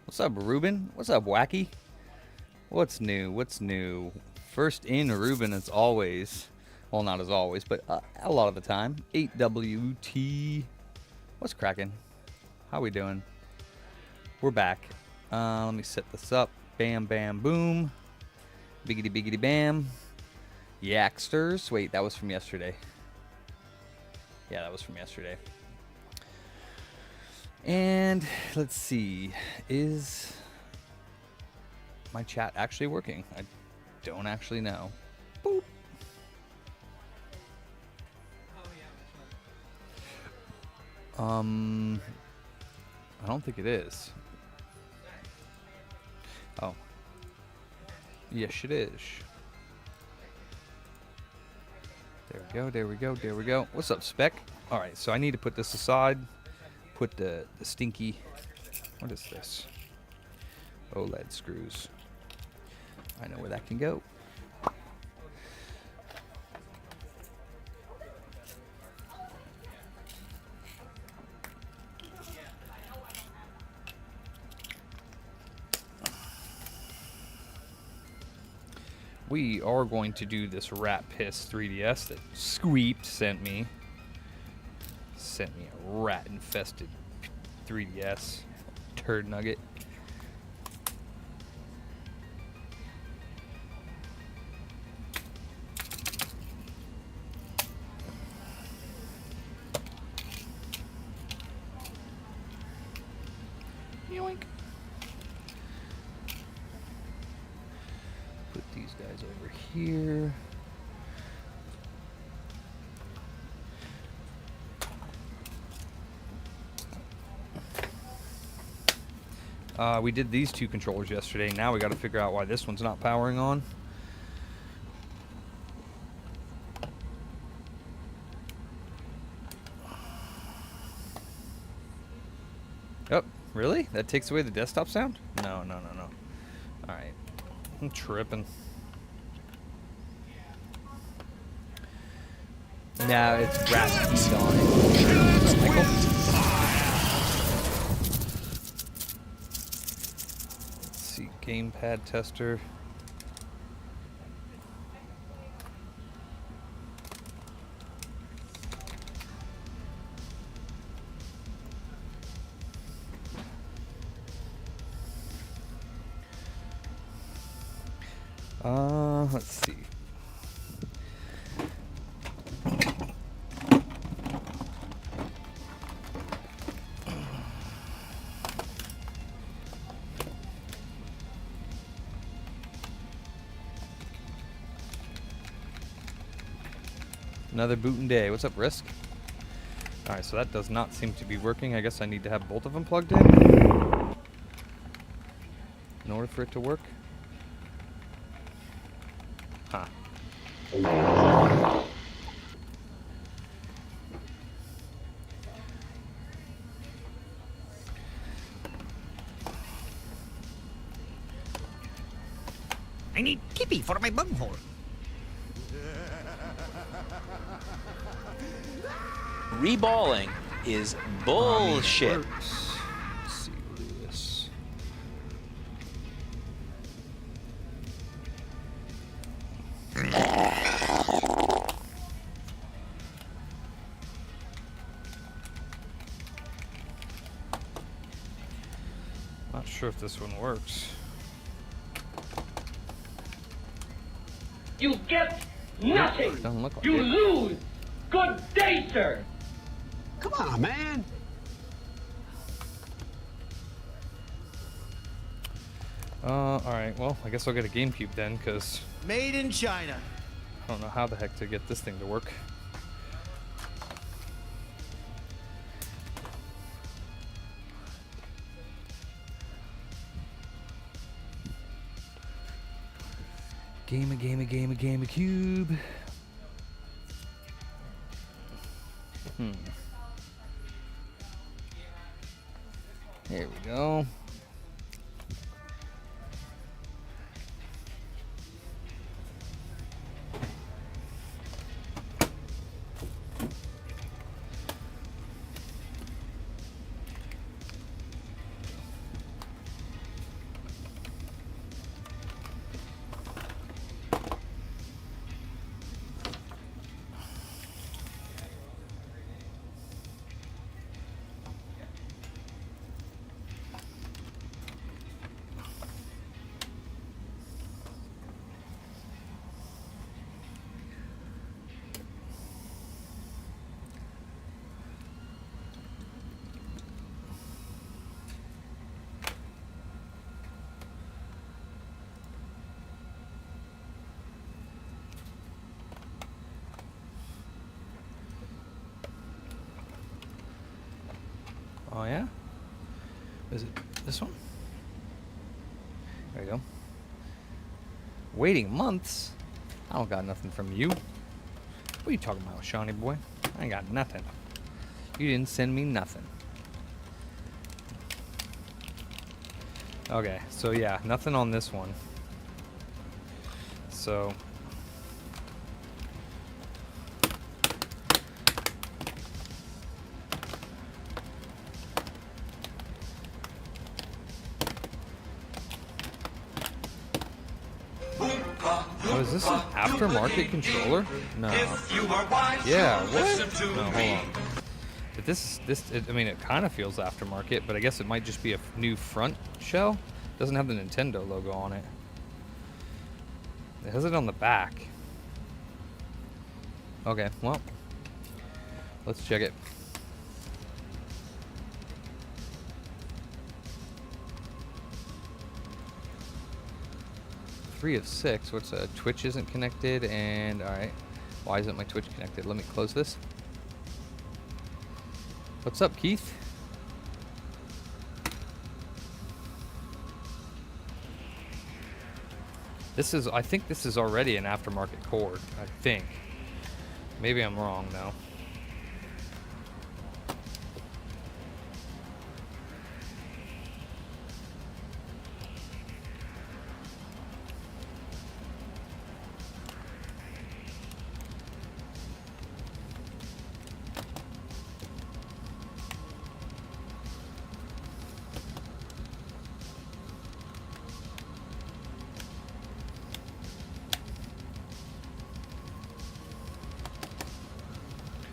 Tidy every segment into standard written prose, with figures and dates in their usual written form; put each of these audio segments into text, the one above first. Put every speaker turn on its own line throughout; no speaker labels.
What's up, Ruben? What's up, Wacky? What's new? What's new? First in, Ruben, as always. Well, not as always, but a lot of the time. 8WT. What's cracking? How we doing? We're back. Let me set this up. Bam, bam, boom. Biggity, biggity, bam. Yaksters. Wait, that was from yesterday. Yeah, that was from yesterday. And let's see. Is my chat actually working? I don't actually know. Boop. I don't think it is. Oh. Yes, it is. There we go, there we go, there we go. What's up, Spec? Alright, so I need to put this aside. Put the stinky... What is this? OLED screws. I know where that can go. We are going to do this Rat Piss 3DS that Squeeped sent me. Sent me a rat-infested 3DS. Turd nugget. Yoink. Put these guys over here. We did these two controllers yesterday. Now we got to figure out why this one's not powering on. Oh, really? That takes away the desktop sound? No, no, no, no. Alright. I'm tripping. Now it's wrapped heat on it. Michael? Let's see, gamepad tester. Let's see. Another booting day. What's up, Risk? Alright, so that does not seem to be working. I guess I need to have both of them plugged in order for it to work. Huh.
I need Kippy for my bunghole.
Reballing is bullshit.
Let's see, we'll do this. Not sure if this one works.
You get nothing.
Doesn't look like
You
it.
lose. Good day, sir.
Come on, man.
Alright, well, I guess I'll get a GameCube then, because
Made in China.
I don't know how the heck to get this thing to work. Game cube. There we go. yeah? Is it this one? There you go. Waiting months? I don't got nothing from you. What are you talking about, Shawnee boy? I ain't got nothing. You didn't send me nothing. Okay, so yeah, nothing on this one. So oh, is this an aftermarket controller? No. Yeah, what? No, hold on. But I mean, it kind of feels aftermarket, but I guess it might just be a new front shell. Doesn't have the Nintendo logo on it. It has it on the back. Okay, well, let's check it. Three of 6. What's Twitch isn't connected, and all right. Why isn't my Twitch connected? Let me close this. What's up, Keith? I think this is already an aftermarket cord. I think. Maybe I'm wrong though.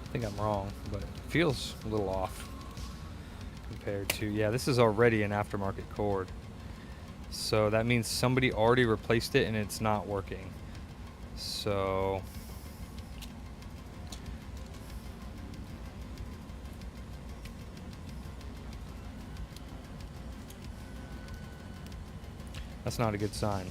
I think I'm wrong, but it feels a little off compared to, yeah, this is already an aftermarket cord. So that means somebody already replaced it and it's not working. So that's not a good sign.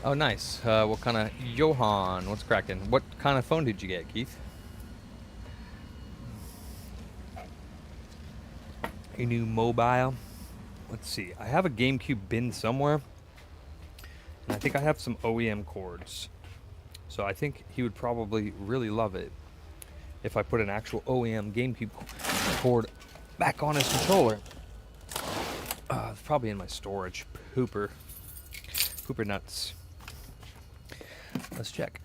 Oh, nice. What kind of Johan? What's cracking? What kind of phone did you get, Keith? A new mobile. Let's see. I have a GameCube bin somewhere, and I think I have some OEM cords. So I think he would probably really love it if I put an actual OEM GameCube cord back on his controller. It's probably in my storage. Pooper nuts. Let's check.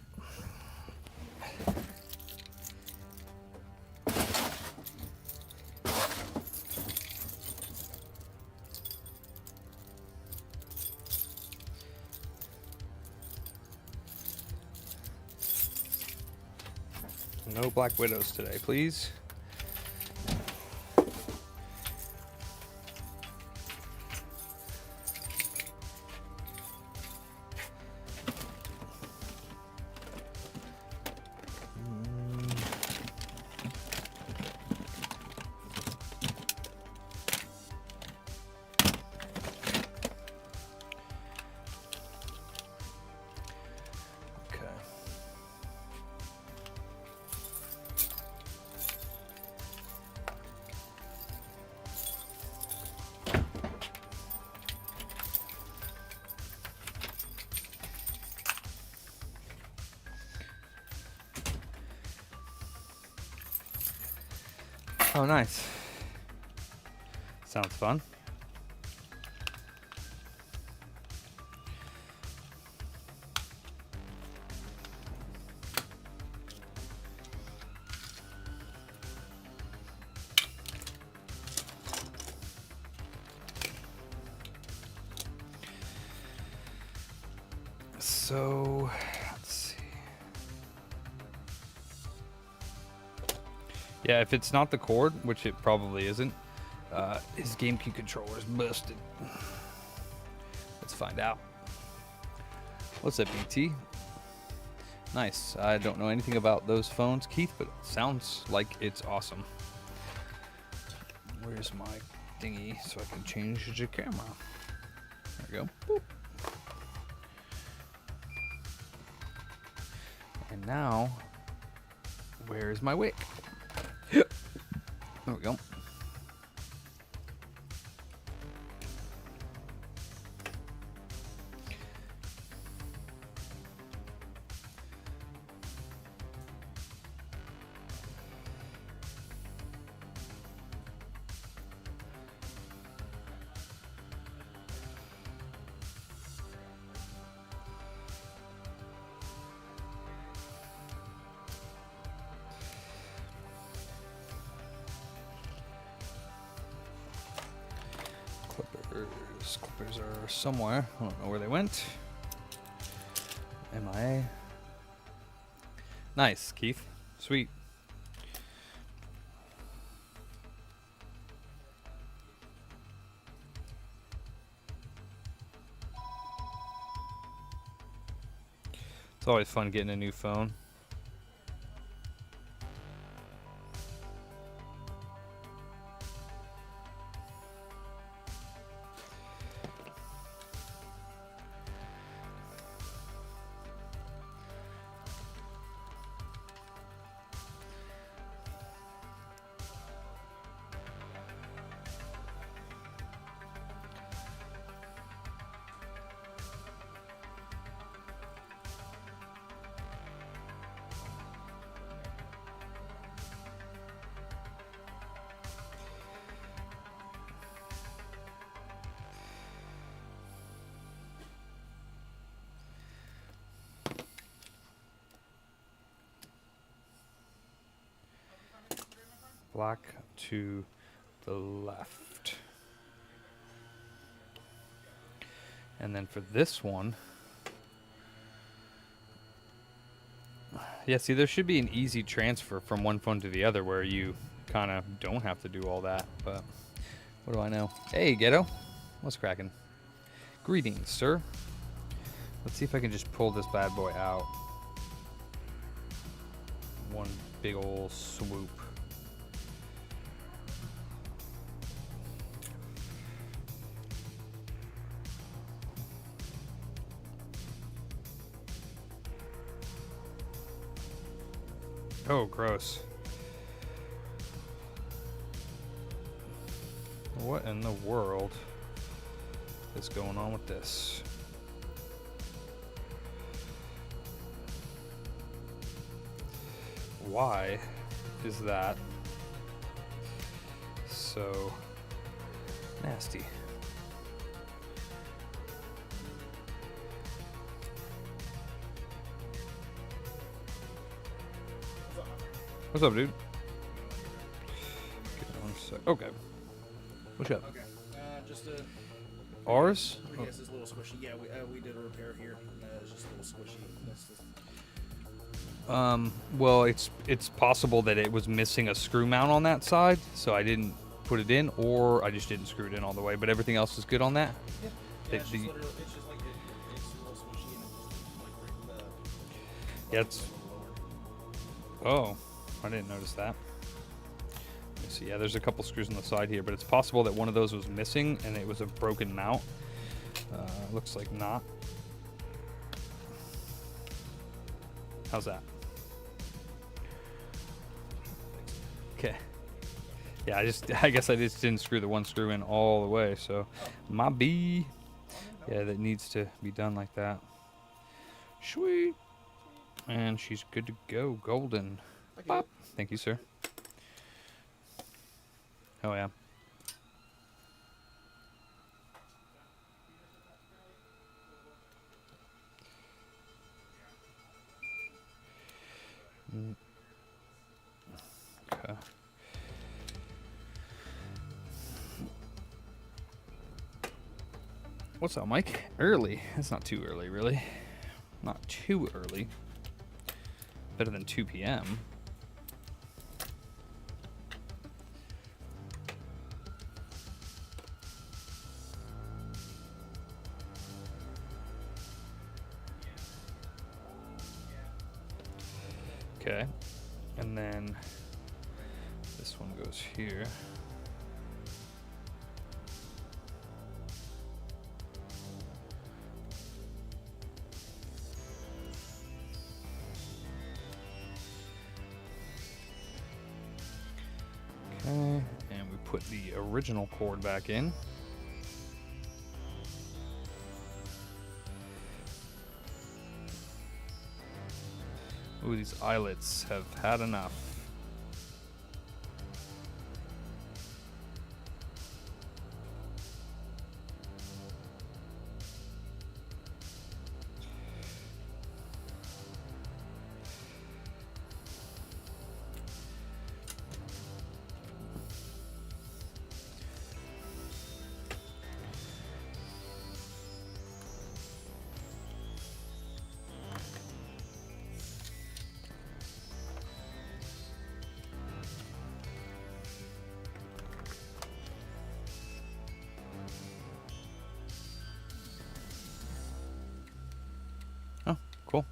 No Black Widows today, please. Oh, nice. Sounds fun. So, let's see. Yeah, if it's not the cord, which it probably isn't, his GameCube controller is busted. Let's find out. What's up, BT? Nice. I don't know anything about those phones, Keith, but it sounds like it's awesome. Where's my thingy so I can change the camera? There we go. Boop. And now, where's my wick? There we go. Clippers are somewhere. I don't know where they went. MIA. Nice, Keith. Sweet. It's always fun getting a new phone. Black to the left. And then for this one, yeah, see, there should be an easy transfer from one phone to the other where you kind of don't have to do all that, but what do I know? Hey, Ghetto. What's cracking? Greetings, sir. Let's see if I can just pull this bad boy out. One big ol' swoop. Oh, gross. What in the world is going on with this? Why is that so nasty? What's up, dude? Give me 1 sec. Okay. What's up?
Okay. Just a.
Ours?
I guess it's a little squishy. Yeah, we did a repair here. It's just a little squishy. That's just...
Well, it's possible that it was missing a screw mount on that side, so I didn't put it in, or I just didn't screw it in all the way. But everything else is good on that.
Yeah. It's just literally, it's just like it's a little squishy and it's just like right the.
Yeah, it's. Oh, I didn't notice that. Let me see. Yeah, there's a couple screws on the side here, but it's possible that one of those was missing and it was a broken mount. Looks like not. How's that? Okay. Yeah, I guess I just didn't screw the one screw in all the way, so my B. Yeah, that needs to be done like that. Sweet. And she's good to go. Golden. Bop. Thank you, sir. Oh, yeah. Okay. What's up, Mike? Early. It's not too early, really. Not too early. Better than 2 p.m. Okay. And then this one goes here. put the original cord back in. Ooh, these eyelets have had enough. Oh, cool.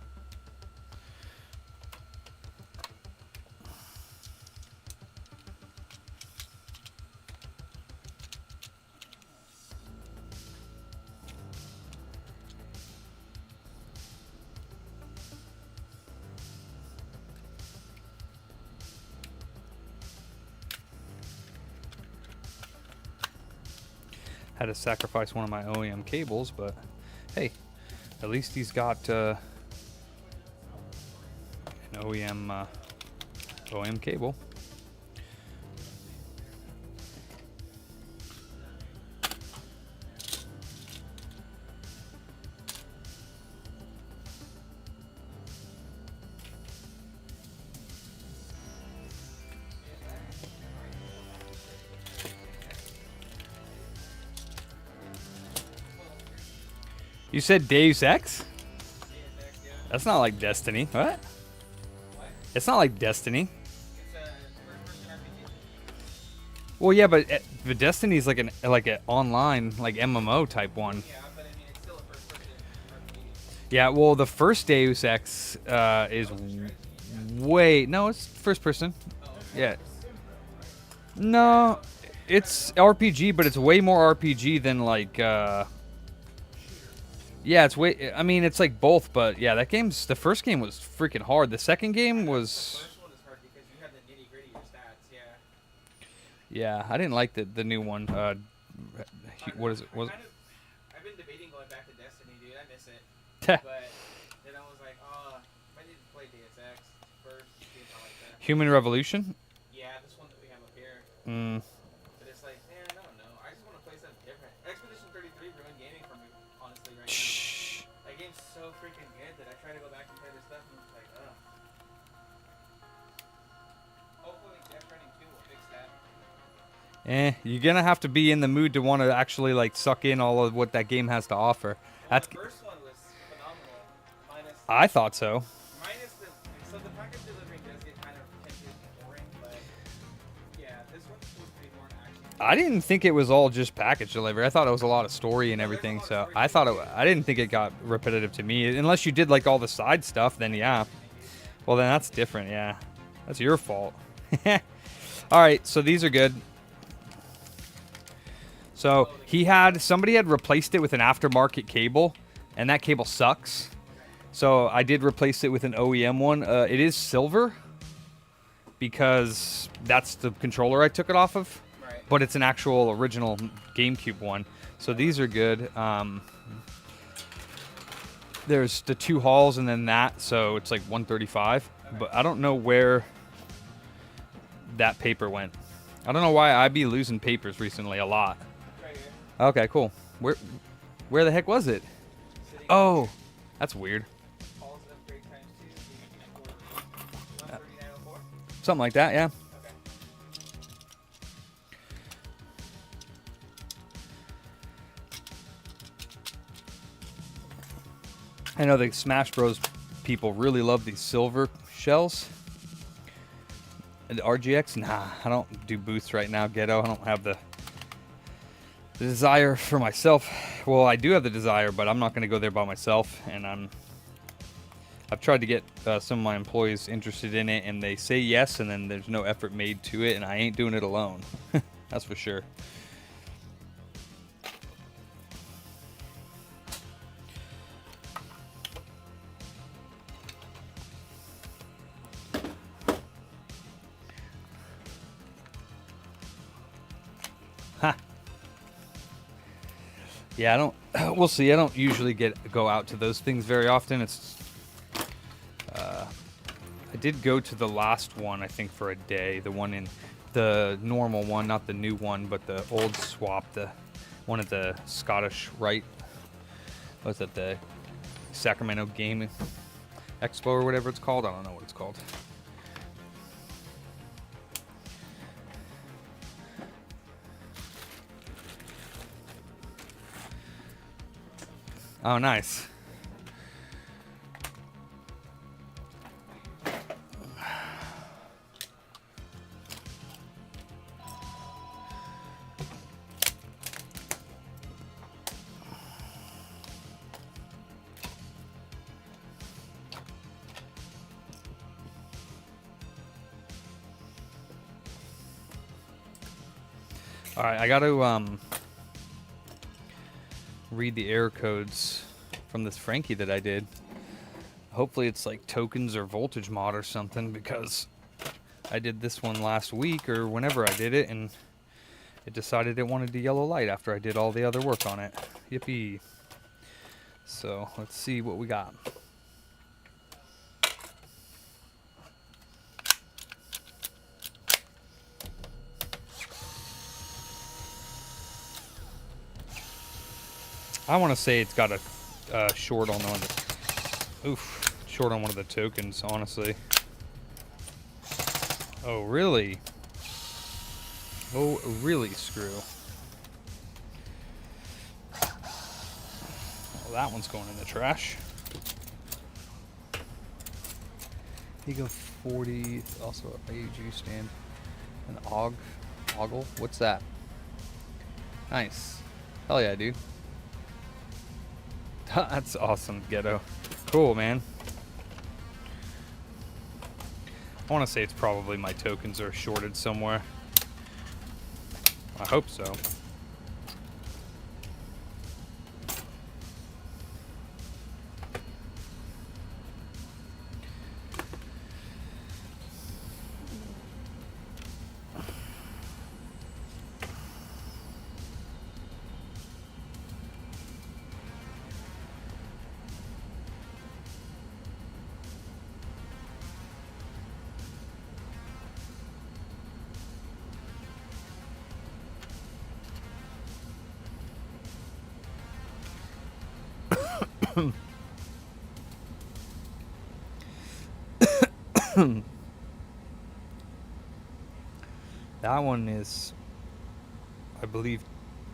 Had to sacrifice one of my OEM cables, but hey, at least he's got an OEM cable. You said Deus Ex? That's not like Destiny. What? It's not like Destiny. Well, yeah, but the Destiny's like an online like MMO type one. Yeah, well, the first Deus Ex is way it's first person. Yeah. No, it's RPG, but it's way more RPG than like. Yeah, it's way. I mean, it's like both, but yeah, the first game was freaking hard. The second game was.
First one is hard because you have the nitty gritty of stats. Yeah.
Yeah, I didn't like the new one. What is it? Was
I've been debating going back to Destiny, dude. I miss it.
it?
But then I was like, oh, I need to play Deus Ex first. See if I like that.
Human Revolution?
Yeah, this one that we have up here.
Mm.
But it's like, man, I don't know. I just want to play something different. Expedition 33 ruined gaming for me, honestly, right now. That game's so freaking good that I try to go back and play this stuff and it's like, ugh. Hopefully Death Stranding 2 will fix that.
You're gonna have to be in the mood to want to actually like suck in all of what that game has to offer.
Well,
That's.
the first one was phenomenal. Minus
I thought so.
so the package delivery does get kind of pretentious and boring, but yeah, this one's supposed to be more an action.
I didn't think it was all just package delivery. I thought it was a lot of story and
No, there's a
everything.
lot of
So
story
I
to
thought
it.
I didn't think it got repetitive to me. Unless you did like all the side stuff, then yeah. Well, then that's different. Yeah, that's your fault. All right, so these are good. So somebody had replaced it with an aftermarket cable, and that cable sucks. So I did replace it with an OEM one. It is silver because that's the controller I took it off of.
Right.
But it's an actual original GameCube one. So these are good. There's the 2 halls and then that, so it's like 135. But I don't know where that paper went. I don't know why I be losing papers recently a lot.
Right here.
Okay, cool. Where the heck was it?
Sitting
Oh, that's weird.
calls upgrade times 2 for 13904.
Something like that, yeah.
Okay.
I know the Smash Bros. People really love these silver shells. And the RGX? Nah, I don't do booths right now, ghetto. I don't have the desire for myself. Well, I do have the desire, but I'm not going to go there by myself. And I've tried to get some of my employees interested in it, and they say yes, and then there's no effort made to it, and I ain't doing it alone. That's for sure. Yeah, I don't. We'll see. I don't usually go out to those things very often. It's. I did go to the last one, I think, for a day. The one in the normal one, not the new one, but the old swap. The one at the Scottish Rite. What's that? The Sacramento Game Expo or whatever it's called. I don't know what it's called. Oh, nice. All right, I got to read the error codes from this Frankie that I did. Hopefully it's like tokens or voltage mod or something, because I did this one last week or whenever I did it, and it decided it wanted the yellow light after I did all the other work on it. Yippee. So let's see what we got. I want to say it's got a short on one of the, short on one of the tokens, honestly. Oh, really? Oh, really, screw. Well, that one's going in the trash. Ego 40, also a AUG stand. An ogle? What's that? Nice. Hell yeah, dude. That's awesome, Ghetto. Cool, man. I want to say it's probably my tokens are shorted somewhere. I hope so. That one is, I believe,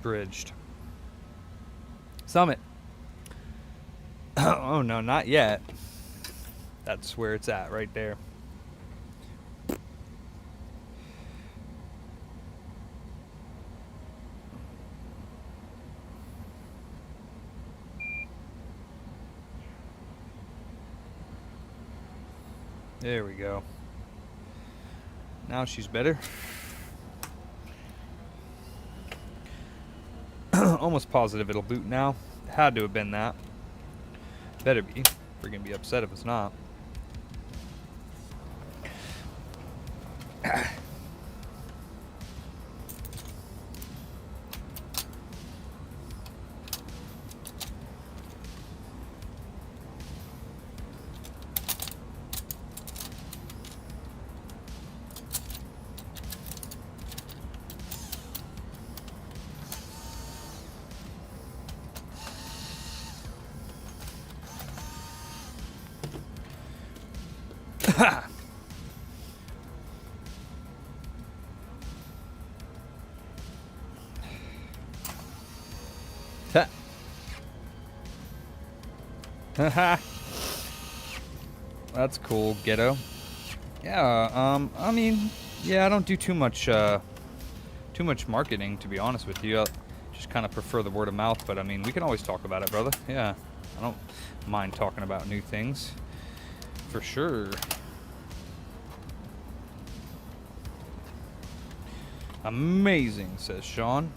bridged. Summit. Oh no, not yet. That's where it's at, right there. There we go. Now she's better. Almost positive it'll boot now. Had to have been that. Better be. We're gonna be upset if it's not. That's cool, Ghetto. Yeah, I mean, yeah, I don't do too much marketing, to be honest with you. I just kind of prefer the word of mouth, but I mean, we can always talk about it, brother. Yeah, I don't mind talking about new things, for sure. Amazing, says Sean.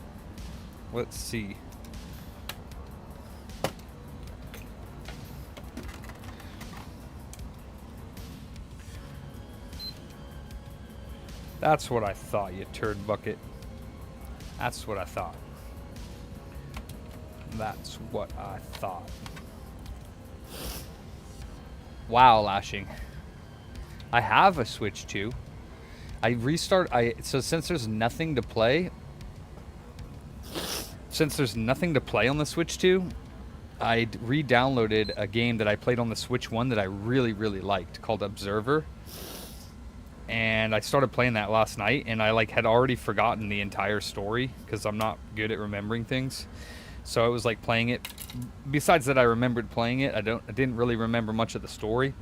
Let's see. That's what I thought, you turd bucket. That's what I thought. That's what I thought. Wow, lashing. I have a Switch 2. So since there's nothing to play, on the Switch 2, I re-downloaded a game that I played on the Switch 1 that I really, really liked called Observer. And I started playing that last night, and I had already forgotten the entire story because I'm not good at remembering things. So I was playing it. Besides that, I remembered playing it. I didn't really remember much of the story.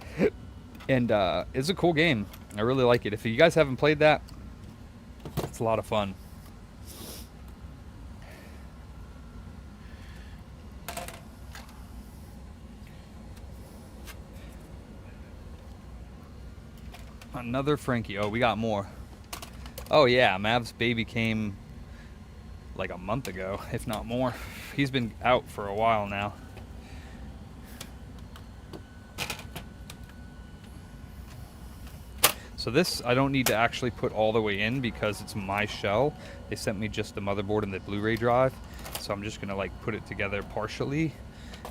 And it's a cool game. I really like it. If you guys haven't played that, it's a lot of fun. Another Frankie. Oh, we got more. Oh yeah, Mav's baby came like a month ago, if not more. He's been out for a while now. So this, I don't need to actually put all the way in because it's my shell. They sent me just the motherboard and the Blu-ray drive. So I'm just gonna put it together partially,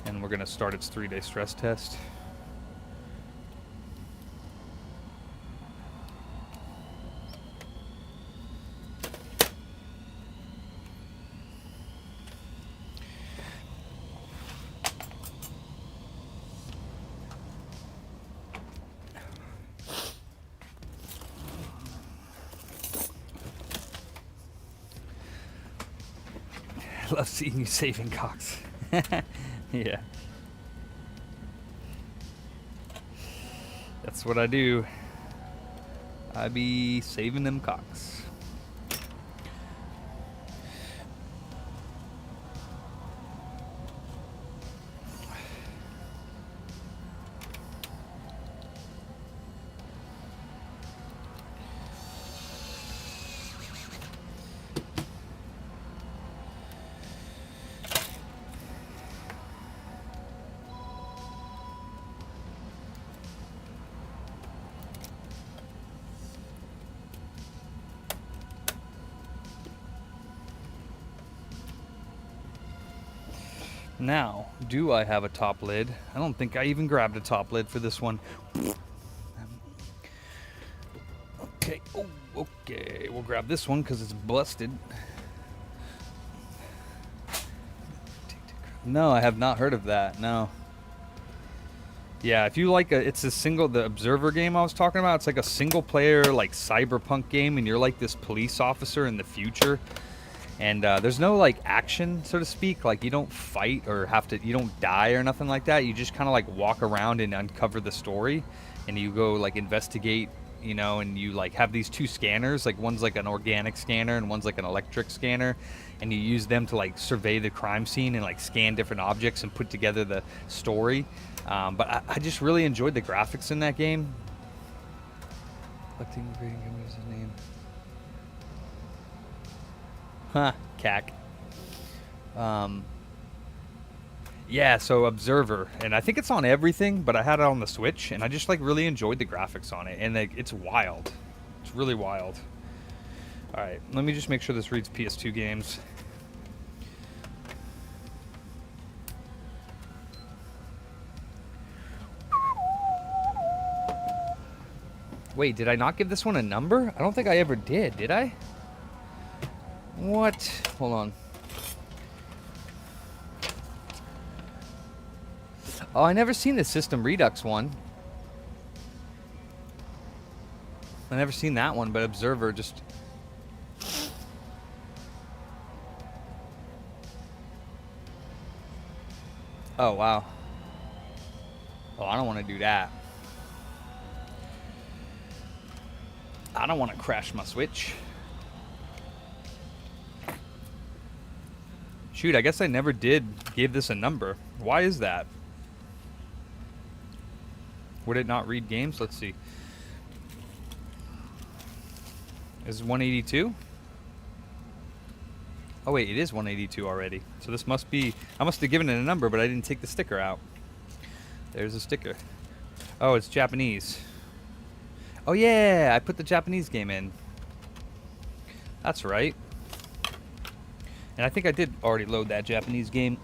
and we're gonna start its 3-day stress test. I love seeing you saving cocks. Yeah. That's what I do. I be saving them cocks. Now, do I have a top lid? I don't think I even grabbed a top lid for this one. Okay, oh, okay, we'll grab this one because it's busted. No, I have not heard of that, no. Yeah, if you it's the Observer game I was talking about. It's like a single player, cyberpunk game, and you're this police officer in the future. And there's no action, so to speak. You don't fight or you don't die or nothing like that. You just kind of walk around and uncover the story, and you go investigate, and you have these two scanners. One's an organic scanner and one's an electric scanner, and you use them to survey the crime scene and scan different objects and put together the story. But I just really enjoyed the graphics in that game. Collecting grading is his name. Huh, cack. Yeah, so Observer, and I think it's on everything, but I had it on the Switch, and I just really enjoyed the graphics on it, and it's wild. It's really wild. All right, let me just make sure this reads PS2 games. Wait, did I not give this one a number? I don't think I ever did I? What? Hold on. Oh, I never seen the System Redux one. I never seen that one, but Observer just... Oh, wow. Oh, I don't want to do that. I don't want to crash my Switch. Shoot, I guess I never gave this a number. Why is that? Would it not read games? Let's see. Is it 182? Oh wait, it is 182 already. So this must be... I must have given it a number, but I didn't take the sticker out. There's a sticker. Oh, it's Japanese. Oh yeah, I put the Japanese game in. That's right. And I think I did already load that Japanese game.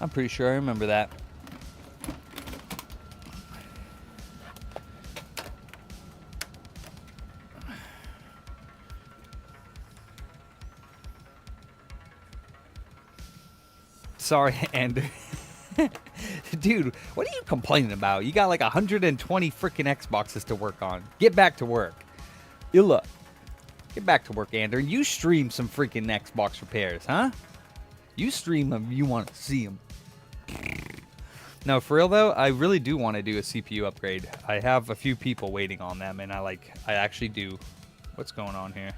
I'm pretty sure I remember that. Sorry, Andrew. Dude, what are you complaining about? You got like 120 freaking Xboxes to work on. Get back to work. Illa. Get back to work, Andrew. You stream some freaking Xbox repairs, huh? You stream them. You want to see them. No, for real though, I really do want to do a CPU upgrade. I have a few people waiting on them, and I actually do. What's going on here?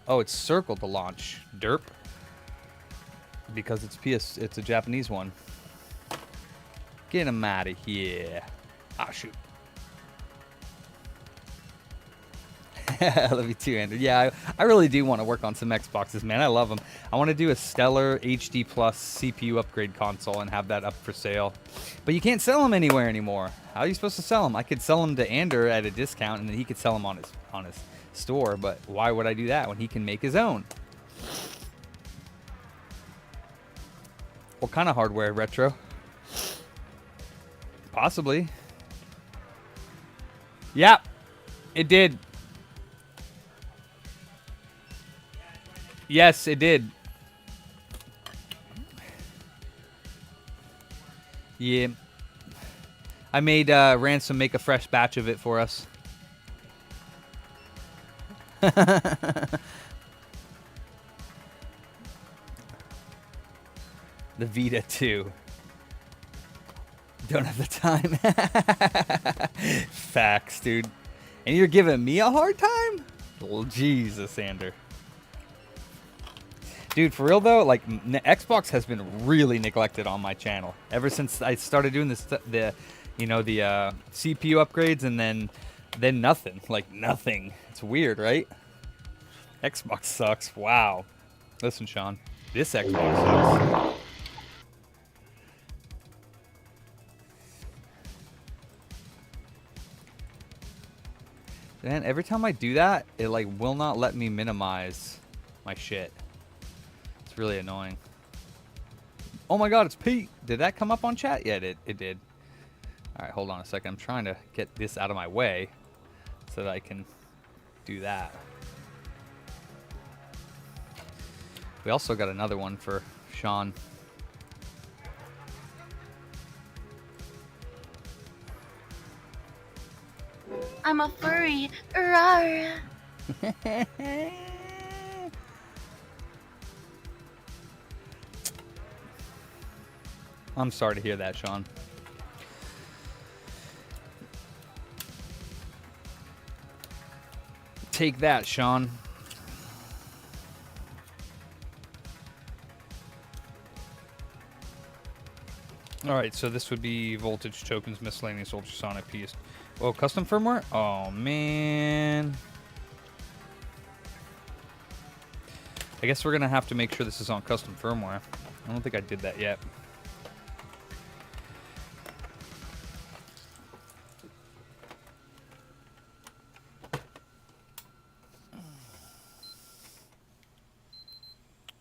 Oh, it's circled to launch. Derp. Because it's a Japanese one. Get him out of here. Ah, shoot. Love you too, Andrew. Yeah, I really do want to work on some Xboxes, man. I love them. I want to do a stellar HD Plus CPU upgrade console and have that up for sale. But you can't sell them anywhere anymore. How are you supposed to sell them? I could sell them to Andrew at a discount, and then he could sell them on his store. But why would I do that when he can make his own? What kind of hardware, Retro? Possibly. Yep, it did. Yes, it did. Yeah. I made Ransom make a fresh batch of it for us. The Vita 2. Don't have the time. Facts, dude. And you're giving me a hard time? Well, Jesus, Sander. Dude, for real though, like Xbox has been really neglected on my channel ever since I started doing the CPU upgrades, and then nothing, like nothing. It's weird, right? Xbox sucks. Wow. Listen, Sean, this Xbox sucks. Man, every time I do that, it like will not let me minimize my shit. It's really annoying. Oh my god, it's Pete. Did that come up on chat? Yeah, it did. Alright, hold on a second. I'm trying to get this out of my way so that I can do that. We also got another one for Sean.
I'm a furry. Rawr.
I'm sorry to hear that, Sean. Take that, Sean. Alright, so this would be voltage tokens, miscellaneous ultrasonic piece. Oh, custom firmware? Oh, man. I guess we're going to have to make sure this is on custom firmware. I don't think I did that yet.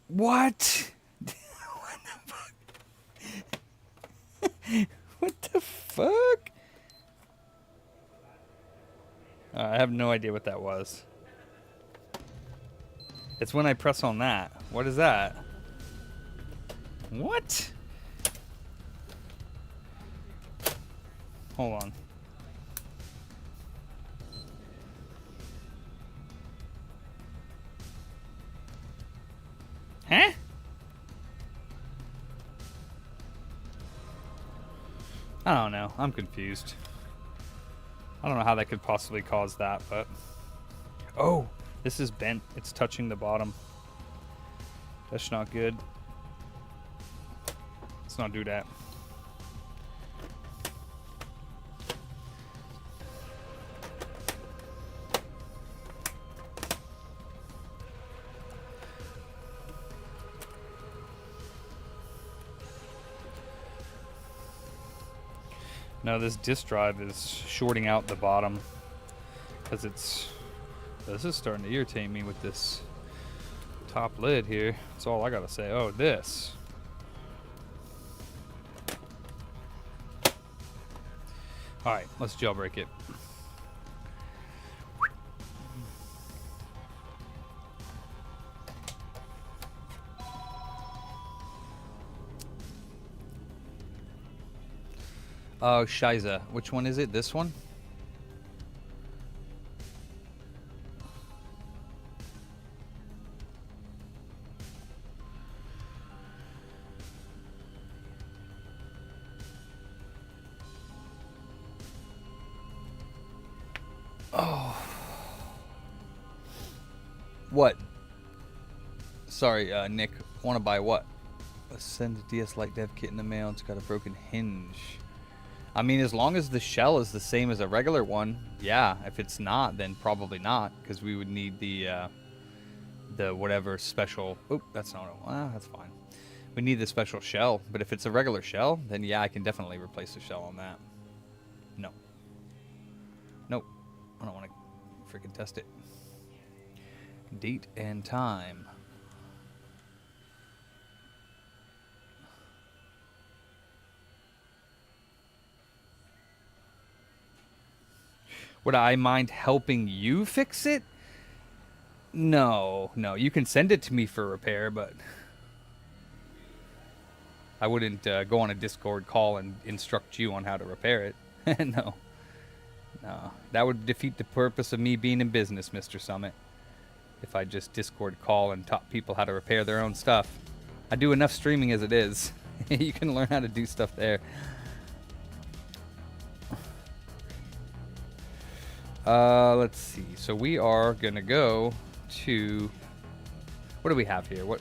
What? What the fuck? What the fuck? I have no idea what that was. It's when I press on that. What is that? What? Hold on. Huh? I don't know. I'm confused. I don't know how that could possibly cause that, but... Oh! This is bent. It's touching the bottom. That's not good. Let's not do that. No, this disk drive is shorting out the bottom because it's... This is starting to irritate me with this top lid here. That's all I gotta say. Oh, this. All right, let's jailbreak it. Oh, Shiza. Which one is it? This one? Oh. What? Sorry, Nick. Want to buy what? Send a DS Lite Dev kit in the mail. It's got a broken hinge. I mean, as long as the shell is the same as a regular one, yeah. If it's not, then probably not, because we would need the whatever special. Oop, that's not. That's fine. We need the special shell. But if it's a regular shell, then yeah, I can definitely replace the shell on that. No. Nope. I don't want to freaking test it. Date and time. Would I mind helping you fix it? No, no. You can send it to me for repair, but I wouldn't go on a Discord call and instruct you on how to repair it. No. No. That would defeat the purpose of me being in business, Mr. Summit. If I just Discord call and taught people how to repair their own stuff. I do enough streaming as it is. You can learn how to do stuff there. Let's see. So we are gonna go to. What do we have here? What?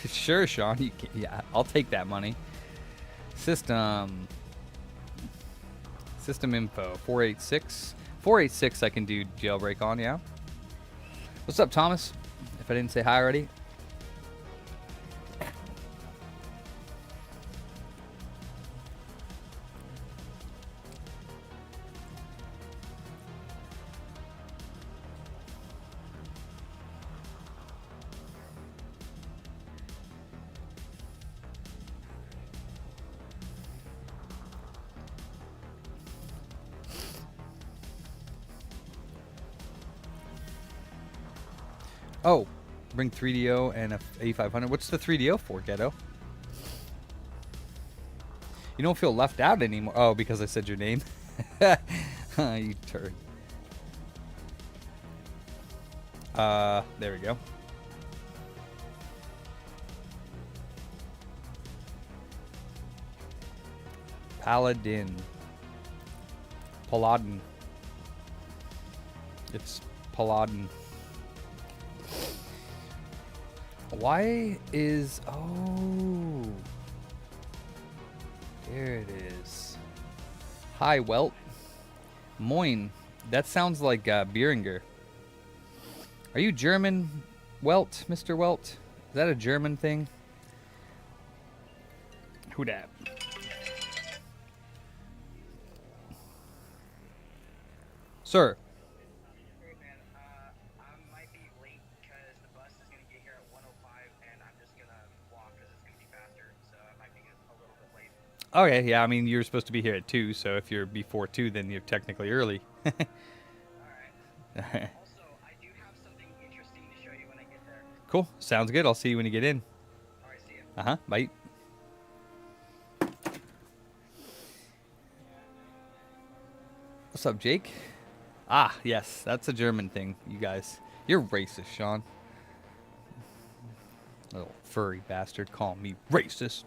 Sure, Sean. You can, yeah, I'll take that money. System info 486. 486. I can do jailbreak on. Yeah. What's up, Thomas? If I didn't say hi already. Oh, bring 3DO and a 8500. What's the 3DO for, Ghetto? You don't feel left out anymore. Oh, because I said your name? You turd. There we go. Paladin. Paladin. It's Paladin. Why is... Oh. There it is. Hi, Welt. Moin. That sounds like Beringer. Are you German, Welt, Mr. Welt? Is that a German thing? Who dat? Sir. Okay, yeah, I mean, you're supposed to be here at 2, so if you're before 2, then you're technically early.
Alright. Also, I do have something interesting to show you when I get there.
Cool. Sounds good. I'll see you when you get in.
Alright, see ya.
Uh-huh. Bye. What's up, Jake? Ah, yes. That's a German thing, you guys. You're racist, Sean. Little furry bastard calling me racist.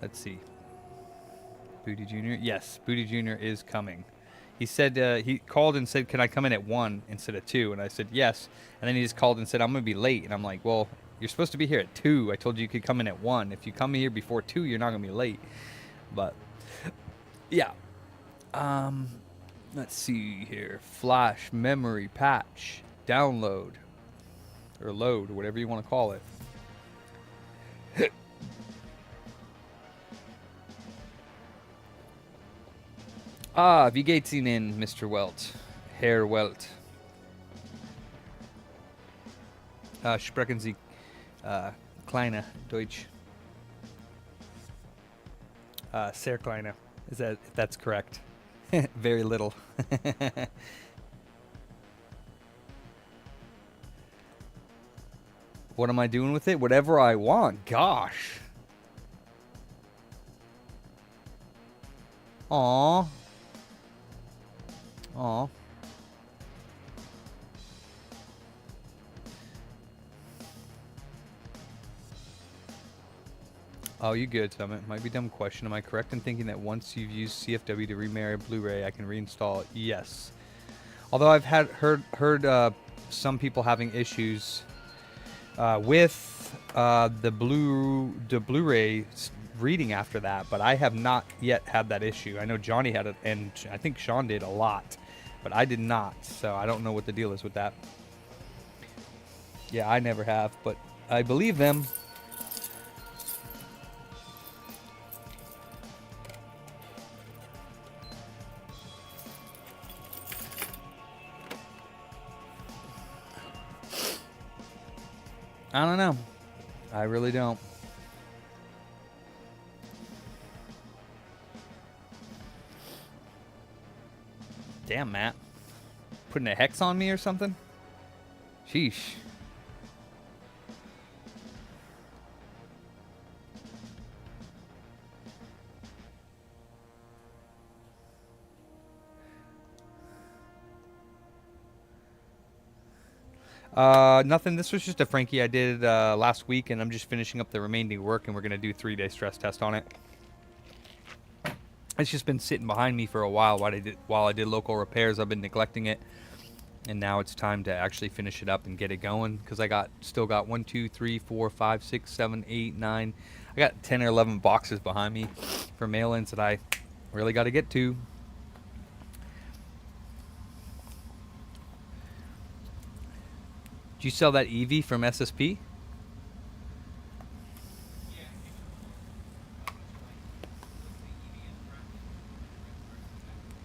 Let's see. Booty Jr.? Yes, Booty Jr. is coming. He said, he called and said, can I come in at 1 instead of 2? And I said, yes. And then he just called and said, I'm going to be late. And I'm like, well, you're supposed to be here at 2. I told you you could come in at 1. If you come here before 2, you're not going to be late. But, yeah. Let's see here. Flash, memory, patch, download, or load, whatever you want to call it. Ah, wie geht's Ihnen, Mr. Welt? Herr Welt. Sprechen Sie kleine Deutsch? Sehr kleine. Is that if that's correct? Very little. What am I doing with it? Whatever I want. Gosh. Aw. Aw. Oh, you good, Summit. Might be a dumb question. Am I correct in thinking that once you've used CFW to remarry a Blu-ray, I can reinstall it? Yes. Although I've heard some people having issues with the Blu-ray reading after that, but I have not yet had that issue. I know Johnny had it, and I think Sean did a lot, but I did not, so I don't know what the deal is with that. Yeah, I never have, but I believe them. I don't know. I really don't. Damn, Matt. Putting a hex on me or something? Sheesh. Nothing. This was just a Frankie I did last week, and I'm just finishing up the remaining work, and we're going to do 3-day stress test on it. It's just been sitting behind me for a while while I did local repairs. I've been neglecting it, and now it's time to actually finish it up and get it going, because I still got 1, 2, 3, 4, 5, 6, 7, 8, 9. I got 10 or 11 boxes behind me for mail-ins that I really got to get to. Did you sell that Eevee from SSP?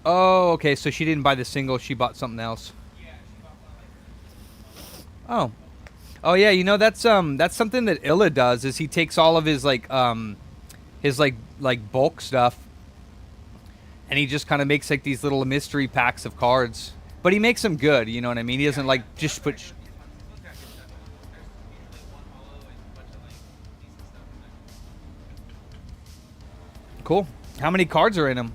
Oh, okay. So she didn't buy the single. She bought something else. Oh, oh yeah. You know that's something that Illa does. Is he takes all of his like bulk stuff, and he just kind of makes like these little mystery packs of cards. But he makes them good. You know what I mean? He doesn't like just put. Cool. How many cards are in them?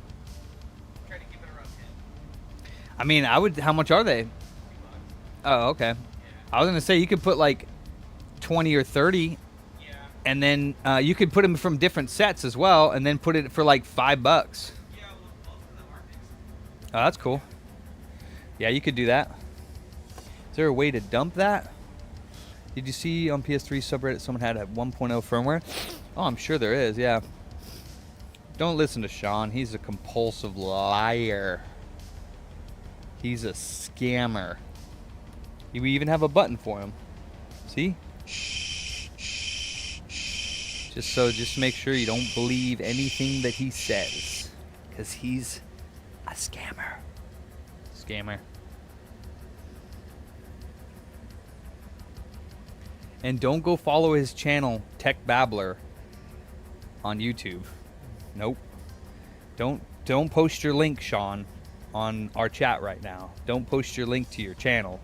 I mean, how much are they? Oh, okay. I was going to say you could put like 20 or 30, and then you could put them from different sets as well, and then put it for like $5. Oh, that's cool. Yeah, you could do that. Is there a way to dump that? Did you see on PS3 subreddit someone had a 1.0 firmware? Oh, I'm sure there is, yeah. Don't listen to Sean. He's a compulsive liar. He's a scammer. We even have a button for him. See? Shh, shh, shh. Just make sure you don't believe anything that he says, because he's a scammer. Scammer. And don't go follow his channel, Tech Babbler, on YouTube. Nope. Don't post your link, Sean, on our chat right now. Don't post your link to your channel.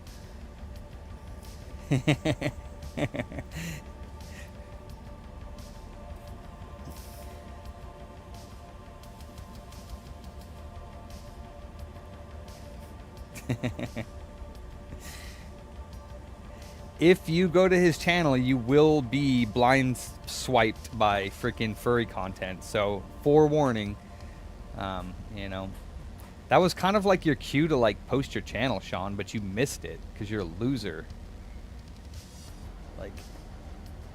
If you go to his channel, you will be blind swiped by freaking furry content. So, forewarning, you know, that was kind of like your cue to like post your channel, Sean, but you missed it because you're a loser. Like,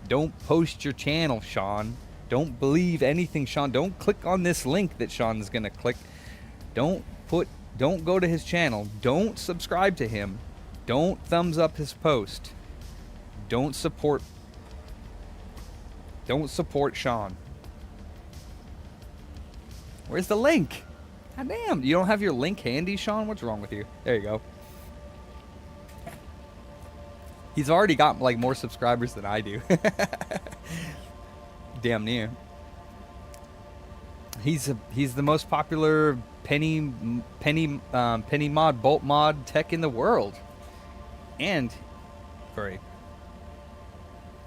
don't post your channel, Sean. Don't believe anything, Sean. Don't click on this link that Sean's gonna click. Don't go to his channel. Don't subscribe to him. Don't thumbs up his post. Don't support Sean. Where's the link? God damn, you don't have your link handy, Sean? What's wrong with you? There you go. He's already got like more subscribers than I do. Damn near. He's the most popular penny mod, bolt mod tech in the world. And great.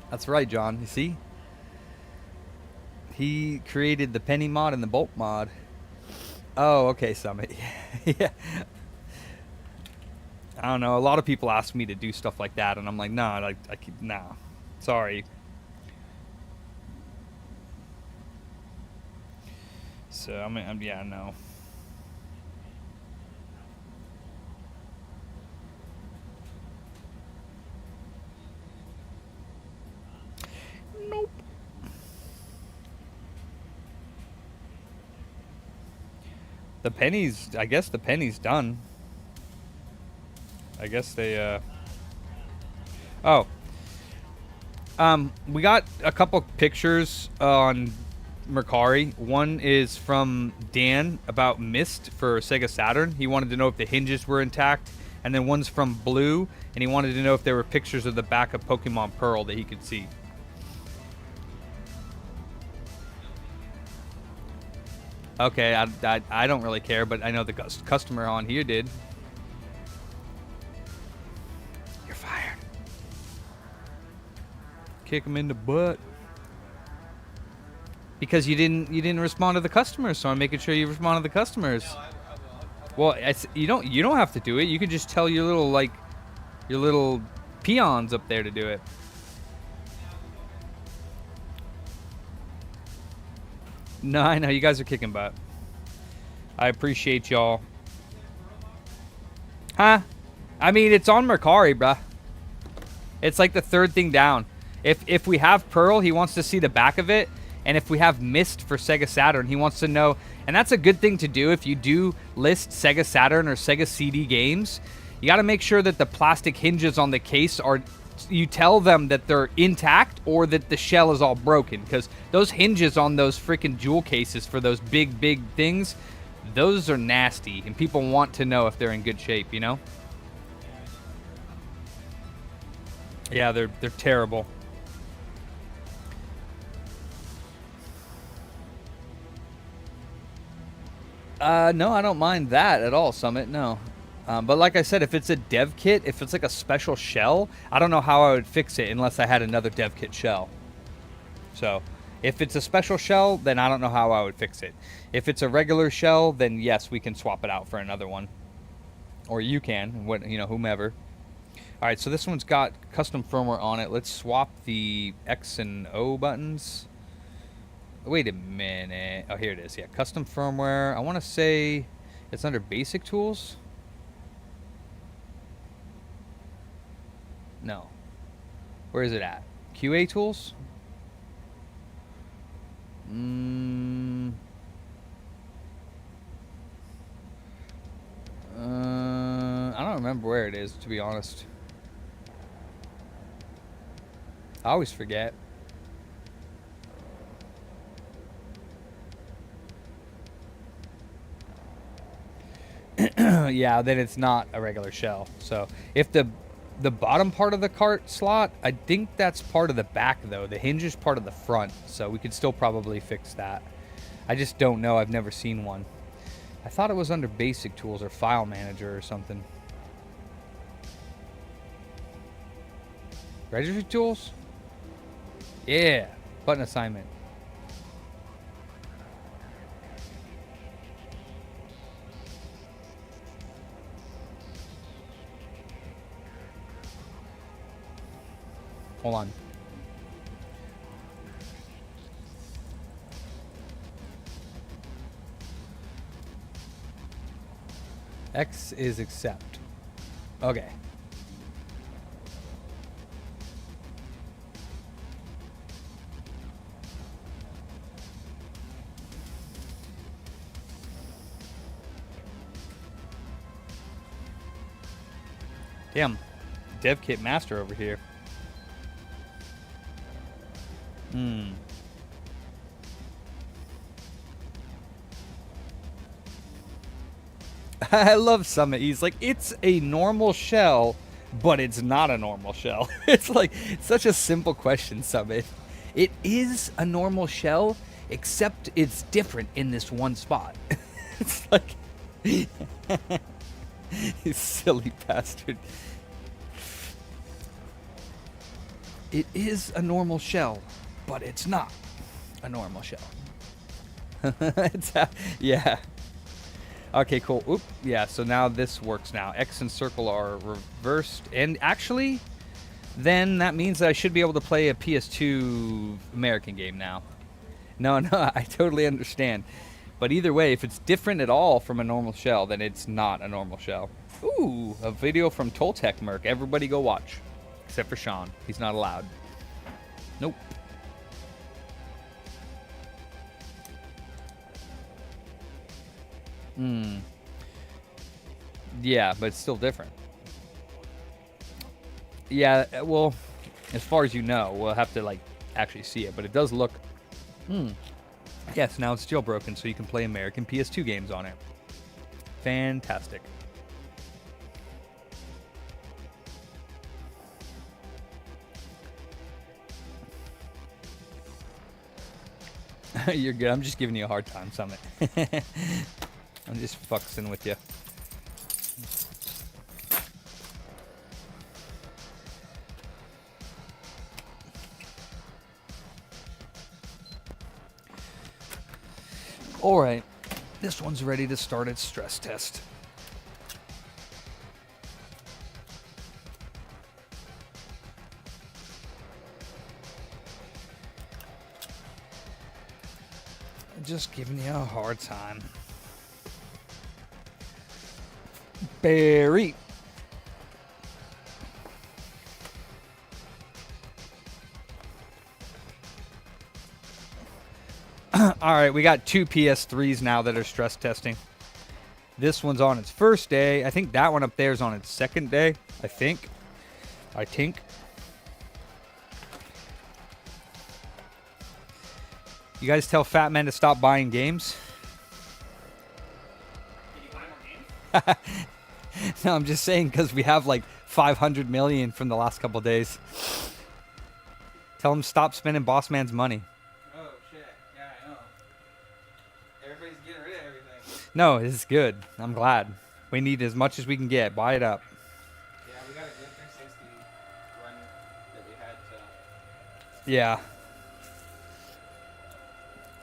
That's right, John. You see? He created the penny mod and the bolt mod. Oh, okay, Summit. Yeah. I don't know. A lot of people ask me to do stuff like that, and I'm like, no, nah. Sorry. So yeah, no. Nope. The pennies, I guess the penny's done. I guess they, oh. We got a couple pictures on Mercari. One is from Dan about Myst for Sega Saturn. He wanted to know if the hinges were intact. And then one's from Blue, and he wanted to know if there were pictures of the back of Pokemon Pearl that he could see. Okay, I don't really care, but I know the customer on here did. You're fired. Kick him in the butt. Because you didn't respond to the customers, so I'm making sure you respond to the customers. Well, you don't have to do it. You can just tell your little peons up there to do it. No, I know you guys are kicking butt. I appreciate y'all. Huh? I mean, it's on Mercari, bruh. It's like the third thing down. If we have Pearl, he wants to see the back of it. And if we have Myst for Sega Saturn, he wants to know. And that's a good thing to do if you do list Sega Saturn or Sega CD games. You got to make sure that the plastic hinges on the case are... You tell them that they're intact or that the shell is all broken. Because those hinges on those freaking jewel cases for those big things, those are nasty. And people want to know if they're in good shape, you know? Yeah, they're terrible. No, I don't mind that at all, Summit, no. But like I said, if it's a dev kit, if it's like a special shell, I don't know how I would fix it unless I had another dev kit shell. So, if it's a special shell, then I don't know how I would fix it. If it's a regular shell, then yes, we can swap it out for another one. Or you can, whomever. Alright, so this one's got custom firmware on it. Let's swap the X and O buttons. Wait a minute. Oh, here it is. Yeah, custom firmware. I want to say it's under basic tools. No. Where is it at? QA tools? I don't remember where it is, to be honest. I always forget. Yeah, then it's not a regular shell. So if the bottom part of the cart slot, I think that's part of the back though. The hinge is part of the front, so we could still probably fix that. I just don't know. I've never seen one. I thought it was under basic tools or file manager or something. Registry tools? Yeah, button assignment. Hold on. X is accept. Okay. Damn. Dev kit master over here. I love Summit. He's like, it's a normal shell, but it's not a normal shell. It's like, it's such a simple question, Summit. It is a normal shell. except it's different in this one spot. It's like, you silly bastard. It is a normal shell, but it's not a normal shell. Yeah. Okay, cool. Oop. Yeah, so now this works now. X and circle are reversed. And actually, then that means that I should be able to play a PS2 American game now. No, I totally understand. But either way, if it's different at all from a normal shell, then it's not a normal shell. Ooh, a video from Toltec Merc. Everybody go watch. Except for Sean. He's not allowed. Nope. Yeah, but it's still different. Yeah, well, as far as you know, we'll have to, like, actually see it. But it does look... Yes, now it's jailbroken, so you can play American PS2 games on it. Fantastic. You're good. I'm just giving you a hard time, Summit. I'm just fucking with you. All right. This one's ready to start its stress test. Just giving you a hard time. Barry. All right, we got 2 PS3s now that are stress testing. This one's on its first day. I think that one up there is on its second day. I think. You guys tell Fat Man to stop buying games? No, I'm just saying because we have like 500 million from the last couple days. Tell him stop spending Boss Man's money.
Oh shit! Yeah, I know. Everybody's getting rid of everything.
No, it's good. I'm glad. We need as much as we can get. Buy it up.
Yeah, we got a good 360 run that we had.
Yeah.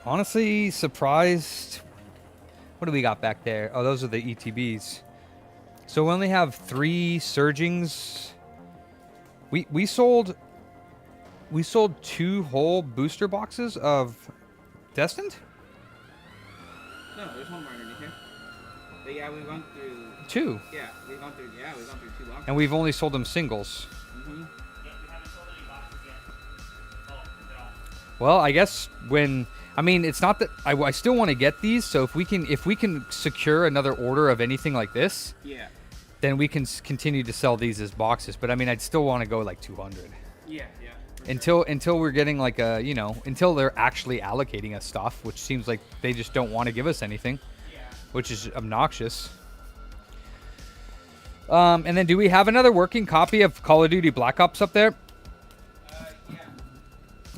Honestly, surprised. What do we got back there? Oh, those are the ETBs. So we only have 3 Surgings. We sold 2 whole booster boxes of Destined?
No, there's one more underneath here. But yeah, we've gone through.
2.
Yeah, we've gone through 2 boxes.
And we've only sold them singles. Well, I guess I mean, it's not that I still want to get these. So if we can secure another order of anything like this,
Yeah.
then we can continue to sell these as boxes. But I mean, I'd still want to go like 200
Yeah.
until we're getting like a until they're actually allocating us stuff, which seems like they just don't want to give us anything, which is obnoxious. And then do we have another working copy of Call of Duty Black Ops up there?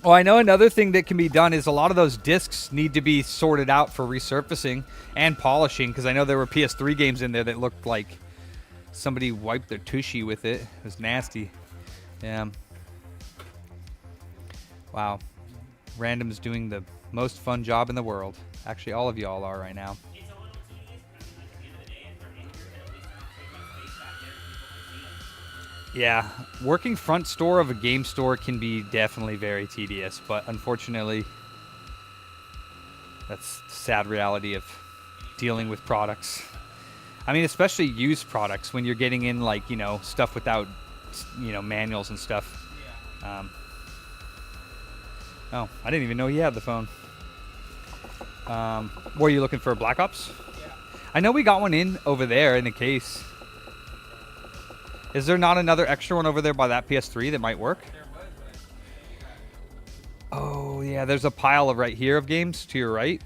Oh, I know another thing that can be done is a lot of those discs need to be sorted out for resurfacing and polishing, because I know there were PS3 games in there that looked like somebody wiped their tushy with it. It was nasty. Yeah. Wow. Random's doing the most fun job in the world. Actually, all of y'all are right now. Yeah, working front store of a game store can be definitely very tedious, but unfortunately, that's the sad reality of dealing with products. I mean, especially used products when you're getting in, like, stuff without, manuals and stuff. Oh, I didn't even know he had the phone. Were you looking for a Black Ops?
Yeah.
I know we got one in over there in the case. Is there not another extra one over there by that PS3 that might work?
There was, but
Oh, yeah, there's a pile of right here of games to your right.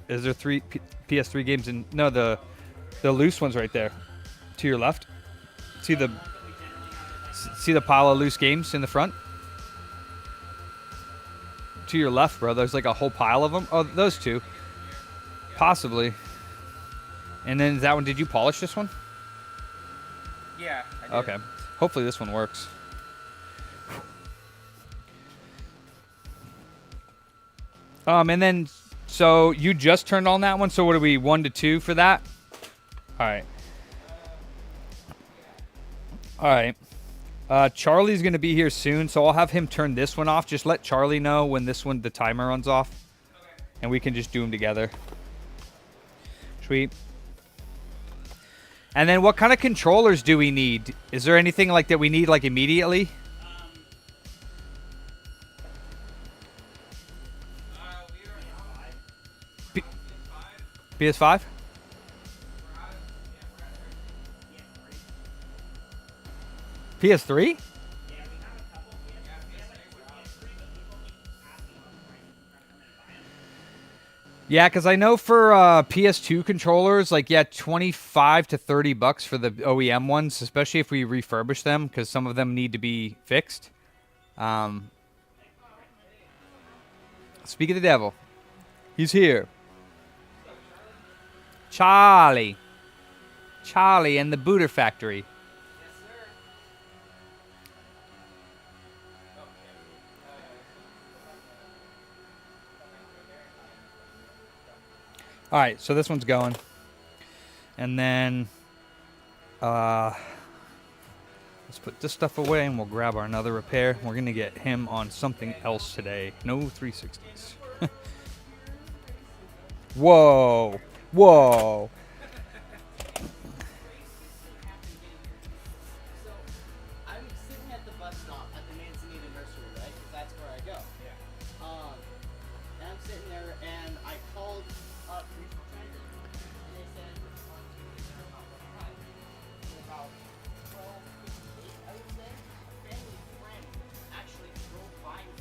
Is there 3 PS3 games in... No, the loose ones right there. To your left. See the pile of loose games in the front? to your left, bro. There's like a whole pile of them. Oh, those two. Possibly. And then that one, did you polish this one?
Yeah. I did.
Okay. Hopefully this one works. And then, so you just turned on that one. So what are we, 1 to 2 for that? All right. All right. Charlie's going to be here soon, so I'll have him turn this one off. Just let Charlie know when this one, the timer runs off.
Okay.
And we can just do them together. Sweet. And then what kind of controllers do we need? Is there anything like that we need like immediately? PS5? PS3? Yeah, because I know for PS2 controllers, like, yeah, 25 to 30 bucks for the OEM ones, especially if we refurbish them, because some of them need to be fixed. Speak of the devil. He's here. Charlie. Charlie and the Booter Factory. All right, so this one's going. And then let's put this stuff away and we'll grab our another repair. We're going to get him on something else today. No 360s. Whoa. Whoa.
So, I'm sitting at the bus stop at the Manzanita Nursery, right? 'Cause that's where I go. Yeah. And I'm sitting there, and I called up Regional Transit, and they said, about 12:58, I would say, a family friend actually drove by me,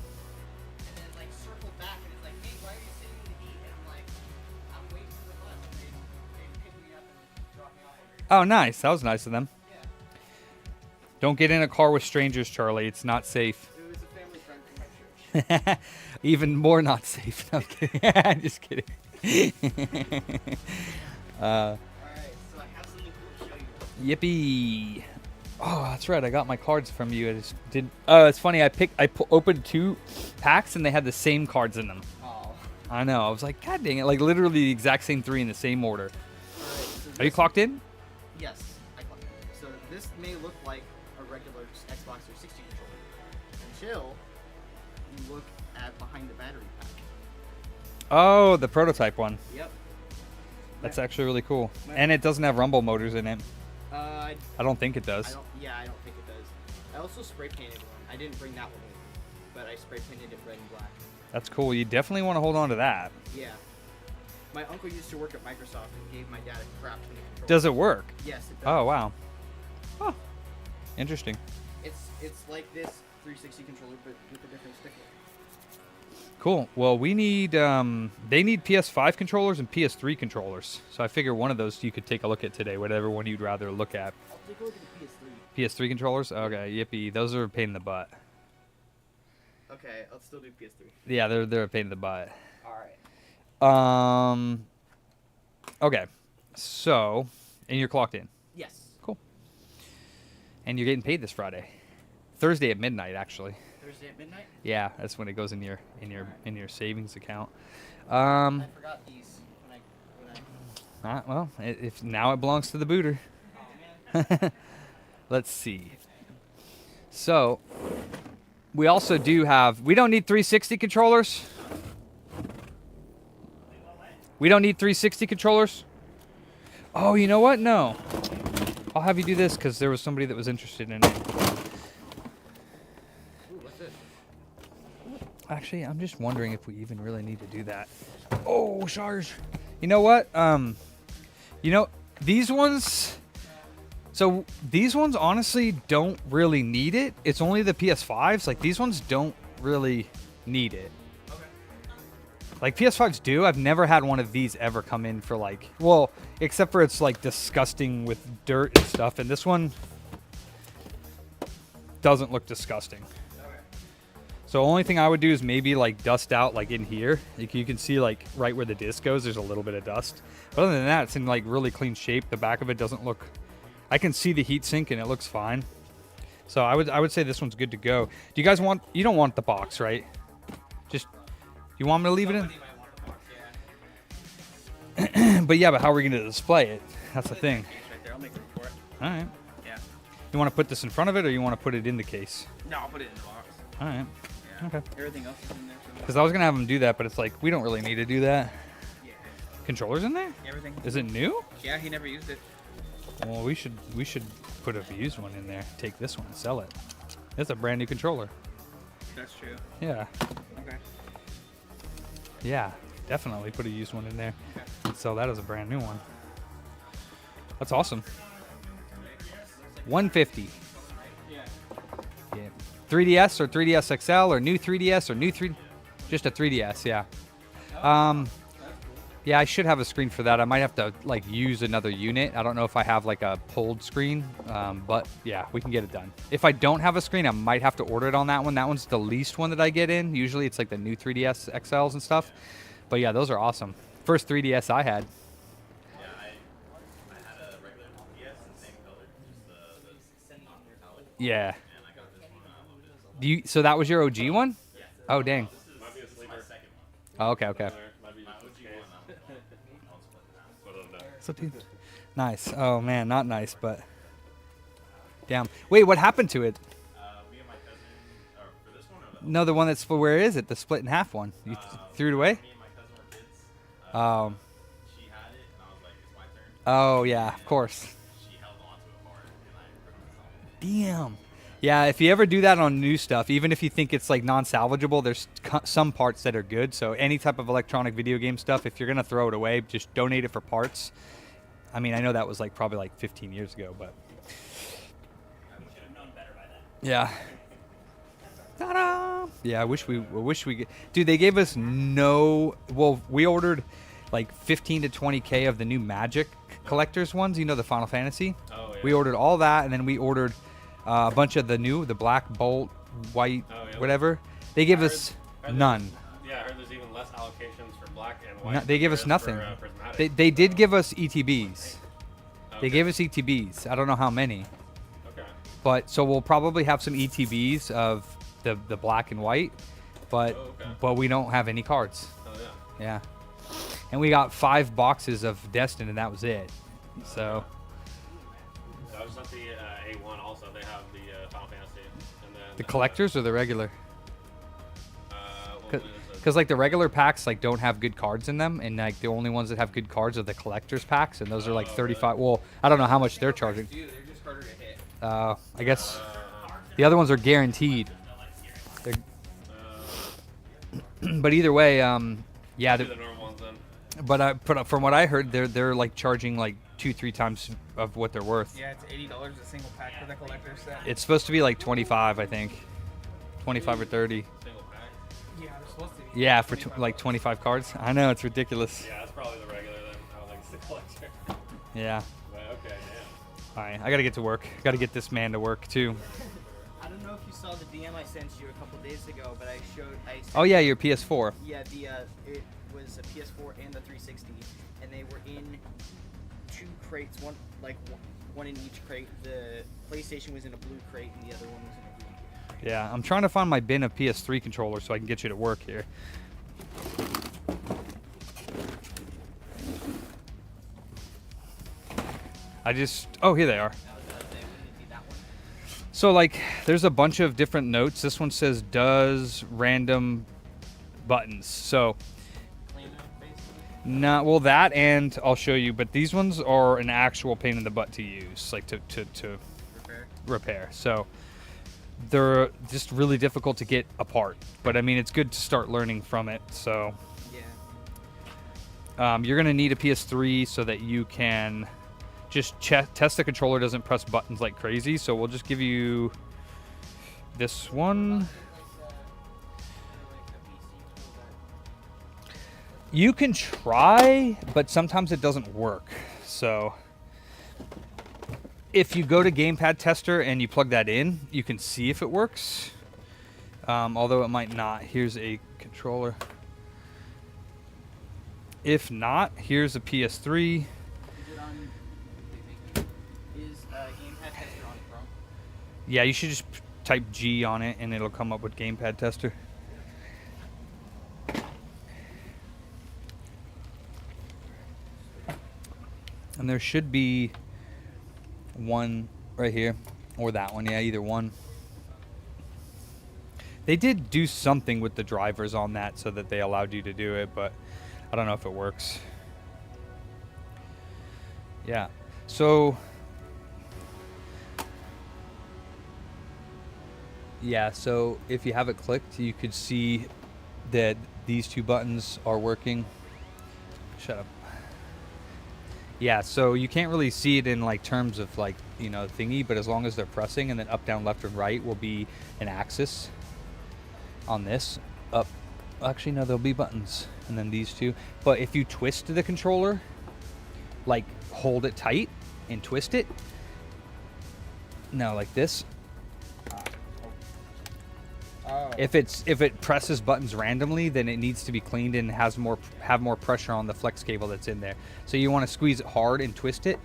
and then, like, circled back, and it's like, hey, why are you sitting in the heat? And I'm like, I'm waiting for the bus, and they picked me up and dropped me off.
Oh, nice. That was nice of them. Don't get in a car with strangers, Charlie. It's not safe.
It was a family friend from my church.
Even more not safe. No, I'm kidding. Just kidding.
Alright, so I have something cool to show you.
Yippee. Oh, that's right. I got my cards from you. I just did. Oh, it's funny. I opened 2 packs and they had the same cards in them.
Oh.
I know. I was like, God dang it. Like literally the exact same 3 in the same order.
Alright, so
Are you clocked in?
Yes, I clocked in. So this may look like a regular Xbox 360 controller until you look at behind the battery pack.
Oh, the prototype one.
Yep.
That's actually really cool. And it doesn't have rumble motors in it.
I
I don't think it does.
don't think it does. I also spray painted one. I didn't bring that one in, but I spray painted it red and black.
That's cool. You definitely want to hold on to that.
Yeah. My uncle used to work at Microsoft and gave my dad a crap ton of controllers.
Does it work?
Yes, it does.
Oh, wow. Huh. Interesting.
It's like this 360 controller, but with a different sticker.
Cool. Well, we need, they need PS5 controllers and PS3 controllers. So I figure one of those you could take a look at today, whatever one you'd rather look at.
I'll take a look at the PS3.
PS3 controllers? Okay, yippee. Those are a pain in the butt.
Okay, I'll still do PS3.
Yeah, they're a pain in the butt.
Alright.
Okay. So, and you're clocked in.
Yes.
Cool. And you're getting paid this Friday. Thursday at midnight, actually.
Thursday at midnight?
Yeah, that's when it goes in your savings account.
I forgot these when I
Well, if now it belongs to the booter.
Oh man.
Let's see. So, we also do have. We don't need 360 controllers. We don't need 360 controllers. Oh, you know what? No. I'll have you do this because there was somebody that was interested in it.
Ooh, what's this?
Actually, I'm just wondering if we even really need to do that. Oh, charge. You know what? These ones. So these ones honestly don't really need it. It's only the PS5s. Like these ones don't really need it.
Okay.
Like PS5s do. I've never had one of these ever come in for like, well, except for it's like disgusting with dirt and stuff. And this one doesn't look disgusting.
Okay.
So only thing I would do is maybe like dust out like in here. You can see like right where the disc goes, there's a little bit of dust. But other than that, it's in like really clean shape. The back of it doesn't look, I can see the heat sink and it looks fine. So I would say this one's good to go. Do you guys want, you don't want the box, right? Just, you want me to leave it in?
Somebody might want the box, yeah.
But yeah, but how are we going to display it? That's the thing.
Case right there. I'll make room for it.
All right.
Yeah.
You want to put this in front of it or you want to put it in the case?
No, I'll put it in the box.
All right.
Yeah.
Okay.
Everything else is in there. So
Because I was going to have them do that, but it's like, we don't really need to do that.
yeah.
Controller's in there?
Everything.
Is it new?
Yeah, he never used it.
Well, we should put a used one in there. Take this one and sell it. It's a brand new controller.
That's true.
Yeah.
Okay.
Yeah. Definitely put a used one in there.
Okay.
And sell that as a brand new one. That's awesome. 150.
Yeah.
Yeah. 3DS or 3DS XL or new 3DS or new 3, just a 3DS. Yeah. Yeah, I should have a screen for that. I might have to like use another unit. I don't know if I have like a pulled screen, but yeah, we can get it done. If I don't have a screen, I might have to order it on that one. That one's the least one that I get in. Usually it's like the new 3DS XLs and stuff. But yeah, those are awesome. First 3DS I had.
Yeah, I had a regular DS in the same color, just the color.
Yeah.
And I got this one and I loved it.
Do you? So that was your OG one?
Yeah.
Oh dang.
Might be a sleeper. My second one.
Oh, okay, okay.
Might be my OG one. I'll split it out.
So dude, nice. Oh man, not nice, but damn. Wait, what happened to it?
Me and my cousin, or for this one or the
No, the one that's where is it? The split in half one. You threw it away?
me and my cousin were kids. She had it and I was like, it's my turn.
Oh yeah, of course.
She held on to it hard and I ripped it off.
Damn. Yeah, if you ever do that on new stuff, even if you think it's like non-salvageable, there's some parts that are good. So any type of electronic video game stuff, if you're gonna throw it away, just donate it for parts. I mean, I know that was like probably like 15 years ago, but
Should have known better by then.
yeah. Ta-da! Yeah, I wish we dude, they gave us no. Well, we ordered like 15 to 20K of the new Magic collectors ones. You know, the Final Fantasy.
Oh, yeah.
We ordered all that, and then we ordered a bunch of the black bolt, white,
Oh, yeah.
whatever. They give us none.
Yeah, I heard there's even less allocations for black and white.
They give us nothing. They did give us ETBs. They gave us ETBs. I don't know how many,
Okay.
but so we'll probably have some ETBs of the black and white, but
Oh, okay.
but we don't have any cards.
Oh yeah.
Yeah, and we got 5 boxes of Destin, and that was it. So
I was at the A1 also. They have the Final Fantasy and then
the collectors or the regular?
what is it?
Because like the regular packs like don't have good cards in them, and like the only ones that have good cards are the collectors packs, and those are like 35. Well, I don't know how much they're charging.
Dude, they're just harder to hit.
I guess the other ones are guaranteed. They're, but either way, yeah.
Do the normal ones then.
But from what I heard, they're like charging like 2-3 times of what they're worth.
Yeah, it's $80 a single pack for the collector set.
It's supposed to be like 25, I think, 25 or 30.
Single pack.
Yeah, they're supposed to be.
Yeah, for like 25 cards. I know, it's ridiculous.
Yeah, that's probably the regular then. I don't think it's the collector.
Yeah.
But okay, damn.
All right, I gotta get to work. Gotta get this man to work too.
I don't know if you saw the DM I sent you a couple days ago, but I sent
Oh yeah, your PS4.
Yeah, it was a PS4 and the 360, and they were in 2 crates, one in each crate. The PlayStation was in a blue crate, and the other one was in a green.
Yeah, I'm trying to find my bin of PS3 controllers so I can get you to work here. Oh, here they are. So like, there's a bunch of different notes. This one says does random buttons. So, well that, and I'll show you, but these ones are an actual pain in the butt to use, like to repair. So they're just really difficult to get apart, but I mean, it's good to start learning from it. So
Yeah.
you're gonna need a PS3 so that you can just test the controller doesn't press buttons like crazy. So we'll just give you this one. You can try, but sometimes it doesn't work. So if you go to Gamepad Tester and you plug that in, you can see if it works. Although it might not. Here's a controller. If not, here's a PS3.
Is it on? Is Gamepad Tester on Chrome?
Yeah, you should just type G on it and it'll come up with Gamepad Tester. And there should be one right here, or that one. Yeah, either one. They did do something with the drivers on that so that they allowed you to do it, but I don't know if it works. Yeah. So yeah, so if you have it clicked, you could see that these two buttons are working. Shut up. Yeah, so you can't really see it in like terms of like, you know, thingy, but as long as they're pressing, and then up, down, left, and right will be an axis on this. Up, actually no, there'll be buttons, and then these two. But if you twist the controller, like hold it tight and twist it, no, like this. If it presses buttons randomly, then it needs to be cleaned and have more pressure on the flex cable that's in there. So you want to squeeze it hard and twist it.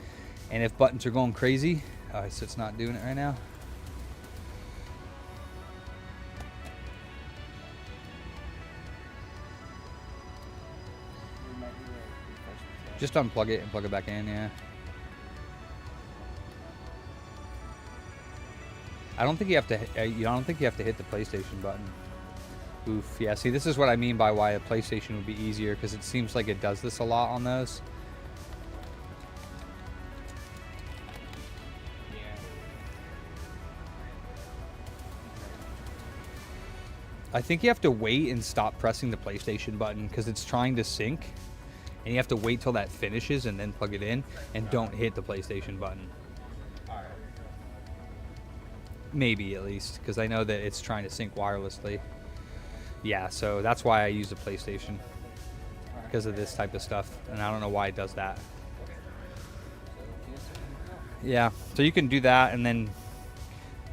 And if buttons are going crazy, so it's not doing it right now. Just unplug it and plug it back in. Yeah. I don't think you have to. I don't think you have to hit the PlayStation button. Oof. Yeah. See, this is what I mean by why a PlayStation would be easier, because it seems like it does this a lot on those. I think you have to wait and stop pressing the PlayStation button because it's trying to sync, and you have to wait till that finishes and then plug it in, and don't hit the PlayStation button. Maybe at least, because I know that it's trying to sync wirelessly. Yeah, so that's why I use a PlayStation, because of this type of stuff, and I don't know why it does that. Yeah, so you can do that, and then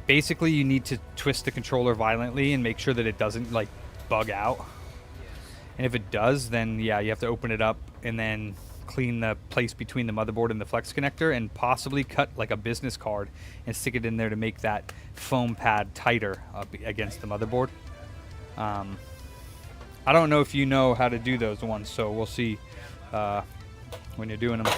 basically you need to twist the controller violently and make sure that it doesn't like bug out. And if it does, then yeah, you have to open it up and then clean the place between the motherboard and the flex connector, and possibly cut like a business card and stick it in there to make that foam pad tighter up against the motherboard. I don't know if you know how to do those ones, so we'll see when you're doing them.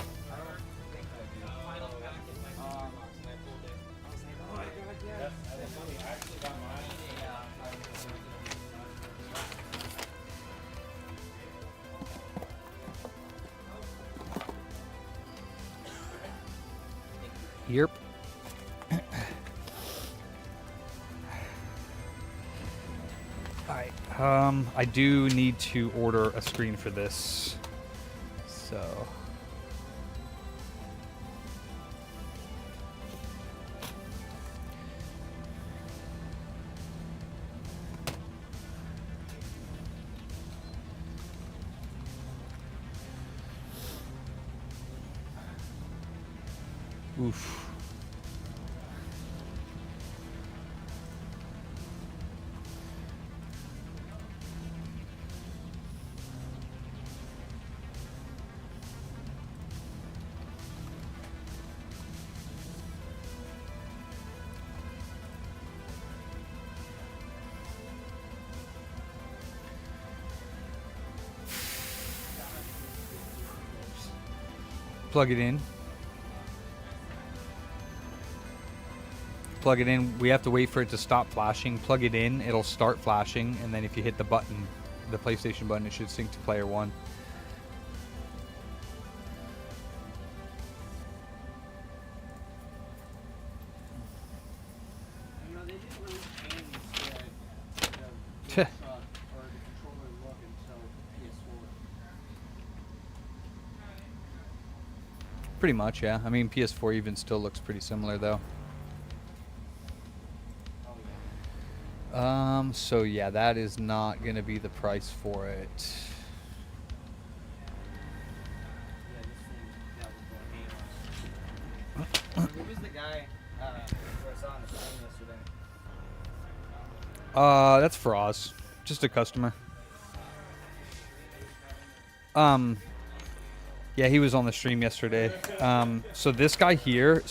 Yep. Alright, I do need to order a screen for this, so... Oof. Plug it in. Plug it in. We have to wait for it to stop flashing. Plug it in, it'll start flashing, and then if you hit the button, the PlayStation button, it should sync to player one.
You know, they didn't really change the or the controller look until PS4.
Pretty much, yeah. I mean, PS4 even still looks pretty similar, though. So yeah, that is not gonna be the price for it.
Who was the guy who I saw on the stream yesterday?
That's for Oz. Just a customer. Yeah, he was on the stream yesterday. So this guy here,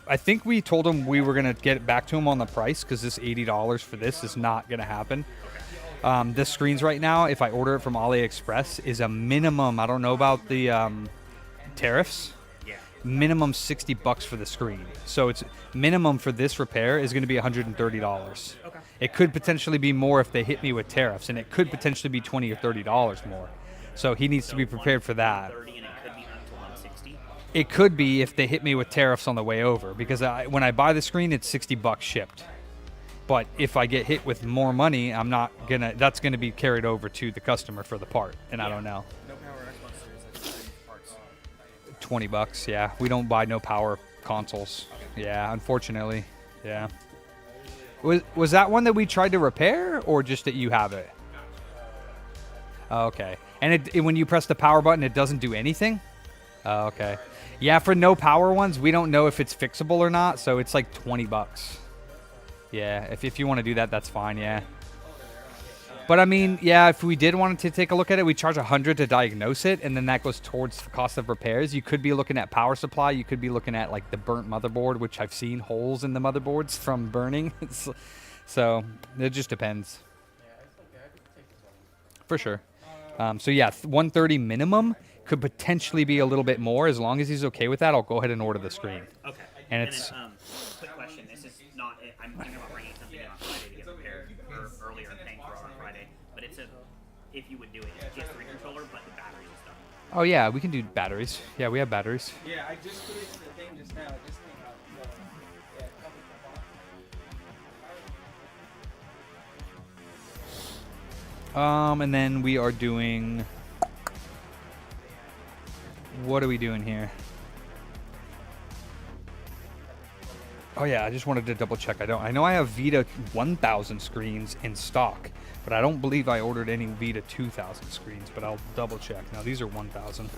I think we told him we were gonna get it back to him on the price because this $80 for this is not gonna happen. This screens right now, if I order it from AliExpress, is a minimum. I don't know about the tariffs.
Yeah.
Minimum $60 for the screen. So it's minimum for this repair is going to be $130.
Okay.
It could potentially be more if they hit me with tariffs, and it could potentially be $20 or $30 more. So he needs to be prepared for that.
130 and it could be up to 160.
It could be if they hit me with tariffs on the way over, because when I buy the screen, it's $60 shipped. But if I get hit with more money, that's gonna be carried over to the customer for the part, and I don't know.
No power Xbox Series parts.
$20, yeah. We don't buy no power consoles. Yeah, unfortunately. Yeah. Was that one that we tried to repair, or just that you have it? Oh, okay. And when you press the power button, it doesn't do anything? Oh, okay. Yeah, for no power ones, we don't know if it's fixable or not, so it's like $20. Yeah, if you want to do that, that's fine, yeah. But I mean, yeah, if we did want to take a look at it, we charge $100 to diagnose it, and then that goes towards the cost of repairs. You could be looking at power supply. You could be looking at like the burnt motherboard, which I've seen holes in the motherboards from burning. So it just depends. For sure. So yeah, 130 minimum, could potentially be a little bit more. As long as he's okay with that, I'll go ahead and order the screen.
Okay.
And it's
then, quick question. This is not. I'm thinking about bringing something in on Friday to get repaired earlier and paying for it on Friday. But it's if you would do it, PS3 controller, but the batteries and stuff.
oh yeah, we can do batteries. Yeah, we have batteries.
Yeah, I just put it in the thing just now. It just came out. So, yeah, probably come on.
And then we are doing. What are we doing here? Oh yeah, I just wanted to double check. I know I have Vita 1000 screens in stock, but I don't believe I ordered any Vita 2000 screens, but I'll double check. Now these are 1000.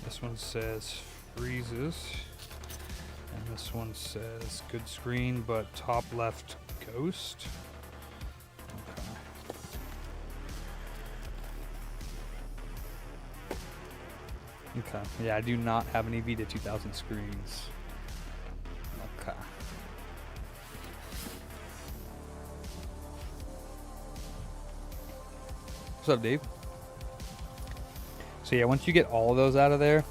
This one says freezes, and this one says good screen, but top left ghost. Okay. Yeah, I do not have any Vita 2000 screens. Okay. What's up, Dave? So yeah, once you get all of those out of there,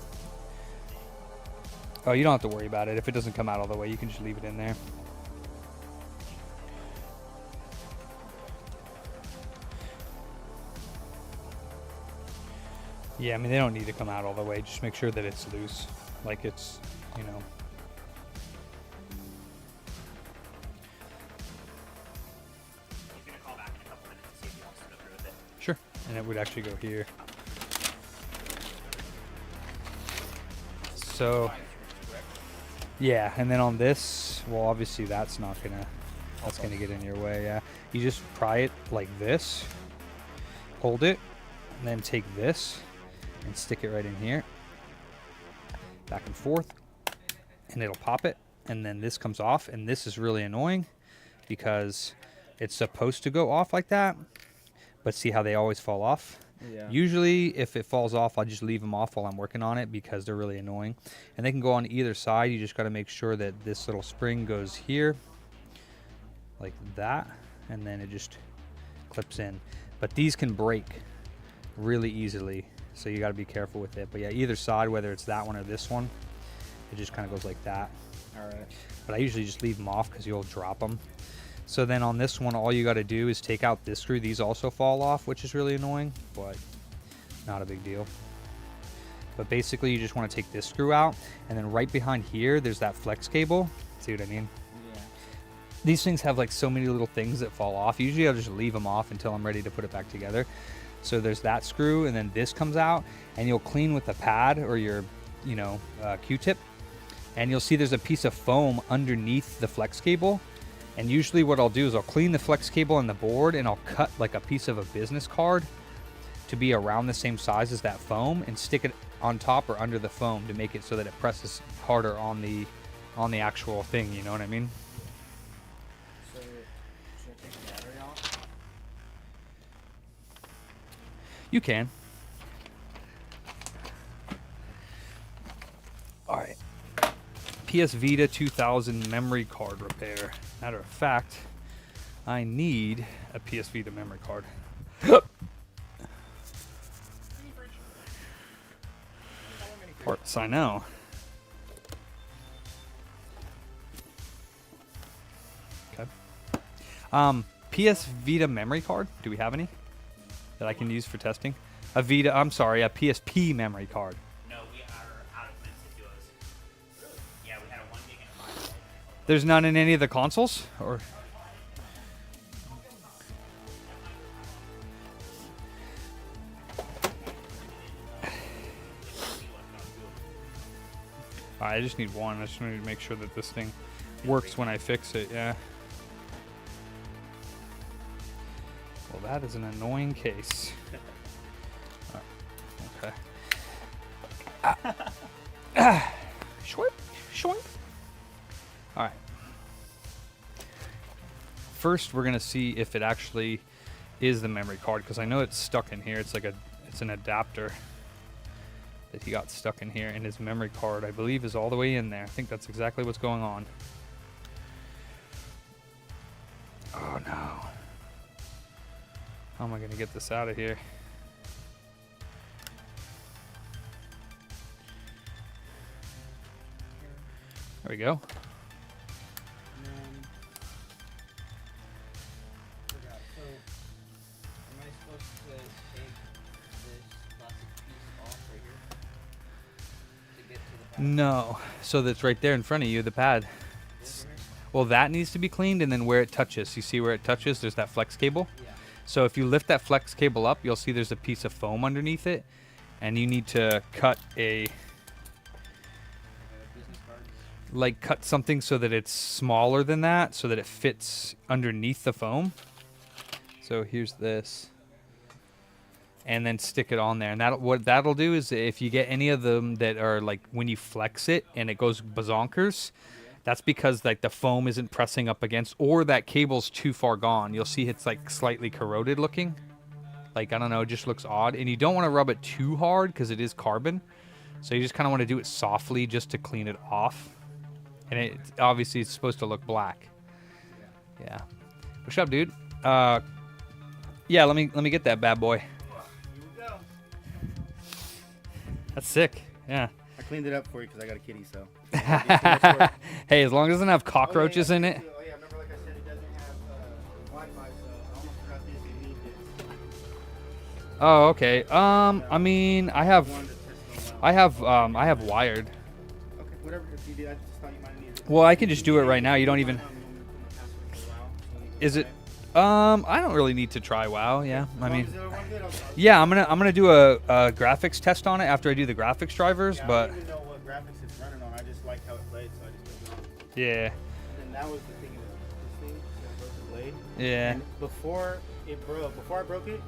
oh, you don't have to worry about it. If it doesn't come out all the way, you can just leave it in there. Yeah, I mean, they don't need to come out all the way. Just make sure that it's loose. Like it's, you know.
He's gonna call back in a couple minutes to see if he wants to go through with it.
Sure. And it would actually go here. So, yeah, and then on this, well, obviously that's not gonna, that's gonna get in your way, yeah. You just pry it like this, hold it, and then take this, and stick it right in here, back and forth, and it'll pop it, and then this comes off, and this is really annoying because it's supposed to go off like that, but see how they always fall off?
Yeah.
Usually if it falls off, I'll just leave them off while I'm working on it because they're really annoying, and they can go on either side. You just got to make sure that this little spring goes here like that, and then it just clips in, but these can break really easily. So you got to be careful with it. But yeah, either side, whether it's that one or this one, it just kind of goes like that.
All right.
But I usually just leave them off because you'll drop them. So then on this one, all you got to do is take out this screw. These also fall off, which is really annoying, but not a big deal. But basically, you just want to take this screw out, and then right behind here, there's that flex cable. See what I mean?
Yeah.
These things have like so many little things that fall off. Usually I'll just leave them off until I'm ready to put it back together. So there's that screw, and then this comes out, and you'll clean with a pad or your, you know, Q-tip, and you'll see there's a piece of foam underneath the flex cable. And usually what I'll do is I'll clean the flex cable on the board, and I'll cut like a piece of a business card to be around the same size as that foam and stick it on top or under the foam to make it so that it presses harder on the actual thing, you know what I mean?
So, should I take the battery off?
You can. All right. PS Vita 2000 memory card repair. Matter of fact, I need a PS Vita memory card. Parts, I know. Okay. PS Vita memory card. Do we have any that I can use for testing? A PSP memory card.
No, we are out of Mensa Duos. Really? Yeah, we had a 1 gig and a 5 gig.
There's none in any of the consoles, or? I just need one. I just need to make sure that this thing works when I fix it. Yeah. Well, that is an annoying case. Okay. Shwip, shwip. All right. First, we're gonna see if it actually is the memory card, because I know it's stuck in here. It's like it's an adapter that he got stuck in here, and his memory card, I believe, is all the way in there. I think that's exactly what's going on. Oh no. How am I gonna get this out of here? There we go.
Forgot. So, am I supposed to take this plastic piece off right here to get to the pad?
No. So that's right there in front of you, the pad. Well, that needs to be cleaned, and then where it touches. You see where it touches? There's that flex cable.
Yeah.
So if you lift that flex cable up, you'll see there's a piece of foam underneath it, and you need to cut cut something so that it's smaller than that, so that it fits underneath the foam. So here's this, and then stick it on there. And what that'll do is, if you get any of them that are like when you flex it and it goes bazonkers, that's because like the foam isn't pressing up against, or that cable's too far gone. You'll see it's like slightly corroded looking. Like, I don't know, it just looks odd. And you don't want to rub it too hard because it is carbon. So you just kind of want to do it softly just to clean it off. And it obviously it's supposed to look black. Yeah. What's up, dude? Yeah, let me get that bad boy.
Here we go.
That's sick. Yeah.
I cleaned it up for you because I got a kitty, so.
Hey, as long as it doesn't have cockroaches in it.
Oh yeah, remember like I said, it doesn't have Wi-Fi, so I almost forgot this. You need this.
Oh, okay. I mean, I have wired.
Okay, whatever. If you did, I just thought you might need it.
Well, I can just do it right now. You don't even. Is it? I don't really need to try WoW. Yeah, I mean, yeah, I'm gonna do a graphics test on it after I do the graphics drivers, but.
I don't even know what graphics it's running on. I just like how it played, so I just put it on.
Yeah.
And then that was the thing. This thing that broke the blade.
Yeah.
And before I broke it,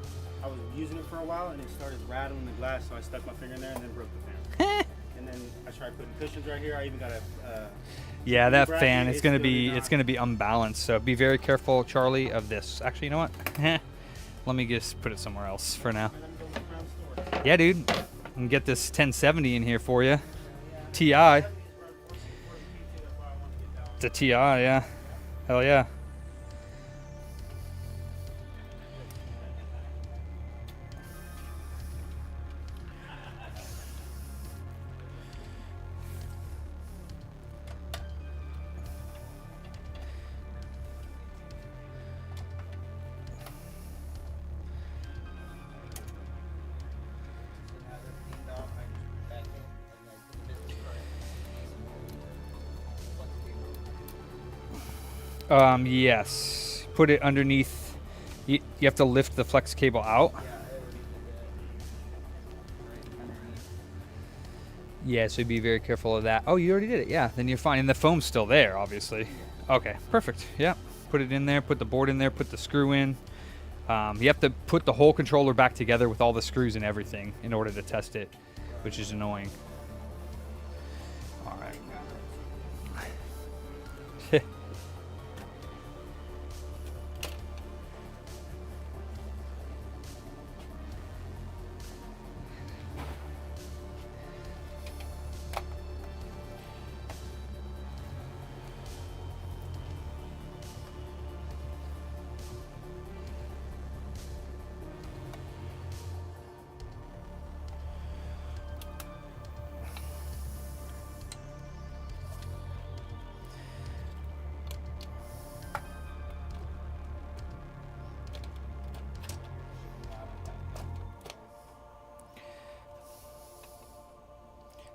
I was using it for a while, and it started rattling the glass, so I stuck my finger in there and then broke the fan. And then I tried putting cushions right here. I even got a.
Yeah, that fan, it's gonna be unbalanced. So be very careful, Charlie, of this. Actually, you know what? Let me just put it somewhere else for now. Yeah, dude, I can get this 1070 in here for you. Ti. It's a Ti, yeah. Hell yeah. Yes. Put it underneath. You have to lift the flex cable out. Yeah, so be very careful of that. Oh, you already did it. Yeah, then you're fine. And the foam's still there, obviously. Okay, perfect. Yeah. Put it in there. Put the board in there. Put the screw in. You have to put the whole controller back together with all the screws and everything in order to test it, which is annoying. All right.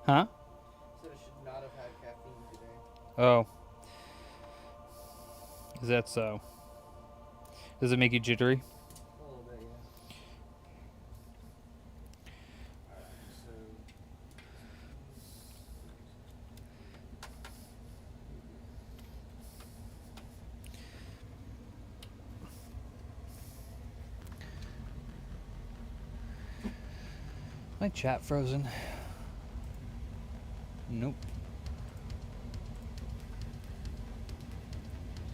Huh?
So it should not have had caffeine today.
Oh. Is that so? Does it make you jittery?
A little bit, yeah.
My chat frozen. Nope.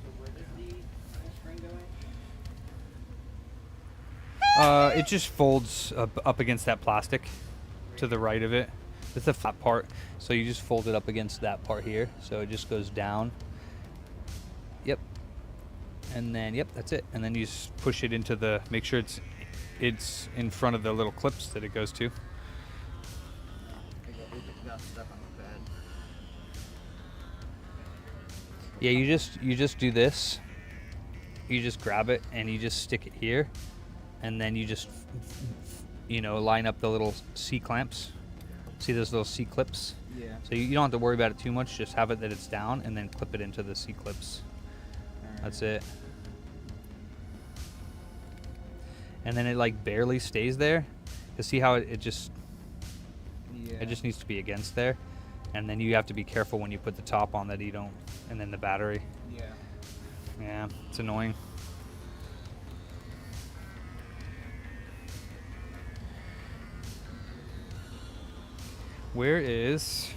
So where does the spring go in?
It just folds up against that plastic to the right of it. It's the flat part, so you just fold it up against that part here, so it just goes down. Yep. And then, yep, that's it. And then you just push it into the, make sure it's in front of the little clips that it goes to. Yeah, you just do this. You just grab it and you just stick it here, and then you just line up the little C clamps. See those little C clips?
Yeah.
So you don't have to worry about it too much. Just have it that it's down, and then clip it into the C clips.
Alright.
That's it. And then it like barely stays there. You see how it just needs to be against there. And then you have to be careful when you put the top on that you don't, and then the battery.
Yeah.
Yeah, it's annoying. Where is...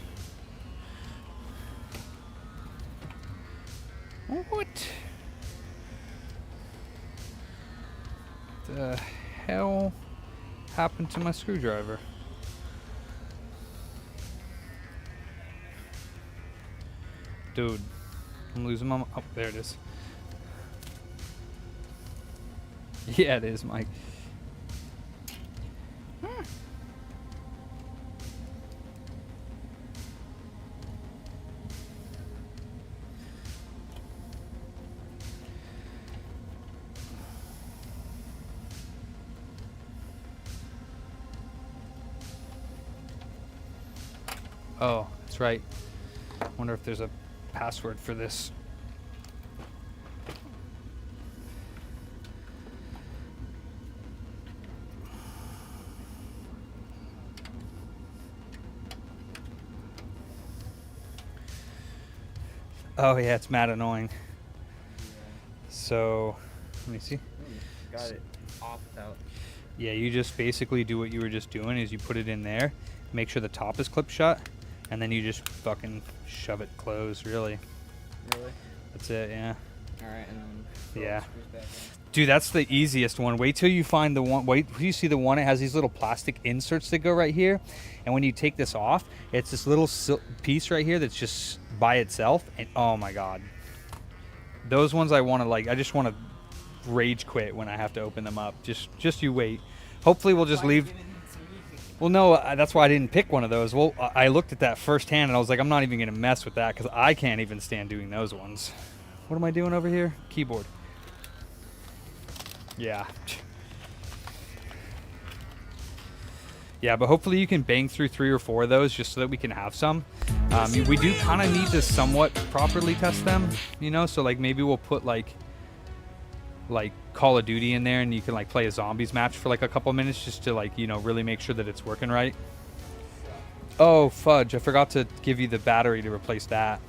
What the hell happened to my screwdriver? Dude, I'm losing my... Oh, there it is. Yeah, it is, Mike. Oh, that's right. I wonder if there's a password for this. Oh yeah, it's mad annoying. So, let me see.
Got it popped out.
Yeah, you just basically do what you were just doing is you put it in there, make sure the top is clipped shut, and then you just fucking shove it closed, really.
Really?
That's it, yeah.
Alright, and then
Yeah.
screws back in.
Dude, that's the easiest one. Wait till you find the one. Wait till you see the one. It has these little plastic inserts that go right here. And when you take this off, it's this little piece right here that's just by itself. And oh my God. Those ones I want to I just want to rage quit when I have to open them up. Just you wait. Hopefully we'll just leave. Well, no, that's why I didn't pick one of those. Well, I looked at that firsthand and I was like, I'm not even going to mess with that because I can't even stand doing those ones. What am I doing over here? Keyboard. Yeah. Yeah, but hopefully you can bang through 3 or 4 of those just so that we can have some. We do kind of need to somewhat properly test them, so like maybe we'll put like Call of Duty in there and you can like play a zombies match for like a couple minutes just to really make sure that it's working right. Oh, fudge. I forgot to give you the battery to replace that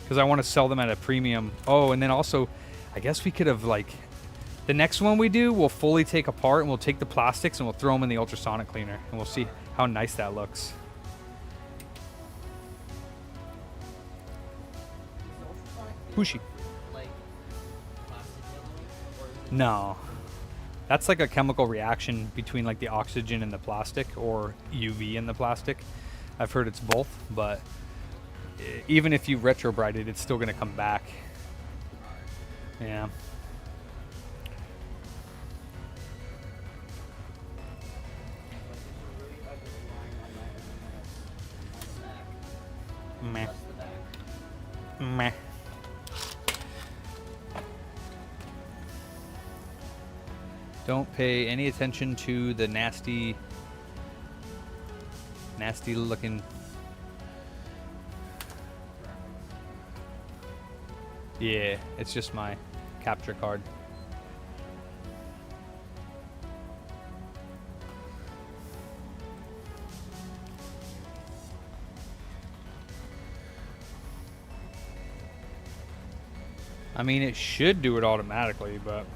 because I want to sell them at a premium. Oh, and then also I guess we could have The next one we do, we'll fully take apart and we'll take the plastics and we'll throw them in the ultrasonic cleaner and we'll see how nice that looks. Bushy.
Like plastic yellow, or is it
No. That's like a chemical reaction between like the oxygen and the plastic or UV in the plastic. I've heard it's both, but even if you retrobrite it, it's still going to come back. Yeah. Meh. Meh. Don't pay any attention to the nasty looking. Yeah, it's just my capture card. I mean, it should do it automatically, but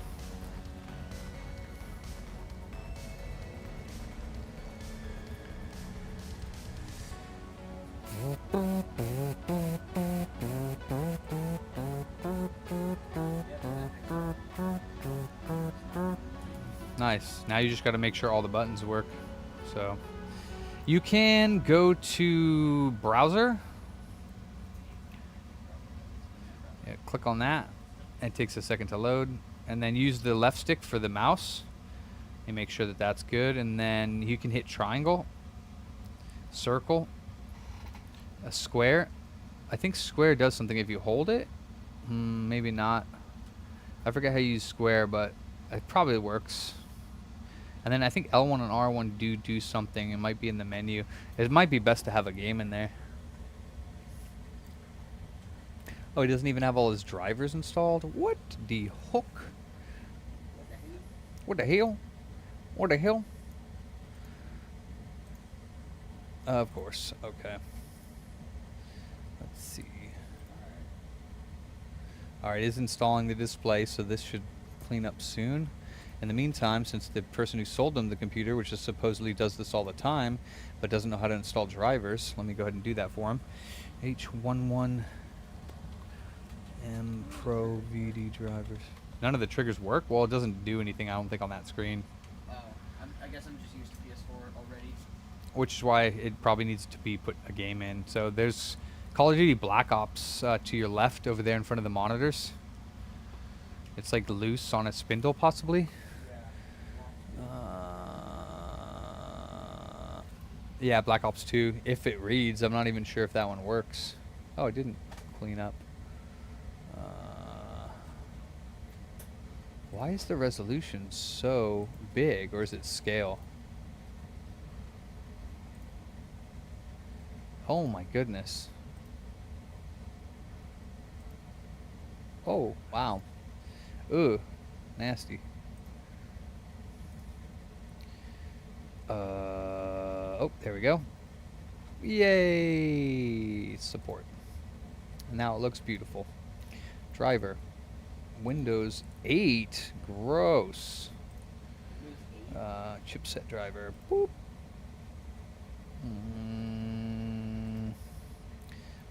nice. Now you just got to make sure all the buttons work. So you can go to browser. Yeah, click on that. It takes a second to load, and then use the left stick for the mouse and make sure that that's good. And then you can hit triangle, circle, a square. I think square does something if you hold it. Maybe not. I forget how you use square, but it probably works. And then I think L1 and R1 do something. It might be in the menu. It might be best to have a game in there. Oh, he doesn't even have all his drivers installed? What the hook? What the hell? What the hell? Of course. Okay. Let's see. Alright, it is installing the display, so this should clean up soon. In the meantime, since the person who sold them the computer, which is supposedly does this all the time, but doesn't know how to install drivers, let me go ahead and do that for him. H11 M Pro VD drivers. None of the triggers work? Well, it doesn't do anything, I don't think, on that screen.
Oh, I guess I'm just used to PS4 already.
Which is why it probably needs to be put a game in. So there's Call of Duty Black Ops to your left over there in front of the monitors. It's like loose on a spindle, possibly. Yeah, Black Ops 2. If it reads, I'm not even sure if that one works. Oh, it didn't clean up. Why is the resolution so big, or is it scale? Oh my goodness. Oh, wow. Ooh, nasty. Oh, there we go. Yay! Support. Now it looks beautiful. Driver. Windows 8. Gross. Chipset driver. Boop.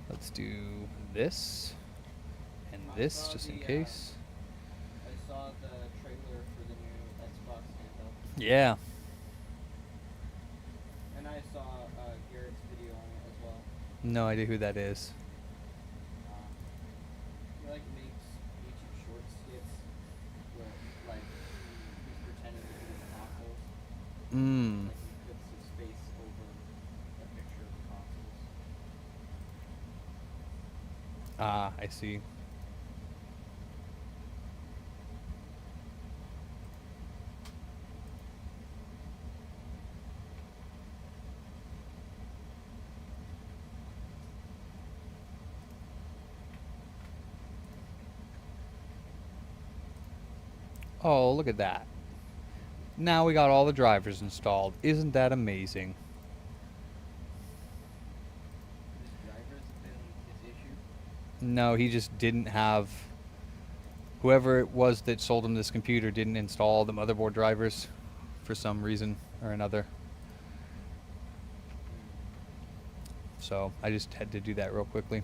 Let's do this and this just in case.
I saw the trailer for the new Xbox handheld.
Yeah.
And I saw Garrett's video on it as well.
No idea who that is.
He like makes YouTube short skits where like he's pretending to be the consoles. Like he puts his face over a picture of the consoles.
Ah, I see. Oh, look at that. Now we got all the drivers installed. Isn't that amazing?
His drivers have been his issue.
No, he just didn't have whoever it was that sold him this computer didn't install the motherboard drivers for some reason or another. So I just had to do that real quickly.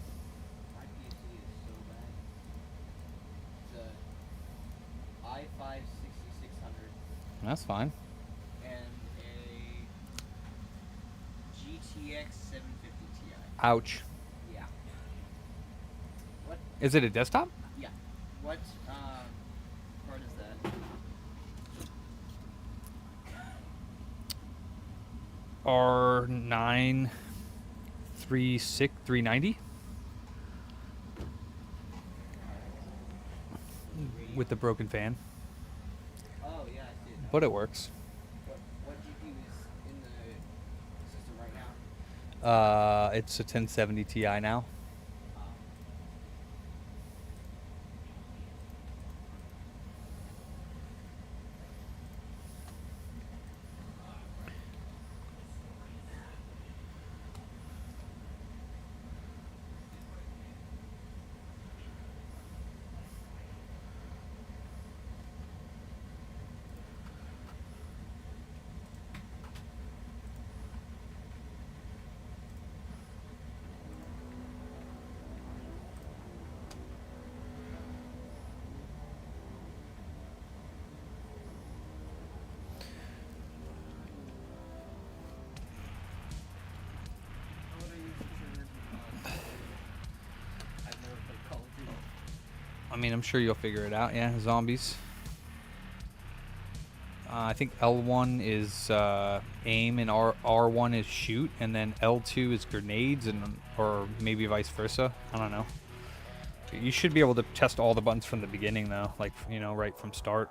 My PC is so bad. It's a i5 6600
That's fine.
and a GTX 750 Ti.
Ouch.
Yeah. What?
Is it a desktop?
Yeah. What part is that?
R9 390 with the broken fan,
Oh yeah, I see it now.
but it works.
What GPU is in the system right now?
It's a 1070 Ti now.
I've never played Call of Duty.
I mean, I'm sure you'll figure it out. Yeah, zombies. I think L1 is aim and R1 is shoot, and then L2 is grenades, and or maybe vice versa. I don't know. You should be able to test all the buttons from the beginning, though, like, you know, right from start.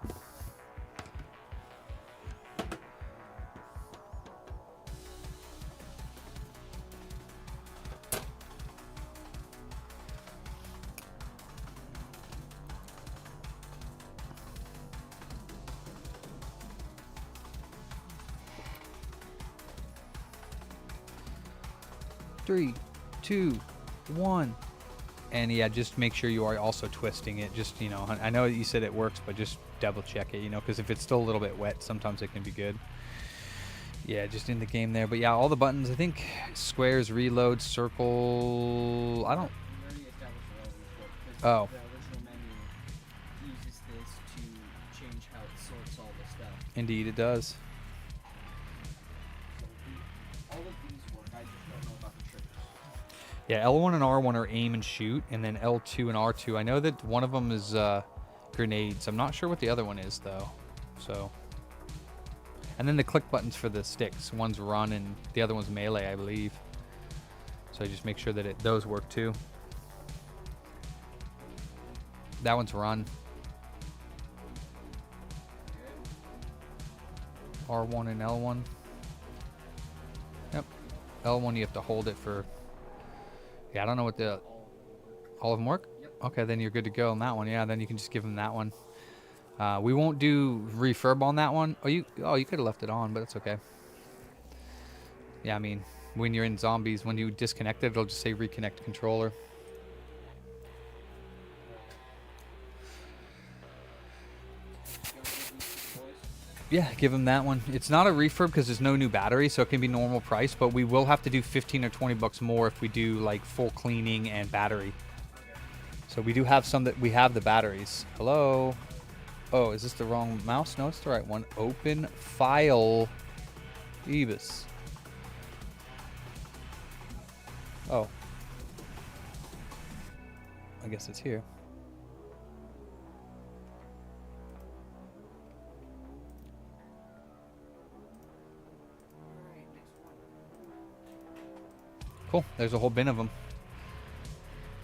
Three, two, one. And yeah, just make sure you are also twisting it. Just, you know, I know you said it works, but just double check it, you know, because if it's still a little bit wet, sometimes it can be good. Yeah, just in the game there. But yeah, all the buttons, I think squares, reload, circle, I don't.
We already established all these, because
Oh.
the original menu uses this to change how it sorts all the stuff.
Indeed, it does.
So all of these work. I just don't know about the triggers.
Yeah, L1 and R1 are aim and shoot, and then L2 and R2. I know that one of them is grenades. I'm not sure what the other one is, though. So, and then the click buttons for the sticks. One's run and the other one's melee, I believe. So just make sure that those work too. That one's run. R1 and L1. Yep. L1 you have to hold it for. Yeah, I don't know what the. All of them work?
Yep.
Okay, then you're good to go on that one. Yeah, then you can just give them that one. We won't do refurb on that one. Oh, you could have left it on, but it's okay. Yeah, I mean, when you're in zombies, when you disconnect it, it'll just say reconnect controller. Yeah, give them that one. It's not a refurb because there's no new battery, so it can be normal price, but we will have to do 15 or 20 bucks more if we do like full cleaning and battery. So we do have some that we have the batteries. Hello? Oh, is this the wrong mouse? No, it's the right one. Open file. Ebus. Oh. I guess it's here. Cool. There's a whole bin of them.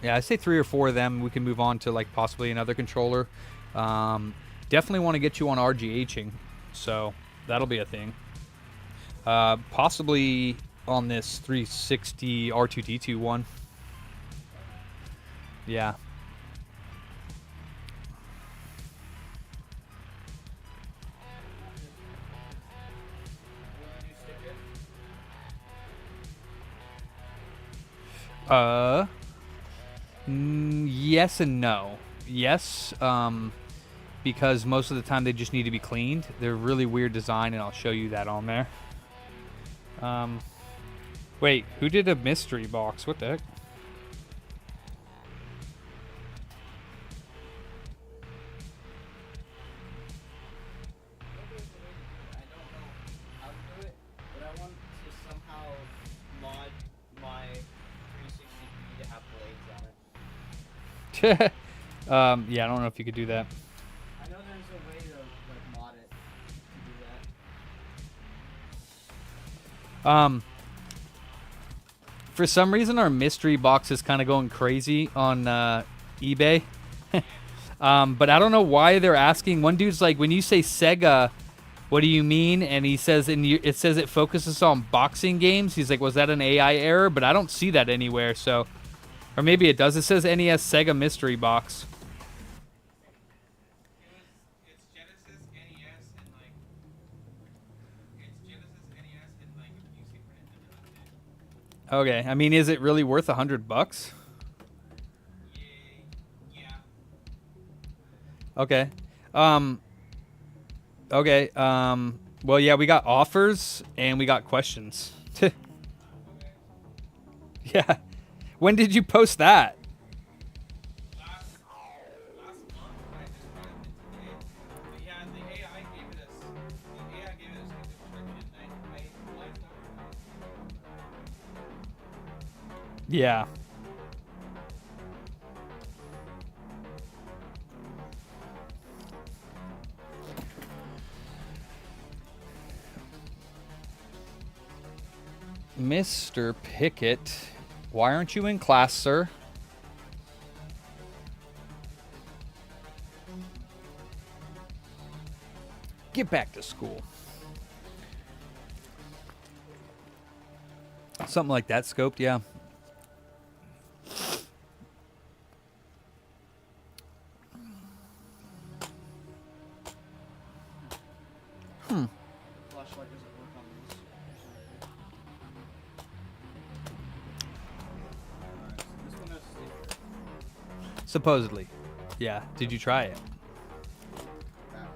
Yeah, I say 3 or 4 of them. We can move on to like possibly another controller. Definitely want to get you on RGHing, so that'll be a thing. Possibly on this 360 R2D2 one. Yeah. Yes and no. yes, because most of the time they just need to be cleaned. They're really weird design, and I'll show you that on there. Wait, who did a mystery box? What the heck?
I don't know how to do it, but I want to somehow mod my 360 to have blades on it.
Yeah, I don't know if you could do that.
I know there's a way to like mod it to do that.
For some reason, our mystery box is kind of going crazy on eBay. But I don't know why they're asking. One dude's like, when you say Sega, what do you mean? And he says, it says it focuses on boxing games. He's like, was that an AI error? But I don't see that anywhere. So, or maybe it does. It says NES Sega mystery box.
It's Genesis, NES, and like. It's Genesis, NES, and like music for Nintendo.
Okay, I mean, is it really worth $100?
Yeah.
Okay. Okay. Well, yeah, we got offers and we got questions. Yeah. When did you post that?
Last month, I just brought it in today. But yeah, the AI gave it us. The AI gave it us a description. I glanced over.
Yeah. Mr. Pickett, why aren't you in class, sir? Get back to school. Something like that scoped, yeah.
Flashlight doesn't work on these. Alright, so this one has to stay here.
Supposedly. Yeah. Did you try it?
That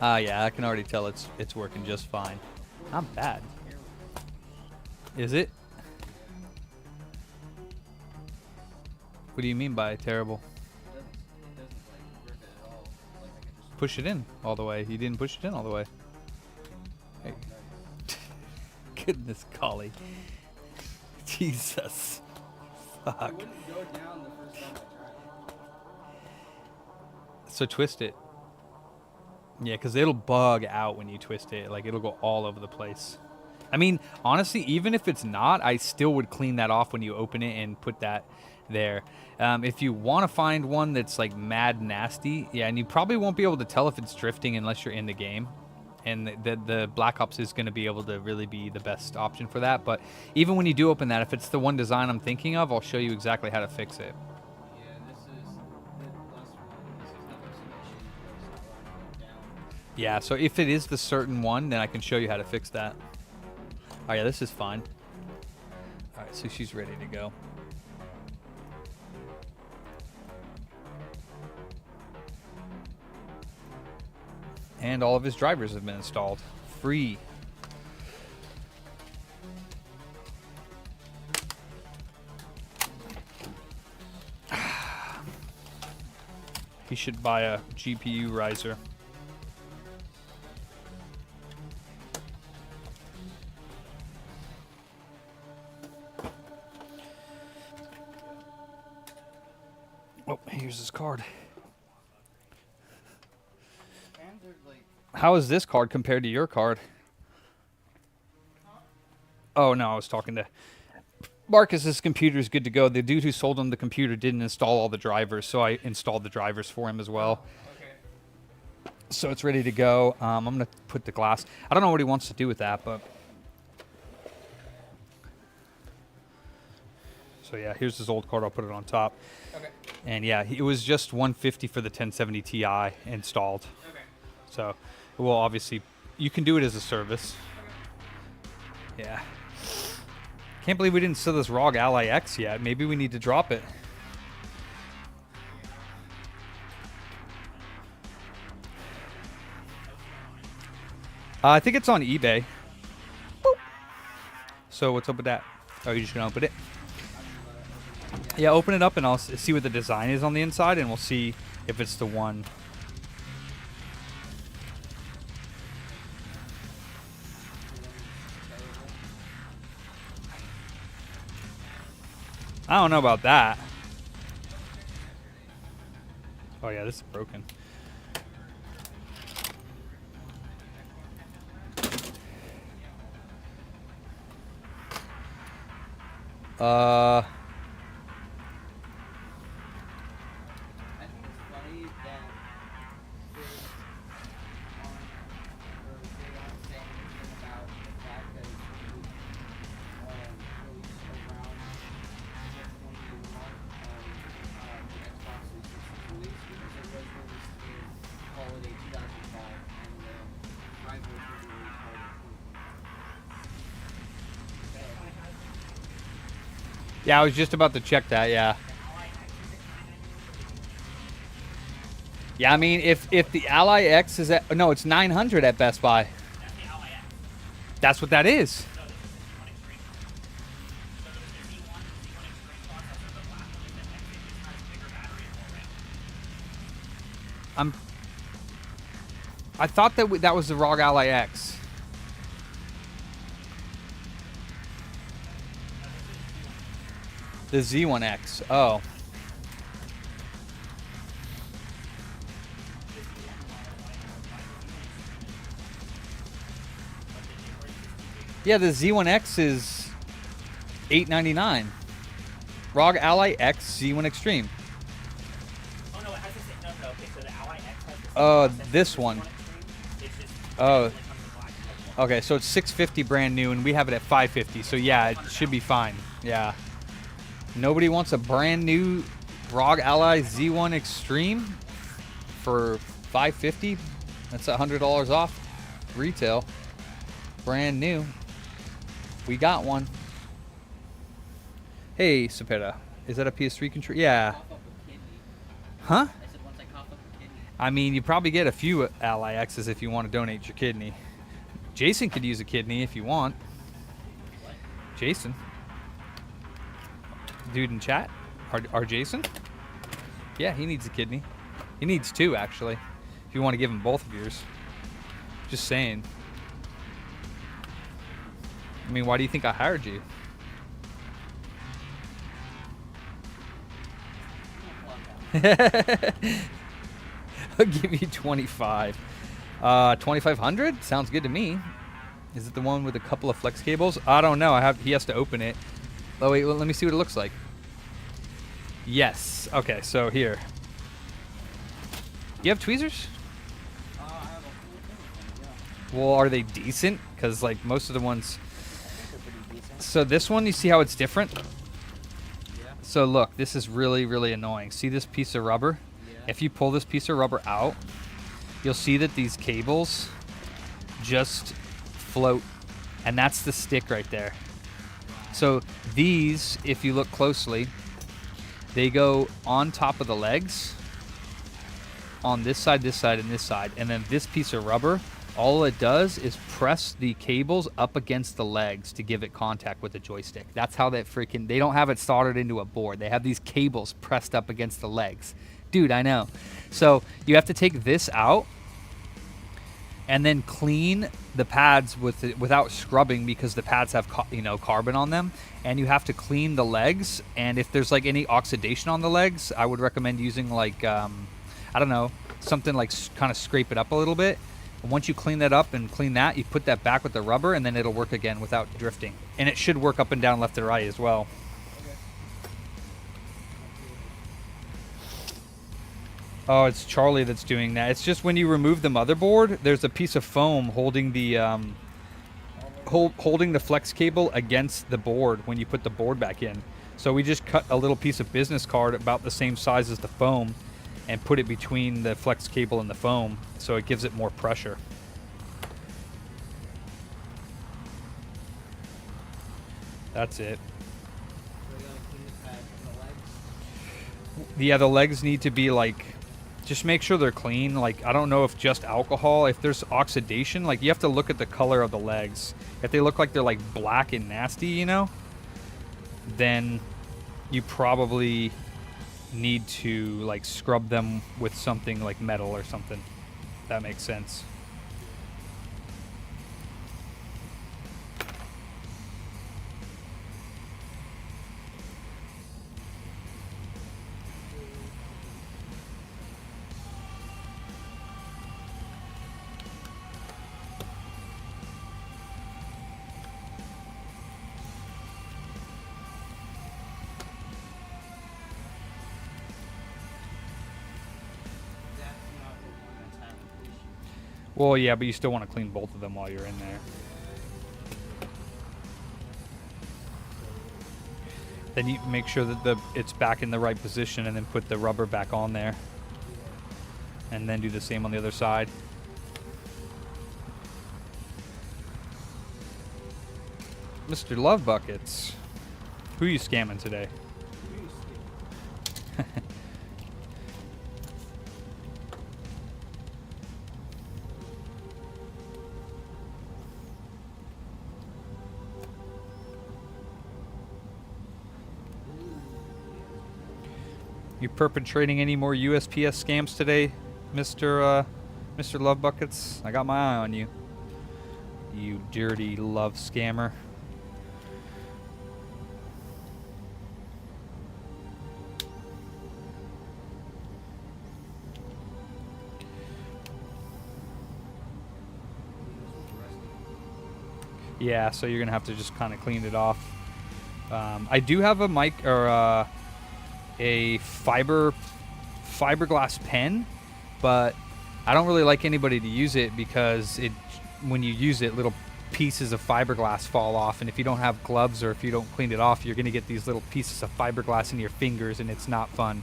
was it.
Yeah, I can already tell it's working just fine. Not bad. Is it? What do you mean by terrible?
It doesn't like rip it at all. Like I can just
Push it in all the way. You didn't push it in all the way. Hey. Goodness golly. Jesus.
it
Fuck.
wouldn't go down the first time I tried it.
So twist it. Yeah, because it'll bug out when you twist it. Like, it'll go all over the place. I mean, honestly, even if it's not, I still would clean that off when you open it and put that there. If you want to find one that's, like, mad nasty, yeah, and you probably won't be able to tell if it's drifting unless you're in the game. And the Black Ops is going to be able to really be the best option for that. But even when you do open that, if it's the one design I'm thinking of, I'll show you exactly how to fix it.
Yeah, this is the last one. This is having some issues where it's not running down.
Yeah, so if it is the certain one, then I can show you how to fix that. Oh yeah, this is fine. All right, so she's ready to go. And all of his drivers have been installed. Free. He should buy a GPU riser. Oh, here's his card.
And they're like,
How is this card compared to your card? Oh, no, I was talking to Marcus's computer is good to go. The dude who sold him the computer didn't install all the drivers, so I installed the drivers for him as well.
Okay.
So it's ready to go. I'm going to put the glass. I don't know what he wants to do with that, but... So yeah, here's his old card. I'll put it on top.
Okay.
And yeah, it was just $150 for the 1070 Ti installed.
Okay.
So, well, obviously, you can do it as a service. Yeah. Can't believe we didn't sell this ROG Ally X yet. Maybe we need to drop it. I think it's on eBay. Boop. So what's up with that? Oh, you're just gonna open it? Yeah, open it up and I'll see what the design is on the inside, and we'll see if it's the one. I don't know about that. Oh yeah, this is broken.
I think it's funny that there's they don't say anything about the fact that it's released around the Xbox 360 release, because it was released in holiday 2005 and the rival was released holiday 2020.
Yeah, I was just about to check that, yeah. Yeah, I mean, if the Ally X is at... No, it's 900 at Best Buy. That's what that is. I thought that that was the ROG Ally X. The Z1X. Oh. Yeah, the Z1X is $899. ROG Ally X Z1 Extreme.
Oh no, it has the same. No, okay, so the Ally X has the same process
This
as
one.
It's just
Oh.
it comes in black.
Okay, so it's $650 brand new, and we have it at $550. So yeah, it should be fine. Yeah. Nobody wants a brand new ROG Ally Z1 Extreme for $550. That's $100 off retail. Brand new. We got one. Hey, Cepeda. Is that a PS3 controller? Yeah.
Cough up a kidney.
Huh?
I said once I cough up a kidney.
I mean, you probably get a few Ally X's if you want to donate your kidney. Jason could use a kidney if you want. Jason. Dude in chat? Our Jason? Yeah, he needs a kidney. He needs two, actually. If you want to give him both of yours. Just saying. I mean, why do you think I hired you? I'll give you 25. 2,500? Sounds good to me. Is it the one with a couple of flex cables? I don't know. He has to open it. Oh wait, well, let me see what it looks like. Yes. Okay, so here. You have tweezers?
I have a whole thing of them, yeah.
Well, are they decent? Because like most of the ones.
They're pretty decent.
So this one, you see how it's different?
Yeah.
So look, this is really, really annoying. See this piece of rubber?
Yeah.
If you pull this piece of rubber out, you'll see that these cables just float, and that's the stick right there. So these, if you look closely, they go on top of the legs on this side, and this side, and then this piece of rubber, all it does is press the cables up against the legs to give it contact with the joystick. That's how that freaking, they don't have it soldered into a board. They have these cables pressed up against the legs. Dude, I know. So you have to take this out and then clean the pads without scrubbing, because the pads have carbon on them, and you have to clean the legs. And if there's like any oxidation on the legs, I would recommend using like I don't know, something like kind of scrape it up a little bit. And once you clean that up and clean that, you put that back with the rubber, and then it'll work again without drifting. And it should work up and down, left and right as well. Oh, it's Charlie that's doing that. It's just when you remove the motherboard, there's a piece of foam holding the holding the flex cable against the board when you put the board back in. So we just cut a little piece of business card about the same size as the foam and put it between the flex cable and the foam, so it gives it more pressure. That's it.
So we gotta clean the pad from the legs.
Yeah, the legs need to be like, just make sure they're clean. Like, I don't know if just alcohol, if there's oxidation, like you have to look at the color of the legs. If they look like they're like black and nasty, you know, then you probably need to like scrub them with something like metal or something. That makes sense.
That's not the one that's having issues.
Well, yeah, but you still want to clean both of them while you're in there. Then you make sure that it's back in the right position and then put the rubber back on there. And then do the same on the other side. Mr. Love Buckets. Who are you scamming today? You perpetrating any more USPS scams today, Mr. Love Buckets? I got my eye on you. You dirty love scammer. Yeah, so you're gonna have to just kind of clean it off. I do have a mic or a fiberglass pen, but I don't really like anybody to use it because when you use it, little pieces of fiberglass fall off, and if you don't have gloves or if you don't clean it off, you're gonna get these little pieces of fiberglass in your fingers, and it's not fun.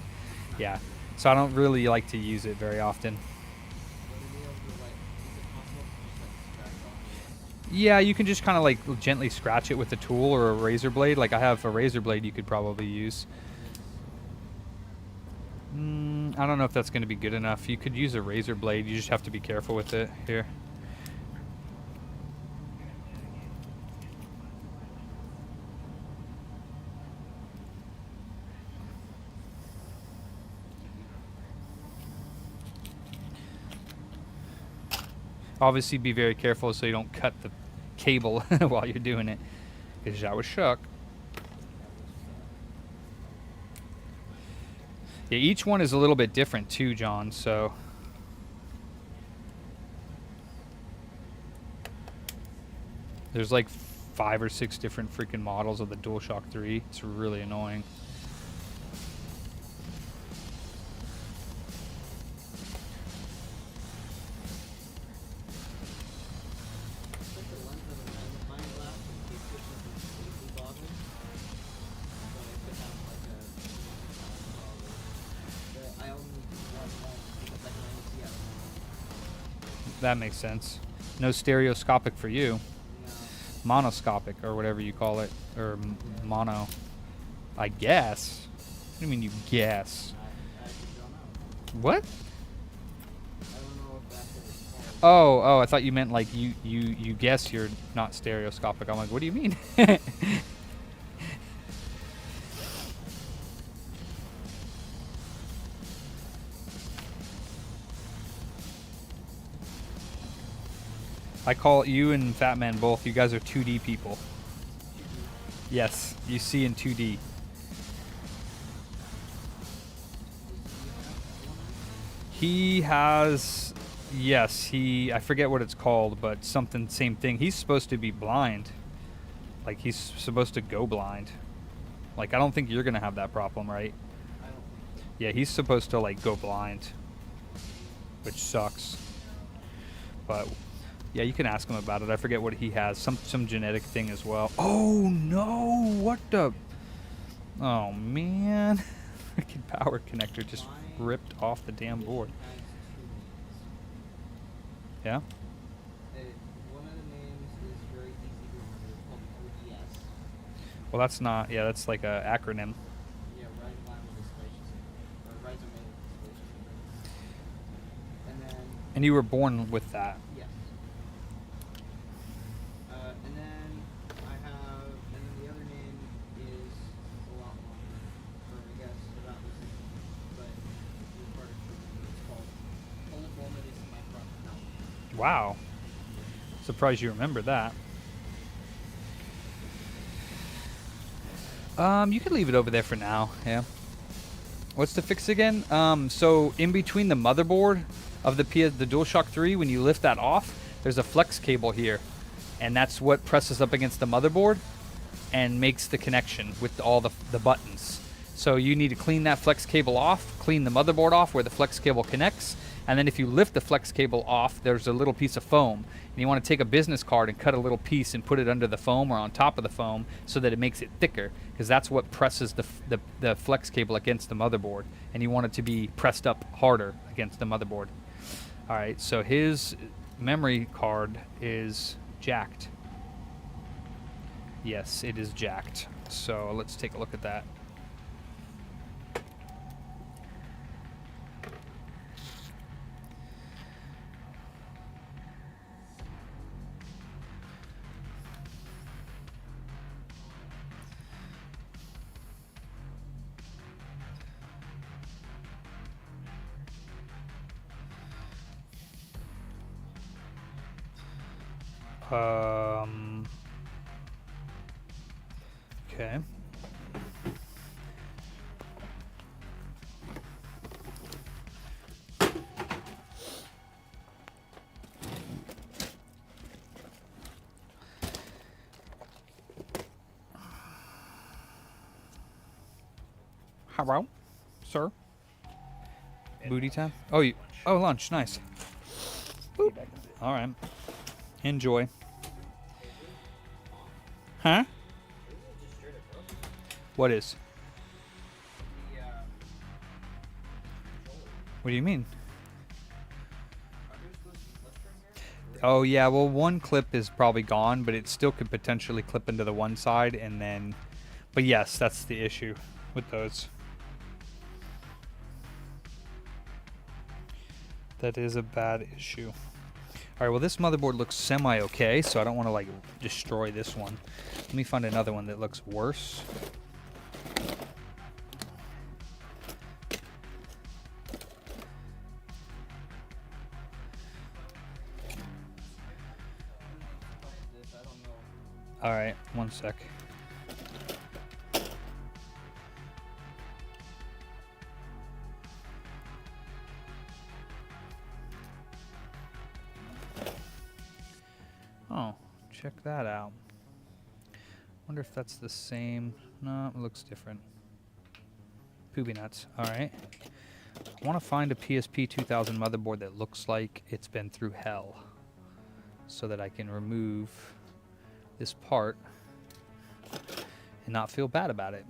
Yeah, so I don't really like to use it very often. Yeah, you can just kind of like gently scratch it with a tool or a razor blade. Like I have a razor blade you could probably use. I don't know if that's going to be good enough. You could use a razor blade. You just have to be careful with it. Here. Obviously, be very careful so you don't cut the cable while you're doing it, because that was shook. Yeah, each one is a little bit different too, John, so there's like 5 or 6 different freaking models of the DualShock 3. It's really annoying. That makes sense. No stereoscopic for you. Monoscopic, or whatever you call it. Or mono. I guess. What do you mean you guess? What? Oh, I thought you meant like you guess you're not stereoscopic. I'm like, what do you mean? I call you and Fat Man both. You guys are 2D people. Yes, you see in 2D. He has, yes, I forget what it's called, but something, same thing. He's supposed to be blind. Like, he's supposed to go blind. Like, I don't think you're going to have that problem, right? Yeah, he's supposed to, like, go blind. Which sucks. But yeah, you can ask him about it. I forget what he has. Some genetic thing as well. Oh, no. What the? Oh, man. Freaking power connector just ripped off the damn board. Yeah?
One of the names is very easy to remember. It's called 4DS.
Well, that's not. Yeah, that's like a acronym.
Yeah, right in line with the spacious. Or right to make spacious. And then,
And you were born with that.
yes. And then I have, and then the other name is a lot longer, or I guess about the same, but it's part of Troubleshooting. It's called Polyformities in My Front Mouth.
Wow. Surprised you remember that. You could leave it over there for now. Yeah. What's the fix again? So in between the motherboard of the DualShock 3, when you lift that off, there's a flex cable here, and that's what presses up against the motherboard and makes the connection with all the buttons. So you need to clean that flex cable off, clean the motherboard off where the flex cable connects, and then if you lift the flex cable off, there's a little piece of foam. And you want to take a business card and cut a little piece and put it under the foam or on top of the foam so that it makes it thicker, because that's what presses the flex cable against the motherboard, and you want it to be pressed up harder against the motherboard. All right, so his memory card is jacked. Yes, it is jacked. So let's take a look at that. Okay. Hello, sir. Booty time? Oh, lunch. Nice. Boop. All right. Enjoy. Huh? What is? What do you mean? Oh yeah, well one clip is probably gone, but it still could potentially clip into the one side and then... But yes, that's the issue with those. That is a bad issue. Alright, well this motherboard looks semi-okay, so I don't want to like destroy this one. Let me find another one that looks worse. Alright, one sec. Oh, check that out. Wonder if that's the same. No, it looks different. Poopy nuts. Alright. I want to find a PSP 2000 motherboard that looks like it's been through hell, so that I can remove this part and not feel bad about it.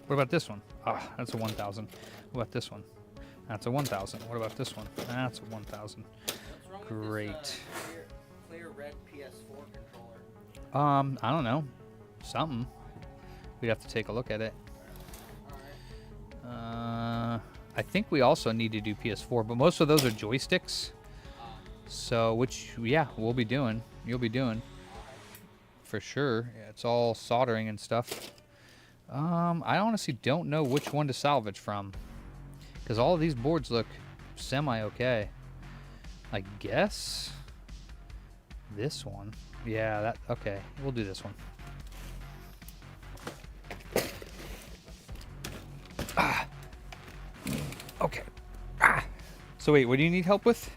What about this one? Ah, that's a 1000. What about this one? That's a 1000. What about this one? That's a 1000. Great.
Clear red PS4 controller.
I don't know. Something. We'd have to take a look at it. I think we also need to do PS4, but most of those are joysticks. So, which, yeah, we'll be doing. You'll be doing. For sure. Yeah, it's all soldering and stuff. I honestly don't know which one to salvage from, because all of these boards look semi-okay. I guess this one. Yeah, that, okay. We'll do this one. Ah. Okay. Ah. So wait, what do you need help with?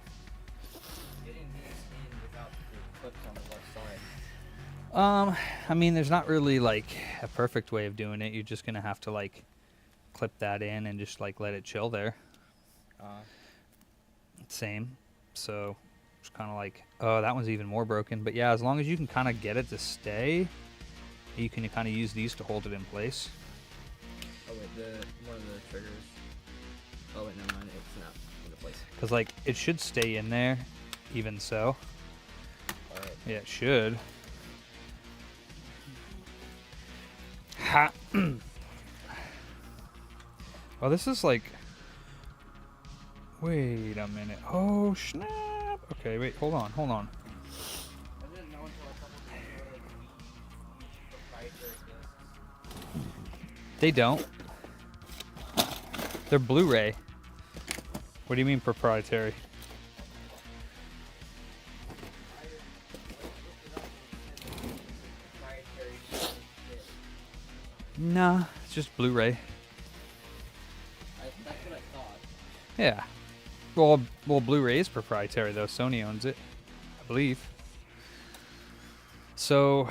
Getting these in without the clips on the left side.
I mean, there's not really like a perfect way of doing it. You're just gonna have to like clip that in and just like let it chill there. Same. So it's kind of like, oh, that one's even more broken. But yeah, as long as you can kind of get it to stay, you can kind of use these to hold it in place.
Oh wait, one of the triggers. Oh wait, never mind. It's not in place.
Because like it should stay in there, even so. Yeah, it should. Ha. Oh, this is like... Wait a minute. Oh, snap. Okay, wait, hold on.
I didn't know until a couple days ago that we use proprietary discs.
They don't. They're Blu-ray. What do you mean proprietary?
Proprietary disc.
Nah, it's just Blu-ray.
That's what I thought.
Yeah. Well, Blu-ray is proprietary though. Sony owns it, I believe. So,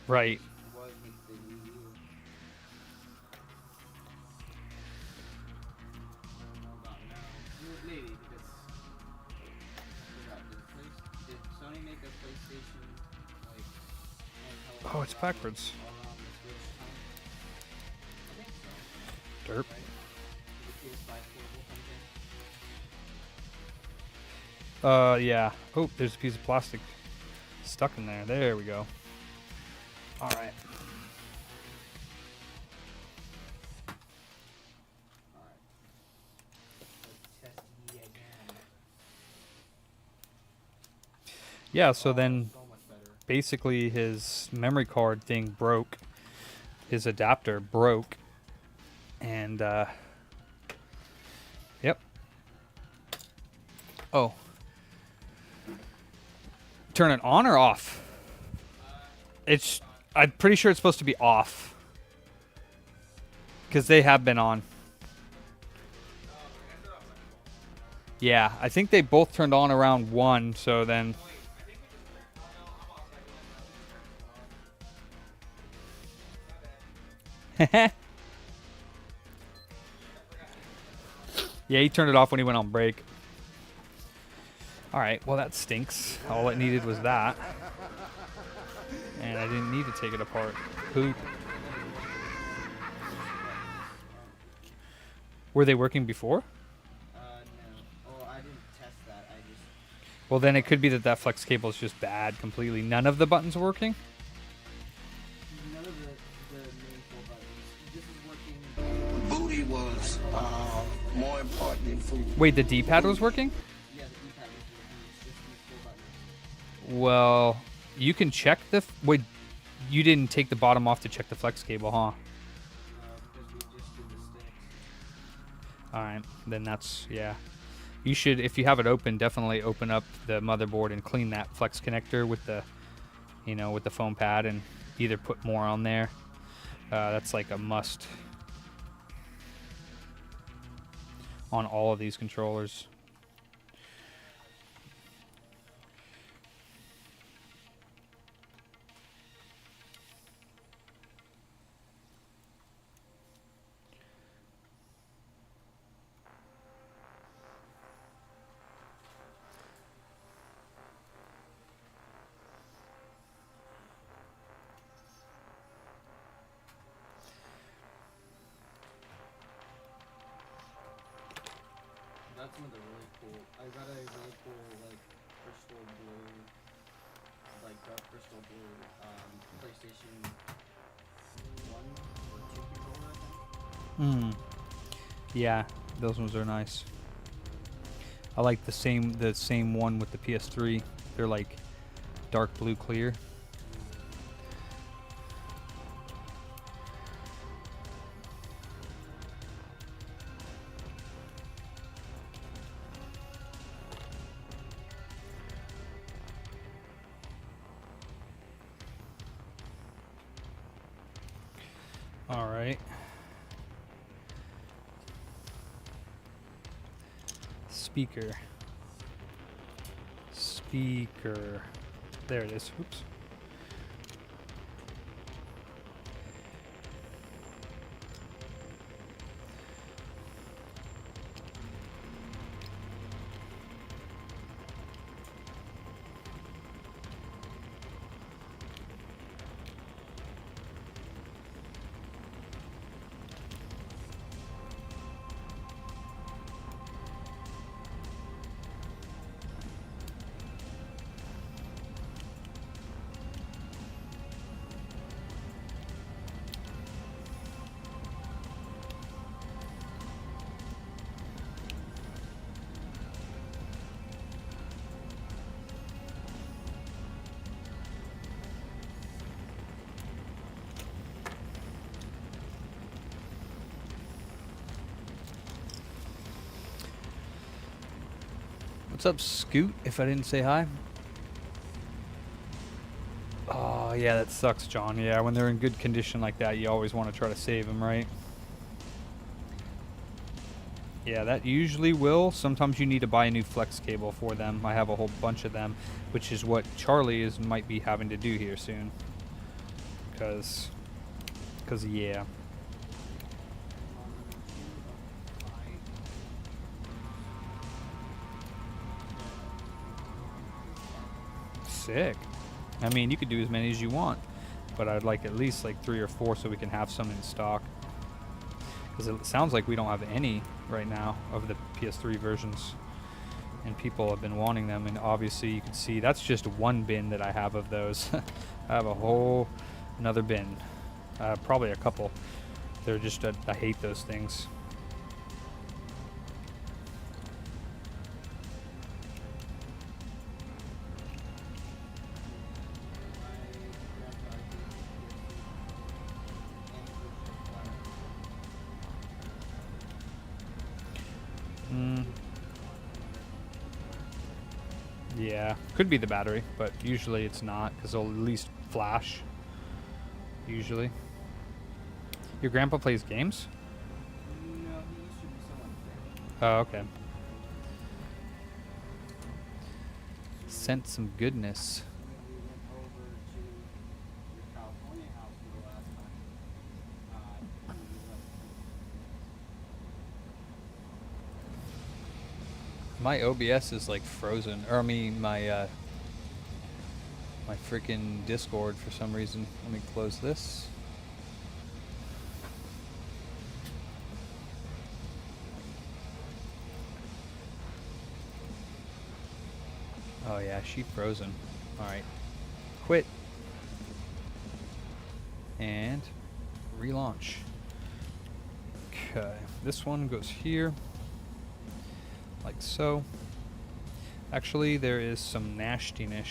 right.
It was with the Wii U. I don't know about now. Maybe because I forgot. Did Sony make a PlayStation like handheld
Oh, it's backwards.
around the Switch time? I think so.
Derp.
Right? The PS5 portable something.
Yeah. Oh, there's a piece of plastic stuck in there. There we go. All right.
Alright. Let's test E again.
Yeah. So then,
So much better.
basically, his memory card thing broke. His adapter broke, and yep. Oh. Turn it on or off? I'm pretty sure it's supposed to be off. Because they have been on. Yeah, I think they both turned on around 1, so then... Yeah, he turned it off when he went on break. Alright, well that stinks. All it needed was that. And I didn't need to take it apart. Poop. Were they working before?
No. Oh, I didn't test that. I just.
Well, then it could be that flex cable is just bad completely. None of the buttons are working?
None of the main 4 buttons. This is working.
Booty was more important than food.
Wait, the D-pad was working?
Yeah, the D-pad was working. It's just these 4 buttons.
Well, you can check the... Wait, you didn't take the bottom off to check the flex cable, huh?
Because we just did the sticks.
Alright, then that's... Yeah. You should, if you have it open, definitely open up the motherboard and clean that flex connector with the, with the foam pad and either put more on there. That's like a must on all of these controllers.
That's another really cool. I got a really cool like crystal blue, like dark crystal blue PlayStation 1 or 2 controller, I think.
Yeah, those ones are nice. I like the same one with the PS3. They're like dark blue clear. All right. Speaker. There it is. Oops. What's up, Scoot, if I didn't say hi? Oh, yeah, that sucks, John. Yeah, when they're in good condition like that, you always want to try to save them, right? Yeah, that usually will. Sometimes you need to buy a new flex cable for them. I have a whole bunch of them, which is what Charlie might be having to do here soon. Cause yeah. Sick. I mean, you could do as many as you want, but I'd like at least like 3 or 4 so we can have some in stock. Because it sounds like we don't have any right now of the PS3 versions, and people have been wanting them. And obviously, you can see that's just one bin that I have of those. I have a whole another bin, probably a couple. They're just I hate those things. Yeah, could be the battery, but usually it's not, because they'll at least flash. Usually. Your grandpa plays games?
No, he used to be someone famous.
Oh, okay. Sent some goodness.
We went over to your California house for the last time.
My OBS is like frozen, or I mean my my freaking Discord for some reason. Let me close this. Oh yeah, she frozen. All right, quit and relaunch. Okay, this one goes here. Like so. Actually, there is some nastiness.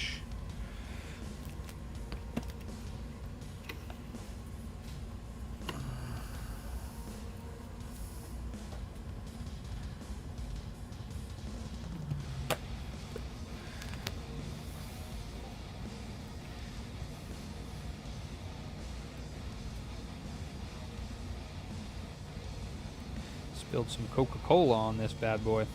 Spilled some Coca-Cola on this bad boy.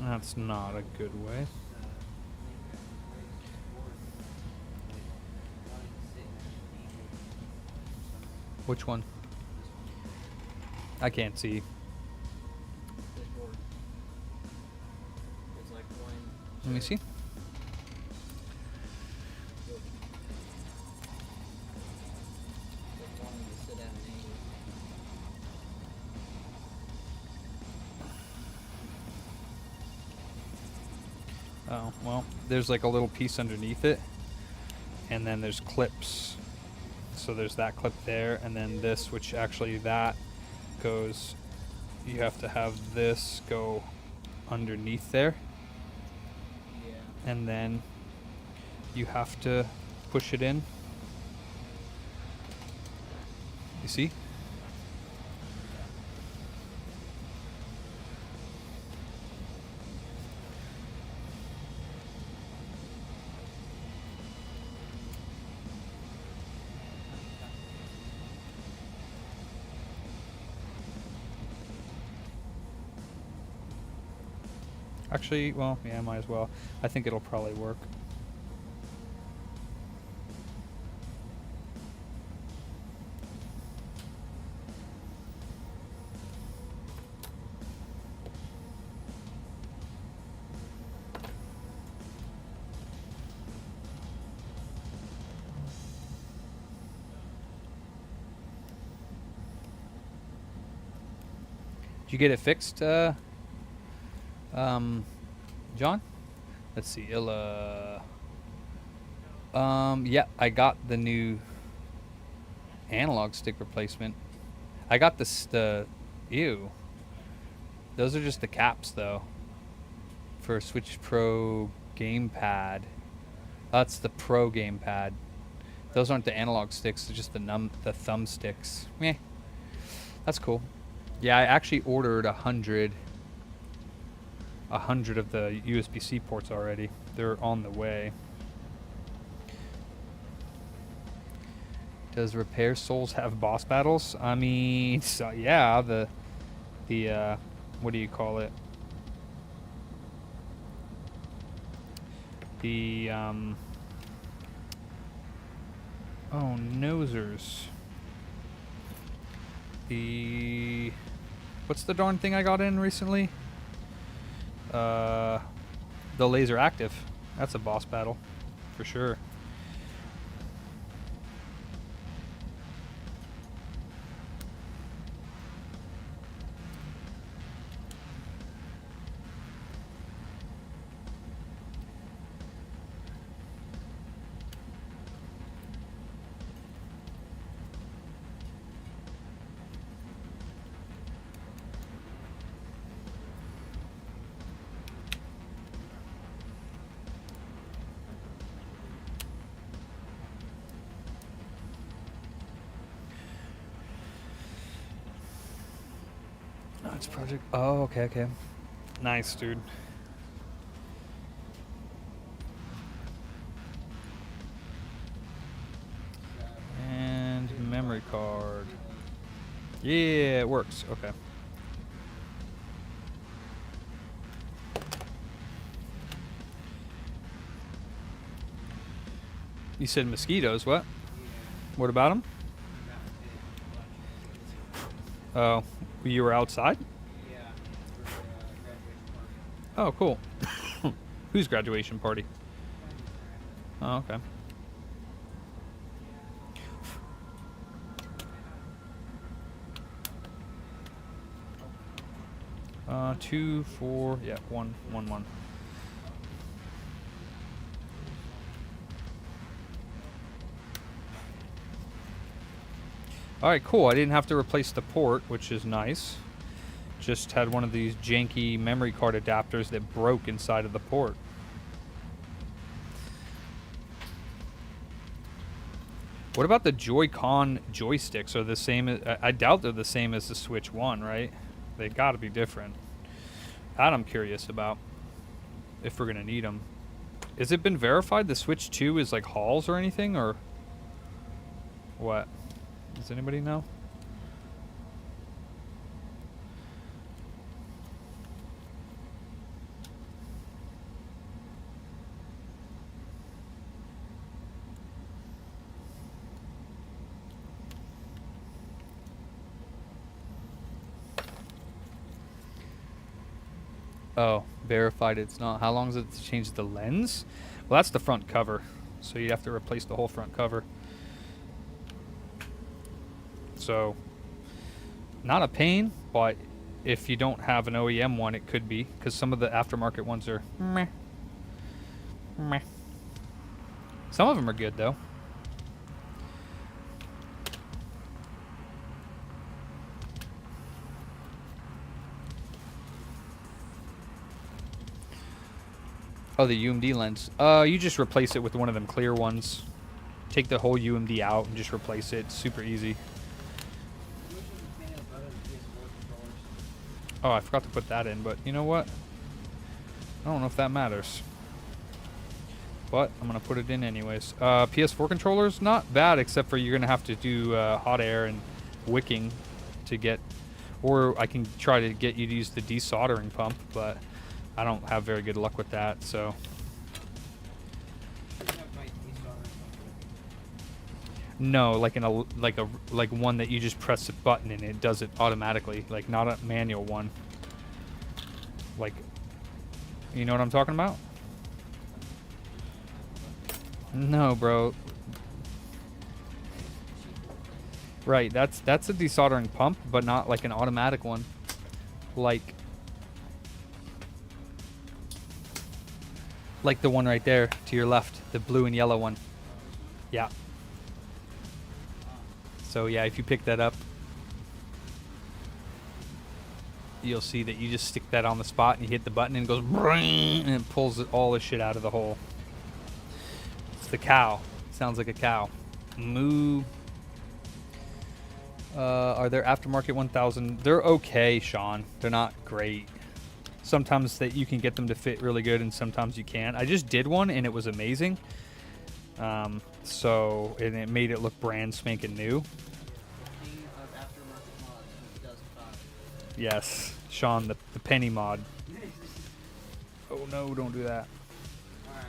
That's not a good way. Which one? I can't see. Let me see. Oh, well, there's like a little piece underneath it, and then there's clips. So there's that clip there, and then this, which actually that goes, you have to have this go underneath there. Yeah. And then you have to push it in. You see? Actually, well, yeah, might as well. I think it'll probably work. Did you get it fixed, John? Let's see, Illa. Yeah, I got the new analog stick replacement. I got the ew. Those are just the caps though. For Switch Pro gamepad. That's the pro gamepad. Those aren't the analog sticks, they're just the thumb sticks. Meh. That's cool. Yeah, I actually ordered 100 of the USB-C ports already. They're on the way. Does Repair Souls have boss battles? I mean, so, yeah, the what do you call it? The oh, nosers. The what's the darn thing I got in recently? The laser active. That's a boss battle for sure. It's project. Oh, okay, okay. Nice, dude. And memory card. Yeah, it works. Okay. You said mosquitoes. What? What about them? Oh, you were outside?
Yeah, for graduation party.
Oh, cool. Whose graduation party? Oh, okay. Two, four, yeah, one. Alright, cool. I didn't have to replace the port, which is nice. Just had one of these janky memory card adapters that broke inside of the port. What about the Joy-Con joysticks? Are the same? I doubt they're the same as the Switch 1, right? They got to be different. That I'm curious about, if we're going to need them. Has it been verified the Switch 2 is like Halls or anything, or what? Does anybody know? Oh, verified it's not. How long is it to change the lens? Well, that's the front cover, so you'd have to replace the whole front cover. So, not a pain, but if you don't have an OEM one, it could be, because some of the aftermarket ones are meh. Meh. Some of them are good, though. Oh, the UMD lens. You just replace it with one of them clear ones. Take the whole UMD out and just replace it. It's super easy. Oh, I forgot to put that in, but you know what? I don't know if that matters. But I'm going to put it in anyways. PS4 controllers, not bad, except for you're going to have to do hot air and wicking to get... Or I can try to get you to use the desoldering pump, but I don't have very good luck with that, so... No, like in a like one that you just press a button and it does it automatically, like not a manual one. Like, you know what I'm talking about? No, bro. Right, that's a desoldering pump, but not like an automatic one. Like the one right there to your left, the blue and yellow one. Yeah. So yeah, if you pick that up, you'll see that you just stick that on the spot and you hit the button and it goes and it pulls all the shit out of the hole. the cow. Sounds like a cow. Moo. Are there aftermarket 1000? They're okay, Sean. They're not great. Sometimes that you can get them to fit really good, and sometimes you can't. I just did one, and it was amazing. And it made it look brand spanking new.
King of aftermarket mods who does 5.
Yes, Sean, the penny mod. Oh no, don't do that.
Alright,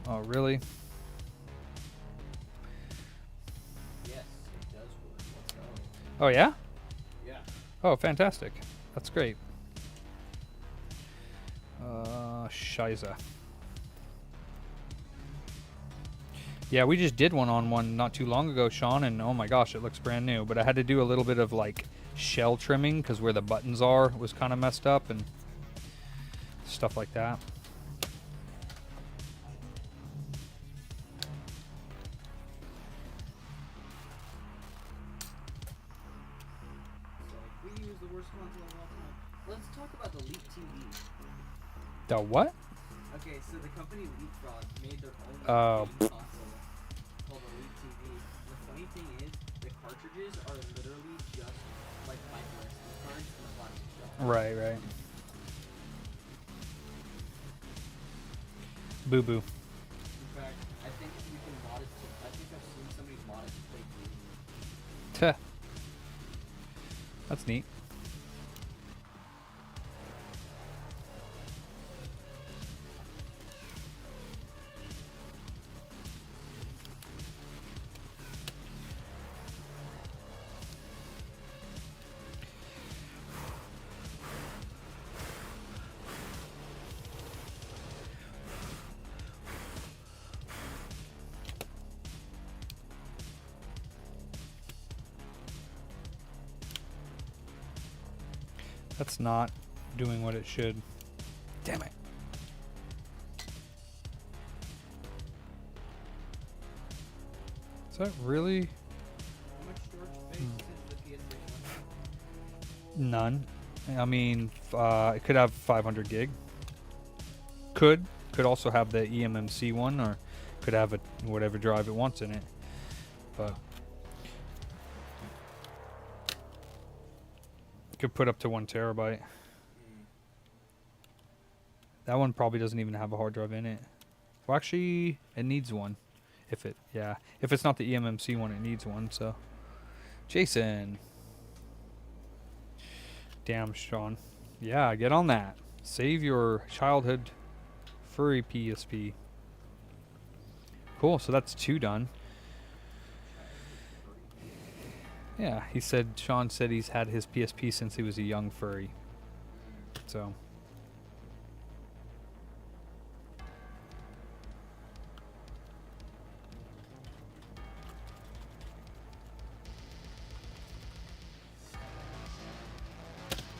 Oh, really?
yes, it does work. Let's go.
Oh, yeah?
Yeah.
Oh, fantastic. That's great. Shiza. Yeah, we just did one not too long ago, Sean, and oh my gosh, it looks brand new. But I had to do a little bit of like shell trimming because where the buttons are was kind of messed up and stuff like that.
So we use the worst console of all time. Let's talk about the Leap TV.
The what?
Okay, so the company Leapfrog made their own
Oh.
game console called the Leap TV. The funny thing is, the cartridges are literally just like micro SD cards in a plastic shell.
Right, right. Boo boo.
In fact, I think you can mod it to. I think I've seen somebody mod it to play games.
Tuh. That's neat. That's not doing what it should. Damn it. Is that really?
How much storage space is the PS3 one?
None. I mean, it could have 500 gig. Could also have the eMMC one, or could have a whatever drive it wants in it. But could put up to 1 terabyte. That one probably doesn't even have a hard drive in it. Well, actually, it needs one. If it's not the eMMC one, it needs one. So, Jason. Damn, Sean. Yeah, get on that. Save your childhood furry PSP. Cool. So that's 2 done. Yeah, Sean said he's had his PSP since he was a young furry. So.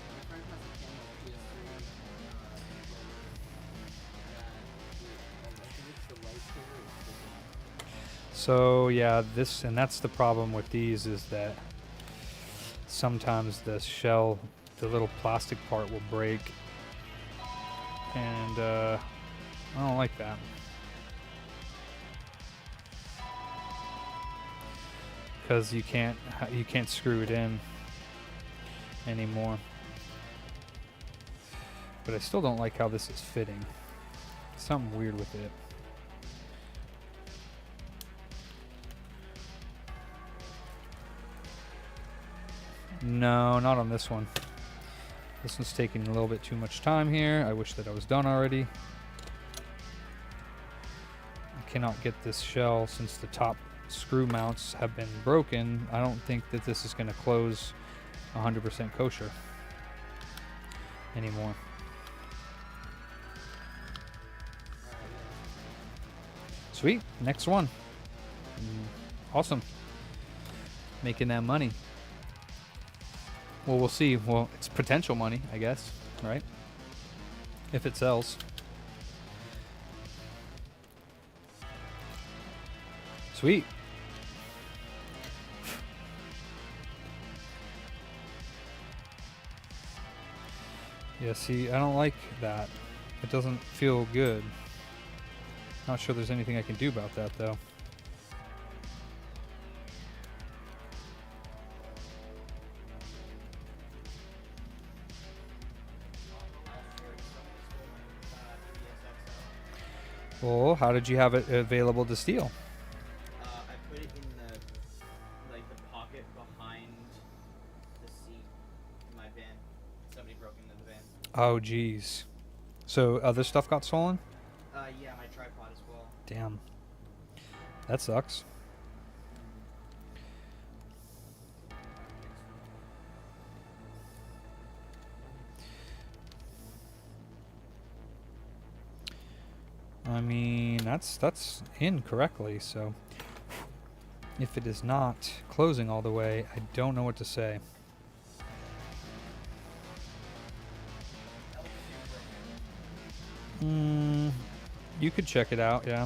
My friend has a camera PS3 I think it's the lightsaber is different.
So yeah, that's the problem with these is that sometimes the shell, the little plastic part will break, and I don't like that. Because you can't screw it in anymore. But I still don't like how this is fitting. Something weird with it. No, not on this one. This one's taking a little bit too much time here. I wish that I was done already. I cannot get this shell since the top screw mounts have been broken. I don't think that this is going to close 100% kosher anymore. Sweet, next one. Awesome. Making that money. Well, we'll see. Well, it's potential money, I guess, right? If it sells. Sweet. Yeah, see, I don't like that. It doesn't feel good. Not sure there's anything I can do about that, though. Well, how did you have it available to steal?
I put it in the the pocket behind the seat in my van. Somebody broke into the van.
Oh, geez. So other stuff got stolen?
Yeah, my tripod as well.
Damn. That sucks. I mean, that's in correctly, so if it is not closing all the way, I don't know what to say. You could check it out, yeah.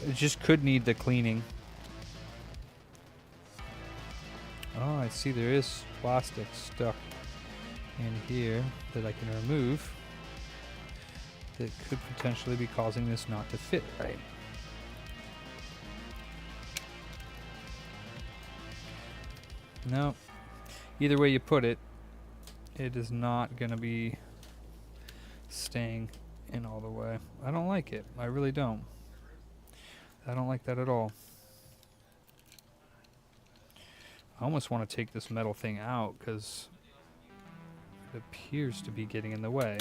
It just could need the cleaning. Oh, I see there is plastic stuck in here that I can remove that could potentially be causing this not to fit right. No, either way you put it, it is not going to be staying in all the way. I don't like it. I really don't. I don't like that at all. I almost want to take this metal thing out because it appears to be getting in the way.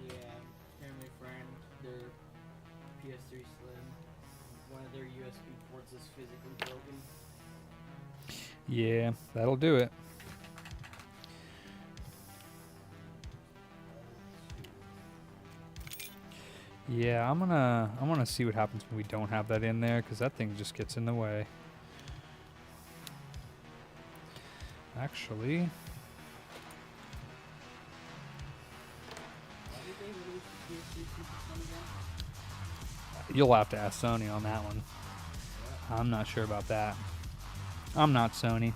Yeah, family friend, their PS3 Slim, one of their USB ports is physically broken.
Yeah, that'll do it. Yeah, I'm gonna see what happens when we don't have that in there, because that thing just gets in the way. Actually, you'll have to ask Sony on that one. I'm not sure about that. I'm not Sony.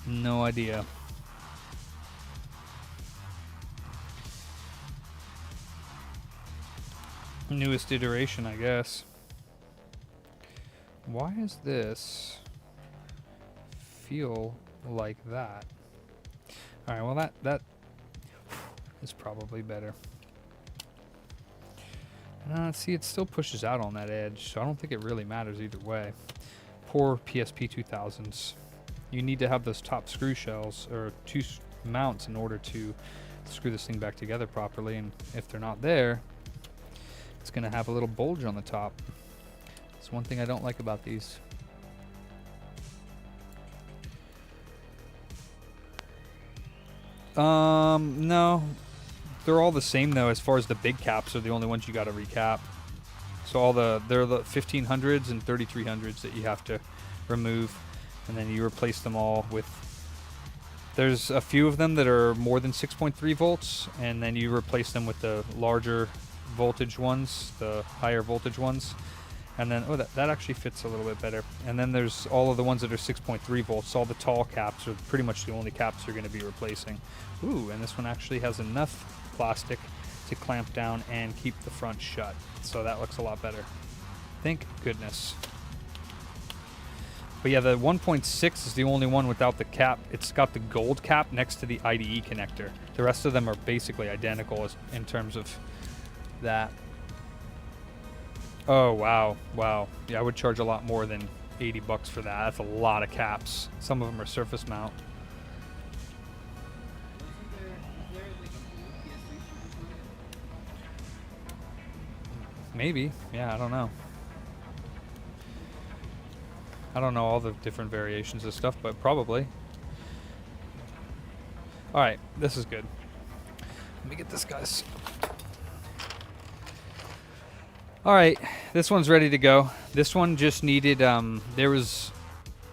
No idea. Newest iteration, I guess. Why is this feel like that? Alright, well that is probably better. See, it still pushes out on that edge, so I don't think it really matters either way. Poor PSP 2000s. You need to have those top screw shells, or two mounts, in order to screw this thing back together properly, and if they're not there, it's going to have a little bulge on the top. It's one thing I don't like about these. No. They're all the same though, as far as the big caps are the only ones you got to recap. So they're the 1500s and 3300s that you have to remove, and then you replace them all with, there's a few of them that are more than 6.3 volts, and then you replace them with the larger voltage ones, the higher voltage ones, and then that actually fits a little bit better. And then there's all of the ones that are 6.3 volts. All the tall caps are pretty much the only caps you're going to be replacing. Ooh, and this one actually has enough plastic to clamp down and keep the front shut, so that looks a lot better. Thank goodness. But yeah, the 1.6 is the only one without the cap. It's got the gold cap next to the IDE connector. The rest of them are basically identical in terms of that. Oh, wow. Wow. Yeah, I would charge a lot more than 80 bucks for that. That's a lot of caps. Some of them are surface mount. Maybe. Yeah, I don't know. I don't know all the different variations of stuff, but probably. Alright, this is good. Let me get this, guys. Alright, this one's ready to go. This one just needed,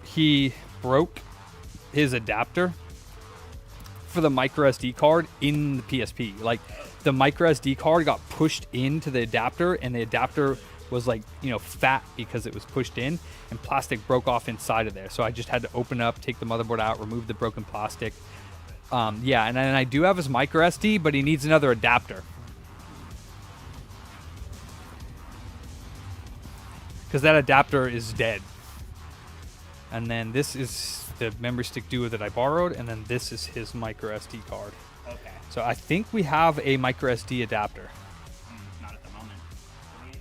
he broke his adapter for the micro SD card in the PSP. Like, the micro SD card got pushed into the adapter, and the adapter was like, you know, fat because it was pushed in, and plastic broke off inside of there. So I just had to open up, take the motherboard out, remove the broken plastic. Yeah, and then I do have his micro SD, but he needs another adapter. Because that adapter is dead. And then this is the memory stick duo that I borrowed, and then this is his micro SD card.
Okay.
So I think we have a micro SD adapter.
Not at the moment.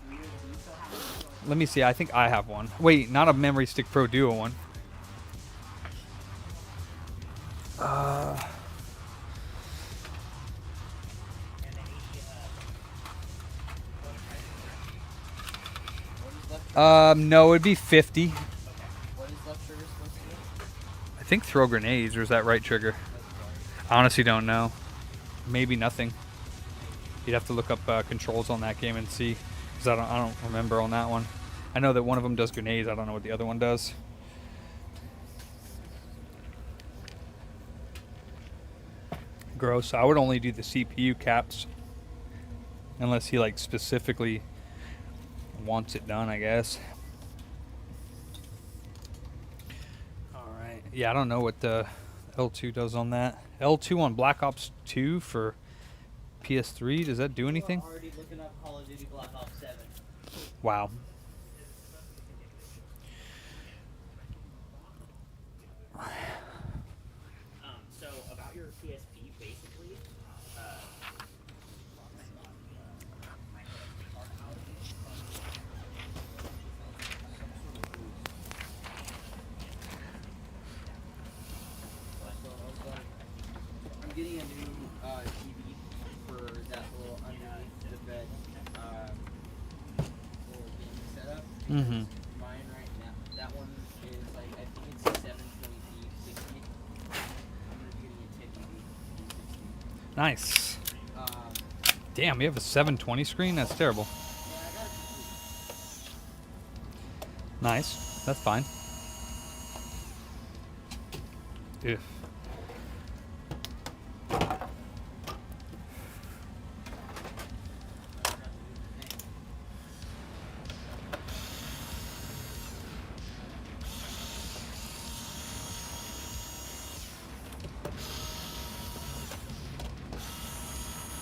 We still have it.
Let me see. I think I have one. Wait, not a Memory Stick Pro Duo one. No, it'd be 50.
What is left trigger supposed to do?
I think throw grenades, or is that right trigger? I honestly don't know. Maybe nothing. You'd have to look up controls on that game and see, because I don't remember on that one. I know that one of them does grenades. I don't know what the other one does. Gross. I would only do the CPU caps, unless he like specifically wants it done, I guess. All right. Yeah, I don't know what the L2 does on that. L2 on Black Ops 2 for PS3. Does that do anything?
I'm already looking up Call of Duty Black Ops 7.
Wow.
So about your PSP, basically,
I'm getting a new TV for that little underneath the bed little gaming setup.
Mm-hmm.
Mine right now, that one is like, I think it's 720p 60. I'm gonna be getting a 1080p 60.
Nice.
Um,
Damn, you have a 720 screen? That's terrible.
yeah, I got it for free.
Nice. That's fine. Ugh.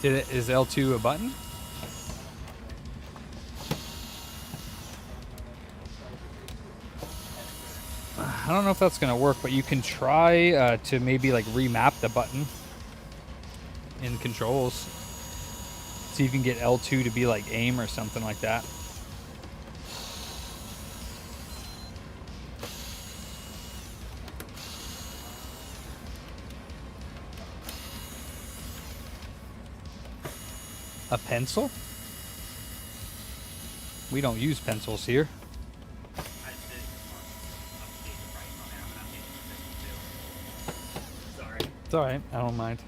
Is L2 a button? I don't know if that's gonna work, but you can try to maybe like remap the button in controls. See if you can get L2 to be like aim or something like that. A pencil? We don't use pencils here.
I just did update the price on there. I'm gonna update the system too. Sorry.
It's alright, I don't mind.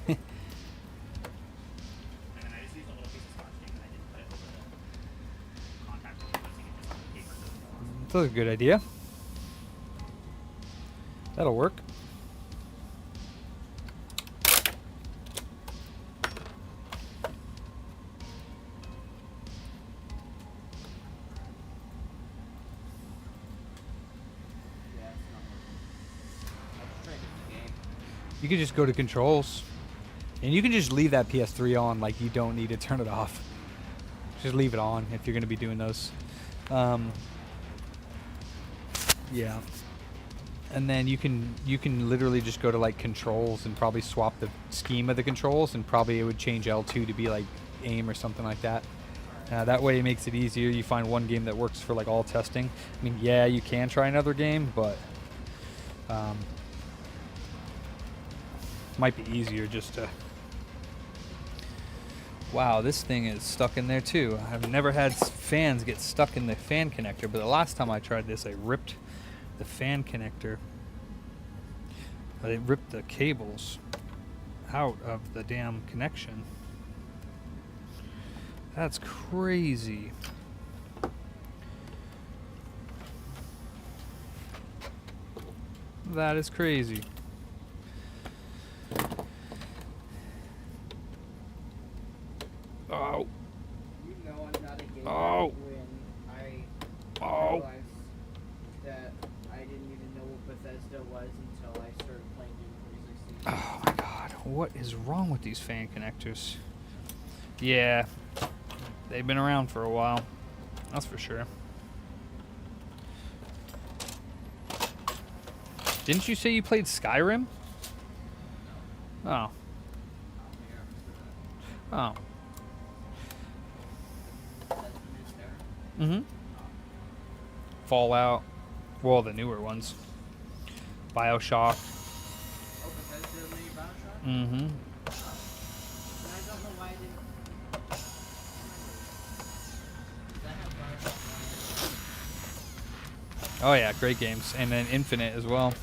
And then I just used a little piece of scotch tape and I didn't put it over the contact so you can just on the paper so it's
That's a good idea. That'll work.
Yeah, it's not working. I'm just trying to get the game.
You can just go to controls, and you can just leave that PS3 on. Like, you don't need to turn it off. Just leave it on if you're going to be doing those. Yeah. And then you can literally just go to like controls and probably swap the scheme of the controls, and probably it would change L2 to be like aim or something like that. That way it makes it easier. You find one game that works for like all testing. I mean, yeah, you can try another game, but might be easier just to... Wow, this thing is stuck in there too. I've never had fans get stuck in the fan connector, but the last time I tried this, I ripped the fan connector. It ripped the cables out of the damn connection. That's crazy. That is crazy. What is wrong with these fan connectors? Yeah, they've been around for a while. That's for sure. Didn't you say you played Skyrim? Oh. Oh. Mm-hmm. Fallout. Well, the newer ones. BioShock. Mm-hmm. Oh yeah, great games. And then Infinite as well.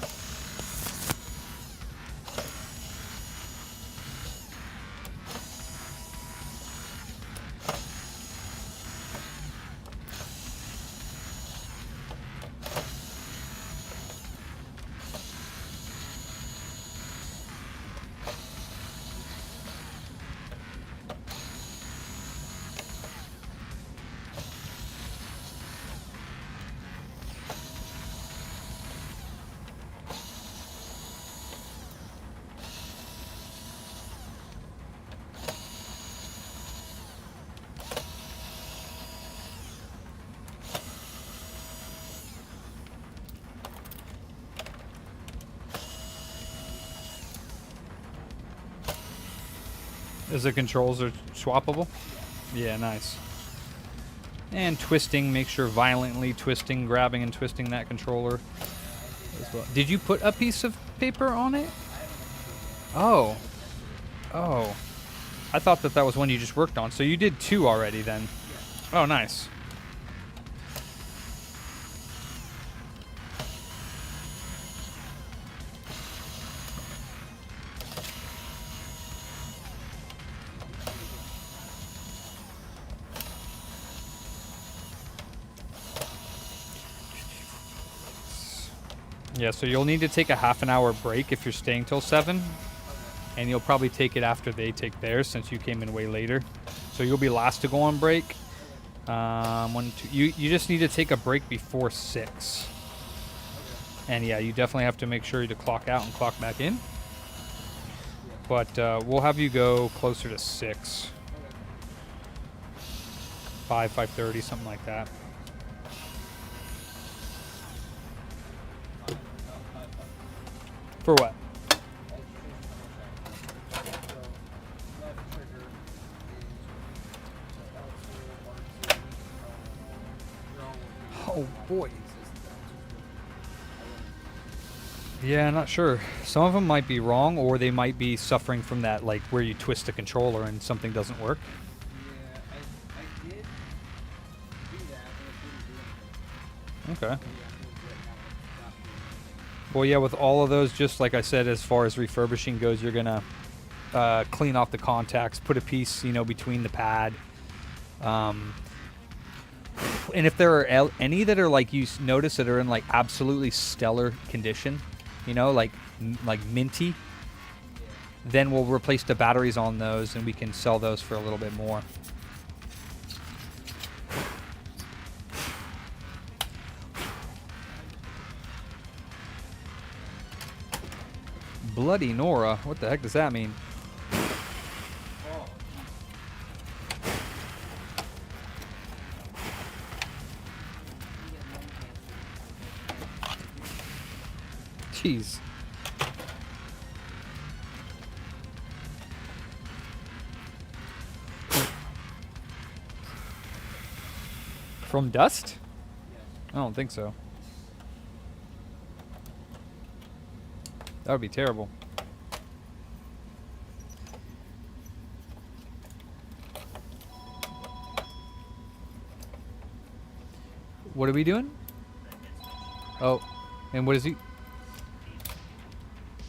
Is the controls are swappable? Yeah, nice. And twisting, make sure violently twisting, grabbing and twisting that controller as well. Did you put a piece of paper on it? Oh. Oh. I thought that was one you just worked on. So you did 2 already then. Oh, nice. Yeah, so you'll need to take a half an hour break if you're staying till 7. And you'll probably take it after they take theirs since you came in way later. So you'll be last to go on break. 1, 2. You just need to take a break before 6. And yeah, you definitely have to make sure to clock out and clock back in. But we'll have you go closer to 6. 5, 5:30, something like that. For what? Oh boy. Yeah, not sure. Some of them might be wrong, or they might be suffering from that, like where you twist the controller and something doesn't work.
Yeah, I did do that, and it didn't do anything.
Okay. Well, yeah, with all of those, just like I said, as far as refurbishing goes, you're gonna clean off the contacts, put a piece, between the pad. And if there are any that are like you notice that are in like absolutely stellar condition, like minty, then we'll replace the batteries on those and we can sell those for a little bit more. Bloody Nora, what the heck does that mean? Jeez. From dust? I don't think so. That would be terrible. What are we doing? Oh, and what is he?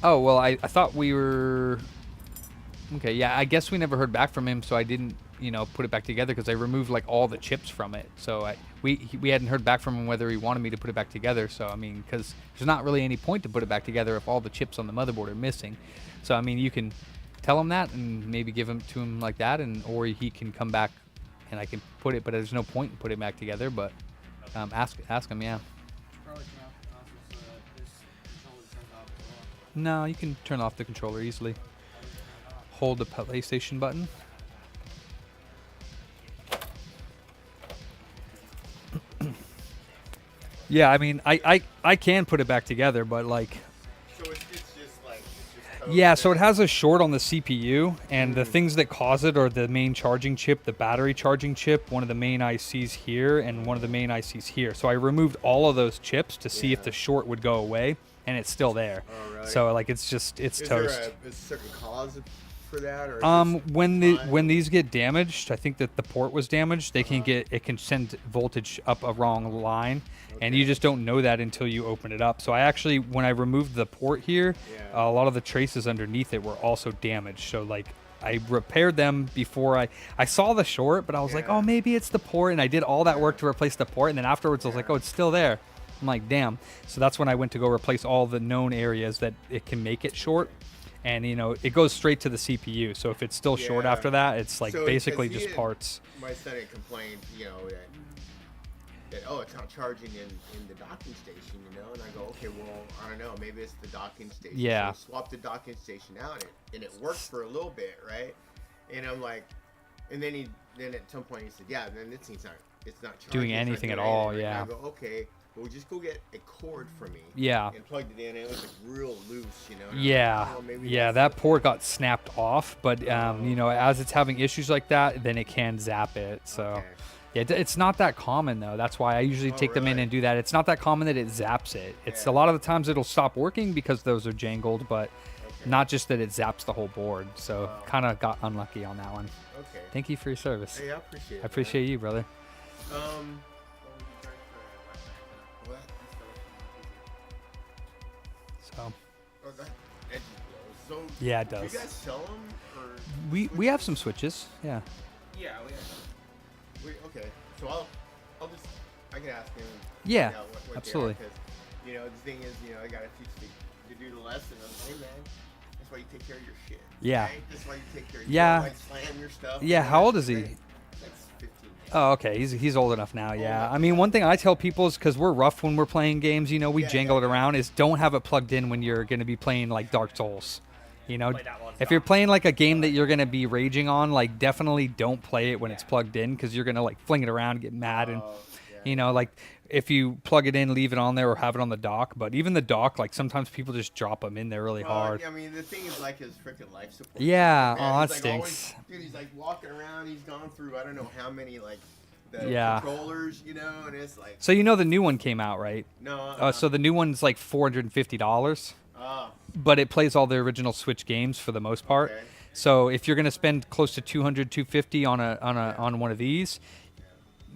Oh, well, I thought we were... Okay, yeah, I guess we never heard back from him, so I didn't, put it back together because I removed, like, all the chips from it. So we hadn't heard back from him whether he wanted me to put it back together. So, I mean, because there's not really any point to put it back together if all the chips on the motherboard are missing. So, I mean, you can tell him that and maybe give him to him like that, or he can come back and I can put it, but there's no point in putting it back together. But ask him, yeah. No, you can turn off the controller easily. hold the PlayStation button. Yeah, I mean, I can put it back together, but like,
So it's just like it's just
yeah, so it has a short on the CPU, and the things that cause it are the main charging chip, the battery charging chip, one of the main ICs here, and one of the main ICs here. So I removed all of those chips to see if the short would go away, and it's still there.
Oh, really?
So like, it's
Is
toast.
there a certain cause for that? Or
When these get damaged, I think that the port was damaged. They can it can send voltage up a wrong line, and you just don't know that until you open it up. So I actually, when I removed the port here, a lot of the traces underneath it were also damaged. So like, I repaired them before I saw the short, but I was like, oh, maybe it's the port, and I did all that work to replace the port, and then afterwards I was like, oh, it's still there. I'm like, damn. So that's when I went to go replace all the known areas that it can make it short. And, you know, it goes straight to the CPU. So if it's still short after that, it's like
So,
basically
'cause he
just
had-
parts.
My son had complained, you know, that oh, it's not charging in the docking station, you know. And I go, okay, well, I don't know, maybe it's the docking station.
Yeah.
So swap the docking station out, and it worked for a little bit, right? And I'm like, and then at some point he said, yeah, then it's not charging,
Doing
it's not
anything at
doing
all,
anything.
yeah.
And I go, okay, well, just go get a cord for me.
Yeah.
And plugged it in, and it was like real loose, you know. And I'm
Yeah,
like, well, maybe
yeah,
that's
that port got snapped off, but you know, as it's having issues like that, then it can zap it. So, yeah, it's not that common though. That's why I usually take them in and do that. It's not that common that it zaps it. It's a lot of the times it'll stop working because those are jangled, but not just that it zaps the whole board. So, kind of got unlucky on that one.
Okay.
Thank you for your service.
Hey, I appreciate it.
I appreciate you, brother. So.
So
Yeah, it
do
does.
you guys sell them? Or
We have some switches. Yeah.
Yeah, okay. So I can ask him.
Yeah,
What
absolutely.
Because, you know, the thing is, you know, I gotta teach the dude a lesson of, hey man, that's why you take care of your shit.
Yeah.
Right? That's why you take care of
Yeah.
don't, like slam your stuff.
Yeah. How old is he?
That's 15.
Oh, okay. He's old enough now. Yeah. I mean, one thing I tell people is because we're rough when we're playing games. You know, we jangle it around. Is don't have it plugged in when you're going to be playing like Dark Souls. You know, if you're playing like a game that you're going to be raging on, like definitely don't play it when it's plugged in because you're going to like fling it around, get mad, and you know, like if you plug it in, leave it on there or have it on the dock. But even the dock, like sometimes people just drop them in there really hard.
I mean, the thing is like his freaking life support.
Yeah.
Man,
Oh,
he's
that
like
stinks.
Always, dude, he's like walking around. He's gone through I don't know how many like the controllers, you know, and it's like.
So you know the new one came out, right?
No.
So the new one's like $450. But it plays all the original Switch games for the most part.
Okay.
So if you're gonna spend close to $200-$250 on one of these,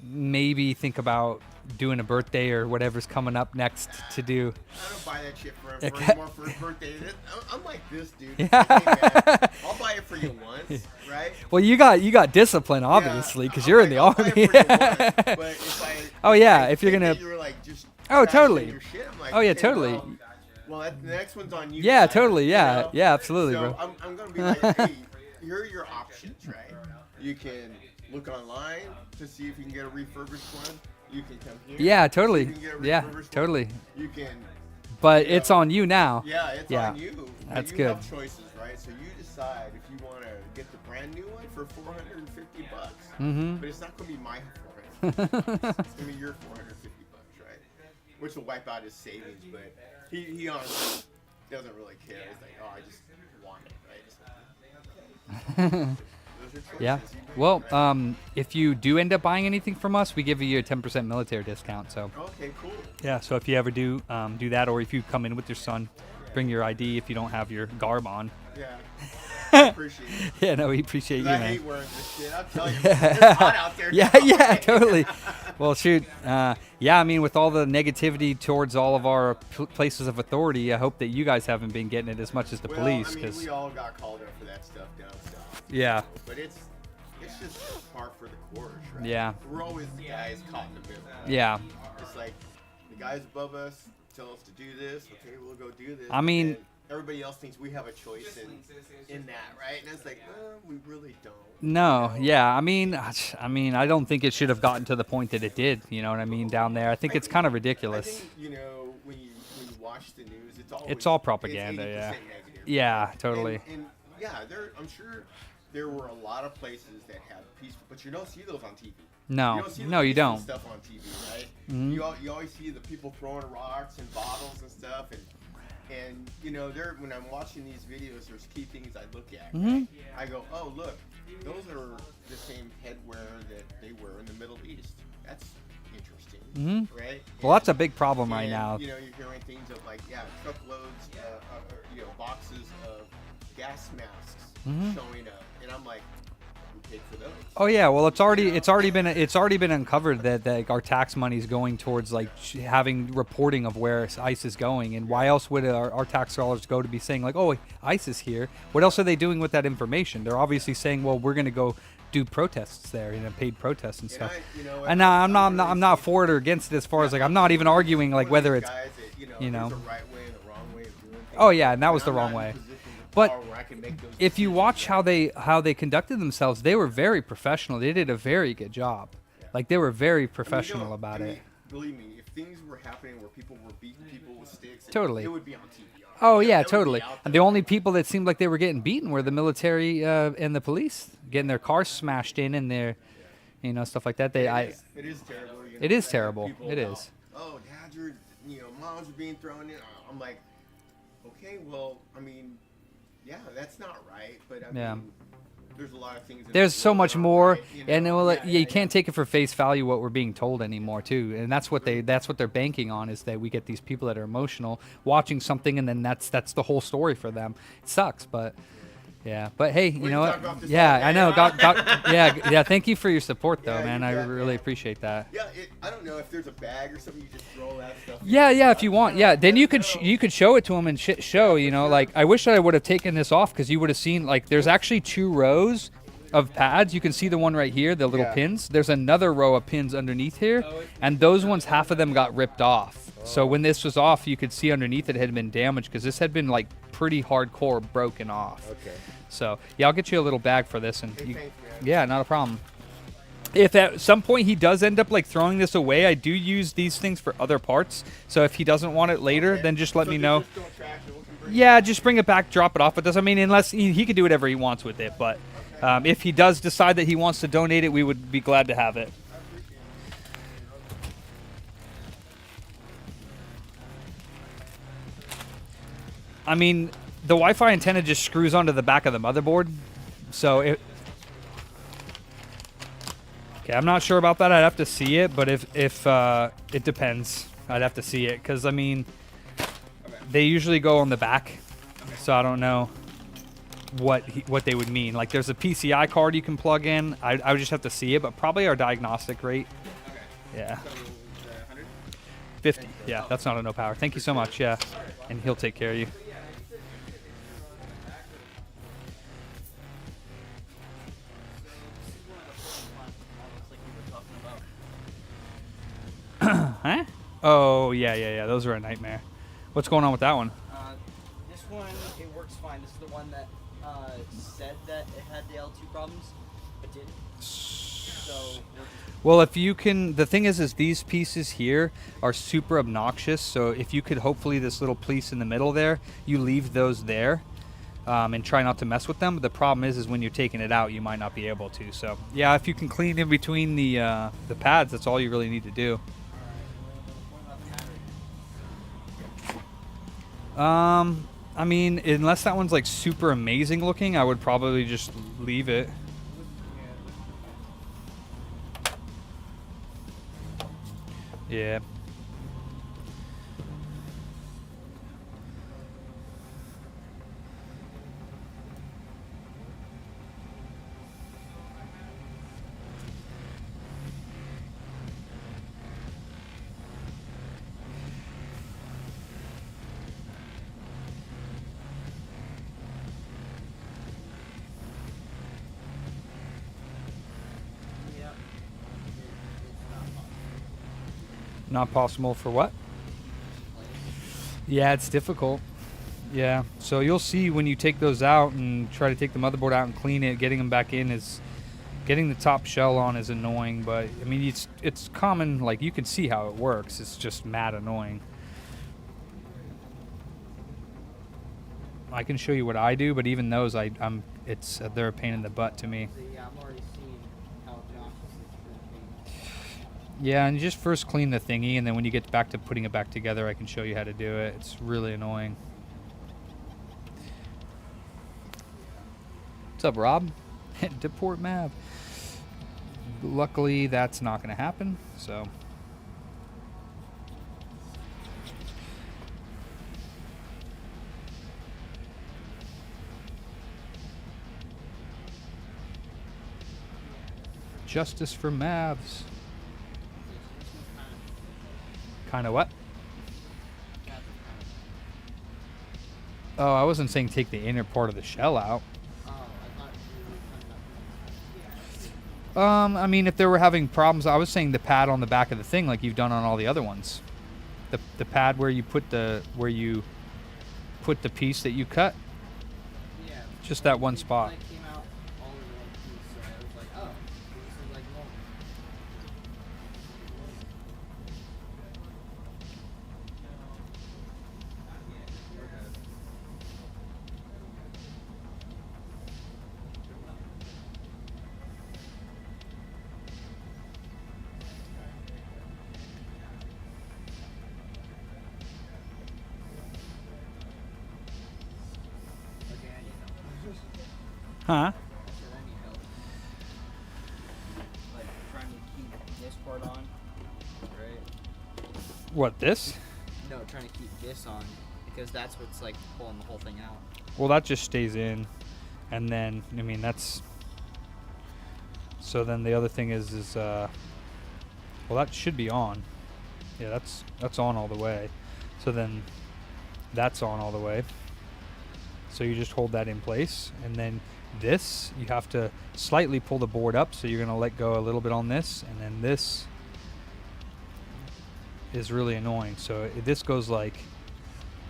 maybe think about doing a birthday or whatever's coming up next to do.
I don't buy that shit for
Okay.
anymore for his birthday. I'm like this dude. Hey, man, I'll buy it for you once, right?
Well, you got discipline obviously because you're in the army.
But if
oh yeah, if you're
think
gonna.
that you were like just
Oh
trashing
totally.
your shit, I'm like,
Oh yeah,
okay,
totally.
Well, the next one's on you.
Yeah,
guys,
totally. Yeah,
you know?
yeah, absolutely,
so
bro.
I'm gonna be like, hey, here are your options, right? You can look online to see if you can get a refurbished one. You can come here.
Yeah,
see
totally.
if you can get a
Yeah,
refurbished
totally.
one. You can.
But it's on you now.
Yeah, it's on you. But
That's
you
good.
have choices, right? So you decide if you want to get the brand new one for $450.
Mhm.
But it's not going to be my $450. It's going to be your $450, right? Which will wipe out his savings, but he honestly doesn't really care. He's like, oh, I just want it, right? So, those are choices.
Yeah.
You make,
Well,
right?
if you do end up buying anything from us, we give you a 10% military discount. So.
Okay, cool.
Yeah. So if you ever do that, or if you come in with your son, bring your ID if you don't have your garb on.
Yeah. I appreciate it.
Yeah, no, we appreciate you,
I
man.
hate wearing this shit. I'll tell you. It's hot out there.
Yeah,
now.
yeah, totally. Well, shoot. Yeah, I mean, with all the negativity towards all of our places of authority, I hope that you guys haven't been getting it as much as the police.
I mean,
'Cause
we all got called up for that stuff down south.
Yeah.
But it's just par for the course, right?
Yeah.
We're always the guys caught in the middle.
Yeah.
It's like the guys above us tell us to do this. Okay, we'll go do this.
I mean.
And everybody else thinks we have a choice in that, right? And it's like, we really don't.
No, yeah. I mean, I don't think it should have gotten to the point that it did. You know what I mean? Down there, I think it's kind of ridiculous.
I think, you know, when you watch the news,
It's all propaganda.
it's 80%
Yeah.
negative.
Yeah, totally.
And yeah, I'm sure there were a lot of places that had peaceful, but you don't see those on TV.
No,
you don't see the
no, you
peaceful
don't.
Stuff on TV, right?
Mhm.
You always see the people throwing rocks and bottles and stuff, and you know, when I'm watching these videos, there's key things I look at.
Mhm.
Right? I go, oh look, those are the same headwear that they wear in the Middle East. That's interesting, right?
Well, that's a big problem right now.
You know, you're hearing things of like, truckloads, boxes of gas masks showing up, and I'm like, who paid for those?
Oh yeah, well it's already been uncovered that our tax money is going towards like having reporting of where ICE is going, and why else would our tax dollars go to be saying like, oh, ICE is here? What else are they doing with that information? They're obviously saying, well, we're going to go do protests there, paid protests and stuff. And now I'm not for it or against it as far as like I'm not even arguing like whether it's
you know. There's a right way and a wrong way of doing things.
Oh yeah, and that was the
I'm
wrong
not in a
way.
position of
But
power where I can make those
if you
decisions
watch
right.
how they conducted themselves, they were very professional. They did a very good job. Like they were very professional about it.
Believe me, if things were happening where people were beating people with sticks,
Totally.
it would be on TV.
Oh
That
yeah,
would be
totally.
out
And
there.
the only people that seemed like they were getting beaten were the military and the police, getting their cars smashed in and their, stuff like that.
It is terrible.
It is terrible.
People
It
about,
is.
Oh, dads are, moms are being thrown in. I'm like, okay, well, I mean, yeah, that's not right. But I
Yeah.
mean, there's a lot of things.
There's so much more, and
well,
you can't take it for face value what we're being told anymore too, and that's what they're banking on, is that we get these people that are emotional watching something, and then that's the whole story for them. It sucks, but yeah. But hey, you know what? Yeah, I know. Yeah. Thank you for your support, though, man. I really appreciate that.
Yeah, I don't know if there's a bag or something you just throw that stuff.
Yeah, if you want. Yeah, then you could show it to them and show. Like I wish I would have taken this off because you would have seen like there's actually 2 rows of pads. You can see the one right here, the little pins. There's another row of pins underneath here, and those ones, half of them got ripped off. So when this was off, you could see underneath it had been damaged because this had been like pretty hardcore broken off.
Okay.
So yeah, I'll get you a little bag for this, and
Hey, thanks, man.
yeah, not a problem. If at some point he does end up like throwing this away, I do use these things for other parts. So if he doesn't want it later, then just let me know.
Just don't trash it. We can bring
Yeah, just bring it back, drop it off. It doesn't mean unless he can do whatever he wants with it. But if he does decide that he wants to donate it, we would be glad to have it. I mean, the Wi-Fi antenna just screws onto the back of the motherboard. So okay, I'm not sure about that. I'd have to see it, but if it depends. I'd have to see it because I mean, they usually go on the back, so I don't know what they would mean. Like, there's a PCI card you can plug in. I would just have to see it, but probably our diagnostic rate. Yeah. 50. Yeah, that's not a no power. Thank you so much. Yeah, and he'll take care of you. Huh? Oh, yeah. Those are a nightmare. What's going on with that one?
This one, it works fine. This is the one that said that it had the L2 problems, but didn't. So,
well, if you can, the thing is these pieces here are super obnoxious. So if you could, hopefully this little piece in the middle there, you leave those there and try not to mess with them. But the problem is when you're taking it out, you might not be able to. So yeah, if you can clean in between the pads, that's all you really need to do. I mean, unless that one's like super amazing looking, I would probably just leave it. Yeah. Not possible for what? Yeah, it's difficult. Yeah, so you'll see when you take those out and try to take the motherboard out and clean it, getting them back in is, getting the top shell on is annoying, but I mean, it's common, like you can see how it works. It's just mad annoying.
I can show you what I do, but even those, they're a pain in the butt to me.
Yeah, I'm already seeing how obnoxious it's going to be.
Yeah, and you just first clean the thingy, and then when you get back to putting it back together, I can show you how to do it. It's really annoying. What's up, Rob? Deport Mav. Luckily, that's not going to happen, so... Justice for Mavs. Kind of what? Oh, I wasn't saying take the inner part of the shell out. I mean, if they were having problems, I was saying the pad on the back of the thing, like you've done on all the other ones. The pad where you put the piece that you cut.
Yeah.
Just that one spot.
It came out all in one piece, so I was like, oh, this is like normal.
Huh?
Like trying to keep this part on, right?
What, this?
No, trying to keep this on because that's what's like pulling the whole thing out.
Well, that just stays in, and then I mean that's. So then the other thing is well, that should be on. Yeah, that's on all the way. So then that's on all the way. So you just hold that in place, and then this you have to slightly pull the board up, so you're going to let go a little bit on this, and then this is really annoying. So this goes like,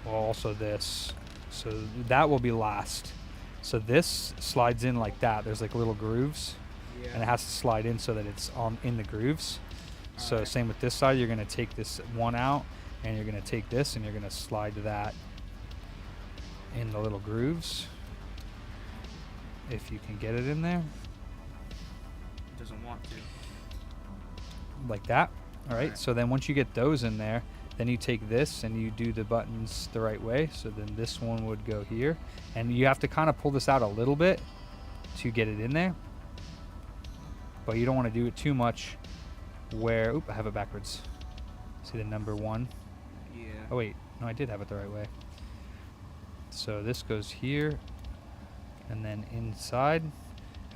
well, also this, so that will be last. So this slides in like that. There's like little grooves, and it has to slide in so that it's on in the grooves. So same with this side, you're going to take this one out, and you're going to take this, and you're going to slide that in the little grooves, if you can get it in there.
It doesn't want to.
Like that. All right. So then once you get those in there, then you take this and you do the buttons the right way. So then this one would go here, and you have to kind of pull this out a little bit to get it in there, but you don't want to do it too much where, oop, I have it backwards. See the number 1?
Yeah.
Oh wait, no, I did have it the right way. So this goes here, and then inside,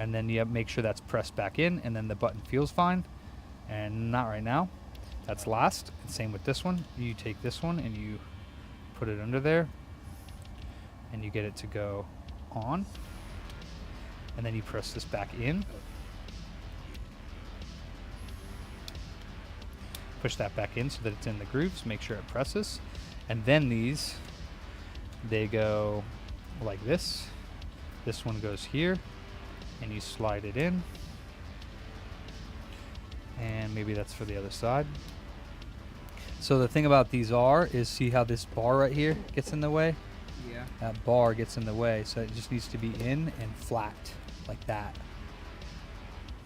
and then you have to make sure that's pressed back in, and then the button feels fine, and not right now. That's last. And same with this one. You take this one and you put it under there, and you get it to go on, and then you press this back in. Push that back in so that it's in the grooves, make sure it presses, and then these, they go like this. This one goes here, and you slide it in, and maybe that's for the other side. So the thing about these is, see how this bar right here gets in the way?
Yeah.
That bar gets in the way, so it just needs to be in and flat, like that.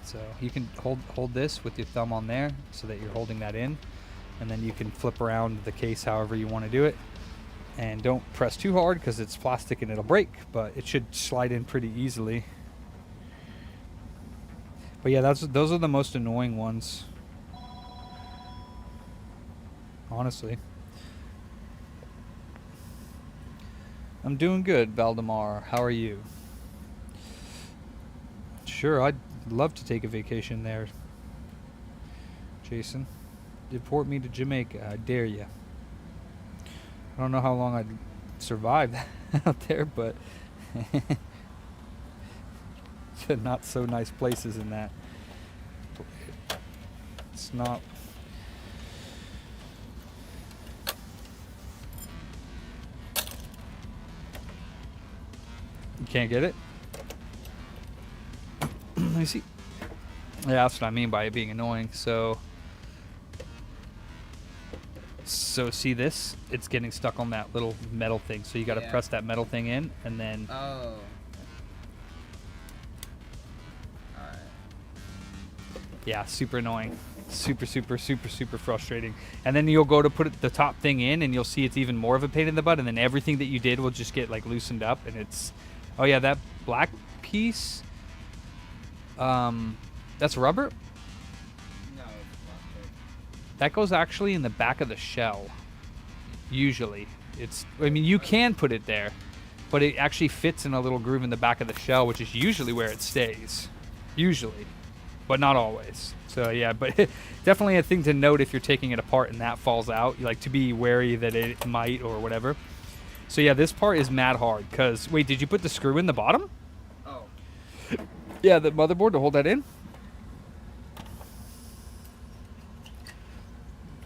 So you can hold this with your thumb on there so that you're holding that in, and then you can flip around the case however you want to do it. And don't press too hard because it's plastic and it'll break, but it should slide in pretty easily. But yeah, those are the most annoying ones, honestly. I'm doing good, Valdemar. How are you? Sure, I'd love to take a vacation there, Jason. Deport me to Jamaica. I dare you. I don't know how long I'd survive out there, but not so nice places in that. It's not. You can't get it? Let me see. Yeah, that's what I mean by it being annoying. So So see this? It's getting stuck on that little metal thing. So you got to
Yeah.
press that metal thing in, and then
Oh. Alright.
yeah, super annoying. Super frustrating. And then you'll go to put the top thing in, and you'll see it's even more of a pain in the butt. And then everything that you did will just get like loosened up, and it's, oh yeah, that black piece. That's rubber.
No, it's plastic.
That goes actually in the back of the shell. Usually, it's. I mean, you can put it there, but it actually fits in a little groove in the back of the shell, which is usually where it stays. Usually, but not always. So yeah, but definitely a thing to note if you're taking it apart and that falls out. You like to be wary that it might or whatever. So yeah, this part is mad hard. Cause wait, did you put the screw in the bottom?
Oh.
Yeah, the motherboard to hold that in.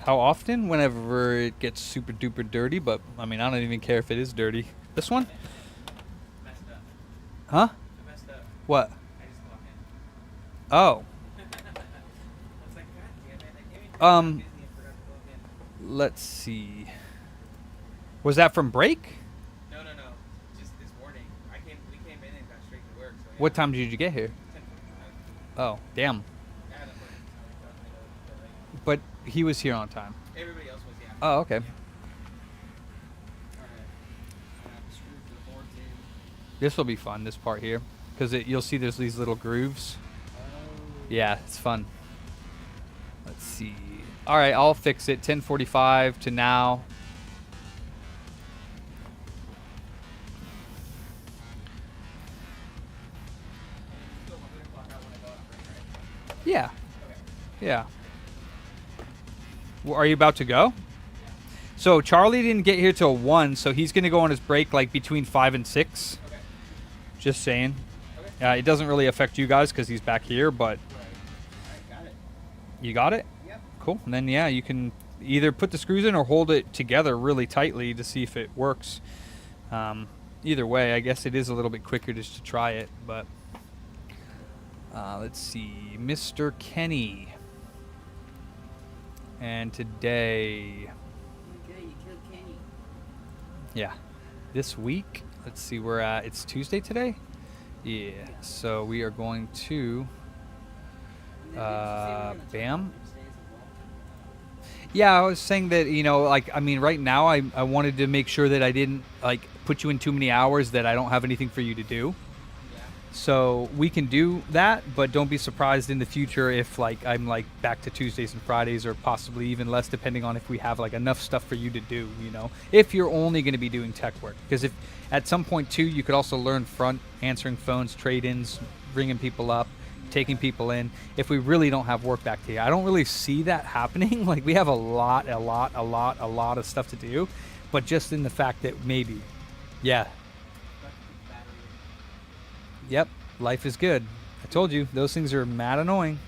How often? Whenever it gets super duper dirty, but I mean, I don't even care if it is dirty. This one?
Messed up.
Huh?
I messed up.
What?
I just walked in.
Oh.
I was like, God damn it. I came in here busy and forgot to walk in.
Let's see. Was that from break?
No. Just this morning. We came in and got straight to work. So yeah.
What time did you get here?
10:45.
Oh, damn.
Adam worked, so we thought we know,
But he was here on time.
everybody else was, yeah.
Oh, okay.
Alright. I have the screw for the boards in.
This will be fun, this part here. Because you'll see there's these little grooves.
Oh.
Yeah, it's fun. Let's see. All right, I'll fix it. 10:45 to now.
Still want me to clock out when I go out, right?
Yeah.
Okay.
Yeah. Well, are you about to go? So Charlie didn't get here till 1, so he's going to go on his break like between 5 and 6.
Okay.
Just saying.
Okay.
It doesn't really affect you guys because he's back here, but
Alright, got it.
you got it?
Yep.
Cool. And then, yeah, you can either put the screws in or hold it together really tightly to see if it works. Either way, I guess it is a little bit quicker just to try it, but let's see. Mr. Kenny. And today,
Okay, you killed Kenny.
yeah, this week, let's see, it's Tuesday today? Yeah, so we are going to,
And then didn't you say we were gonna talk
Bam.
about next days as well?
Yeah, I was saying that, like, I mean, right now I wanted to make sure that I didn't, like, put you in too many hours that I don't have anything for you to do.
Yeah.
So we can do that, but don't be surprised in the future if, like, I'm, like, back to Tuesdays and Fridays or possibly even less depending on if we have, like, enough stuff for you to do, if you're only going to be doing tech work. Because if at some point, too, you could also learn front, answering phones, trade-ins, ringing people up, taking people in, if we really don't have work back to you. I don't really see that happening. Like, we have a lot of stuff to do, but just in the fact that maybe, yeah. Yep, life is good. I told you, those things are mad annoying.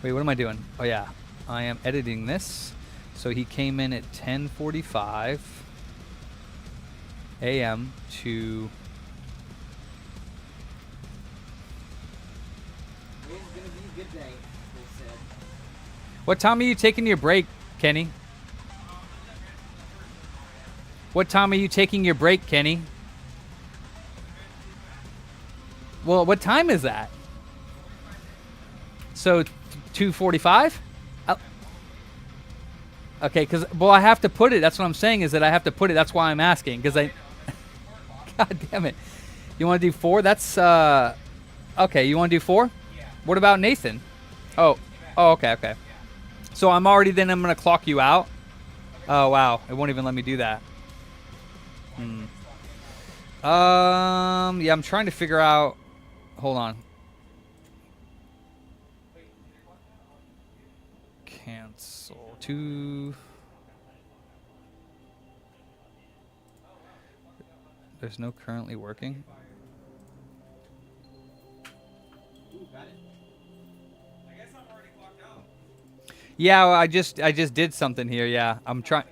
Wait, what am I doing? Oh yeah, I am editing this. So he came in at 10:45 a.m. to...
Today's gonna be a good day, they said.
What time are you taking your break, Kenny? What time are you taking your break, Kenny? Well, what time is that? So, 2:45? Okay, because, well, I have to put it. That's what I'm saying is that I have to put it. That's why I'm asking, because I... God damn it. You want to do 4? That's, okay, you want to do 4?
Yeah.
What about Nathan? Oh, okay. So I'm going to clock you out? Oh, wow. It won't even let me do that. Yeah, I'm trying to figure out... Hold on. Cancel to... There's no currently working.
Ooh, got it.
I guess I'm already clocked out.
Yeah, well, I just did something here. Yeah, I'm trying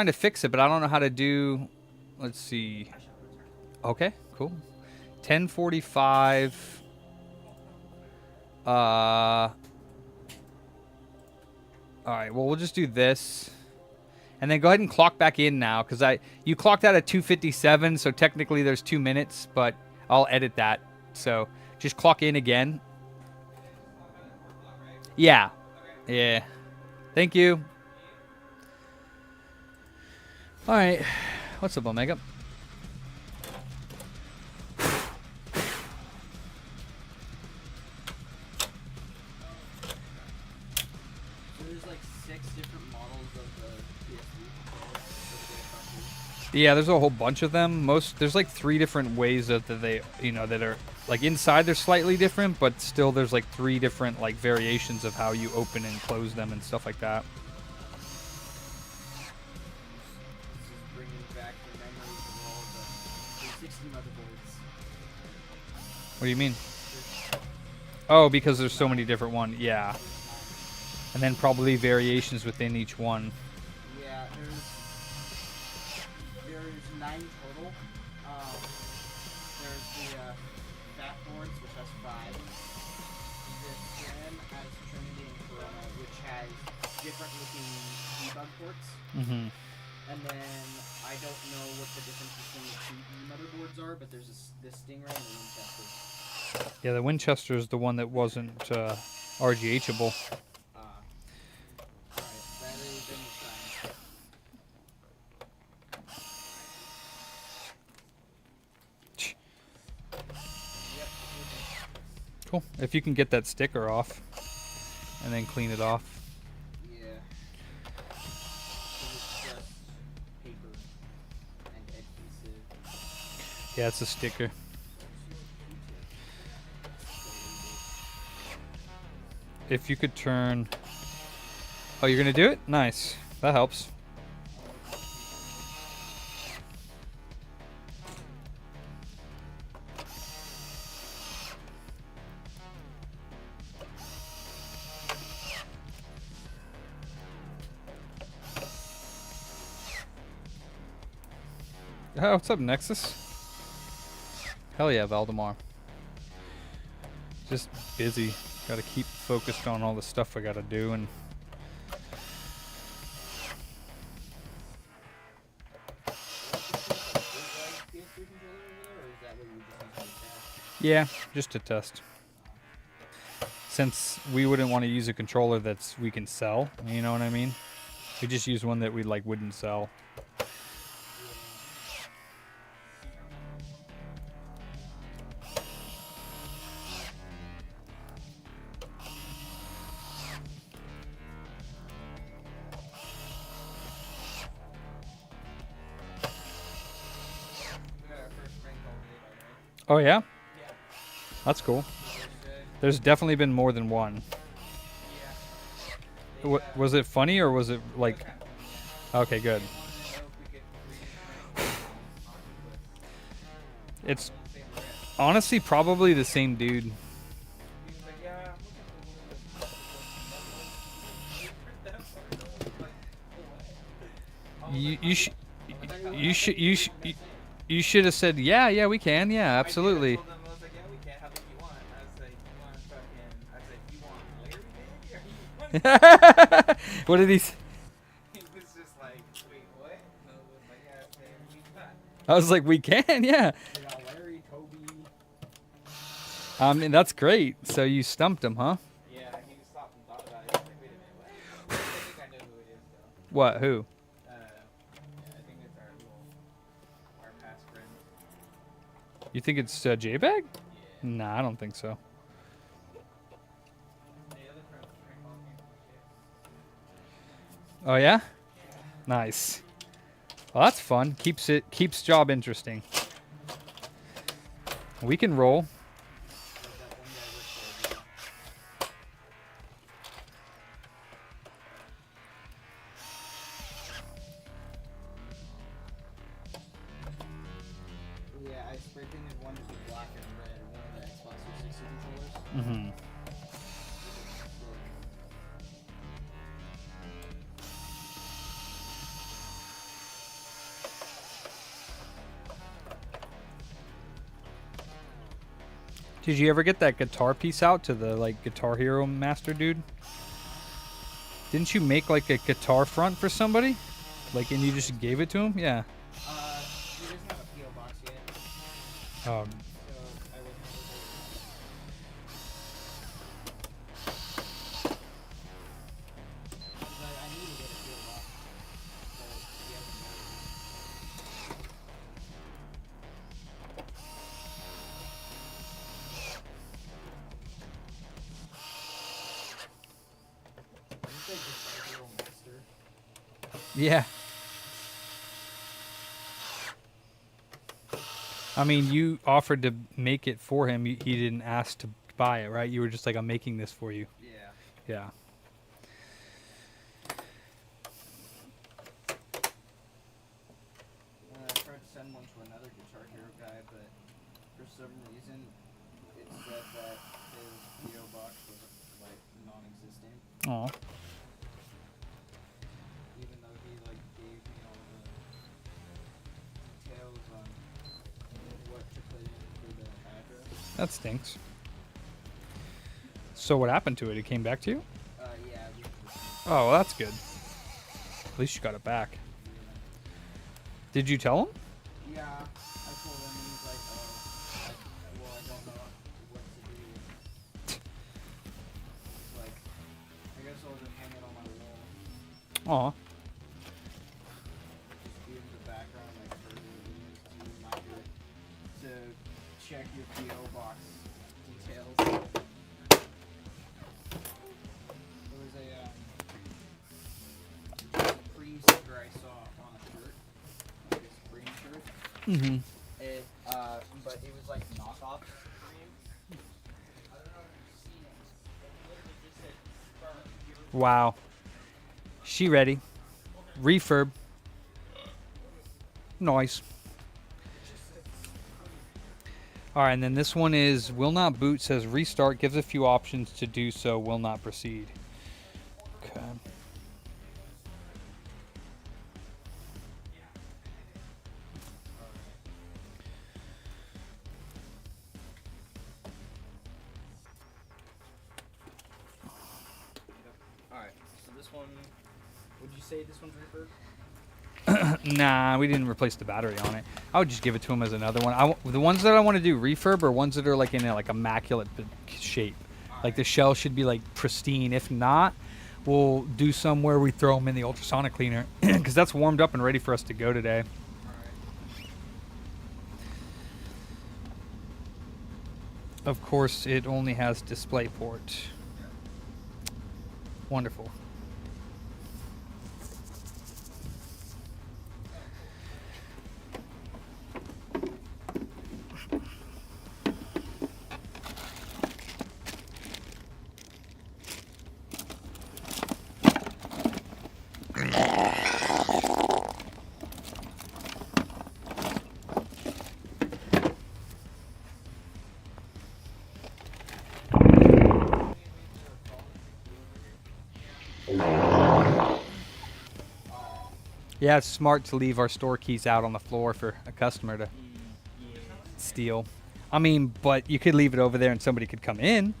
to fix it, but I don't know how to do. Let's see. Okay, cool. 10:45.
All right, well, we'll just do this. And then go ahead and clock back in now, because you clocked out at 2:57, so technically there's 2 minutes, but I'll edit that. So just clock in again. Yeah. Yeah. Thank you. All right. What's up, Omega? Yeah, there's a whole bunch of them. There's like 3 different ways that they, that are like inside they're slightly different, but still there's like 3 different like variations of how you open and close them and stuff like that. What do you mean? Oh, because there's so many different ones. Yeah. And then probably variations within each one.
Yeah, there's 9 total. There's the fat boards, which has 5. The Gem has Trinity and Corona, which has different looking debug ports.
Mm-hmm.
And then I don't know what the difference between the 2 motherboards are, but there's the Stingray and the Winchester.
Yeah, the Winchester is the one that wasn't RGHable. Cool. If you can get that sticker off and then clean it off.
Yeah. It's just paper and adhesive.
Yeah, it's a sticker. If you could turn... Oh, you're going to do it? Nice. That helps. Oh, what's up, Nexus? Hell yeah, Valdemar. Just busy. Gotta keep focused on all the stuff I gotta do, and yeah, just to test. Since we wouldn't want to use a controller we can sell, you know what I mean? We just use one that we wouldn't sell. Oh yeah? That's cool. There's definitely been more than one. Was it funny or was it like... Okay, good. It's honestly probably the same dude. You should have said, yeah, we can. Yeah, absolutely. What did he say?
He was just like, wait, what?
I was like, we can, yeah.
Larry, Toby.
I mean, that's great. So you stumped him, huh?
Yeah, he stopped and thought about it. He was like, wait a minute, what? I think I know who it is, though.
What? Who?
Yeah, I think it's our past friend.
You think it's JBag? Yeah. Nah, I don't think so. Oh yeah? Nice. Well, that's fun. Keeps job interesting. We can roll.
Yeah, I spray painted one to be black and red, one of the Xbox 360 controllers.
Mm-hmm. Did you ever get that guitar piece out to the Guitar Hero Master dude?
Didn't you make like a guitar front for somebody? Like, and you just gave it to him? Yeah.
He doesn't have a PO box yet.
Um,
So I wouldn't have it. I need to get a PO box. But he hasn't got it. Isn't that just like a little master?
yeah. I mean, you offered to make it for him. He didn't ask to buy it, right? You were just like, I'm making this for you.
Yeah.
Yeah.
I tried to send one to another Guitar Hero guy, but for some reason it said that his PO box was like non-existent,
Aw.
even though he like gave me all the details on what to put in for the address.
That stinks. So what happened to it? It came back to you?
Yeah.
Oh, well, that's good. At least you got it back. Did you tell him?
Yeah, I told him, and he's like, oh, well, I don't know what to do. Like, I guess I'll just hang it on my wall.
Aw.
Just give the background, like, further videos to remind you to check your PO box details. There was a Supreme sticker I saw on a shirt, like a Supreme shirt.
Mm-hmm.
It, but it was like knockoff Supreme. I don't know if you've seen it. It literally just said firm.
Wow. She ready. Refurb. Nice. Alright, and then this one is will not boot, says restart, gives a few options to do so, will not proceed. Okay.
Alright, so this one, would you say this one's refurb?
Nah, we didn't replace the battery on it. I would just give it to him as another one. The ones that I want to do refurb are ones that are like in a like immaculate shape. Like the shell should be like pristine. If not, we'll do some where we throw them in the ultrasonic cleaner because that's warmed up and ready for us to go today. Of course, it only has DisplayPort. Wonderful. Yeah, it's smart to leave our store keys out on the floor for a customer to steal. I mean, but you could leave it over there and somebody could come in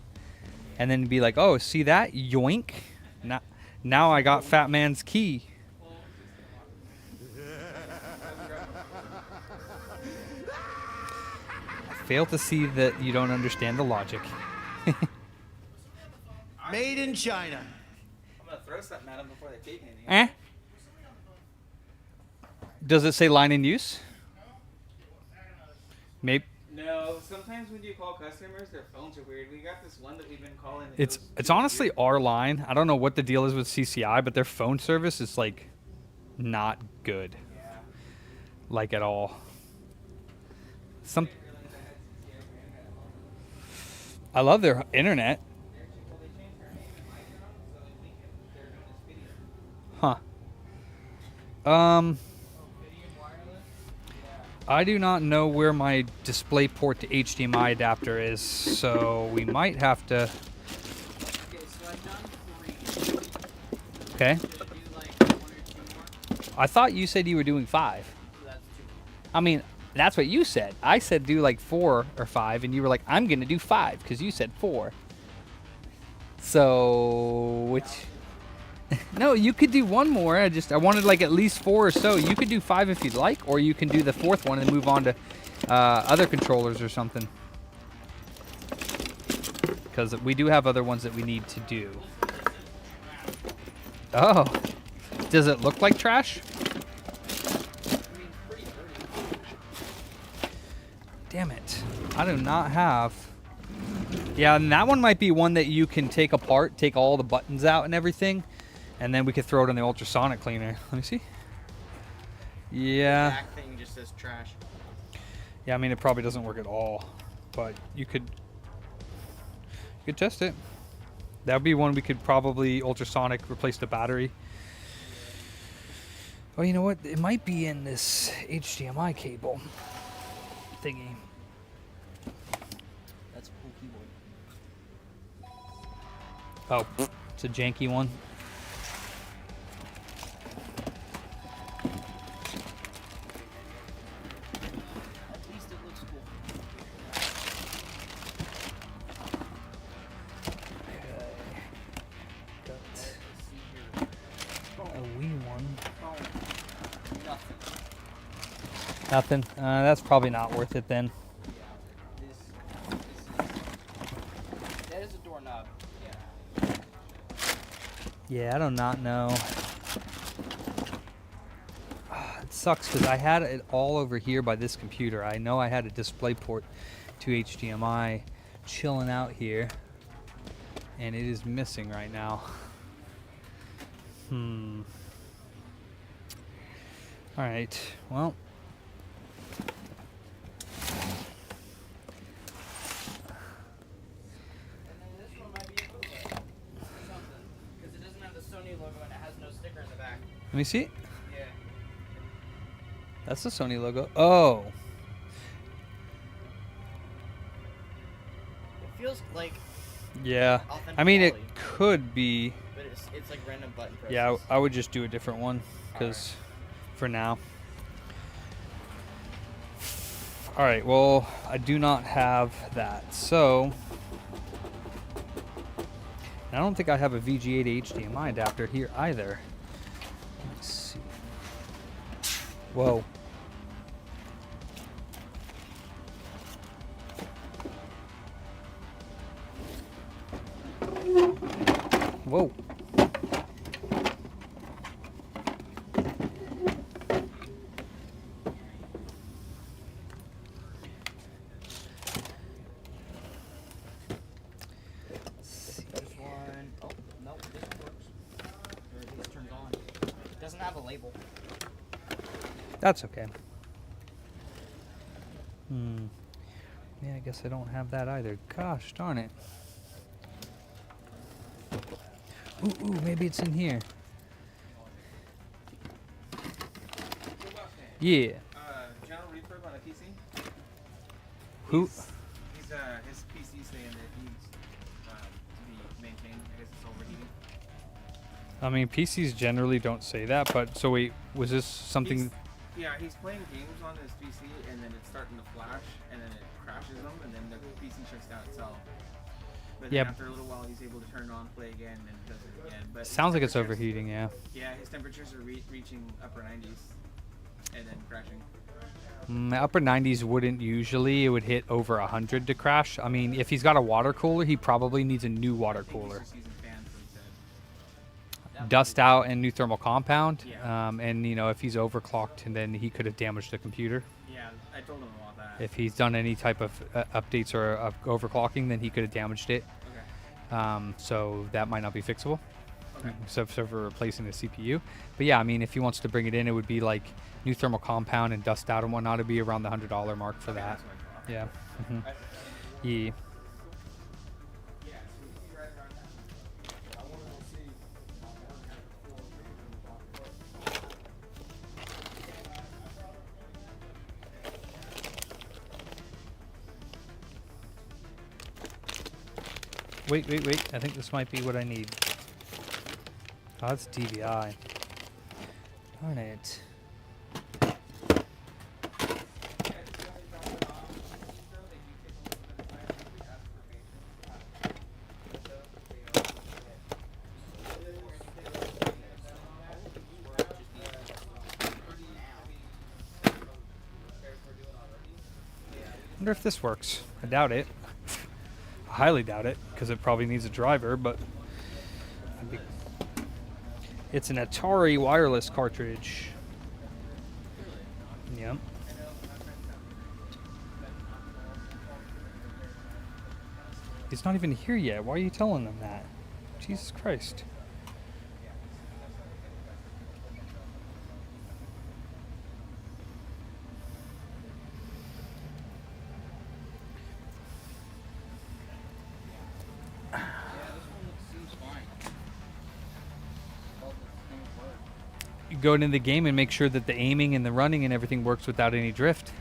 and then be like, oh, see that? Yoink. Now I got Fat Man's key. I fail to see that you don't understand the logic.
Made in China.
I'm gonna throw something at them before they take anything.
Eh? Does it say line in use? Maybe.
No, sometimes when you call customers, their phones are weird. We got this one that we've been calling.
It's honestly our line. I don't know what the deal is with CCI, but their phone service is like not good.
Yeah.
Like at all. I love their internet. Huh. I do not know where my DisplayPort to HDMI adapter is, so we might have to.
Okay, so I've done 3.
Okay.
Should I do like 1 or 2 more?
I thought you said you were doing 5.
So that's 2 more.
I mean, that's what you said. I said do like 4 or 5, and you were like, I'm gonna do 5 because you said 4. So which? No, you could do one more. I wanted like at least 4 or so. You could do 5 if you'd like, or you can do the 4th one and move on to other controllers or something. Because we do have other ones that we need to do. Oh. Does it look like trash? Damn it. I do not have... Yeah, and that one might be one that you can take apart, take all the buttons out and everything, and then we could throw it in the ultrasonic cleaner. Let me see. Yeah.
The back thing just says trash.
Yeah, I mean, it probably doesn't work at all, but you could test it. That would be one we could probably ultrasonic, replace the battery. Oh, you know what? It might be in this HDMI cable thingy.
That's a cool keyboard.
Oh, it's a janky one.
At least it looks cool.
A Wii one.
Nothing.
Nothing. That's probably not worth it then.
That is a doorknob.
Yeah, I do not know. It sucks because I had it all over here by this computer. I know I had a display port to HDMI chilling out here, and it is missing right now. All right, well.
Because it doesn't have the Sony logo and it has no sticker in the back.
Let me see.
Yeah.
That's the Sony logo. Oh.
It feels like.
Yeah.
Authentic
I mean, it
quality.
could be.
But it's like random button presses.
Yeah, I would just do a different one because for now. All right, well, I do not have that. So, I don't think I have a VGA to HDMI adapter here either. Let's see. Whoa. Whoa.
This one. Oh, no, this works. Or at least turns on. It doesn't have a label.
That's okay. Yeah, I guess I don't have that either. Gosh darn it. Ooh, maybe it's in here. Yeah.
General refurb on a PC?
Who?
He's his PC saying that needs to be maintained. I guess it's overheating.
I mean, PCs generally don't say that, but so wait, was this something?
He's playing games on his PC and then it's starting to flash and then it crashes them and then the PC shuts down itself. But
Yeah.
then after a little while he's able to turn it on, play again, and it does it again. But his
Sounds like it's
temperatures-
overheating, yeah.
Yeah, his temperatures are reaching upper 90s and then crashing.
Upper 90s wouldn't usually. It would hit over 100 to crash. I mean, if he's got a water cooler, he probably needs a new water cooler.
He's just using fans, what he said.
Dust out and new thermal compound.
Yeah.
And, you know, if he's overclocked, then he could have damaged the computer.
Yeah, I told him about that.
If he's done any type of updates or overclocking, then he could have damaged it.
Okay.
So that might not be fixable.
Okay.
Except for replacing the CPU. But yeah, I mean, if he wants to bring it in, it would be like new thermal compound and dust out and whatnot. It'd be around the $100 mark for that.
That's what I thought.
Yeah. Yeah. Wait. I think this might be what I need. Oh, that's DVI. Darn it. Wonder if this works. I doubt it. I highly doubt it, because it probably needs a driver, but it's an Atari wireless cartridge. Yep. He's not even here yet. Why are you telling them that? Jesus Christ. You go into the game and make sure that the aiming and the running and everything works without any drift.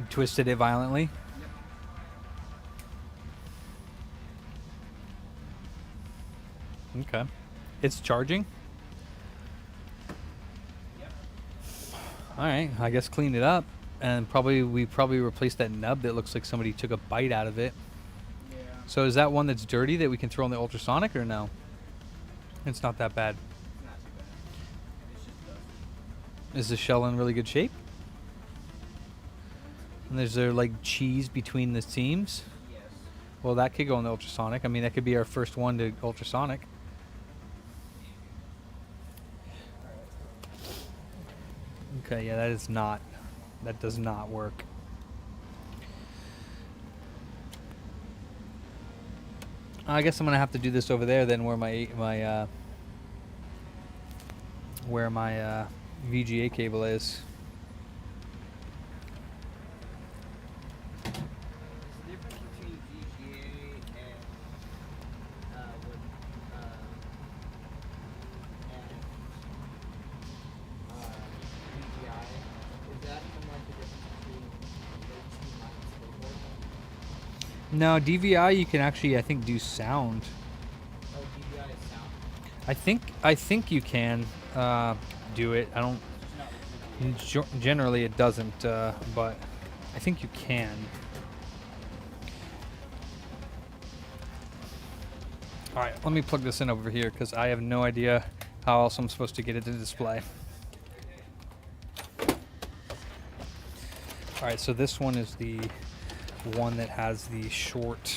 Twisted it violently. Okay. It's charging? Alright, I guess clean it up. And we probably replaced that nub that looks like somebody took a bite out of it.
Yeah.
So is that one that's dirty that we can throw in the ultrasonic or no? It's not that bad.
Not too bad. It's just dusty.
Is the shell in really good shape? And is there like cheese between the seams?
Yes.
Well, that could go in the ultrasonic. I mean, that could be our first one to ultrasonic. Okay, yeah, that does not work. I guess I'm gonna have to do this over there then, where my VGA cable is.
The difference between VGA and VGI is that from like the difference between those two lines of
No, DVI you can actually, I think, do sound.
Oh, DVI is sound.
I think you can do it. I don't. Generally, it doesn't, but I think you can. All right, let me plug this in over here because I have no idea how else I'm supposed to get it to display. All right, so this one is the one that has the short.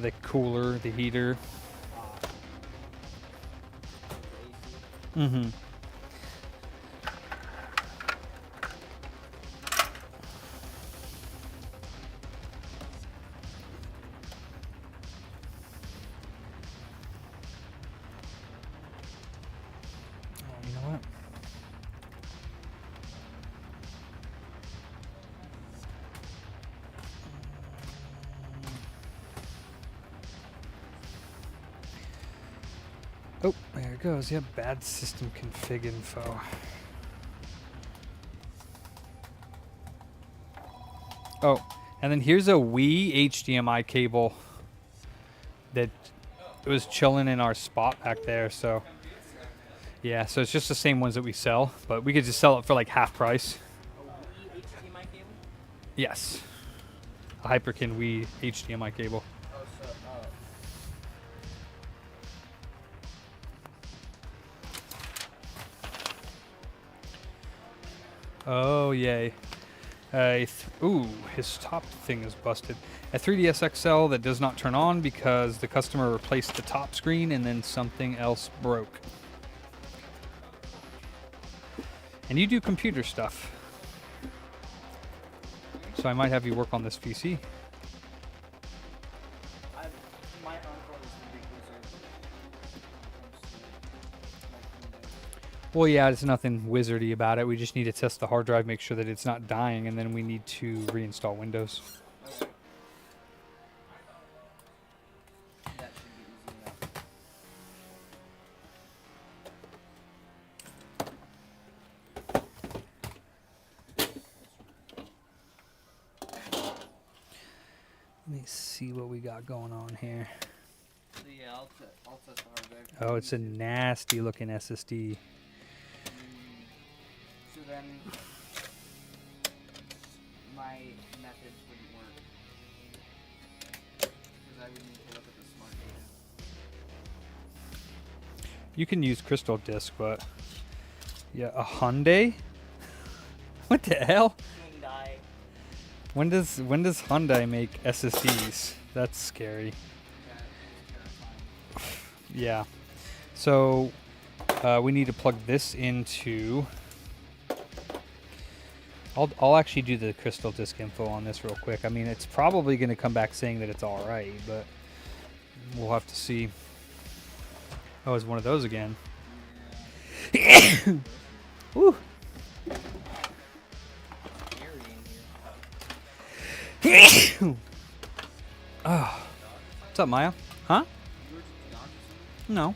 The cooler, the heater. Mm-hmm. You know what? Oh, there it goes. Yep, bad system config info. Oh, and then here's a Wii HDMI cable that was chilling in our spot back there. So, yeah, so it's just the same ones that we sell, but we could just sell it for like half price.
A Wii HDMI cable?
Yes, a Hyperkin Wii HDMI cable.
Oh, so,
Oh, yay. Ooh, his top thing is busted. A 3DS XL that does not turn on because the customer replaced the top screen and then something else broke. And you do computer stuff. So I might have you work on this PC.
my uncle is the big wizard.
Well, yeah, there's nothing wizardy about it. We just need to test the hard drive, make sure that it's not dying, and then we need to reinstall Windows.
Okay. That should be easy enough.
Let me see what we got going on here.
So yeah, I'll test the hard drive.
Oh, it's a nasty looking SSD.
So then, my methods wouldn't work. Because I would need to look at the smart data.
You can use Crystal Disk, but yeah, a Hyundai? What the hell?
Hyundai.
When does Hyundai make SSDs? That's scary. Yeah. So we need to plug this into. I'll actually do the Crystal Disk info on this real quick. I mean, it's probably going to come back saying that it's all right, but we'll have to see. Oh, it's one of those again. Woo. Oh. What's up, Maya? Huh? No.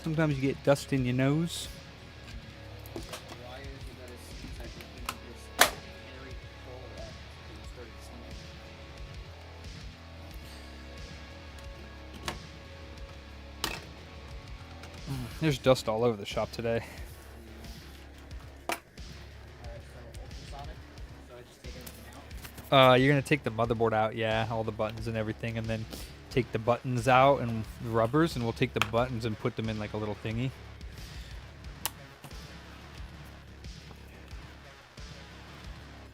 Sometimes you get dust in your nose.
Why is it that it seems like you can just carry control of that when you start singing?
There's dust all over the shop today.
Alright, so ultrasonic. So I just take everything out.
You're gonna take the motherboard out, yeah, all the buttons and everything, and then take the buttons out and the rubbers, and we'll take the buttons and put them in like a little thingy.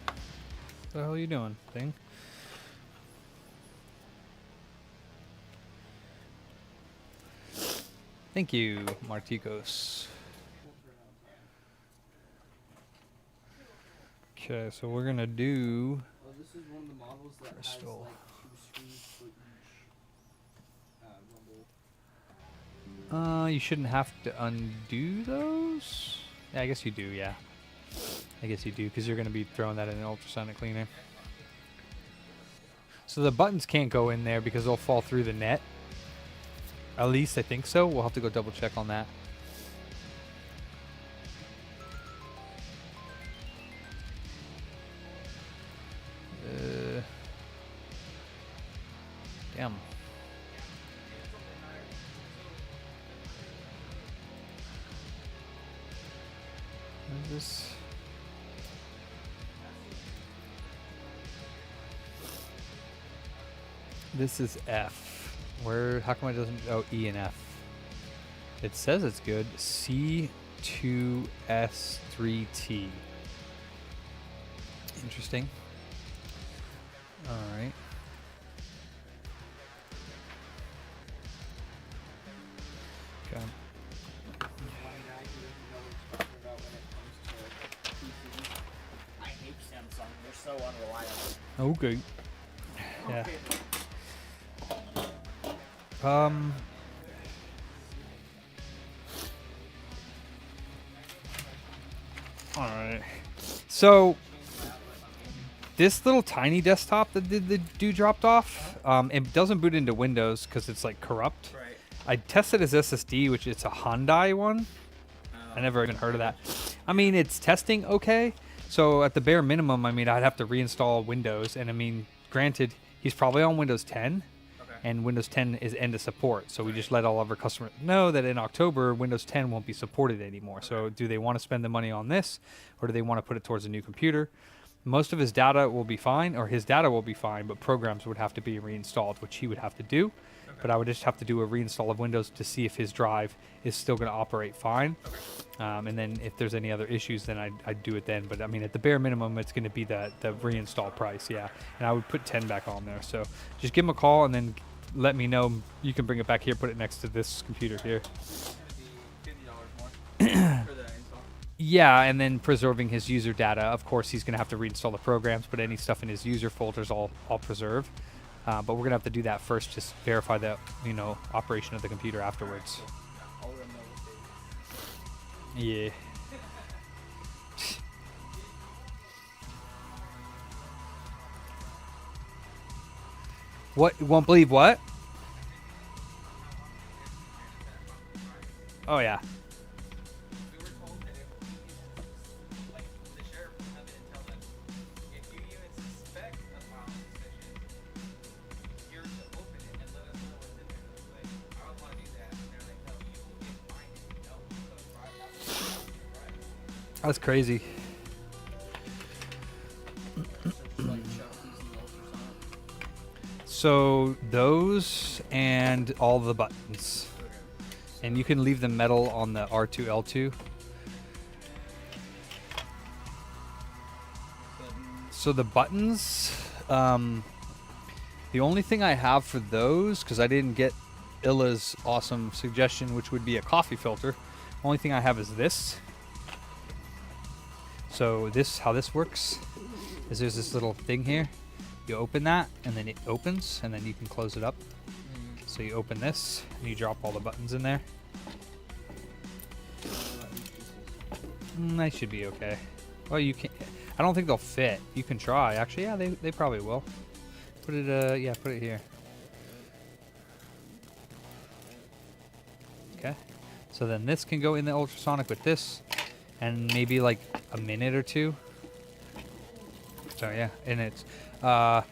What the hell are you doing, thing? Thank you, Marticos. Okay, so we're gonna do.
Oh, this is one of the models that
Crystal.
has like 2 screws for each rumble.
You shouldn't have to undo those. Yeah, I guess you do. Yeah, I guess you do because you're gonna be throwing that in an ultrasonic cleaner. So the buttons can't go in there because they'll fall through the net. At least I think so. We'll have to go double check on that. Damn. What is this? This is F. Where? How come it doesn't? Oh, E and F. It says it's good. C2S3T. Interesting. All right. Okay.
I hate Samsung. They're so unreliable.
Okay. Yeah. All right. So this little tiny desktop that the dude dropped off, it doesn't boot into Windows because it's like corrupt.
Right.
I tested his SSD, which it's a Hyundai one. I never even heard of that. I mean, it's testing okay. So at the bare minimum, I mean, I'd have to reinstall Windows. And I mean, granted, he's probably on Windows 10. And Windows 10 is end of support. So we just let all of our customers know that in October, Windows 10 won't be supported anymore. So do they want to spend the money on this, or do they want to put it towards a new computer? Most of his data will be fine, or his data will be fine, but programs would have to be reinstalled, which he would have to do. But I would just have to do a reinstall of Windows to see if his drive is still going to operate fine. And then if there's any other issues, then I'd do it then. But I mean, at the bare minimum, it's going to be the reinstall price, yeah. And I would put 10 back on there. So just give him a call and then let me know. You can bring it back here, put it next to this computer here.
$50 more for the install.
Yeah, and then preserving his user data. Of course, he's going to have to reinstall the programs, but any stuff in his user folders, I'll preserve. But we're going to have to do that first, just verify the operation of the computer afterwards.
I'll let them know what they
Yeah. What? You won't believe what? Oh, yeah.
We were told that if like the sheriff will come in and tell them if you even suspect a file suspicion,
That's crazy. So those and all the buttons. And you can leave the metal on the R2, L2. So the buttons, the only thing I have for those, because I didn't get Illa's awesome suggestion, which would be a coffee filter. Only thing I have is this. So this, how this works, is there's this little thing here. You open that, and then it opens, and then you can close it up. So you open this, and you drop all the buttons in there. They should be okay. Well, you can. I don't think they'll fit. You can try. Actually, yeah, they probably will. Put it. Yeah, put it here. Okay. So then this can go in the ultrasonic with this, and maybe like a minute or two. So yeah, and it's. I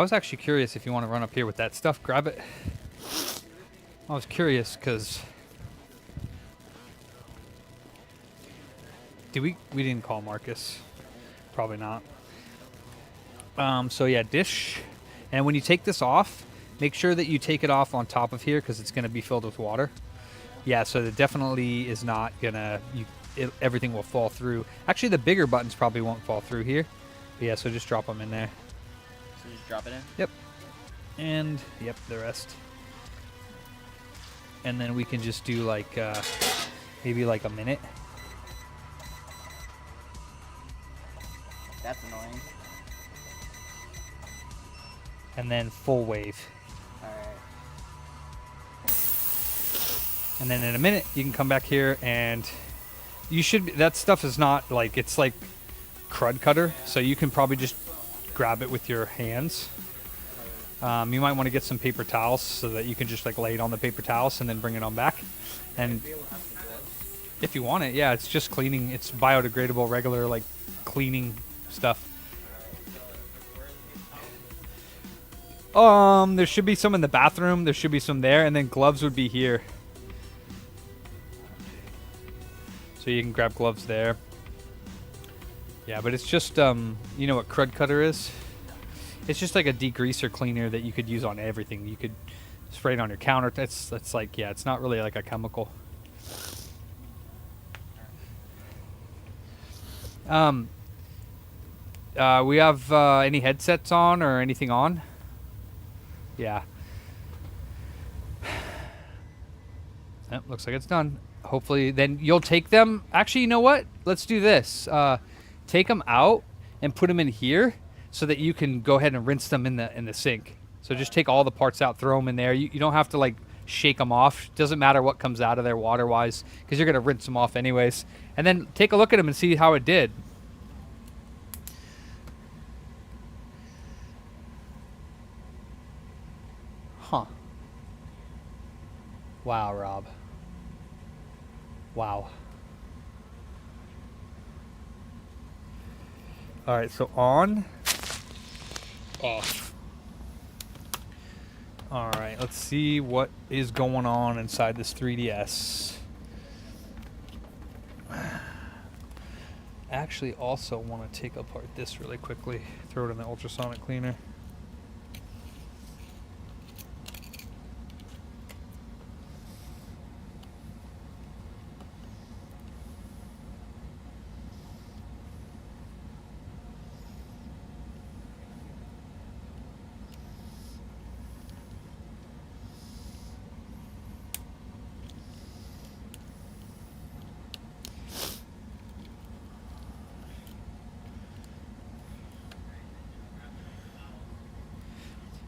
was actually curious if you want to run up here with that stuff. Grab it. I was curious because. We didn't call Marcus. Probably not. So yeah, dish. And when you take this off, make sure that you take it off on top of here because it's going to be filled with water. Yeah, so it definitely is not going to... everything will fall through. Actually, the bigger buttons probably won't fall through here. But yeah, so just drop them in there.
So just drop it in?
Yep. And, yep, the rest. And then we can just do like, maybe like a minute.
That's annoying.
And then full wave.
Alright.
And then in a minute, you can come back here and you should be, that stuff is not like, it's like crud cutter. So you can probably just grab it with your hands. You might want to get some paper towels so that you can just like lay it on the paper towels and then bring it on back. And if you want it, yeah, it's just cleaning. It's biodegradable, regular like cleaning stuff. There should be some in the bathroom. There should be some there, and then gloves would be here. So you can grab gloves there. Yeah, but it's just you know what crud cutter is? It's just like a degreaser cleaner that you could use on everything. You could spray it on your counter. It's like, yeah, it's not really like a chemical. We have any headsets on or anything on? Yeah. Yep, looks like it's done. Hopefully, then you'll take them. Actually, you know what? Let's do this. Take them out and put them in here so that you can go ahead and rinse them in the sink. So just take all the parts out, throw them in there. You don't have to like shake them off. Doesn't matter what comes out of there water-wise because you're gonna rinse them off anyways. And then take a look at them and see how it did. Huh. Wow, Rob. Wow. All right, so on, off. All right, let's see what is going on inside this 3DS. Actually, also want to take apart this really quickly. Throw it in the ultrasonic cleaner.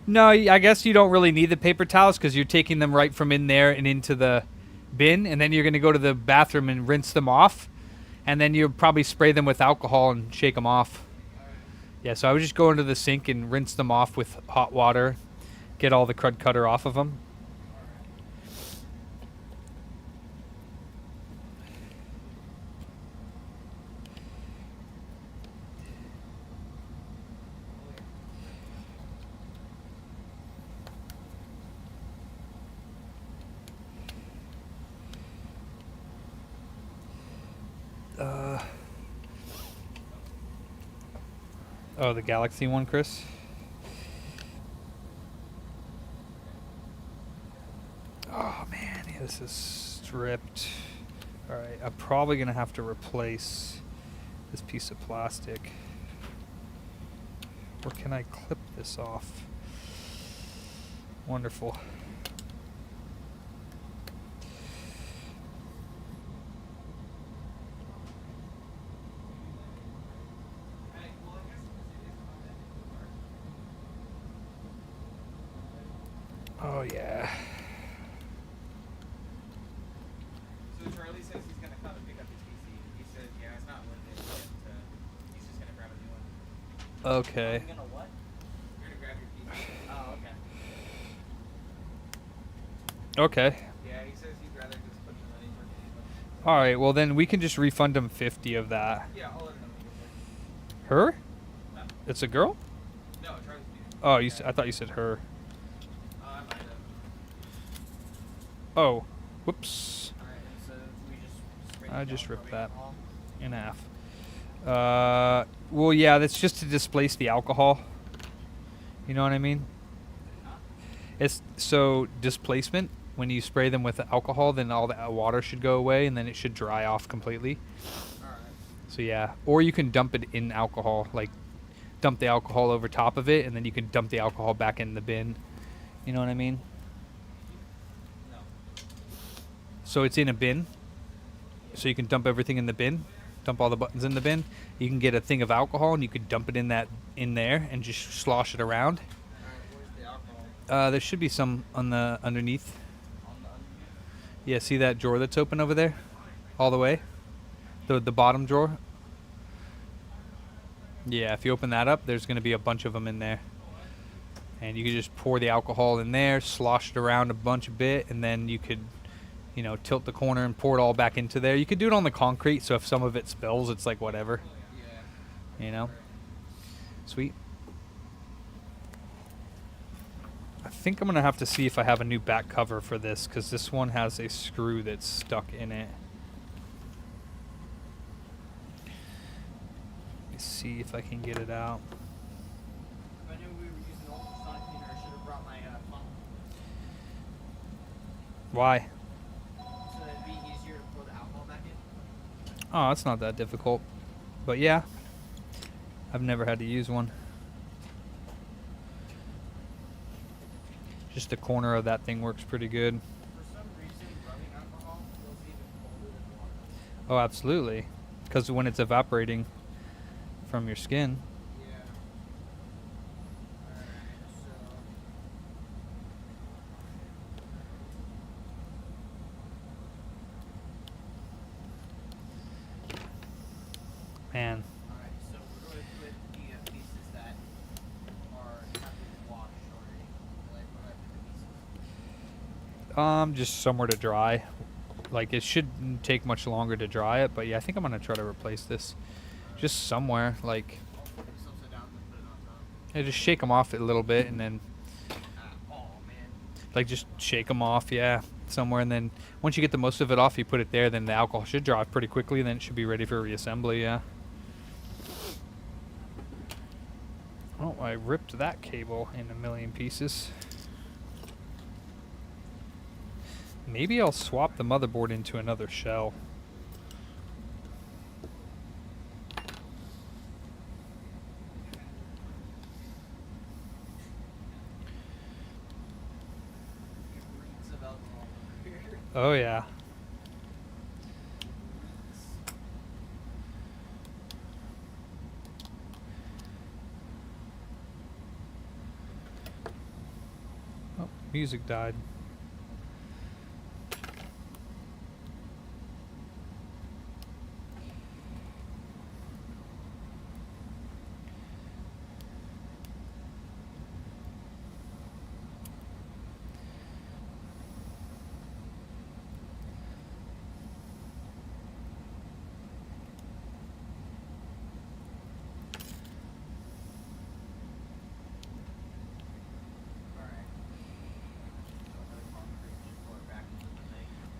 No, I guess you don't really need the paper towels because you're taking them right from in there and into the bin, and then you're going to go to the bathroom and rinse them off, and then you'll probably spray them with alcohol and shake them off. Yeah, so I would just go into the sink and rinse them off with hot water, get all the crud cutter off of them. Oh, the Galaxy one, Chris? Oh man, yeah, this is stripped. Alright, I'm probably gonna have to replace this piece of plastic. Or can I clip this off? Wonderful. Oh yeah.
So Charlie says he's gonna come and pick up his PC. He said, yeah, it's not worth it. But, he's just gonna grab a new one.
Okay.
I'm gonna what?
You're gonna grab your PC.
Oh, okay.
Okay.
Yeah, he says he'd rather just put the money towards it.
Alright, well then we can just refund him 50 of that.
Yeah, I'll let him know.
Her?
Huh?
It's a girl?
No, Charlie's beautiful.
Oh, I thought you said her.
I might have.
Oh, whoops.
Alright, so we just spray
I
it
just
down
ripped
with
that
alcohol.
in half. Well, yeah, that's just to displace the alcohol. You know what I mean? It's so displacement. When you spray them with alcohol, then all the water should go away, and then it should dry off completely.
Alright.
So yeah, or you can dump it in alcohol, like dump the alcohol over top of it, and then you can dump the alcohol back in the bin. You know what I mean?
No.
So it's in a bin. So you can dump everything in the bin, dump all the buttons in the bin. You can get a thing of alcohol and you could dump it in there and just slosh it around.
Alright, where's the alcohol?
There should be some on the underneath.
On the underneath?
Yeah, see that drawer that's open over there? All the way? The bottom drawer? Yeah, if you open that up, there's going to be a bunch of them in there. And you could just pour the alcohol in there, slosh it around a bit, and then you could, you know, tilt the corner and pour it all back into there. You could do it on the concrete, so if some of it spills, it's like whatever.
Yeah.
You know? Sweet. I think I'm going to have to see if I have a new back cover for this, because this one has a screw that's stuck in it. Let me see if I can get it out.
If I knew we were using ultrasonic cleaner, I should have brought my funnel.
Why?
So it'd be easier to pour the alcohol back in.
Oh, it's not that difficult. But yeah, I've never had to use one. Just the corner of that thing works pretty good.
For some reason, rubbing alcohol feels even colder than water.
Oh, absolutely. Because when it's evaporating from your skin.
Yeah. Alright, so...
Man.
Alright, so we're going to put the pieces that have been washed already. Like, where do I put the pieces?
Just somewhere to dry. Like, it shouldn't take much longer to dry it, but yeah, I think I'm gonna try to replace this. Just somewhere, like,
Put this upside down and put it on top.
yeah, just shake them off a little bit, and then,
Oh, man.
like, just shake them off, yeah, somewhere, and then once you get the most of it off, you put it there, then the alcohol should dry pretty quickly, and then it should be ready for reassembly, yeah. Oh, I ripped that cable in a million pieces. Maybe I'll swap the motherboard into another shell.
Reeks of alcohol over here.
Oh yeah. Oh, music died.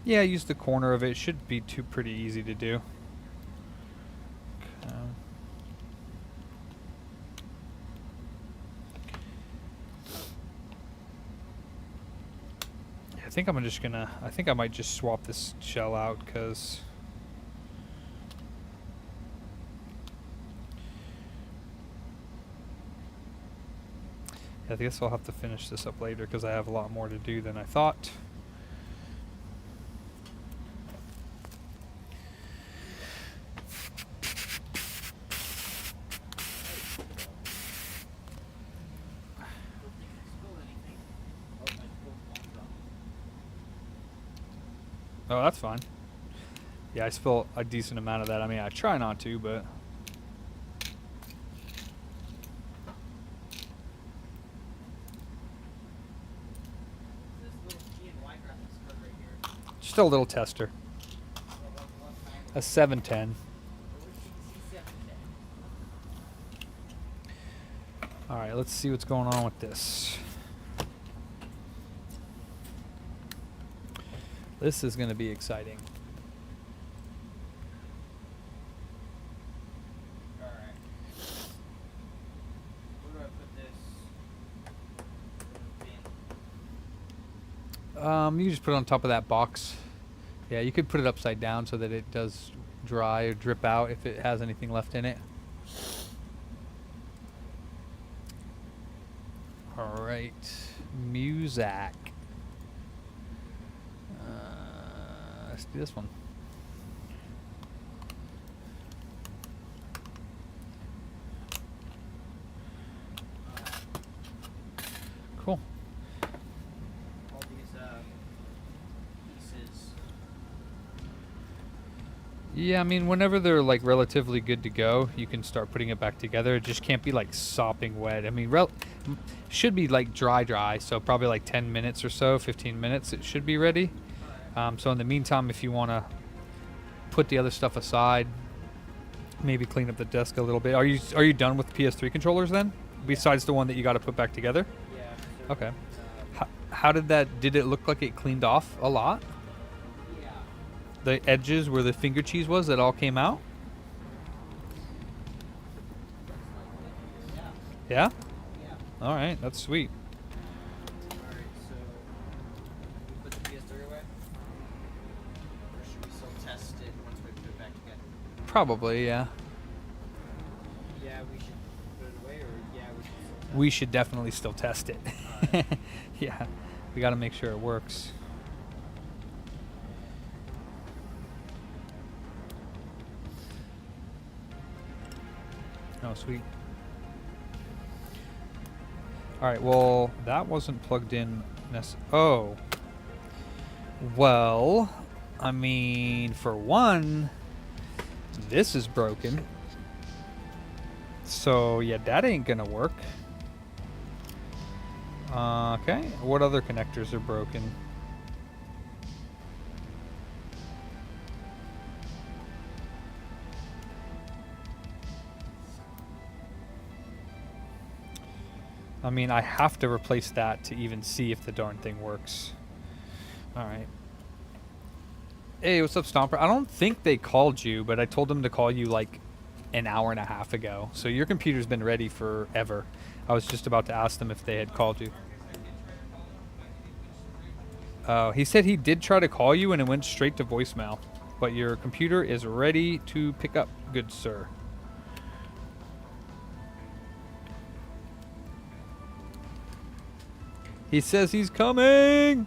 Yeah, use the corner of it. It should be pretty easy to do. Okay. think I'm just gonna. I think I might just swap this shell out because. I guess I'll have to finish this up later because I have a lot more to do than I thought. Oh, that's fine. Yeah, I spill a decent amount of that. I mean, I try not to, but... Just a little tester. A 710. Alright, let's see what's going on with this. This is going to be exciting.
Alright. Where do I put this?
You just put it on top of that box. Yeah, you could put it upside down so that it does dry or drip out if it has anything left in it. Alright. Muzak. Let's do this one. Cool.
All these pieces.
Yeah, I mean, whenever they're like relatively good to go, you can start putting it back together. It just can't be like sopping wet. I mean, should be like dry, so probably like 10 minutes or so, 15 minutes, it should be ready. So in the meantime, if you want to put the other stuff aside, maybe clean up the desk a little bit. Are you done with the PS3 controllers then? Besides the one that you got to put back together?
Yeah.
Okay. How did it look like it cleaned off a lot?
Yeah.
The edges where the finger cheese was, that all came out? Yeah?
Yeah.
All right, that's sweet.
Alright, so we put the PS3 away? Or should we still test it once we put it back together?
Probably, yeah.
Yeah, we should put it away, or yeah, we should still test
We should definitely still test it.
Alright.
Yeah, we got to make sure it works. Oh, sweet. All right, well, that wasn't plugged in. Oh. Well, I mean, for one, this is broken. So, yeah, that ain't gonna work. Okay, what other connectors are broken? I mean, I have to replace that to even see if the darn thing works. Alright. Hey, what's up, Stomper? I don't think they called you, but I told them to call you like an hour and a half ago. So your computer's been ready forever. I was just about to ask them if they had called you. Oh, he said he did try to call you and it went straight to voicemail. But your computer is ready to pick up, good sir. He says he's coming!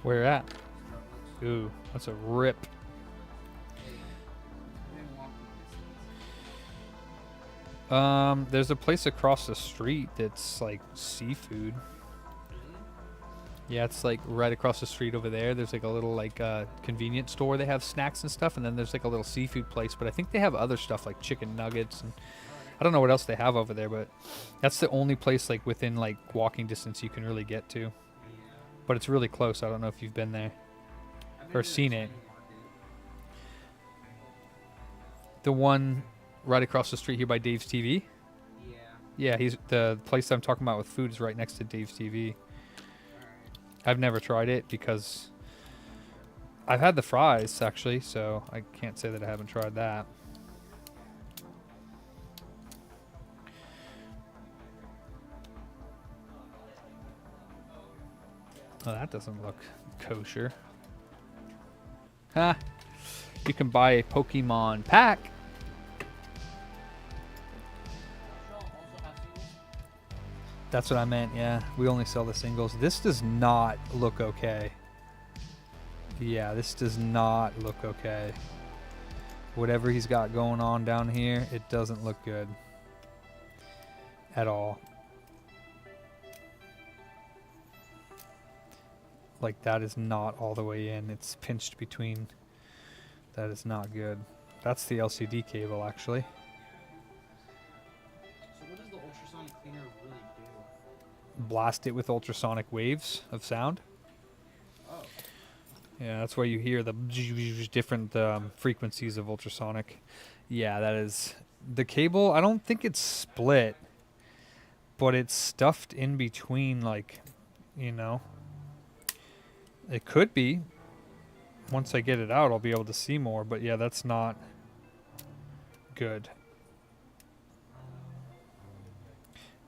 Where at? Ooh, that's a rip. There's a place across the street that's like seafood. Yeah, it's like right across the street over there. There's like a little like convenience store. They have snacks and stuff, and then there's like a little seafood place. But I think they have other stuff like chicken nuggets, and I don't know what else they have over there. But that's the only place like within like walking distance you can really get to. But it's really close. I don't know if you've been there or seen it. The one right across the street here by Dave's TV.
Yeah.
Yeah, he's the place I'm talking about with food is right next to Dave's TV. I've never tried it because I've had the fries actually, so I can't say that I haven't tried that. Oh, that doesn't look kosher. Ha! You can buy a Pokemon pack. That's what I meant, yeah. We only sell the singles. This does not look okay. Yeah, this does not look okay. Whatever he's got going on down here, it doesn't look good. At all. Like, that is not all the way in. It's pinched between. That is not good. That's the LCD cable, actually.
So what does the ultrasonic cleaner really do?
Blast it with ultrasonic waves of sound.
Oh.
Yeah, that's why you hear the different frequencies of ultrasonic. Yeah, that is... The cable, I don't think it's split, but it's stuffed in between, like, you know... It could be. Once I get it out, I'll be able to see more. But yeah, that's not good.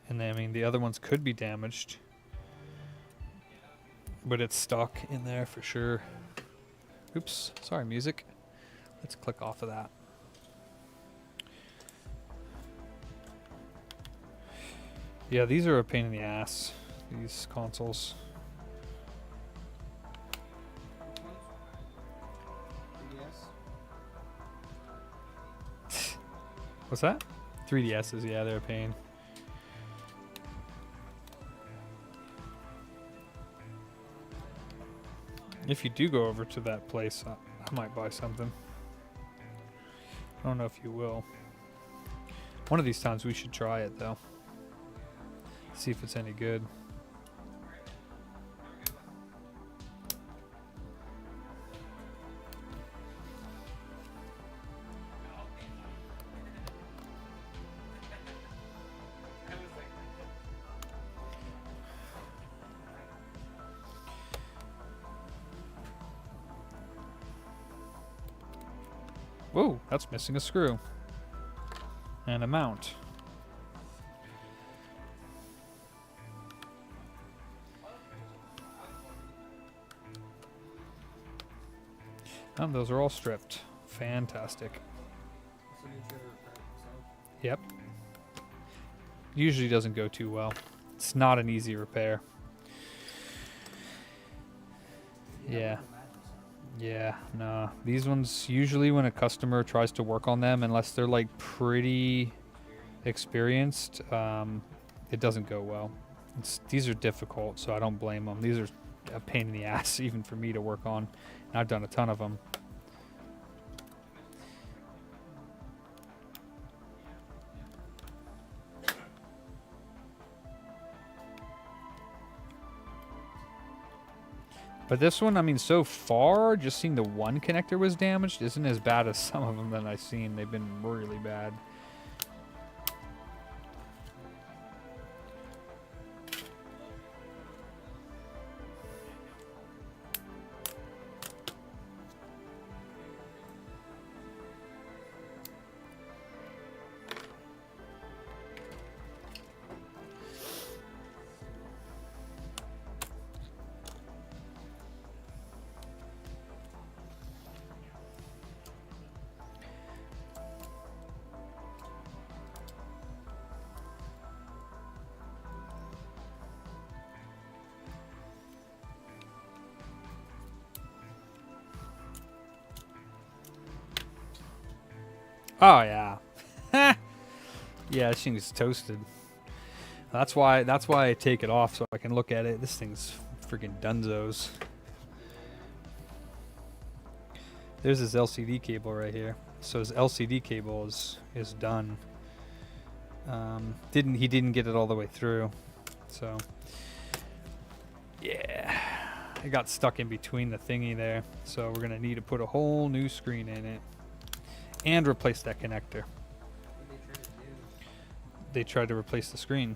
And then, I mean, the other ones could be damaged. But it's stuck in there for sure. Oops. Sorry, music. Let's click off of that. Yeah, these are a pain in the ass. These consoles. What's that? 3DSs, yeah, they're a pain. If you do go over to that place, I might buy something. I don't know if you will. One of these times we should try it, though. See if it's any good. Whoa, that's missing a screw. And a mount. Those are all stripped. Fantastic. Yep. Usually doesn't go too well. It's not an easy repair. Yeah. Yeah, nah. These ones, usually when a customer tries to work on them, unless they're like pretty experienced, it doesn't go well. These are difficult, so I don't blame them. These are a pain in the ass even for me to work on. And I've done a ton of them. But this one, I mean, so far, just seeing the one connector was damaged isn't as bad as some of them that I've seen. They've been really bad. Oh yeah. Yeah, this thing's toasted. That's why I take it off so I can look at it. This thing's freaking dunzos. There's his LCD cable right here. So his LCD cable is done. He didn't get it all the way through. So yeah. It got stuck in between the thingy there. So we're gonna need to put a whole new screen in it. And replace that connector. they tried to replace the screen.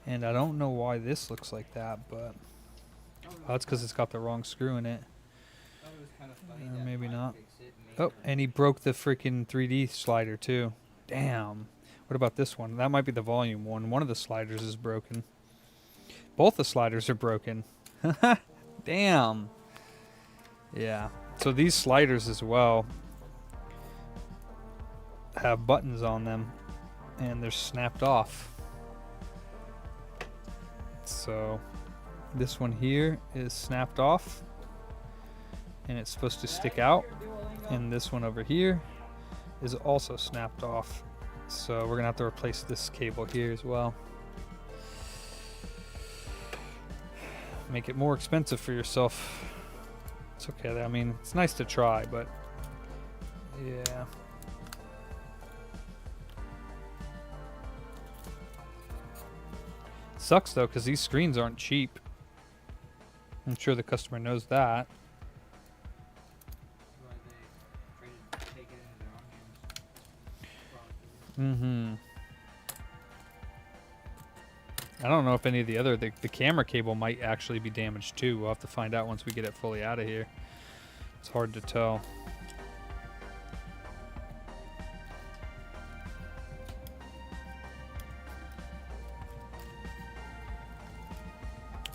And I don't know why this looks like that, but that's because it's got the wrong screw in it. Maybe not. Oh, and he broke the freaking 3D slider too. Damn. What about this one? That might be the volume one. One of the sliders is broken. Both the sliders are broken. Damn. Yeah. So these sliders as well have buttons on them, and they're snapped off. So this one here is snapped off, and it's supposed to stick out. And this one over here is also snapped off. So we're gonna have to replace this cable here as well. Make it more expensive for yourself. It's okay. I mean, it's nice to try, but yeah. Sucks though, because these screens aren't cheap. I'm sure the customer knows that. Mm-hmm. I don't know if any of the other, the camera cable might actually be damaged too. We'll have to find out once we get it fully out of here. It's hard to tell.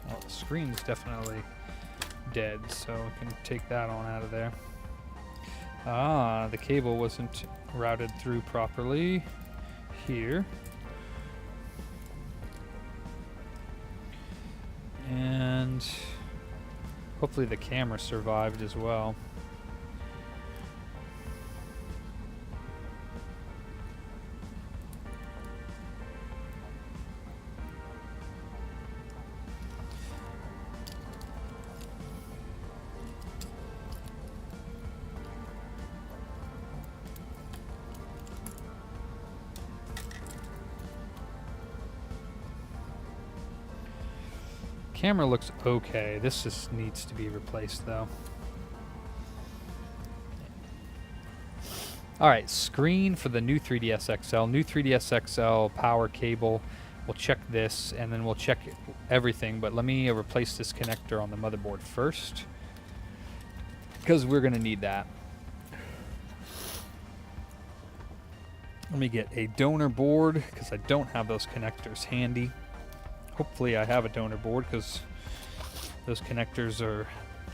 Well, the screen's definitely dead, so we can take that on out of there. Ah, the cable wasn't routed through properly here. And hopefully the camera survived as well. Camera looks okay. This just needs to be replaced though. Alright, screen for the new 3DS XL. New 3DS XL power cable. We'll check this and then we'll check everything, but let me replace this connector on the motherboard first, because we're going to need that. Let me get a donor board, because I don't have those connectors handy. Hopefully I have a donor board, because those connectors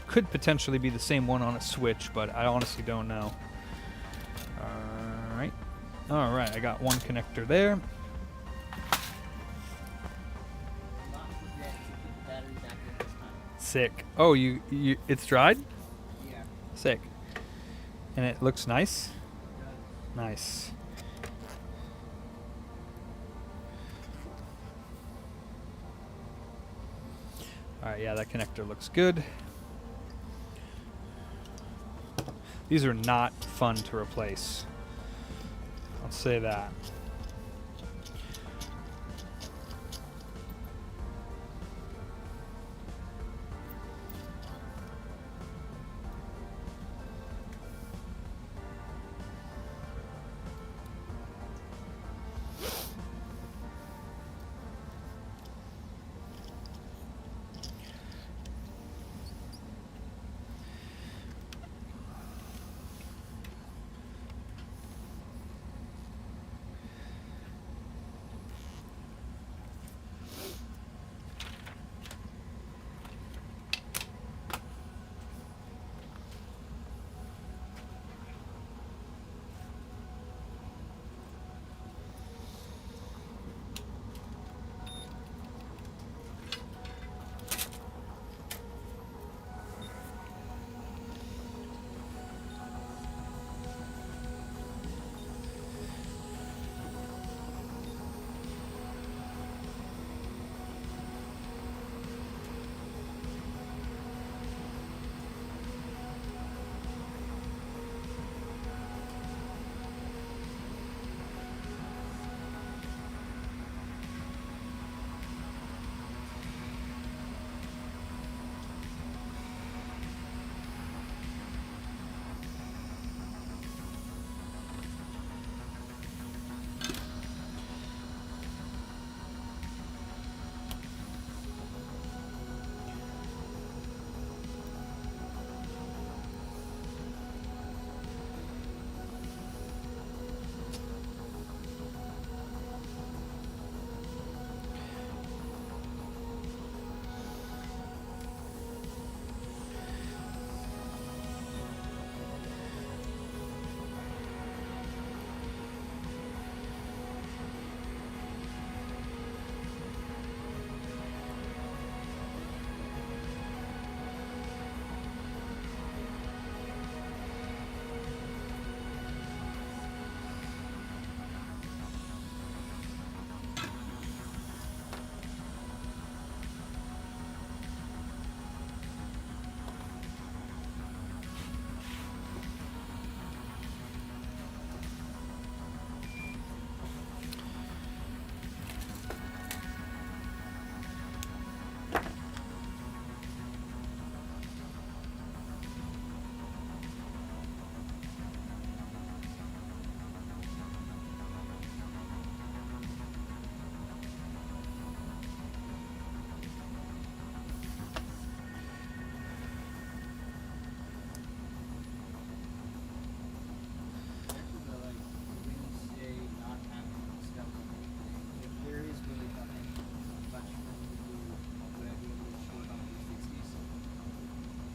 could potentially be the same one on a Switch, but I honestly don't know. Alright, I got one connector there. Sick. Oh, it's dried?
Yeah.
Sick. And it looks nice? Nice. Alright, yeah, that connector looks good. These are not fun to replace. I'll say that.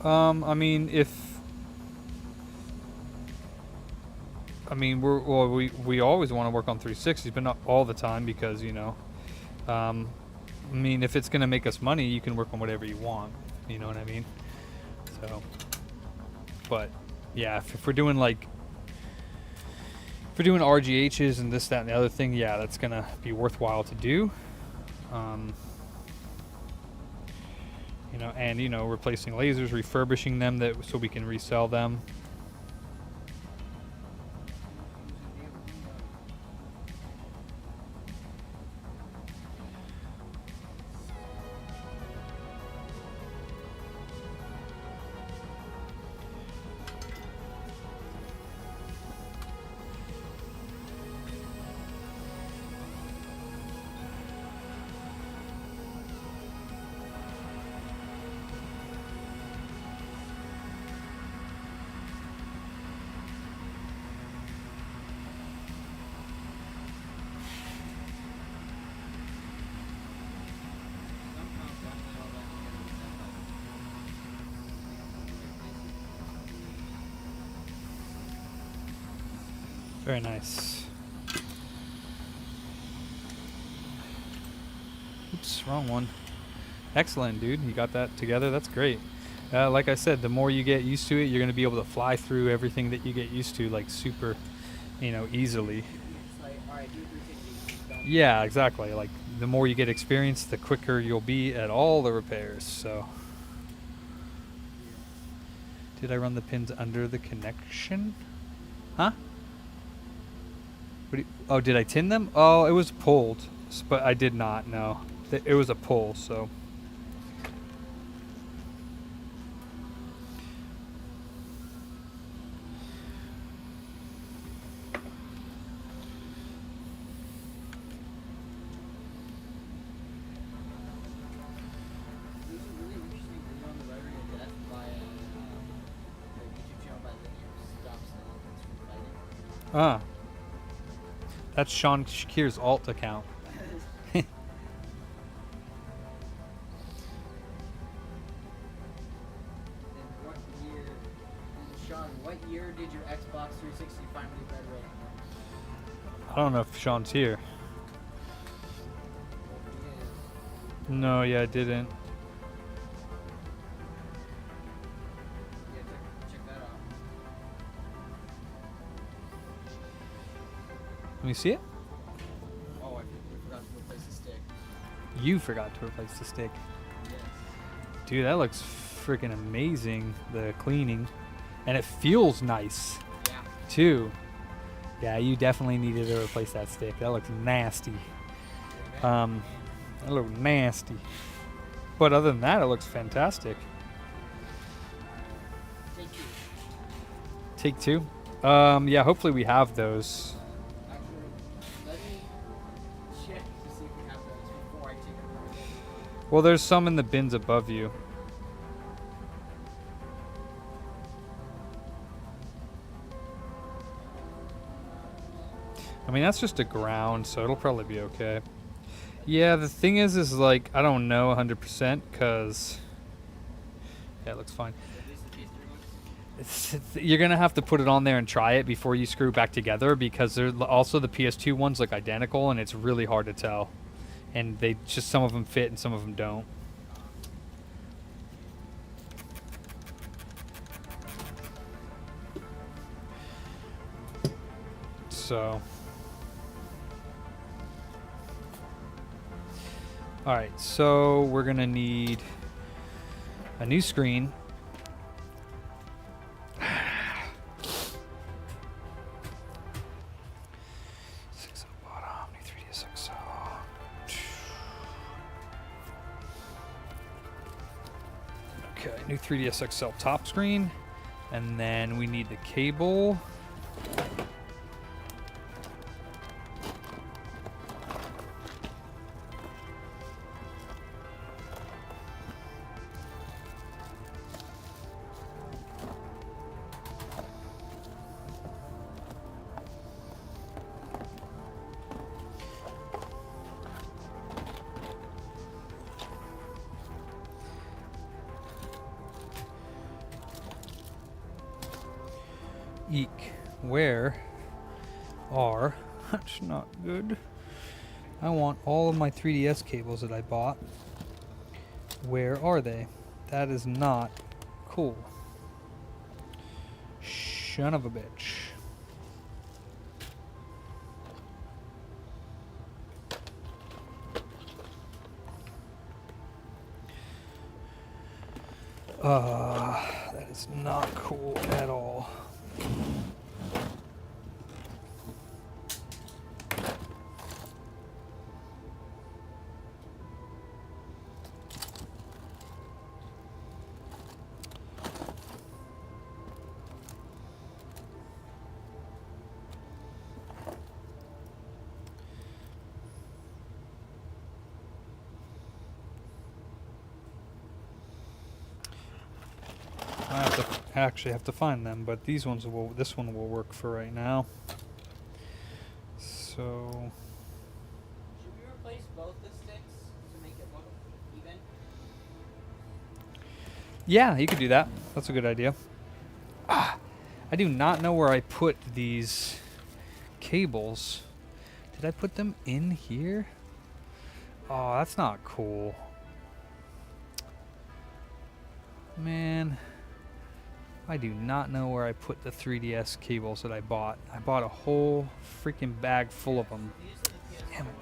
I mean, we always want to work on 360s, but not all the time because, you know, I mean, if it's going to make us money, you can work on whatever you want. You know what I mean? So, but yeah, if we're doing like, if we're doing RGHs and this, that, and the other thing, yeah, that's going to be worthwhile to do. You know, and, you know, replacing lasers, refurbishing them so we can resell them. Very nice. Oops, wrong one. Excellent, dude. You got that together. That's great. Like I said, the more you get used to it, you're going to be able to fly through everything that you get used to, like super, you know, easily.
It's like, all right, do 360s. Done.
Yeah, exactly. Like the more you get experience, the quicker you'll be at all the repairs. So, did I run the pins under the connection? Huh? Oh, did I tin them? Oh, it was pulled, but I did not. No, it was a pull. So.
There's a really interesting video on the Rotary of Death by a YouTube channel by Linear Stop Skeletons from Fighting.
Ah. That's Sean Shakir's alt account.
And what year, Sean, what year did your Xbox 360 finally bed ready?
I don't know if Sean's here. No, yeah, I didn't.
Yeah, check that out.
Let me see it.
Oh, I forgot to replace the stick.
You forgot to replace the stick.
Yes.
Dude, that looks freaking amazing, the cleaning. And it feels nice,
Yeah.
too. Yeah, you definitely needed to replace that stick. That looks nasty. That looks nasty. But other than that, it looks fantastic.
Take two.
Take two? Yeah, hopefully we have those.
Actually, let me check to see if we have those before I take them.
Well, there's some in the bins above you. I mean, that's just a ground, so it'll probably be okay. Yeah, the thing is like, I don't know 100% because... Yeah, it looks fine. You're going to have to put it on there and try it before you screw back together because also the PS2 ones look identical and it's really hard to tell. And they just, some of them fit and some of them don't. So... Alright, so we're going to need a new screen. Okay, new 3DS XL top screen. And then we need the cable. Eek. Where are... That's not good. I want all of my 3DS cables that I bought. Where are they? That is not cool. Son of a bitch. That is not cool at all. I have to actually have to find them, but these ones will. This one will work for right now. So.
Should we replace both the sticks to make it look even?
Yeah, you could do that. That's a good idea. I do not know where I put these cables. Did I put them in here? Oh, that's not cool. Man. I do not know where I put the 3DS cables that I bought. I bought a whole freaking bag full of them. Damn it.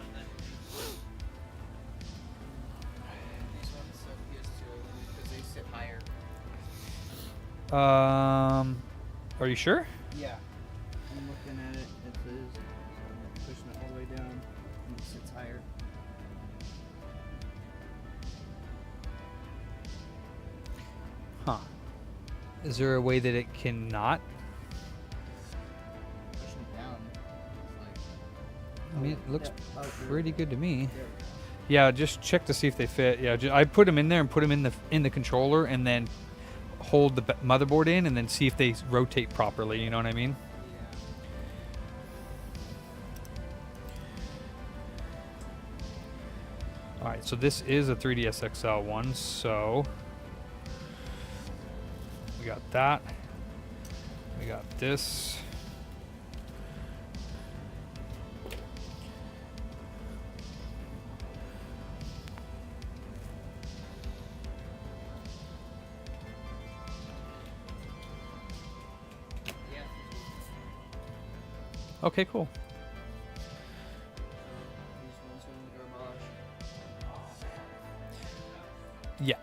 These ones PS2 because they sit higher.
Are you sure?
Yeah. I'm looking at it. It says I'm pushing it all the way down and it sits higher.
Huh. Is there a way that it cannot?
Pushing it down. It's like,
I mean, it looks
yeah.
pretty good to me.
There we go.
Yeah, just check to see if they fit. Yeah, I put them in there and put them in the controller, and then hold the motherboard in, and then see if they rotate properly. You know what I mean?
Yeah.
All right, so this is a 3DS XL one, so we got that. We got this.
Yeah.
Okay, cool.
These ones are in the garbage.
Yeah.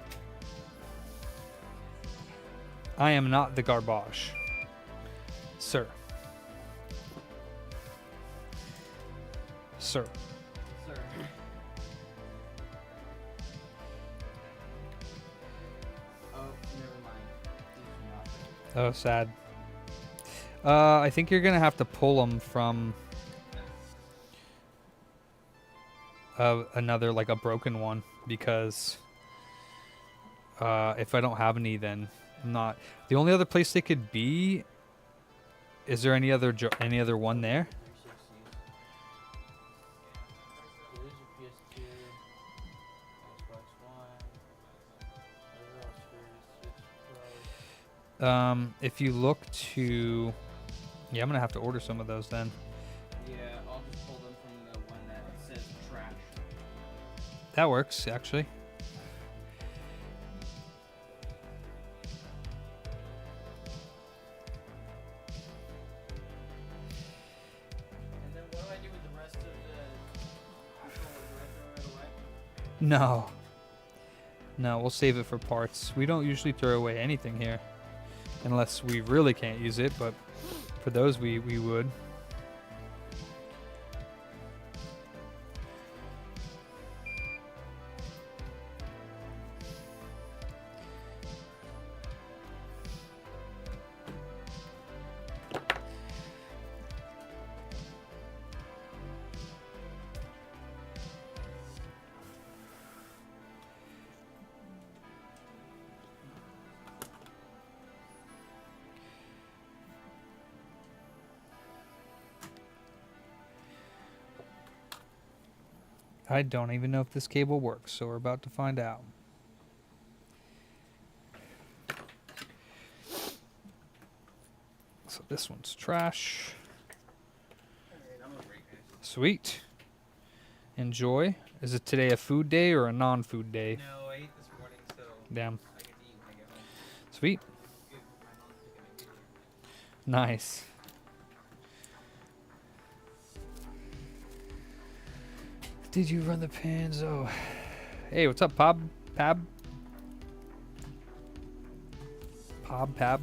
I am not the garbage, sir. Sir.
Sir. Oh, never mind. These are not.
Oh, sad. I think you're gonna have to pull them from another, like a broken one, because if I don't have any, then I'm not. The only other place they could be. Is there any other one there?
360s. Here's your PS2, Xbox One. Those are all screws. Switch Pro.
If you look to, yeah, I'm gonna have to order some of those then.
Yeah, I'll just pull them from the one that says trash.
That works, actually.
And then what do I do with the rest of the controller? Do I throw it away?
No. No, we'll save it for parts. We don't usually throw away anything here. Unless we really can't use it, but for those we would. I don't even know if this cable works, so we're about to find out. So this one's trash. Sweet. Enjoy. Is it today a food day or a non-food day?
No, I ate this morning, so
Damn.
I get to eat when I get home.
Sweet. Nice. Did you run the pans? Oh. Hey, what's up, Pab? Pab? Pab?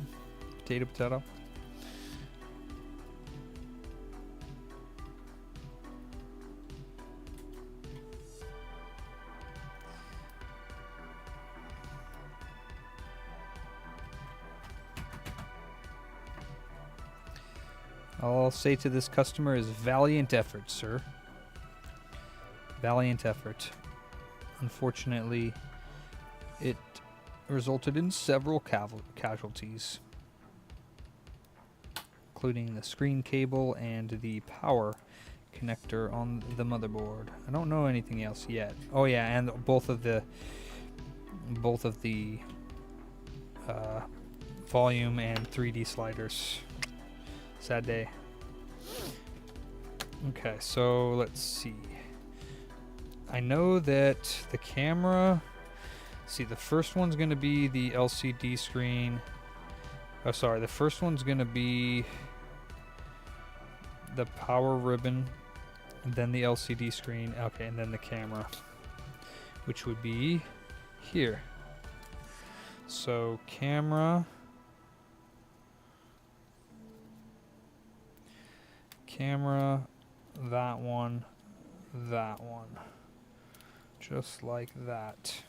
Potato, potato. All I'll say to this customer is valiant effort, sir. Valiant effort. Unfortunately, it resulted in several casualties, including the screen cable and the power connector on the motherboard. I don't know anything else yet. Oh yeah, and both of the volume and 3D sliders. Sad day. Okay, so let's see. I know that the camera, see, the first one's going to be the LCD screen. Oh, sorry, the first one's going to be the power ribbon, and then the LCD screen. Okay, and then the camera, which would be here. So camera, that one, just like that.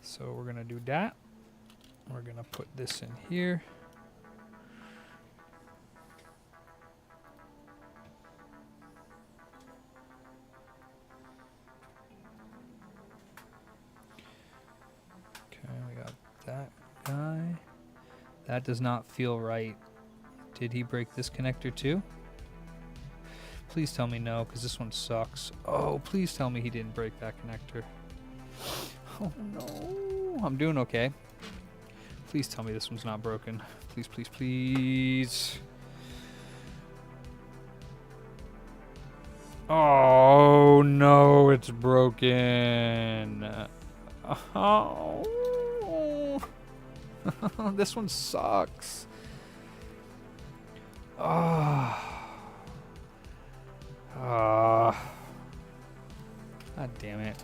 So we're gonna do that. We're gonna put this in here. Okay, we got that guy. That does not feel right. Did he break this connector too? Please tell me no, because this one sucks. Oh, please tell me he didn't break that connector. Oh no. I'm doing okay. Please tell me this one's not broken. Please, please, please. Oh no, it's broken. Oh. This one sucks. God damn it.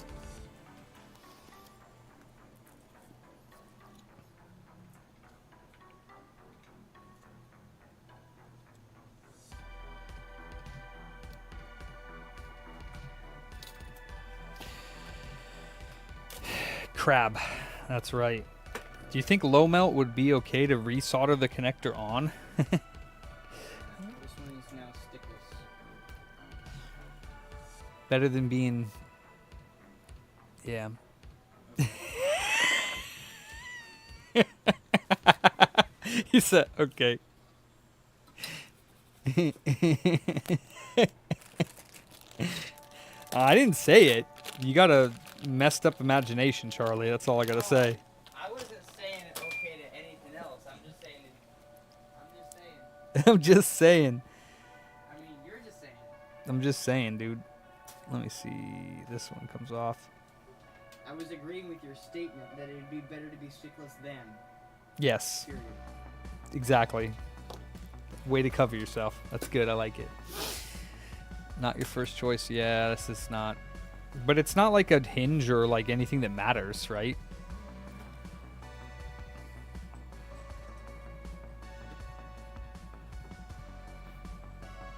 Crab. That's right. Do you think low melt would be okay to resolder the connector on?
This one is now stickless.
Better than being... Yeah. He said, okay. I didn't say it. You got a messed up imagination, Charlie. That's all I gotta say.
I wasn't saying it's okay to anything else. I'm just saying.
I'm just saying.
I mean, you're just saying.
I'm just saying, dude. Let me see. This one comes off.
I was agreeing with your statement that it would be better to be stickless than.
Yes.
Period.
Exactly. Way to cover yourself. That's good. I like it. Not your first choice. Yeah, this is not. But it's not like a hinge or like anything that matters, right?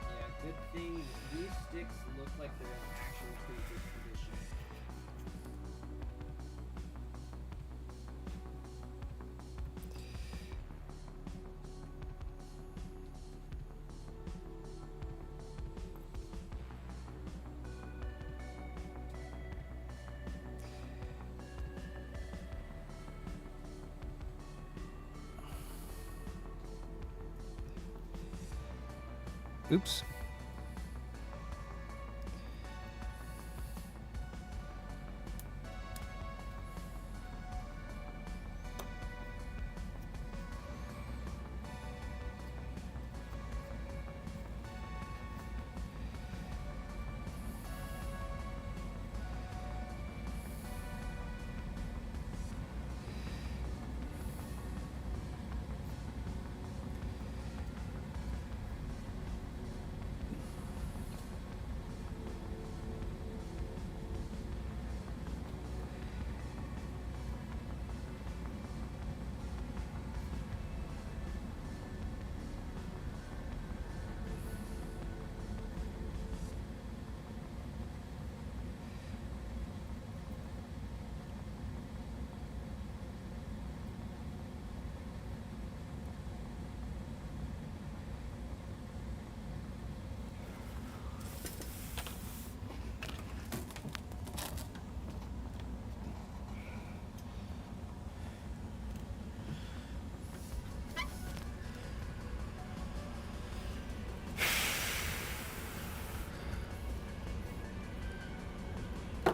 Yeah, good thing these sticks look like they're in actual pretty good condition.
Oops.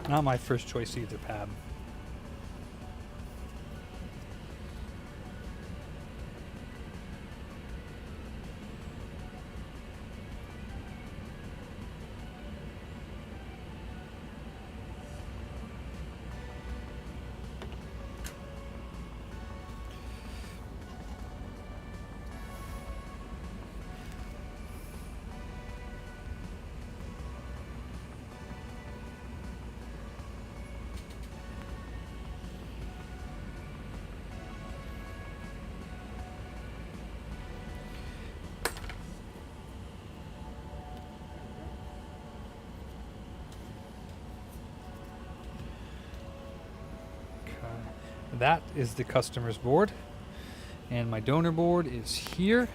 Not my first choice either, Pab. That is the customer's board, and my donor board is here.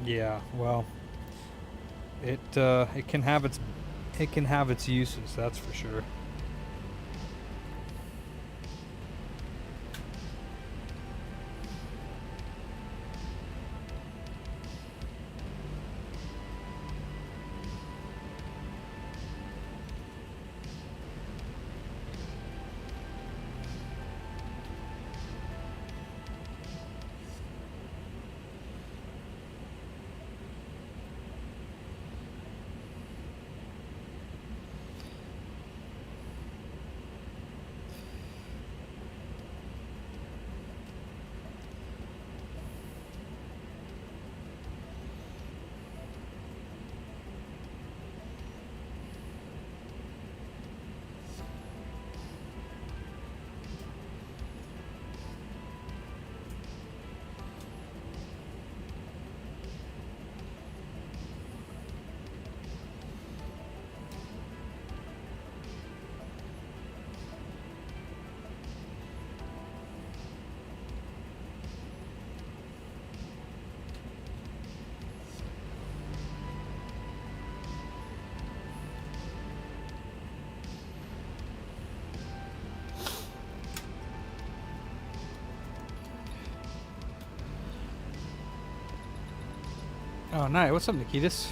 Yeah, well, it can have its uses, that's for sure. Oh, nice. What's up, Nikitas?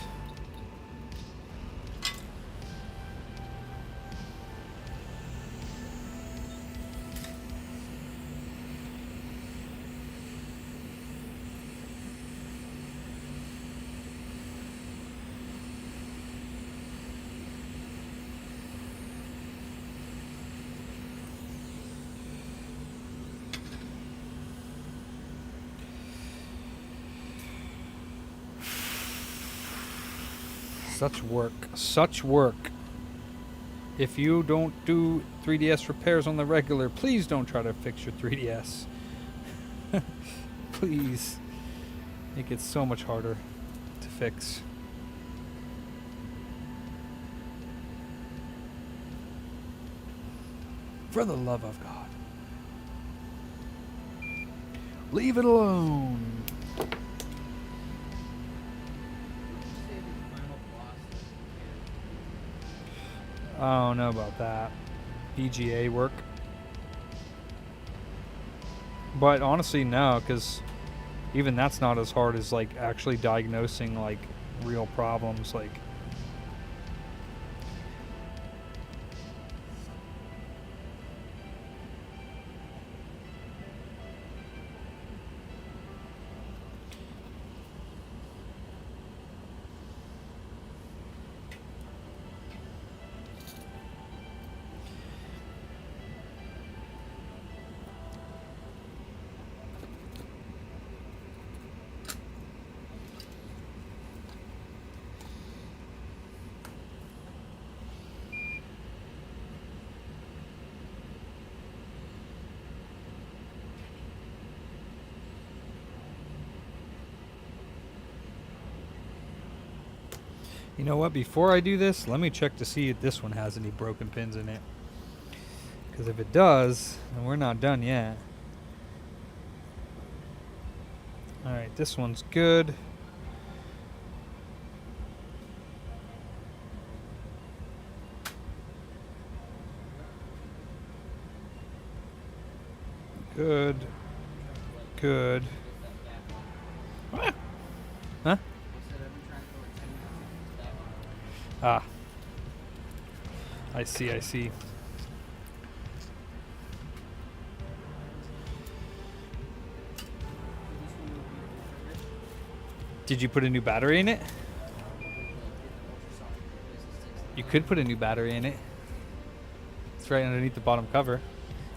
Such work. Such work. If you don't do 3DS repairs on the regular, please don't try to fix your 3DS. Please. It gets so much harder to fix. For the love of God. Leave it alone. I don't know about that. EGA work. But honestly, no, because even that's not as hard as like actually diagnosing like real problems. Like, You know what? Before I do this, let me check to see if this one has any broken pins in it. Because if it does, then we're not done yet. Alright, this one's good. Good. Good. Ah. Huh? Ah. I see, I see. Did you put a new battery in it? You could put a new battery in it. It's right underneath the bottom cover.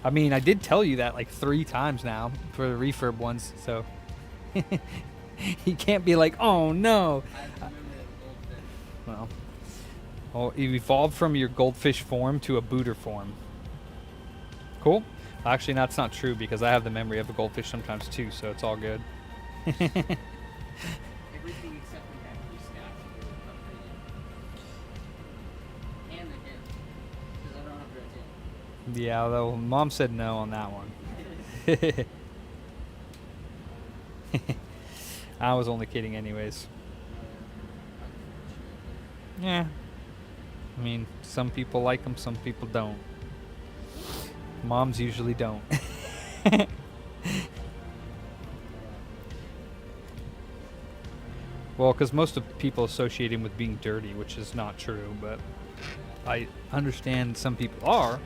I mean, I did tell you that like 3 times now for the refurb ones, so you can't be like, oh no. Well, you evolved from your goldfish form to a booter form. Cool. Actually, that's not true because I have the memory of a goldfish sometimes too, so it's all good.
Everything except the memory stats are upgraded. And the hair. Because I don't have red tail.
Yeah, although Mom said no on that one. I was only kidding anyways. Yeah. I mean, some people like them, some people don't. Moms usually don't. Well, because most of people associate him with being dirty, which is not true, but I understand some people are.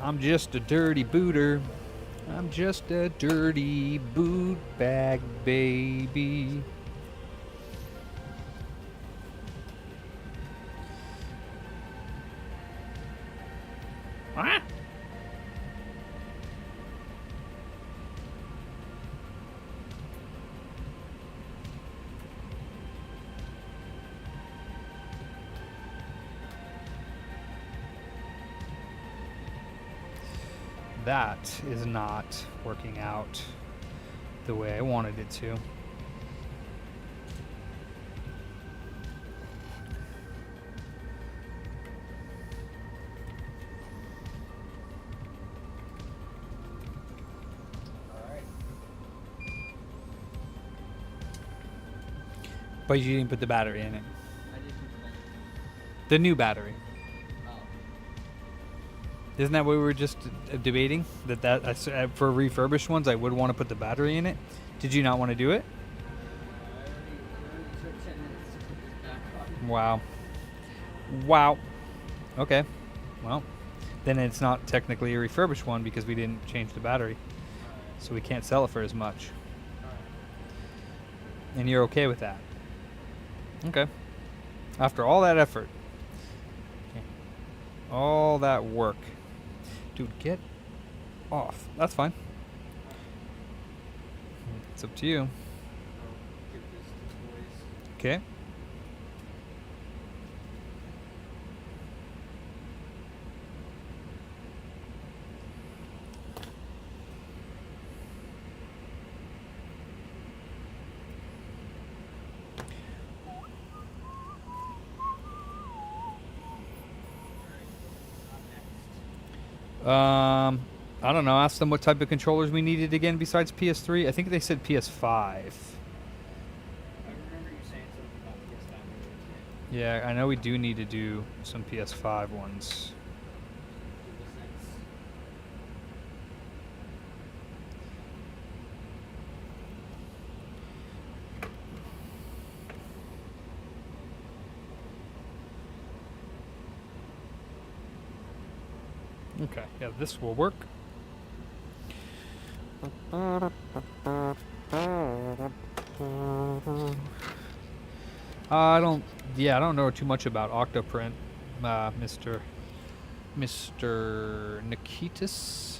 I'm just a dirty booter. I'm just a dirty boot bag baby. Ah! That is not working out the way I wanted it to. But you didn't put the battery in it.
I did put the battery.
The new battery.
Oh.
Isn't that what we were just debating? For refurbished ones, I would want to put the battery in it. Did you not want to do it?
I already took 10 minutes to put this back on.
Wow. Wow. Okay. Well, then it's not technically a refurbished one because we didn't change the battery. So we can't sell it for as much. And you're okay with that? Okay. After all that effort. Okay. All that work. Dude, get off. That's fine. It's up to you. Okay. I don't know. Ask them what type of controllers we needed again besides PS3. I think they said PS5.
I remember you saying something about PS5.
Yeah, I know we do need to do some PS5 ones. Okay, yeah, this will work. I don't know too much about Octoprint, Mr. Nikitas.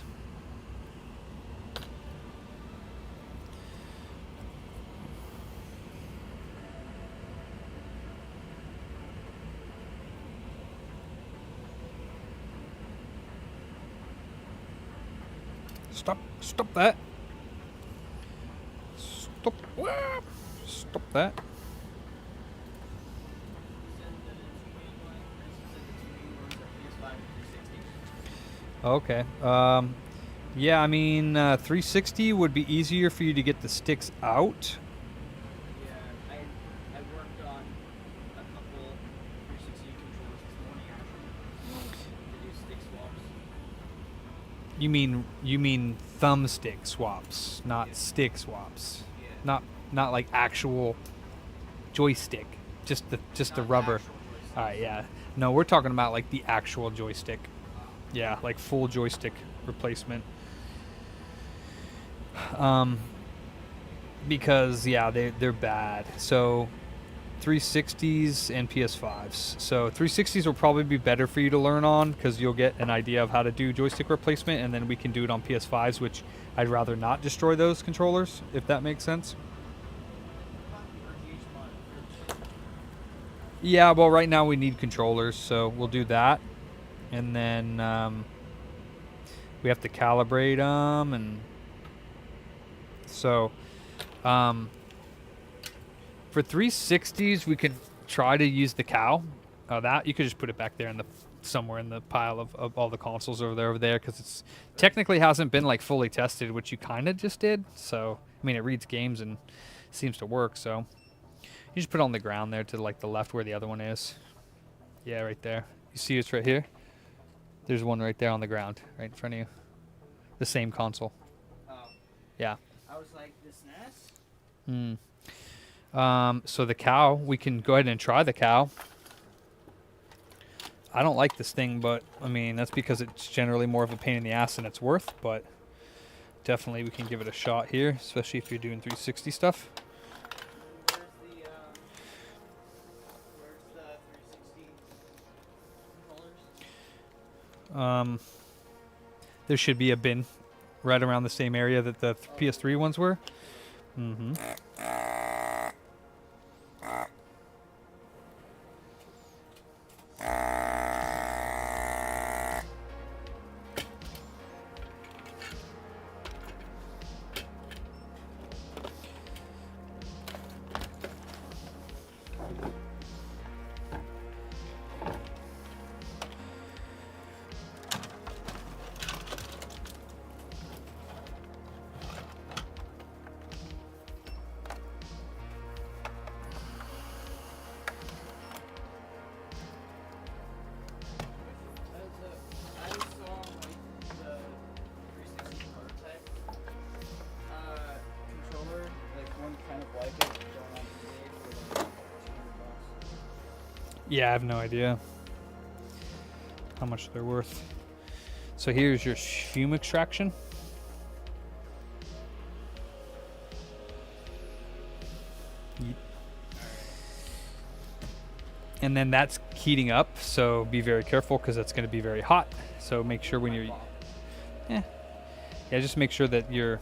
Stop that. Stop that. Okay. Yeah, I mean, 360 would be easier for you to get the sticks out.
Yeah, I worked on a couple 360 controllers this morning actually to do stick swaps.
You mean thumbstick swaps, not stick swaps. Not like actual joystick. Just the rubber. All right, yeah. No, we're talking about like the actual joystick. Yeah, like full joystick replacement. Because yeah, they're bad. So 360s and PS5s. So 360s will probably be better for you to learn on because you'll get an idea of how to do joystick replacement, and then we can do it on PS5s, which I'd rather not destroy those controllers, if that makes sense. Yeah, well, right now we need controllers, so we'll do that, and then we have to calibrate them, and so for 360s we could try to use the cow. That you could just put it back there in the somewhere in the pile of all the consoles over there because it's technically hasn't been like fully tested, which you kind of just did. So I mean, it reads games and seems to work, so you just put it on the ground there to like the left where the other one is. Yeah, right there. You see it's right here? There's one right there on the ground, right in front of you. The same console.
Oh.
Yeah.
I was like, this NES?
So the cow, we can go ahead and try the cow. I don't like this thing, but I mean, that's because it's generally more of a pain in the ass than it's worth, but definitely we can give it a shot here, especially if you're doing 360 stuff.
Where's the 360 controllers?
There should be a bin right around the same area that the PS3 ones were. Mm-hmm.
I saw like the 360 prototype controller, like one kind of like it, going on eBay for like $200.
Yeah, I have no idea how much they're worth. So here's your fume extraction. And then that's heating up, so be very careful because that's going to be very hot. So make sure when you're, yeah, just make sure that you're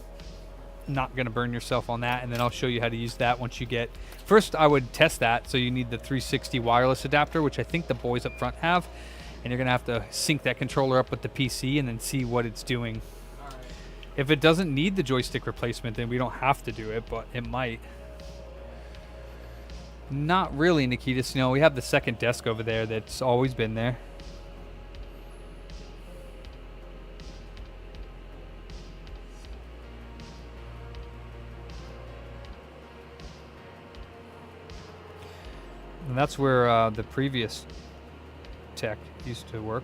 not going to burn yourself on that. And then I'll show you how to use that once you get. First, I would test that. So you need the 360 wireless adapter, which I think the boys up front have, and you're going to have to sync that controller up with the PC and then see what it's doing. If it doesn't need the joystick replacement, then we don't have to do it, but it might. Not really, Nikitas. You know, we have the second desk over there that's always been there. And that's where the previous tech used to work.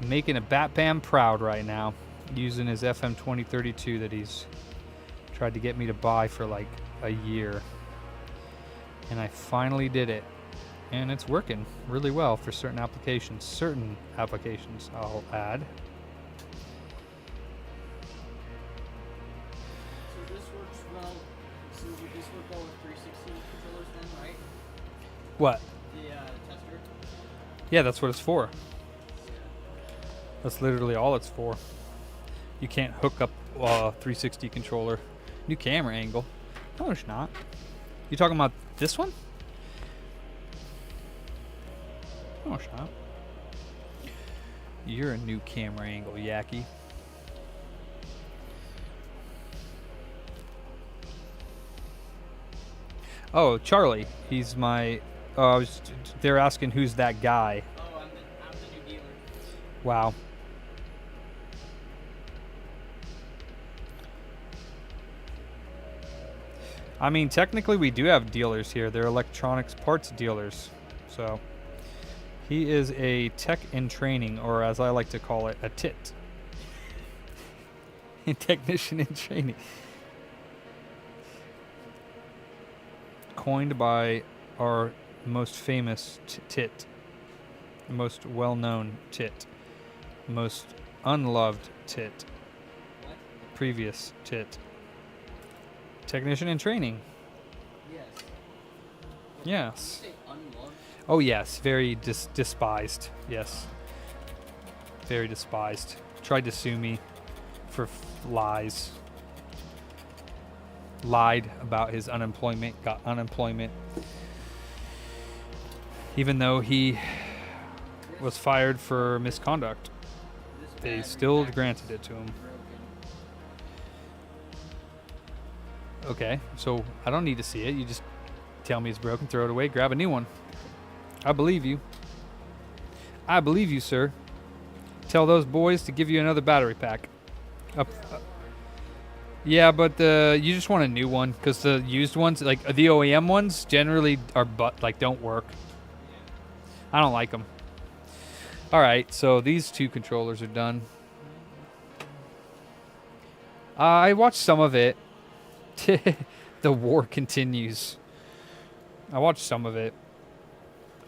Making a Batman proud right now, using his FM 2032 that he's tried to get me to buy for like a year. And I finally did it. And it's working really well for certain applications. Certain applications, I'll add.
So this works well. So would this work well with 360 controllers then, right?
What?
The tester?
Yeah, that's what it's for. That's literally all it's for. You can't hook up a 360 controller. New camera angle. No, it's not. You talking about this one? No, it's not. You're a new camera angle, Yaki. Oh, Charlie. He's my. They're asking who's that guy.
Oh, I'm the new dealer.
Wow. I mean, technically, we do have dealers here. They're electronics parts dealers. So, he is a tech in training, or as I like to call it, a TIT. A technician in training. Coined by our most famous TIT. Most well-known TIT. Most unloved TIT.
What?
Previous TIT. Technician in training.
Yes.
Yes.
Did you say unloved?
Oh yes, very despised. Yes. Very despised. Tried to sue me for lies. Lied about his unemployment, got unemployment. Even though he was fired for misconduct. They still granted it to him. Okay, so I don't need to see it. You just tell me it's broken, throw it away, grab a new one. I believe you. I believe you, sir. Tell those boys to give you another battery pack. Yeah, but you just want a new one because the used ones, like the OEM ones, generally are don't work. I don't like them. All right, so these two controllers are done. I watched some of it. The war continues. I watched some of it.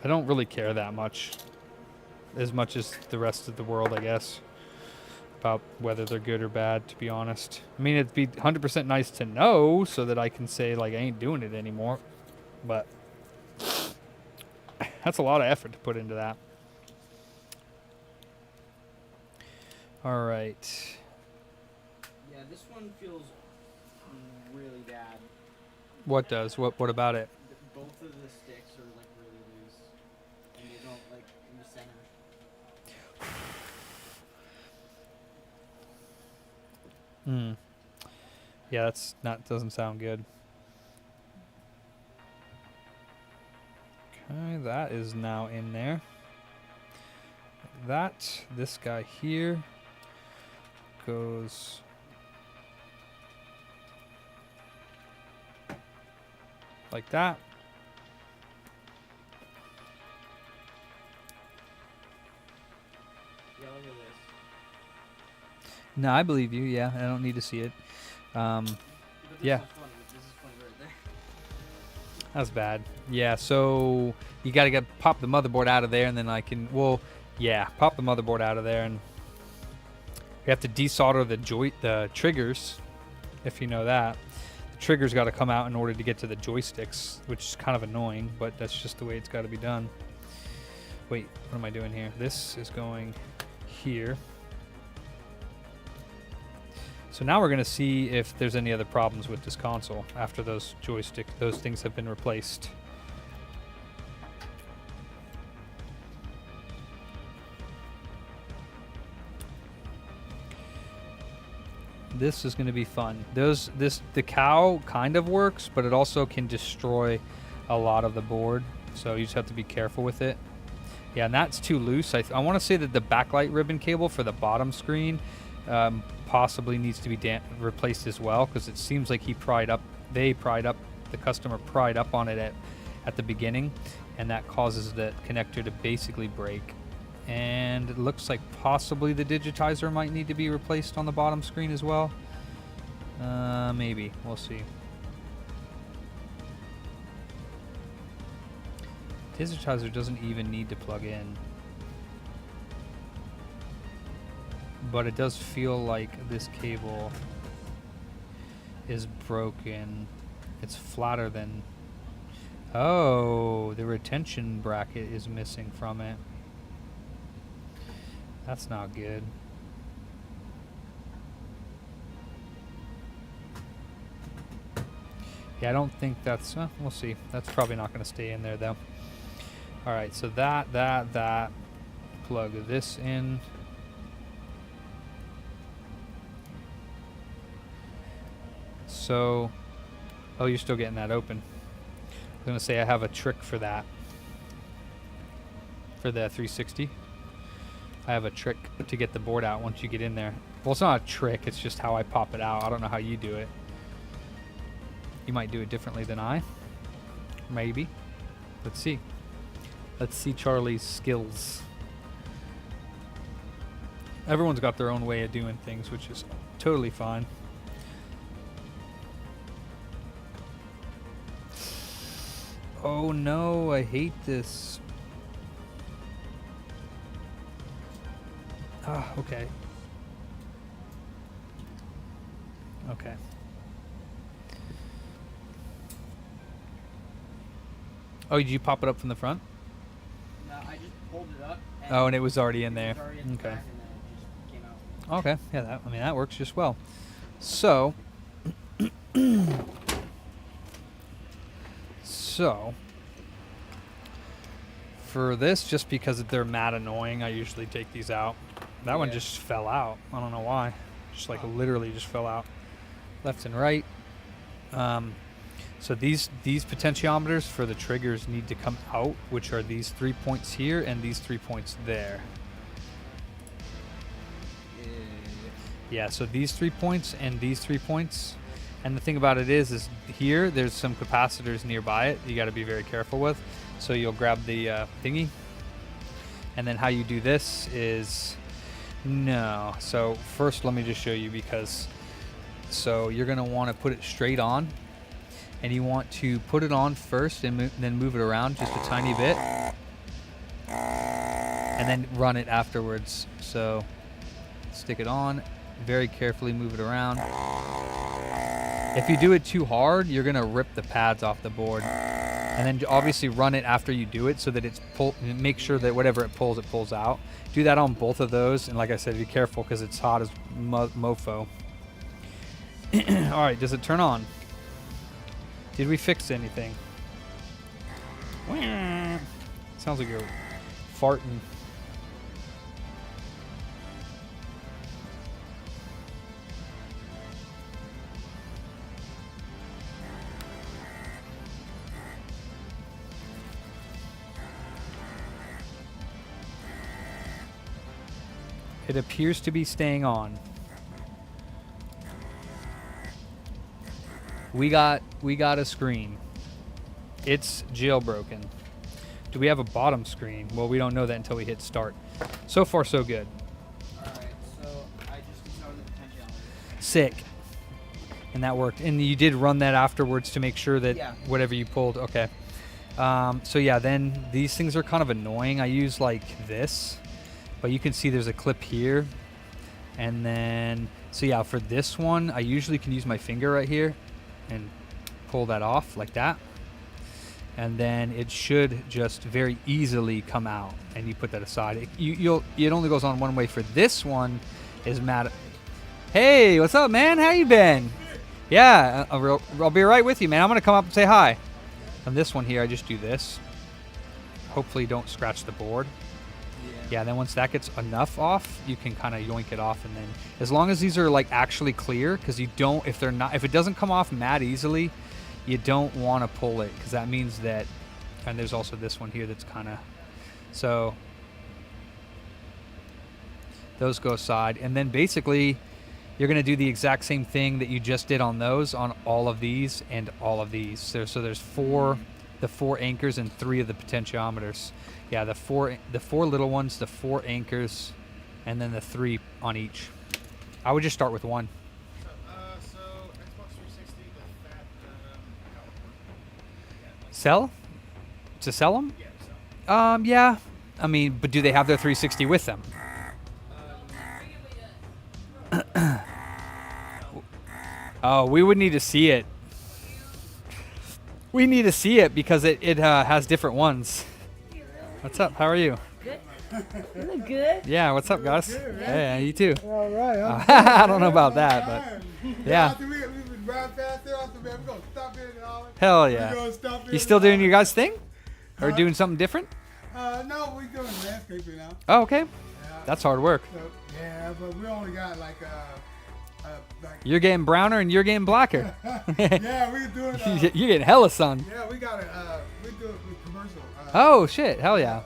I don't really care that much. As much as the rest of the world, I guess. About whether they're good or bad, to be honest. I mean, it'd be 100% nice to know so that I can say, like, I ain't doing it anymore. But that's a lot of effort to put into that. All right.
Yeah, this one feels really bad.
What does? What about it?
Both of the sticks are like really loose, and they don't like in the center.
Yeah, doesn't sound good. Okay, that is now in there. This guy here goes like that.
Yeah, look at this.
No, I believe you. Yeah, I don't need to see it.
But this
Yeah.
is funny. This is funny right there.
That's bad. Yeah, so you got to pop the motherboard out of there, and then I can. Well, yeah, pop the motherboard out of there, and we have to desolder the triggers, if you know that. The triggers got to come out in order to get to the joysticks, which is kind of annoying, but that's just the way it's got to be done. Wait, what am I doing here? This is going here. So now we're going to see if there's any other problems with this console after those things have been replaced. This is going to be fun. The cow kind of works, but it also can destroy a lot of the board. So you just have to be careful with it. Yeah, and that's too loose. I want to say that the backlight ribbon cable for the bottom screen possibly needs to be replaced as well, because it seems like the customer pried up on it at the beginning, and that causes the connector to basically break. And it looks like possibly the digitizer might need to be replaced on the bottom screen as well. Maybe. We'll see. Digitizer doesn't even need to plug in. But it does feel like this cable is broken. It's flatter than... Oh, the retention bracket is missing from it. That's not good. Yeah, I don't think that's... we'll see. That's probably not going to stay in there, though. Alright, so that. Plug this in. So... Oh, you're still getting that open. was gonna say I have a trick for that. For the 360. I have a trick to get the board out once you get in there. Well, it's not a trick, it's just how I pop it out. I don't know how you do it. You might do it differently than I. Maybe. Let's see. Let's see Charlie's skills. Everyone's got their own way of doing things, which is totally fine. Oh no, I hate this. Ah, okay. Okay. Oh, did you pop it up from the front?
No, I just pulled it up.
Oh, and it was already in there.
It was already in the
Okay.
back and then it just came out.
Okay. Yeah, that, I mean, that works just well. So, for this, just because they're mad annoying, I usually take these out. That one just fell out. I don't know why. Just like literally just fell out. Left and right. So these potentiometers for the triggers need to come out, which are these 3 points here and these 3 points there. Yeah, so these 3 points and these 3 points. And the thing about it is here there's some capacitors nearby it you got to be very careful with. So you'll grab the thingy. And then how you do this is no. So first let me just show you, because so you're going to want to put it straight on. And you want to put it on first and then move it around just a tiny bit. And then run it afterwards. So stick it on, very carefully move it around. If you do it too hard, you're going to rip the pads off the board. And then obviously run it after you do it so that it's make sure that whatever it pulls out. Do that on both of those. And like I said, be careful because it's hot as mofo. All right, does it turn on? Did we fix anything? Sounds like you're farting. It appears to be staying on. We got a screen. It's jailbroken. Do we have a bottom screen? Well, we don't know that until we hit start. So far, so good.
Alright, so I just discovered the potentiometer.
Sick. And that worked. And you did run that afterwards to make sure that whatever you pulled, okay. So yeah, then these things are kind of annoying. I use like this, but you can see there's a clip here. And then, so yeah, for this one, I usually can use my finger right here and pull that off like that. And then it should just very easily come out, and you put that aside. It only goes on one way. For this one is mad. Hey, what's up, man? How you been? Yeah, I'll be right with you, man. I'm gonna come up and say hi. On this one here, I just do this. Hopefully don't scratch the board. Yeah, then once that gets enough off, you can kind of yoink it off, and then as long as these are like actually clear, because you don't, if it doesn't come off mad easily, you don't want to pull it, because that means that, and there's also this one here that's kind of, so those go aside, and then basically you're going to do the exact same thing that you just did on those, on all of these and all of these. So there's the four anchors and 3 of the potentiometers. Yeah, the four little ones, the 4 anchors, and then the 3 on each. I would just start with one.
So Xbox 360, does that
Sell? To sell them?
Yeah, sell.
Yeah. I mean, but do they have their 360 with them? Oh, we would need to see it. We need to see it because it has different ones. What's up? How are you?
Good. You look good.
Yeah, what's up, guys?
Good, man.
Yeah, you too.
All right.
I don't know about that, but yeah. Hell yeah. You still doing your guys' thing? Or doing something different?
No, we're doing landscaping now.
Oh, okay.
Yeah.
That's hard work.
So, yeah, but we only got like like
You're getting browner and you're getting blacker.
yeah, we're doing.
You're getting hella sun.
Yeah, we got it. We do it with commercial.
Oh shit! Hell yeah.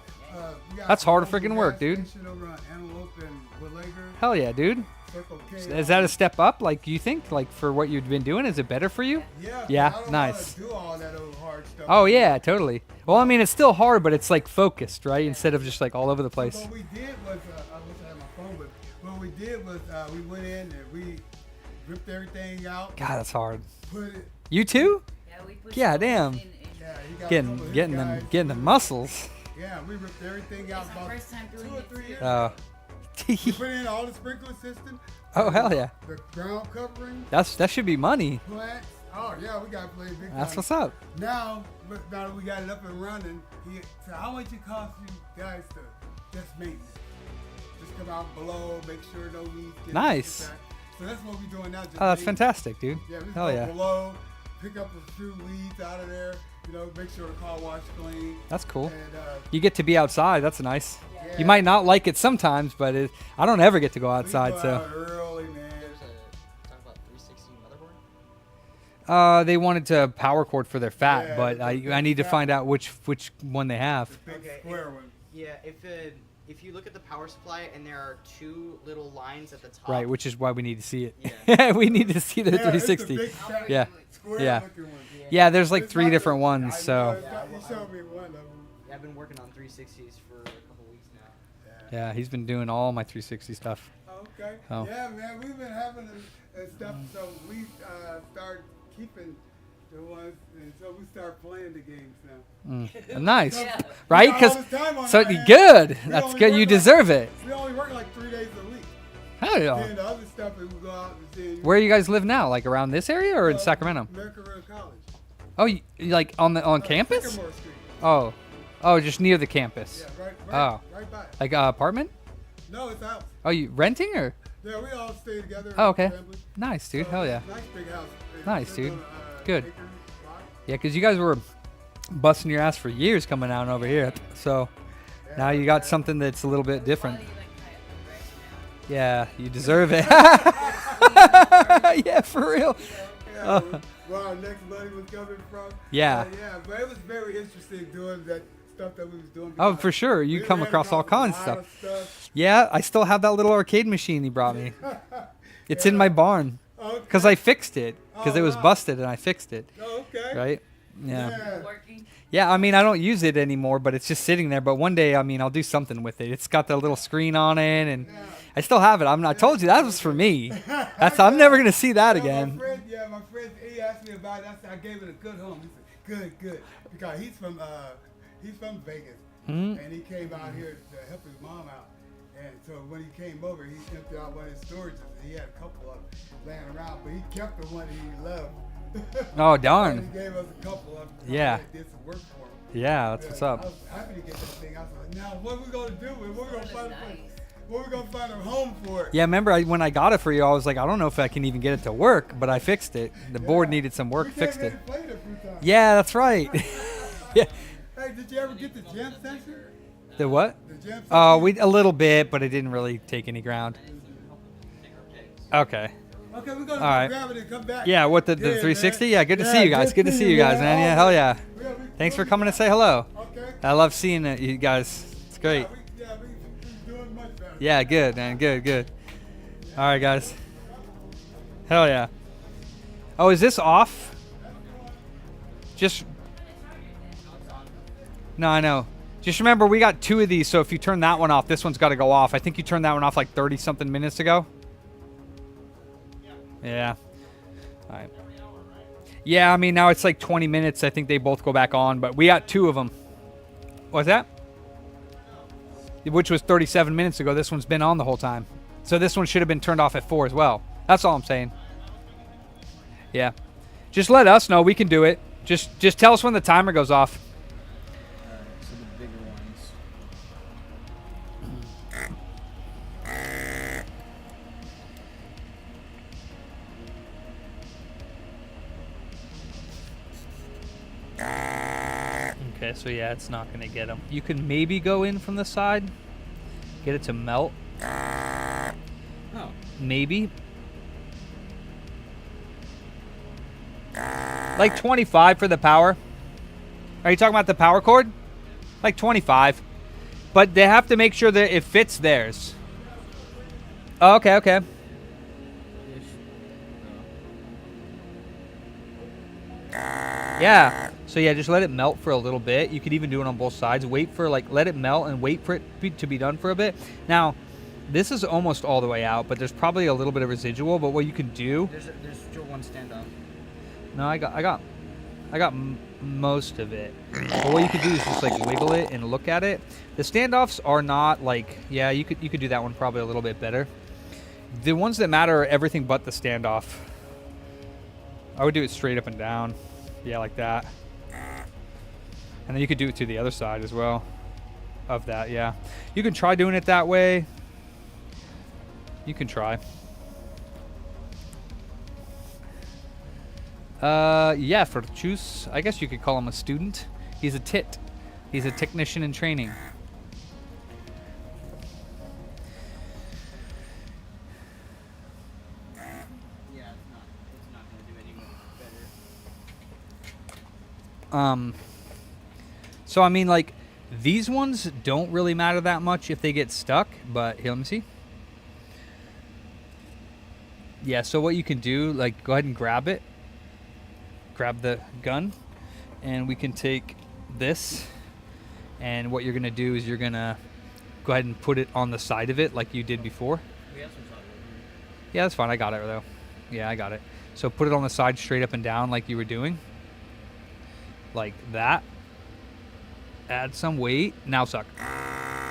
We got
That's hard
a
freaking work, dude.
station over on Antelope and Woodlager,
Hell yeah, dude.
Circle K.
Is that a step up? Like, you think, like, for what you've been doing, is it better for you?
Yeah. 'cause
Yeah,
I don't
nice.
wanna do all that old hard stuff.
Oh yeah, totally. Well, I mean, it's still hard, but it's like focused, right? Instead of just like all over the place.
What we did was, I wish I had my phone, but what we did was we went in and we ripped everything out.
God, that's hard.
Put it.
You too?
Yeah, we put
Yeah,
some
damn.
in-
Yeah, he got a couple of his
Getting
guys.
the muscles.
Yeah, we ripped everything out
It's our
about
first time doing
2 or
it
3 years.
Oh.
We put in all the sprinkler system.
Oh hell yeah.
The ground covering.
That should be money.
Plants. Oh yeah, we got to play big.
That's
time.
what's up.
Now that we got it up and running, so how much it cost you guys to just maintenance? Just come out below, make sure no weeds get
Nice.
attacked. So that's what we're doing now. Just
Oh, that's
maintenance.
fantastic, dude.
Yeah, we
Hell
go
yeah.
below, pick up a few weeds out of there. You know, make sure the car wash clean.
That's cool.
And,
You get to be outside. That's nice.
Yeah.
You might not like it sometimes, but I don't ever get to go outside.
we go
So
out early, man.
Talk about 360 motherboard.
they wanted to power cord for their fat,
Yeah,
but I need to find out which one they have.
Big
Okay,
square one.
Yeah, if you look at the power supply and there are 2 little lines at the top.
Right, which is why we need to see it.
Yeah.
We need to see the
Yeah, it's the
360.
big fat
Yeah.
square
Yeah.
looking one.
Yeah, there's like
It's
3
not
different
the-
ones,
I know,
so
he showed me one of them.
I've been working on 360s for a couple weeks now.
yeah, he's been doing all my 360 stuff.
Okay.
Oh.
Yeah, man, we've been having stuff, so we started keeping the ones, and so we start playing the games now.
Nice,
Yeah.
right?
We got all
Because
this time on
so
our hands.
good.
We
That's
only
good.
work
You
like-
deserve it.
We only work like 3 days a week.
Hell yeah.
Then the other stuff, we go out and see.
Where you guys live now? Like around this area or in Sacramento?
Mercari College.
Oh, you like on campus?
Sycamore Street.
Oh, just near the campus.
Yeah, right
Oh,
right by.
like apartment?
No, it's out.
Oh, you renting or?
Yeah, we all stay together.
Oh, okay.
Family.
Nice, dude.
So
Hell yeah.
it's a nice big house.
Nice,
It's
dude.
on,
Good.
acre lot.
Yeah, because you guys were busting your ass for years coming down over here. So now you got something that's a little bit different. Yeah, you deserve it. Yeah, for real.
Yeah, where our next money was coming from.
Yeah.
Yeah, but it was very interesting doing that stuff that we was doing.
Oh,
because
for sure. You
we
come
ran
across all kinds
a
of
lot
stuff. Yeah, I still have that little arcade machine he brought me. It's in my barn.
Okay.
Because I fixed it. Because
Oh,
it was
wow.
busted and I fixed it.
Oh, okay.
Right? Yeah.
Yeah.
Yeah, I mean, I don't use it anymore, but it's just sitting there. But one day, I mean, I'll do something with it. It's got the little screen on it, and I still have it. I told you that was for me. I'm never gonna see that again.
My friend, he asked me about it. I gave it a good home. He said, good, because he's from Vegas,
Mhm.
and he came out here to help his mom out. And so when he came over, he emptied out one of his storages, and he had a couple of them laying around, but he kept the one he loved.
Oh, darn.
And he gave us a couple of them.
Yeah.
Did some work for him.
Yeah, that's what's up.
I was happy to get that thing. I was like, now what are we gonna do? We're gonna find a place. Where we gonna find a home for it?
Yeah, remember when I got it for you, I was like, I don't know if I can even get it to work, but I fixed it. The board needed some work, fixed it. Yeah, that's right. Yeah.
Hey, did you ever get the gem sensor?
The what?
The gem
Oh, a little bit, but it didn't really take any ground. Okay.
Okay, we're gonna
All
go
right.
grab it and come back.
Yeah, what the 360? Yeah, good to see you guys. Good to see you guys, man. Yeah, hell yeah. Thanks for coming to say hello.
Okay.
I love seeing it, you guys. It's great.
we doing much better.
Yeah, good, man. Good. All right, guys. Hell yeah. Oh, is this off? Just. No, I know. Just remember, we got 2 of these, so if you turn that one off, this one's got to go off. I think you turned that one off like 30-something minutes ago. Yeah. All right. Yeah, I mean, now it's like 20 minutes. I think they both go back on, but we got 2 of them. What's that? Which was 37 minutes ago. This one's been on the whole time. So this one should have been turned off at 4 as well. That's all I'm saying. Yeah. Just let us know. We can do it. Just tell us when the timer goes off.
So the bigger ones.
Okay, so yeah, it's not going to get them. You can maybe go in from the side. Get it to melt.
Oh.
Maybe. Like 25 for the power. Are you talking about the power cord? Like 25. But they have to make sure that it fits theirs. Oh, okay, okay. Yeah. So yeah, just let it melt for a little bit. You could even do it on both sides. Wait for like, let it melt and wait for it to be done for a bit. Now, this is almost all the way out, but there's probably a little bit of residual. But what you can do?
There's still one standoff.
No, I got most of it. But what you could do is just like wiggle it and look at it. The standoffs are not like, yeah, you could do that one probably a little bit better. The ones that matter are everything but the standoff. I would do it straight up and down. Yeah, like that. And then you could do it to the other side as well of that, yeah. You can try doing it that way. You can try. Yeah, for choose, I guess you could call him a student. He's a tit. He's a technician in training. So I mean, like, these ones don't really matter that much if they get stuck, but here, let me see. Yeah, so what you can do, like, go ahead and grab it. Grab the gun, and we can take this, and what you're gonna do is you're gonna go ahead and put it on the side of it like you did before. Yeah, that's fine. I got it though. Yeah, I got it. So put it on the side straight up and down like you were doing. Like that. Add some weight. Now suck.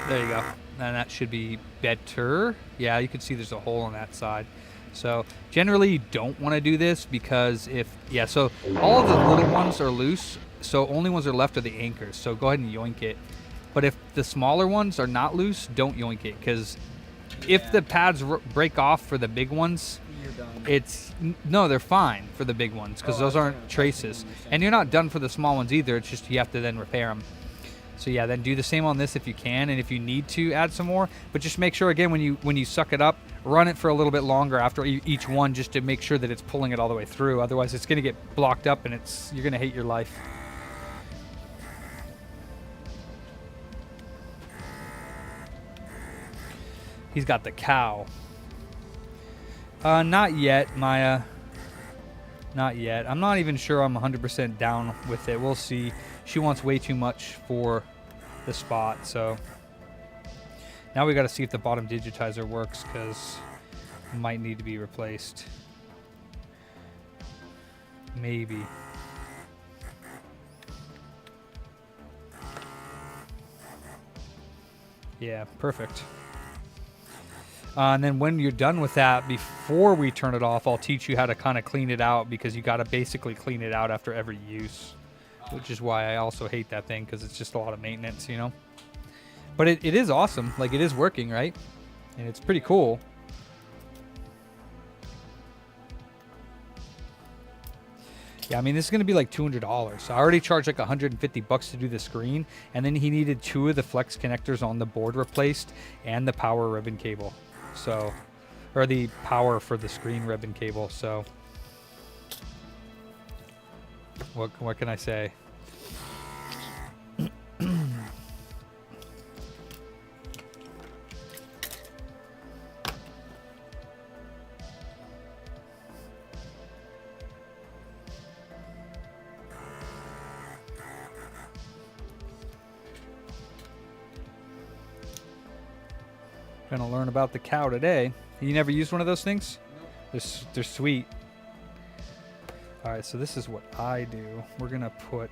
There you go. And that should be better. Yeah, you can see there's a hole on that side. So generally you don't want to do this because if, yeah, so all of the little ones are loose. So only ones that are left are the anchors. So go ahead and yoink it. But if the smaller ones are not loose, don't yoink it. Because if the pads break off for the big ones, no, they're fine for the big ones because those aren't traces. And you're not done for the small ones either. It's just you have to then repair them. So yeah, then do the same on this if you can, and if you need to add some more. But just make sure again when you suck it up, run it for a little bit longer after each one just to make sure that it's pulling it all the way through. Otherwise, it's going to get blocked up and you're going to hate your life. He's got the cow. Not yet, Maya. Not yet. I'm not even sure I'm 100% down with it. We'll see. She wants way too much for the spot, so now we got to see if the bottom digitizer works because it might need to be replaced. Maybe. Yeah, perfect. And then when you're done with that, before we turn it off, I'll teach you how to kind of clean it out because you got to basically clean it out after every use, which is why I also hate that thing because it's just a lot of maintenance, you know. But it is awesome. Like, it is working, right? And it's pretty cool. Yeah, I mean, this is going to be like $200. So I already charged like $150 to do the screen. And then he needed 2 of the flex connectors on the board replaced and the power ribbon cable. So, or the power for the screen ribbon cable. So, what can I say? Gonna learn about the cow today. You never used one of those things? They're sweet. All right, so this is what I do. We're gonna put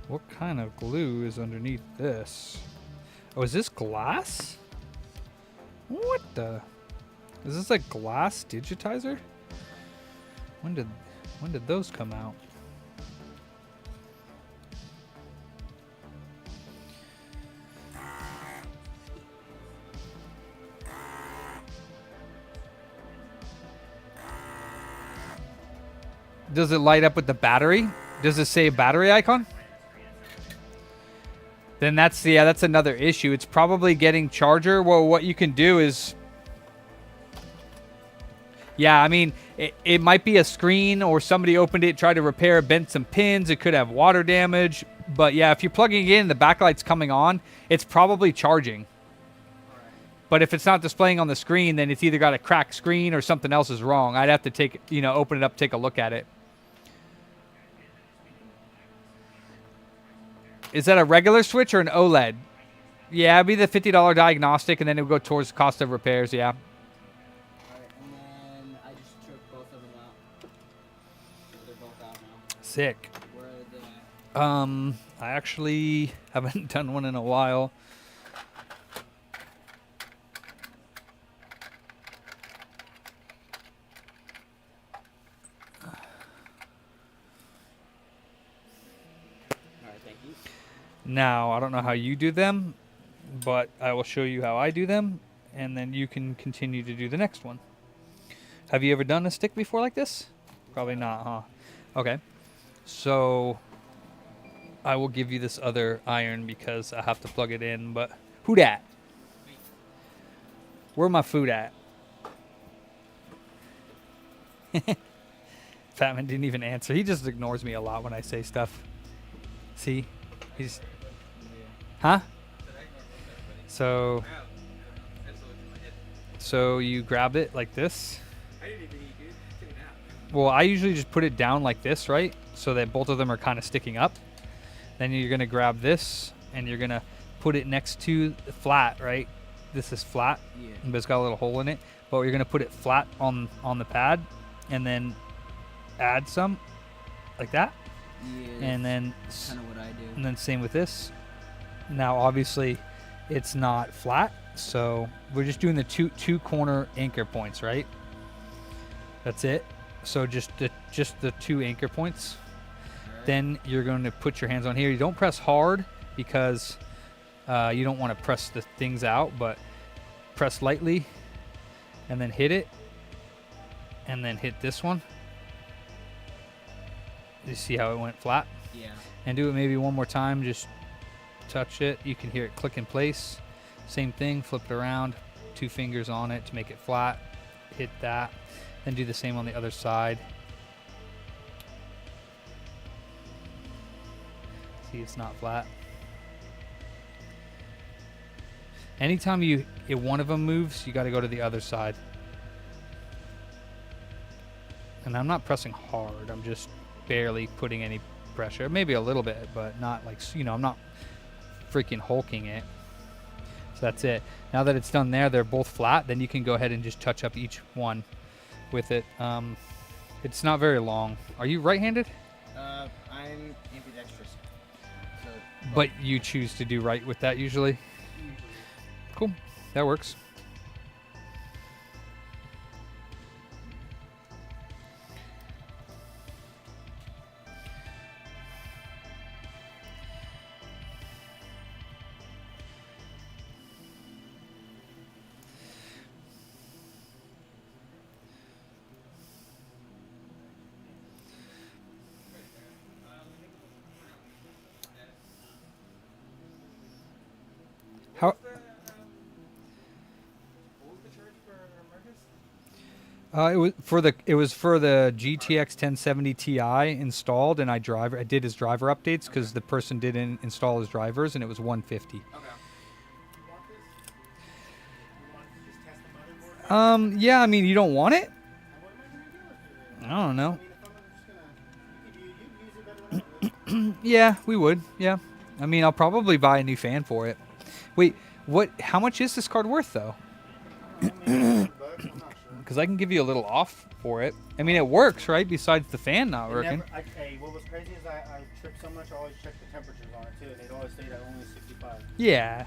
what kind of glue is underneath this? Oh, is this glass? What the? Is this a glass digitizer? When did those come out? Does it light up with the battery? Does it say battery icon? then that's another issue. It's probably getting charger. Well, what you can do is, yeah, I mean, it might be a screen or somebody opened it, tried to repair, bent some pins. It could have water damage. But yeah, if you're plugging it in, the backlight's coming on, it's probably charging. But if it's not displaying on the screen, then it's either got a cracked screen or something else is wrong. I'd have to open it up, take a look at it. Is that a regular switch or an OLED? Yeah, it'd be the $50 diagnostic, and then it would go towards the cost of repairs, yeah.
Alright, and then I just took both of them out. So they're both out now.
Sick.
Where are they at?
I actually haven't done one in a while. Now, I don't know how you do them, but I will show you how I do them, and then you can continue to do the next one. Have you ever done a stick before like this? Probably not, huh? Okay. So, I will give you this other iron because I have to plug it in, but who dat? Where my food at? Fatman didn't even answer. He just ignores me a lot when I say stuff. See? He's... Huh? So you grab it like this. Well, I usually just put it down like this, right? So that both of them are kind of sticking up. Then you're going to grab this and you're going to put it next to flat, right? This is flat, but it's got a little hole in it. But you're going to put it flat on the pad and then add some like that.
Yeah,
and then
kind of what I do.
And then same with this. Now obviously it's not flat, so we're just doing the two corner anchor points, right? That's it. So just the two anchor points. Right. Then you're going to put your hands on here. You don't press hard because you don't want to press the things out, but press lightly and then hit it and then hit this one. You see how it went flat?
Yeah.
And do it maybe one more time. Just touch it. You can hear it click in place. Same thing. Flip it around. 2 fingers on it to make it flat. Hit that. Then do the same on the other side. See, it's not flat. Anytime if one of them moves, you got to go to the other side. And I'm not pressing hard. I'm just barely putting any pressure, maybe a little bit, but not like, I'm not freaking hulking it. So that's it. Now that it's done there, they're both flat, then you can go ahead and just touch up each one with it. It's not very long. Are you right-handed?
I'm ambidextrous. So,
but you choose to do right with that usually? Cool, that works. How? It was for the GTX 1070 Ti installed, and I did his driver updates because the person didn't install his drivers, and it was 150. Okay. Yeah, I mean, you don't want it? I don't know. Yeah, we would. Yeah. I mean, I'll probably buy a new fan for it. Wait, how much is this card worth, though? Because I can give you a little off for it. I mean, it works, right? Besides the fan not working.
What was crazy is I tripped so much, I always checked the temperatures on it, too. They'd always say that only 65.
Yeah.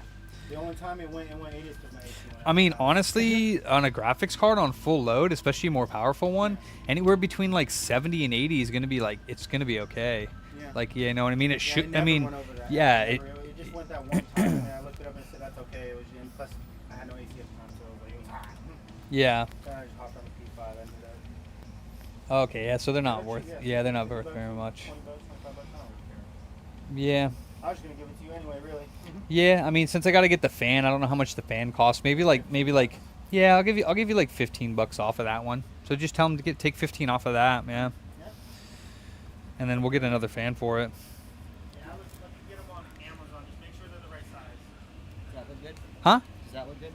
The only time it went 80 is because my AC went up.
I mean, honestly, on a graphics card on full load, especially a more powerful one, anywhere between like 70 and 80 is going to be like, it's going to be okay. Yeah. Like, you know what I mean? It should, I mean, yeah.
It just went that one time, and I looked it up and said, that's okay. It was, and plus, I had no AC at the time, so it was hot.
Yeah.
So I just hopped on the P5 and did that.
Okay, yeah, so they're not worth, yeah, they're not worth very much. Yeah.
I was just gonna give it to you anyway, really.
Yeah, I mean, since I got to get the fan, I don't know how much the fan costs. Maybe like, yeah, I'll give you like $15 off of that one. So just tell them to take 15 off of that, yeah.
Yep.
And then we'll get another fan for it.
Yeah, let me get them on Amazon. Just make sure they're the right size.
Does that look good?
Huh?
Does that look good?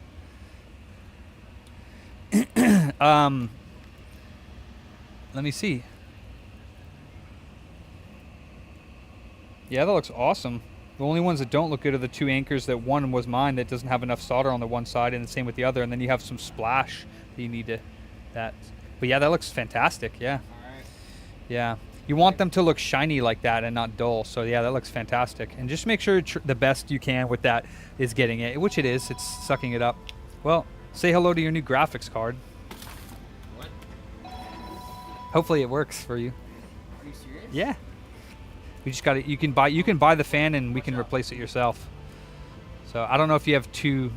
Let me see. Yeah, that looks awesome. The only ones that don't look good are the two anchors. That one was mine that doesn't have enough solder on the one side, and the same with the other. And then you have some splash that you need to. But yeah, that looks fantastic. Yeah.
All right.
Yeah. You want them to look shiny like that and not dull. So yeah, that looks fantastic. And just make sure the best you can with that is getting it, which it is. It's sucking it up. Well, say hello to your new graphics card.
What?
Hopefully it works for you.
Are you serious?
Yeah. We just got to. You can buy the fan and we can replace it yourself. So I don't know if you have two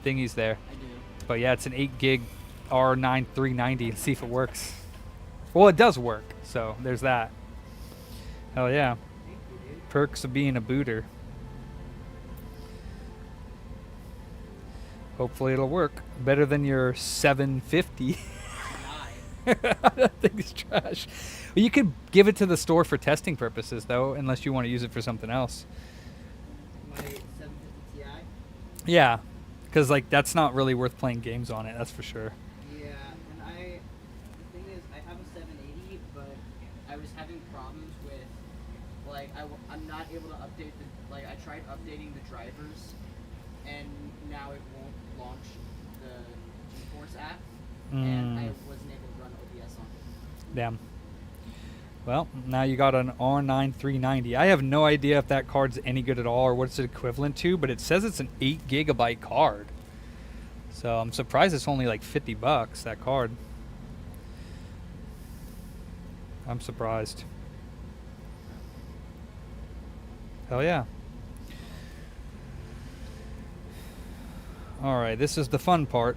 thingies there.
I do.
But yeah, it's an 8 gig R9 390. Let's see if it works. Well, it does work. So there's that. Hell yeah.
Thank you, dude.
Perks of being a booter. Hopefully it'll work. Better than your 750. I don't think it's trash. Well, you could give it to the store for testing purposes, though, unless you want to use it for something else.
My 750 Ti?
Yeah, because like that's not really worth playing games on it. That's for sure.
Yeah, and the thing is, I have a 780, but I was having problems with, like, I'm not able to update I tried updating the drivers, and now it won't launch the GeForce app, and I wasn't able to run OBS on it.
Damn. Well, now you got an R9 390. I have no idea if that card's any good at all or what it's equivalent to, but it says it's an 8 gigabyte card. So I'm surprised it's only like $50, that card. I'm surprised. Hell yeah. All right, this is the fun part.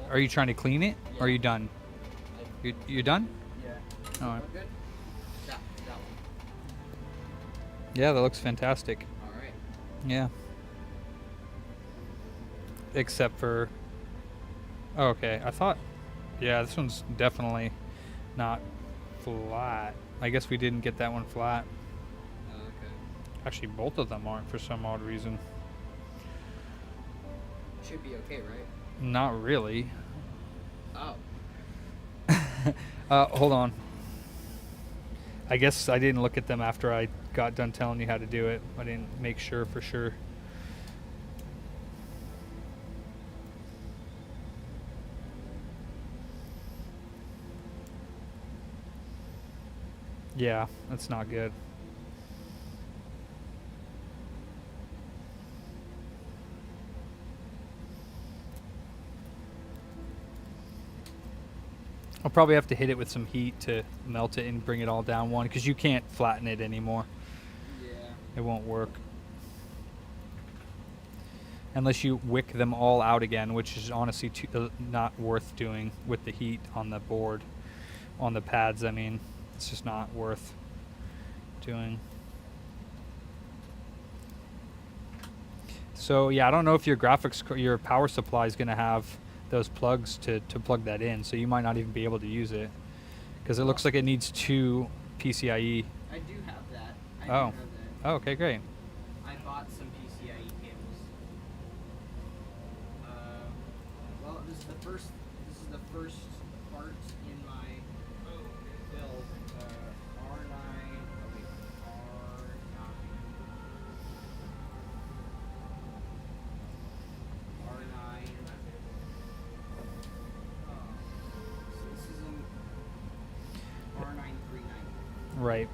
Are you trying to clean it?
Yeah.
Or are you done? You're done?
Yeah.
All right.
Good? That one.
Yeah, that looks fantastic.
All right.
Yeah. Except for... Oh, okay. I thought... Yeah, this one's definitely not flat. I guess we didn't get that one flat.
Oh, okay.
Actually, both of them aren't for some odd reason.
Should be okay, right?
Not really.
Oh.
Hold on. I guess I didn't look at them after I got done telling you how to do it. I didn't make sure for sure. Yeah, that's not good. I'll probably have to hit it with some heat to melt it and bring it all down one, because you can't flatten it anymore.
Yeah.
It won't work. Unless you wick them all out again, which is honestly not worth doing with the heat on the board. On the pads, I mean. It's just not worth doing. So yeah, I don't know if your your power supply is going to have those plugs to plug that in, so you might not even be able to use it, because it looks like it needs 2 PCIe.
I do have that. I
Oh.
do have that.
Oh, okay, great.
I bought some PCIe cables. Well, this is the first part in my build. R9. Oh wait, R9. So this is an R9 390.
Right.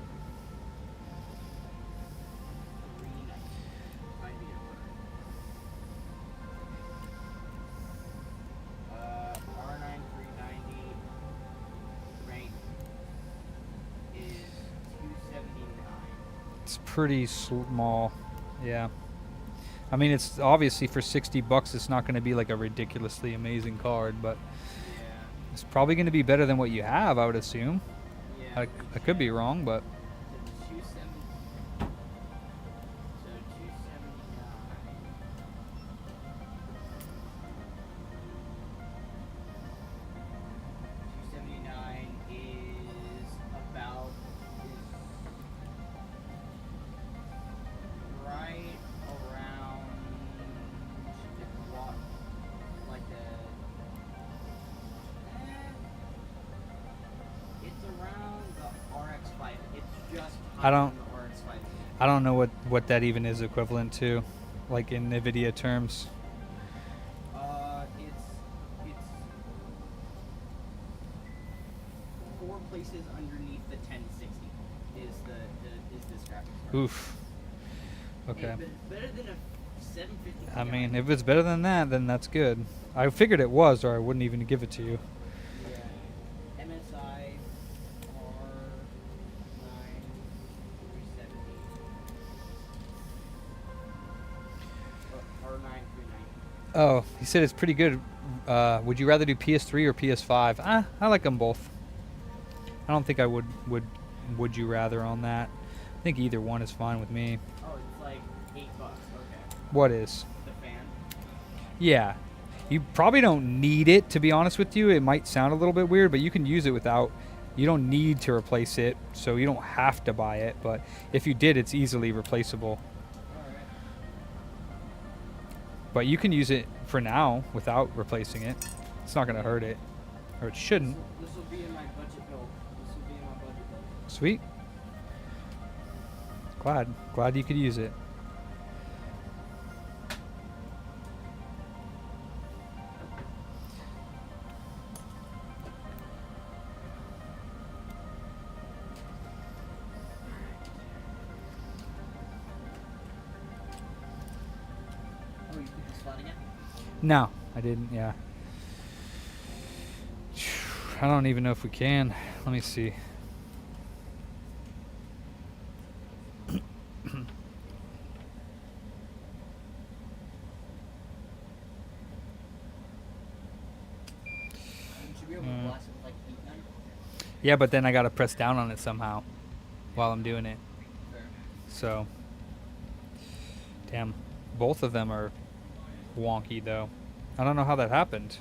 R9 390 rank is
It's pretty small. Yeah. I mean, it's obviously for $60, it's not going to be like a ridiculously amazing card, but it's probably going to be better than what you have, I would assume. I could be wrong, but. I don't know what that even is equivalent to, like in NVIDIA terms.
It's 4 places underneath the 1060 is this graphics card.
Oof. Okay.
Hey, but better than a 750.
I mean, if it's better than that, then that's good. I figured it was, or I wouldn't even give it to you.
Yeah. MSI R9390.
Oh, he said it's pretty good. Would you rather do PS3 or PS5? I like them both. I don't think I would you rather on that. I think either one is fine with me.
Oh, it's like $8. Okay.
What is?
The fan.
Yeah. You probably don't need it, to be honest with you. It might sound a little bit weird, but you can use it without. You don't need to replace it, so you don't have to buy it. But if you did, it's easily replaceable. But you can use it for now without replacing it. It's not going to hurt it, or it shouldn't.
This will be in my budget build.
Sweet. Glad you could use it.
Oh, you put this slot again?
No, I didn't. Yeah. I don't even know if we can. Let me see. Yeah, but then I gotta press down on it somehow while I'm doing it. So, damn, both of them are wonky though. I don't know how that happened.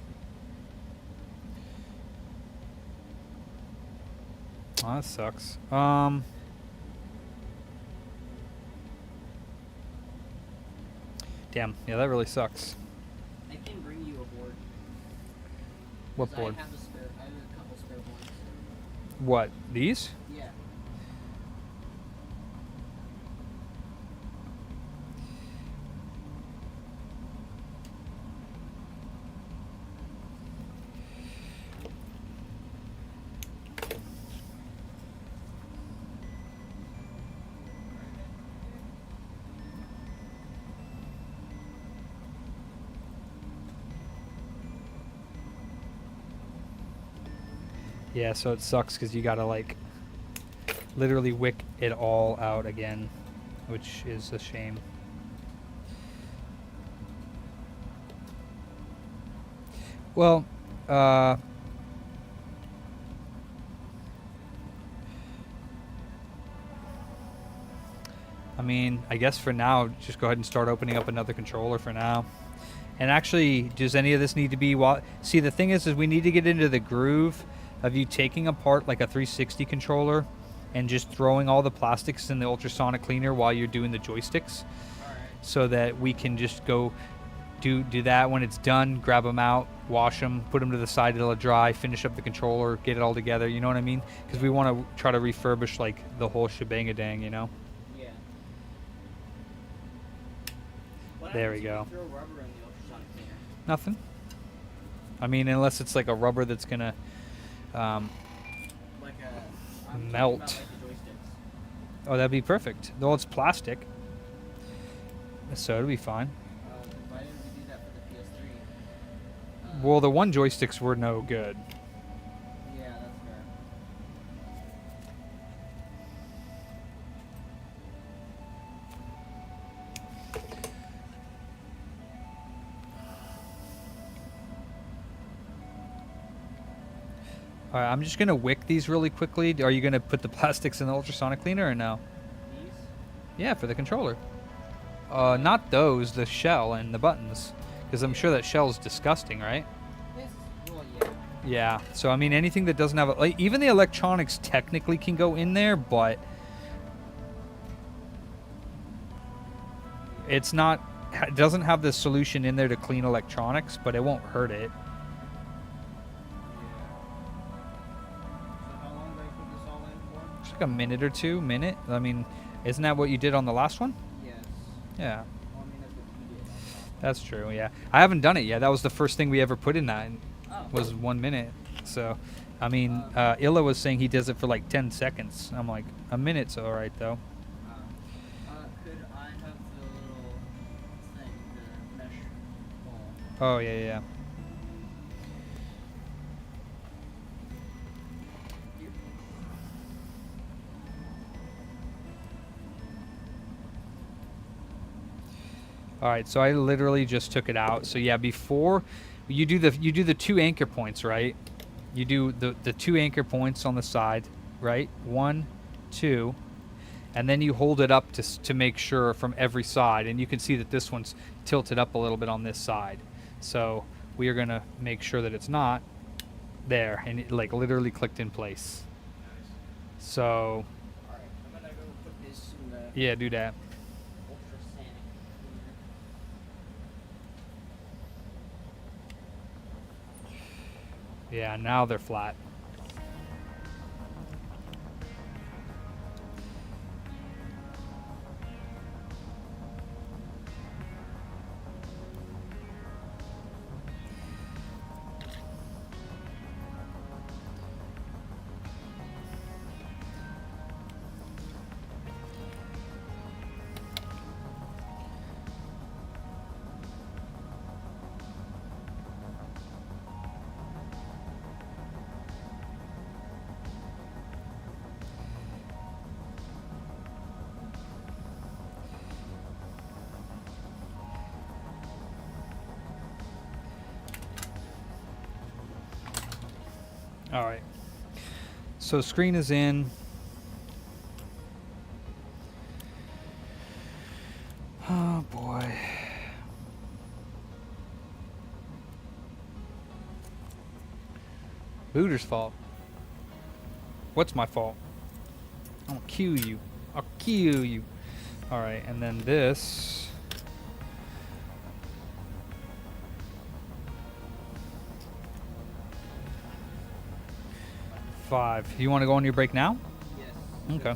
Oh, that sucks. Damn, yeah, that really sucks.
I can bring you a board.
What board?
I have a couple spare boards.
What, these?
Yeah.
Yeah, so it sucks because you gotta like literally wick it all out again, which is a shame. Well, I mean, I guess for now, just go ahead and start opening up another controller for now. And actually, does any of this need to be... See, the thing is we need to get into the groove of you taking apart like a 360 controller and just throwing all the plastics in the ultrasonic cleaner while you're doing the joysticks. So that we can just go do that. When it's done, grab them out, wash them, put them to the side to let dry, finish up the controller, get it all together, you know what I mean? Because we want to try to refurbish like the whole shebang-a-dang, you know?
Yeah.
There we go.
Throw rubber in the ultrasonic cleaner?
Nothing. I mean, unless it's like a rubber that's gonna melt.
Like the joysticks.
Oh, that'd be perfect. Though it's plastic, so it'll be fine.
Why didn't we do that for the PS3?
Well, the one joysticks were no good.
Yeah, that's fair.
All right, I'm just gonna wick these really quickly. Are you gonna put the plastics in the ultrasonic cleaner or no?
These?
Yeah, for the controller. Not those, the shell and the buttons, because I'm sure that shell's disgusting, right?
This, well, yeah.
Yeah. So I mean, anything that doesn't have like even the electronics technically can go in there, but it's not. It doesn't have the solution in there to clean electronics, but it won't hurt it.
So how long do I put this all in for?
It's like a minute or two. Minute. I mean, isn't that what you did on the last one?
Yes.
Yeah.
Well, I mean, that's what you did.
That's true. Yeah. I haven't done it yet. That was the first thing we ever put in that.
Oh.
Was 1 minute. So, I mean, Illa was saying he does it for like 10 seconds. I'm like, a minute's all right though.
Could I have the little thing, the mesh ball?
Oh yeah, yeah. All right, so I literally just took it out. So yeah, before you do the 2 anchor points, right? You do the 2 anchor points on the side, right? 1, 2, and then you hold it up to make sure from every side, and you can see that this one's tilted up a little bit on this side. So we are gonna make sure that it's not there, and it like literally clicked in place. So
Alright, I'm gonna go put this in the
yeah, do that.
ultrasonic cleaner.
Yeah, now they're flat. All right. So screen is in. Oh boy. Booter's fault. What's my fault? I'll cue you. I'll cue you. All right, and then this. Five. You want to go on your break now?
Yes.
Okay.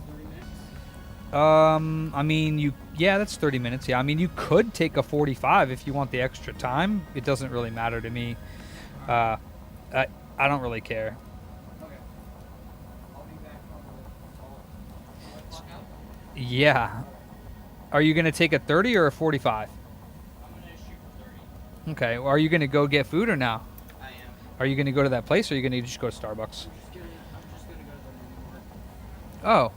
30 minutes?
I mean, yeah, that's 30 minutes. Yeah, I mean, you could take a 45 if you want the extra time. It doesn't really matter to me. I don't really care.
Okay. I'll be back on the clock out.
Yeah. Are you going to take a 30 or a 45?
I'm gonna shoot for 30.
Okay. Well, are you going to go get food or now?
I am.
Are you going to go to that place or are you going to just go to Starbucks?
I'm just gonna go to the
Oh.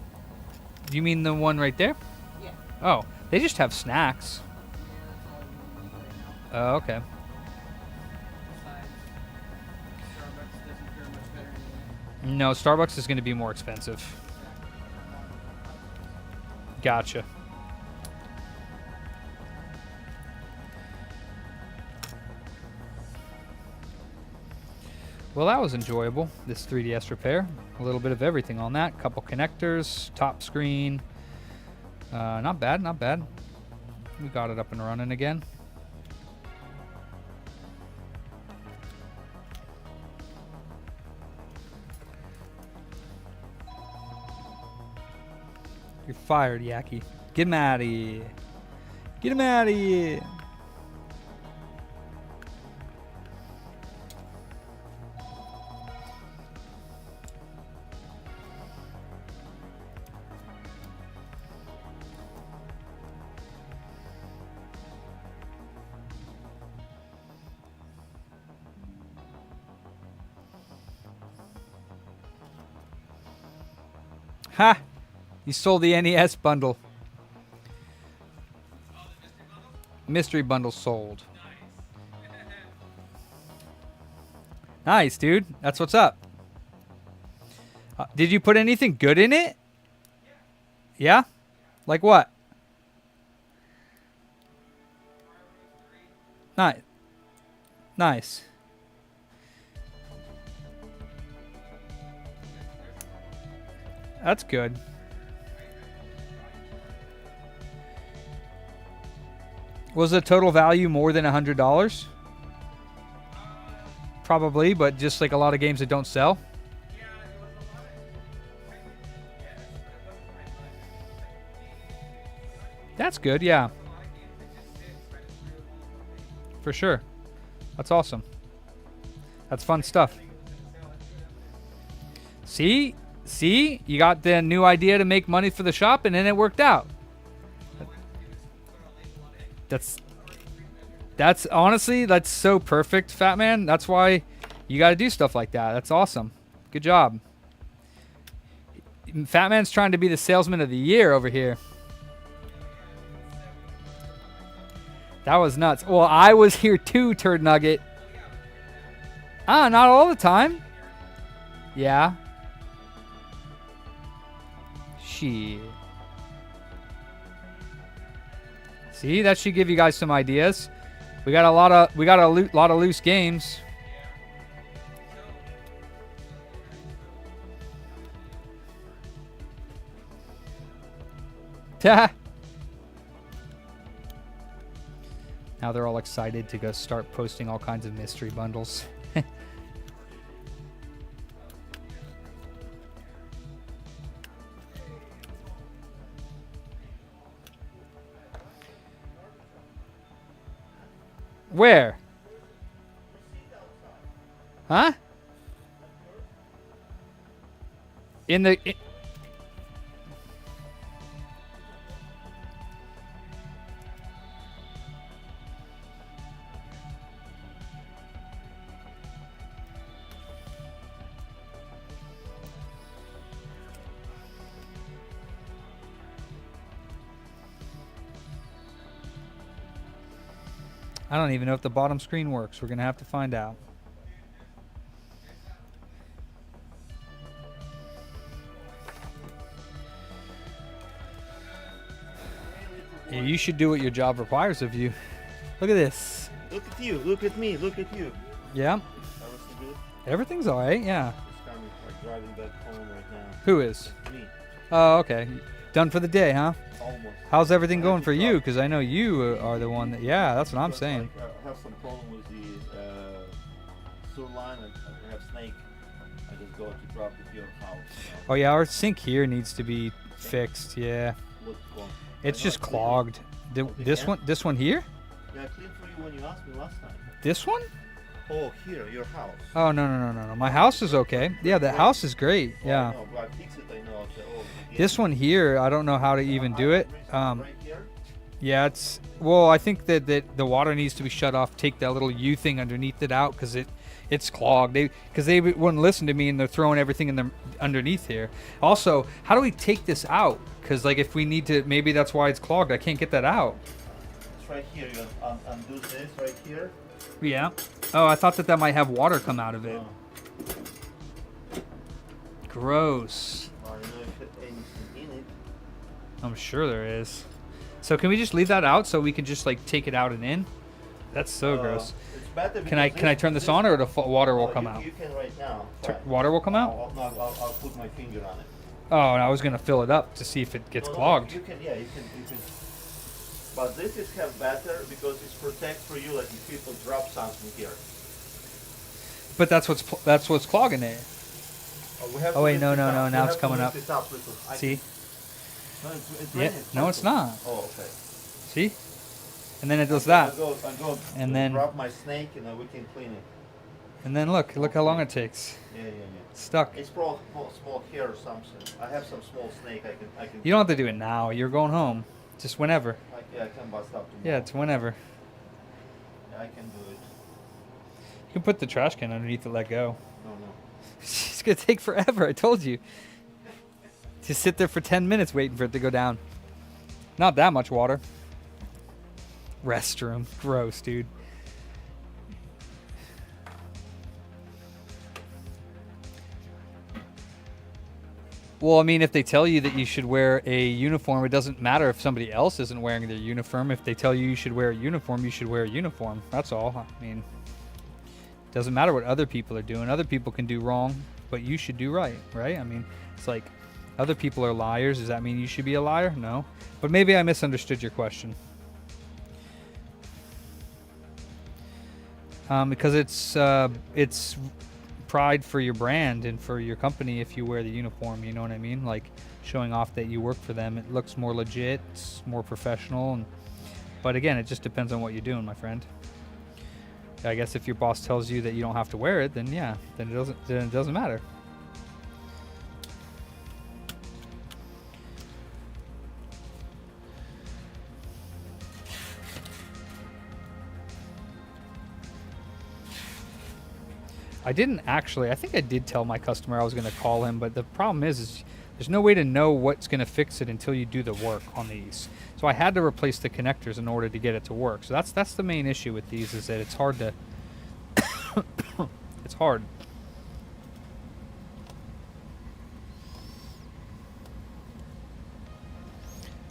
You mean the one right there?
Yeah.
Oh. They just have snacks.
Yeah, that's all we need right now.
Oh, okay.
Besides, Starbucks doesn't fare much better anyway.
No, Starbucks is going to be more expensive. Gotcha. Well, that was enjoyable, this 3DS repair. A little bit of everything on that. Couple connectors, top screen. Not bad, not bad. We got it up and running again. You're fired, Yaki. Get him out of here. Get him out of here. Ha! You sold the NES bundle. Mystery bundle sold. Nice, dude. That's what's up. Did you put anything good in it? Yeah? Like what? Nice. Nice. That's good. Was the total value more than $100? Probably, but just like a lot of games that don't sell. That's good, yeah. For sure. That's awesome. That's fun stuff. See? See? You got the new idea to make money for the shop, and then it worked out. That's honestly, that's so perfect, Fat Man. That's why you got to do stuff like that. That's awesome. Good job. Fat Man's trying to be the salesman of the year over here. That was nuts. Well, I was here too, Turd Nugget. Ah, not all the time. Yeah. Shit. See, that should give you guys some ideas. We got a lot of loose games. Now they're all excited to go start posting all kinds of mystery bundles. Where? Huh? In the... I don't even know if the bottom screen works. We're going to have to find out. Yeah, you should do what your job requires of you. Look at this.
Look at you. Look at me. Look at you.
Yeah.
Everything good?
Everything's all right, yeah.
Just kind of like driving back home right now.
Who is?
Me.
Oh, okay. Done for the day, huh?
Almost.
How's everything going for you? Because I know you are the one that... Yeah, that's what I'm saying.
Like, I have some problem with the sewer line. I have snake. I just go to drop it to your house.
Oh, yeah, our sink here needs to be fixed, yeah.
What's wrong?
It's just clogged. This one here?
Yeah, I cleaned for you when you asked me last time.
This one?
Oh, here, your house.
Oh, no. My house is okay. Yeah, the house is great. Yeah.
No, but I fix it, I know.
This one here, I don't know how to even do it.
Right here?
Yeah, it's... Well, I think that the water needs to be shut off. Take that little U thing underneath it out because it's clogged. Because they wouldn't listen to me and they're throwing everything in the underneath here. Also, how do we take this out? Because like if we need to, maybe that's why it's clogged. I can't get that out.
It's right here. You undo this right here.
Yeah. Oh, I thought that might have water come out of it.
Oh.
Gross.
I don't know if there's anything in it.
I'm sure there is. So can we just leave that out so we can just like take it out and in? That's so gross.
It's better
Can I turn this on or the water will come out?
You can right now.
Water will come out?
I'll put my finger on it.
Oh, and I was gonna fill it up to see if it gets clogged.
You can, yeah, you can. But this is have better because it's protect for you. Like if people drop something here.
But that's what's clogging it. Oh wait, no. Now it's coming up. See?
No, it's
Yeah. No, it's not.
Oh, okay.
See? And then it does that.
I go
And then
drop my snake and we can clean it.
And then look how long it takes.
Yeah.
Stuck.
It's small hair or something. I have some small snake. I can.
You don't have to do it now. You're going home. Just whenever.
I can bust up tomorrow.
Yeah, it's whenever.
Yeah, I can do it.
You can put the trash can underneath it. Let go.
No.
It's gonna take forever. I told you. Just sit there for 10 minutes waiting for it to go down. Not that much water. Restroom. Gross, dude. Well, I mean, if they tell you that you should wear a uniform, it doesn't matter if somebody else isn't wearing their uniform. If they tell you you should wear a uniform, you should wear a uniform. That's all. I mean, it doesn't matter what other people are doing. Other people can do wrong, but you should do right, right? I mean, it's like other people are liars. Does that mean you should be a liar? No. But maybe I misunderstood your question. Because it's pride for your brand and for your company if you wear the uniform, you know what I mean? Like showing off that you work for them. It looks more legit, it's more professional. But again, it just depends on what you're doing, my friend. I guess if your boss tells you that you don't have to wear it, then yeah, then it doesn't matter. I didn't actually. I think I did tell my customer I was going to call him, but the problem is there's no way to know what's going to fix it until you do the work on these. So I had to replace the connectors in order to get it to work. So that's the main issue with these, is that it's hard to it's hard.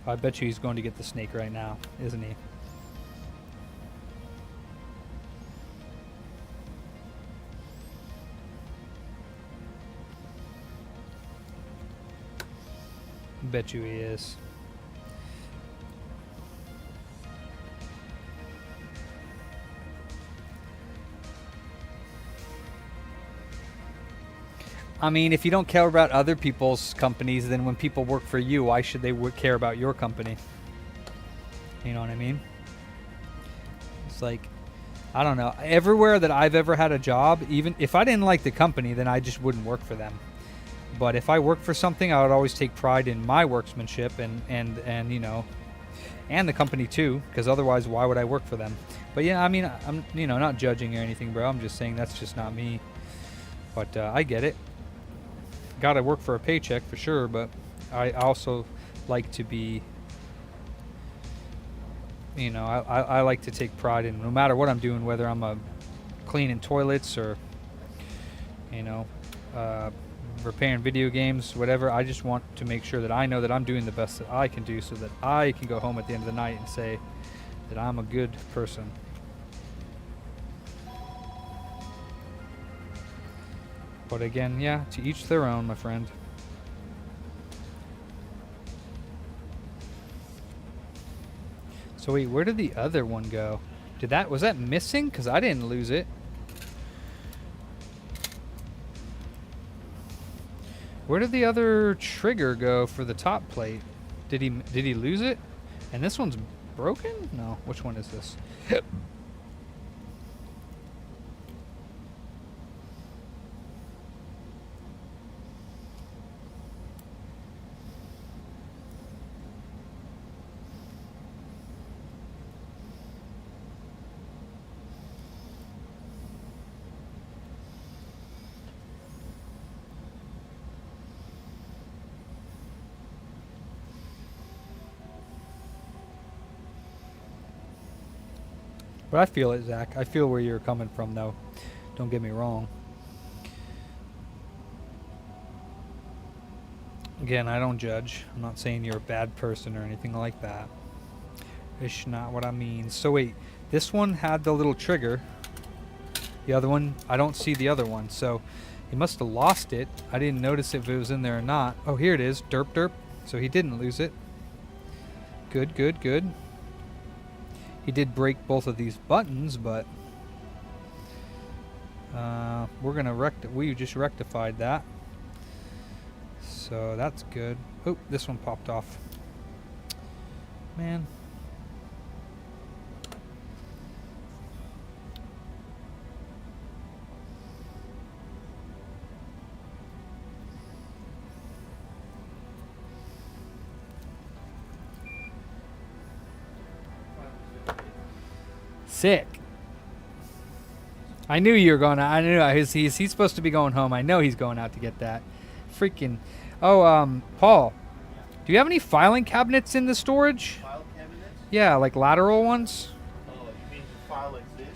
I bet you he's going to get the snake right now, isn't he? Bet you he is. I mean, if you don't care about other people's companies, then when people work for you, why should they care about your company? You know what I mean? It's like, I don't know. Everywhere that I've ever had a job, even if I didn't like the company, then I just wouldn't work for them. But if I worked for something, I would always take pride in my workmanship and you know, and the company too, because otherwise, why would I work for them? But yeah, I mean, I'm not judging or anything, bro. I'm just saying that's just not me. But I get it. Gotta work for a paycheck for sure, but I also like to be, you know, I like to take pride in no matter what I'm doing, whether I'm cleaning toilets or, you know, repairing video games, whatever. I just want to make sure that I know that I'm doing the best that I can do, so that I can go home at the end of the night and say that I'm a good person. But again, yeah, to each their own, my friend. So wait, where did the other one go? Was that missing? Because I didn't lose it. Where did the other trigger go for the top plate? Did he lose it? And this one's broken? No, which one is this? But I feel it, Zach. I feel where you're coming from, though. Don't get me wrong. Again, I don't judge. I'm not saying you're a bad person or anything like that. It's not what I mean. So wait, this one had the little trigger. The other one, I don't see the other one. So he must have lost it. I didn't notice if it was in there or not. Oh, here it is. Derp derp. So he didn't lose it. Good, good, good. He did break both of these buttons, but we're gonna we just rectified that, so that's good. Oh, this one popped off, man. Sick. I knew you were going out. I knew he's supposed to be going home. I know he's going out to get that. Freaking. Oh, Paul, do you have any filing cabinets in the storage?
File cabinets?
Yeah, like lateral ones.
Oh, you mean to file like this?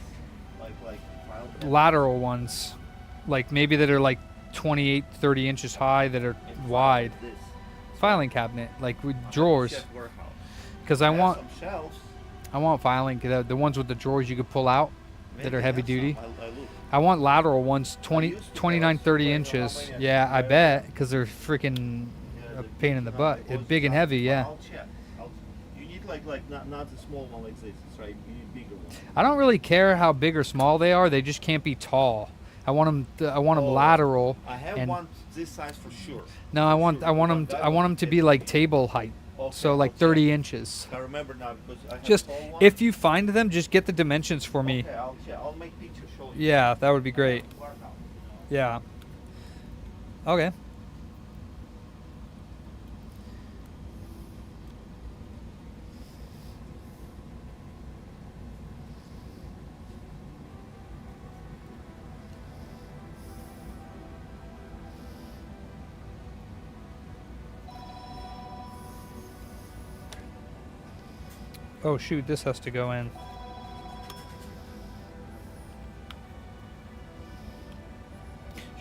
Like file cabinets?
Lateral ones, like maybe that are like 28, 30 inches high that are wide.
This.
Filing cabinet, like with drawers.
Chef warehouse.
Because I
have
want
some shelves.
I want filing, the ones with the drawers you could pull out that
Maybe
are heavy
have
duty.
some. I look.
I want lateral ones, 20,
used to
29,
have
30
some,
inches.
but how many
Yeah, I
I
bet, because they're freaking
Yeah,
a
the
pain in the
big
butt.
one,
They're
because
big and
it's
heavy, yeah.
I'll check. You need like not the small one like this. It's right. You need bigger one.
I don't really care how big or small they are. They just can't be tall. I want them. I want them
Oh,
lateral.
I have
and
one this size for sure.
no, I want them. I want them to be like table height.
Okay,
So like
I'll
30
check.
inches.
I remember now because I have
Just
a tall one.
if you find them, just get the dimensions for me.
Okay, I'll check. I'll make pictures. Show you.
Yeah, that would be great.
Warehouse.
Yeah. Okay. Oh shoot, this has to go in.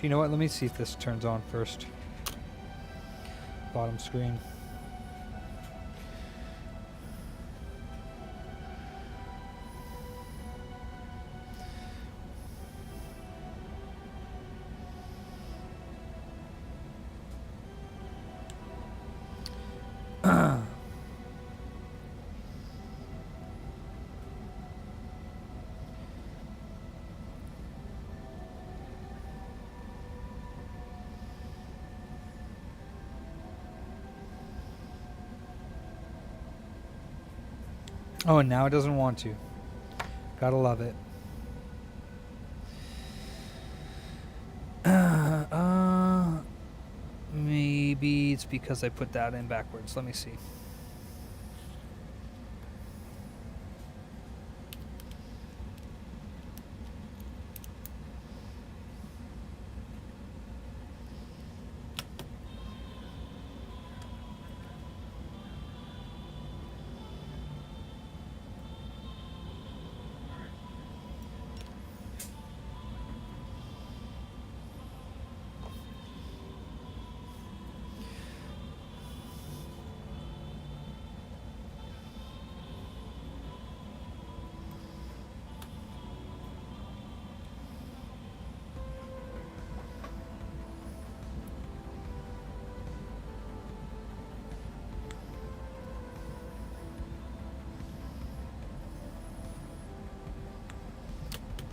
You know what? Let me see if this turns on first. Bottom screen. Oh, and now it doesn't want to. Gotta love it. Maybe it's because I put that in backwards. Let me see.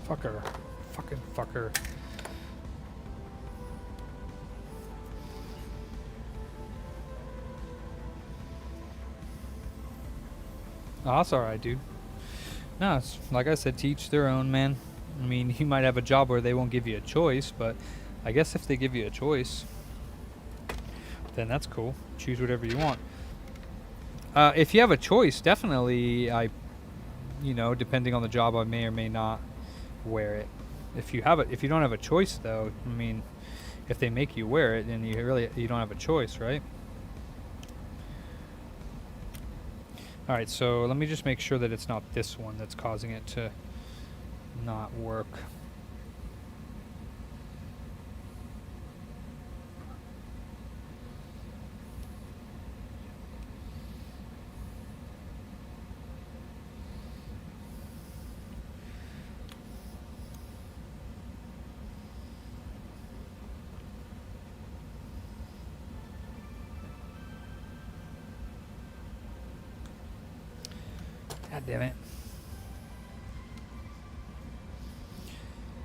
Fucker. Fucking fucker. Oh, that's alright, dude. No, it's, like I said, teach their own, man. I mean, you might have a job where they won't give you a choice, but I guess if they give you a choice, then that's cool. Choose whatever you want. If you have a choice, definitely, you know, depending on the job, I may or may not wear it. If you don't have a choice, though, I mean, if they make you wear it, then you don't have a choice, right? All right, so let me just make sure that it's not this one that's causing it to not work. God damn it.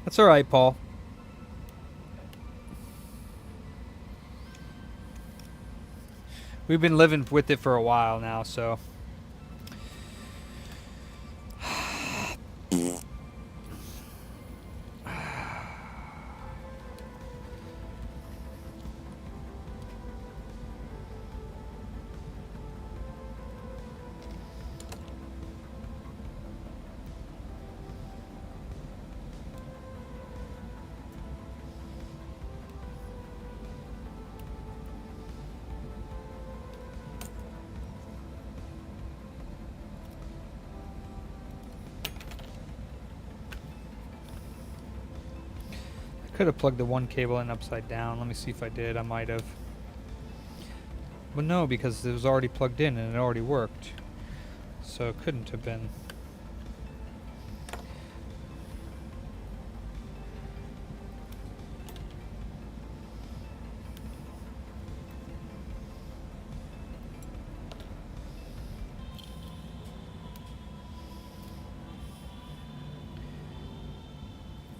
That's all right, Paul. We've been living with it for a while now, so. could have plugged the one cable in upside down. Let me see if I did. I might have. But no, because it was already plugged in and it already worked. So it couldn't have been.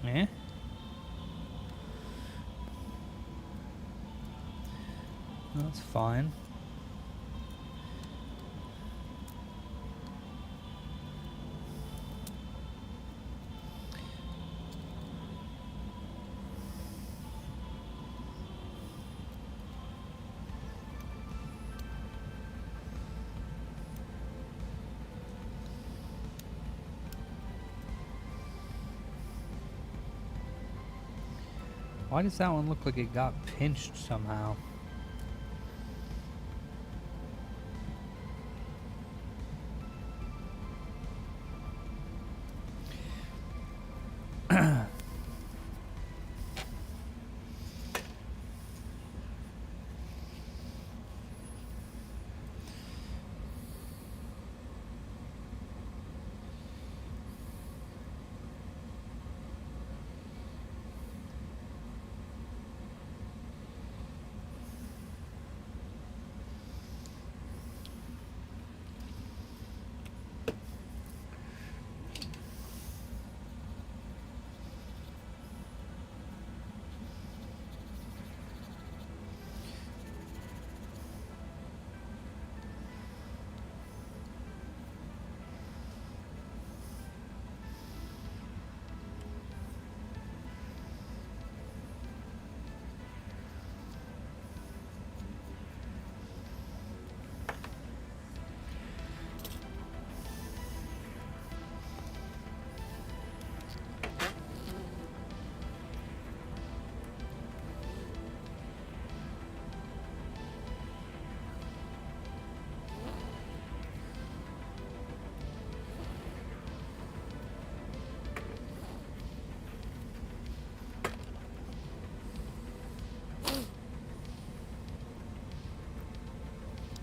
Eh? That's fine. Why does that one look like it got pinched somehow?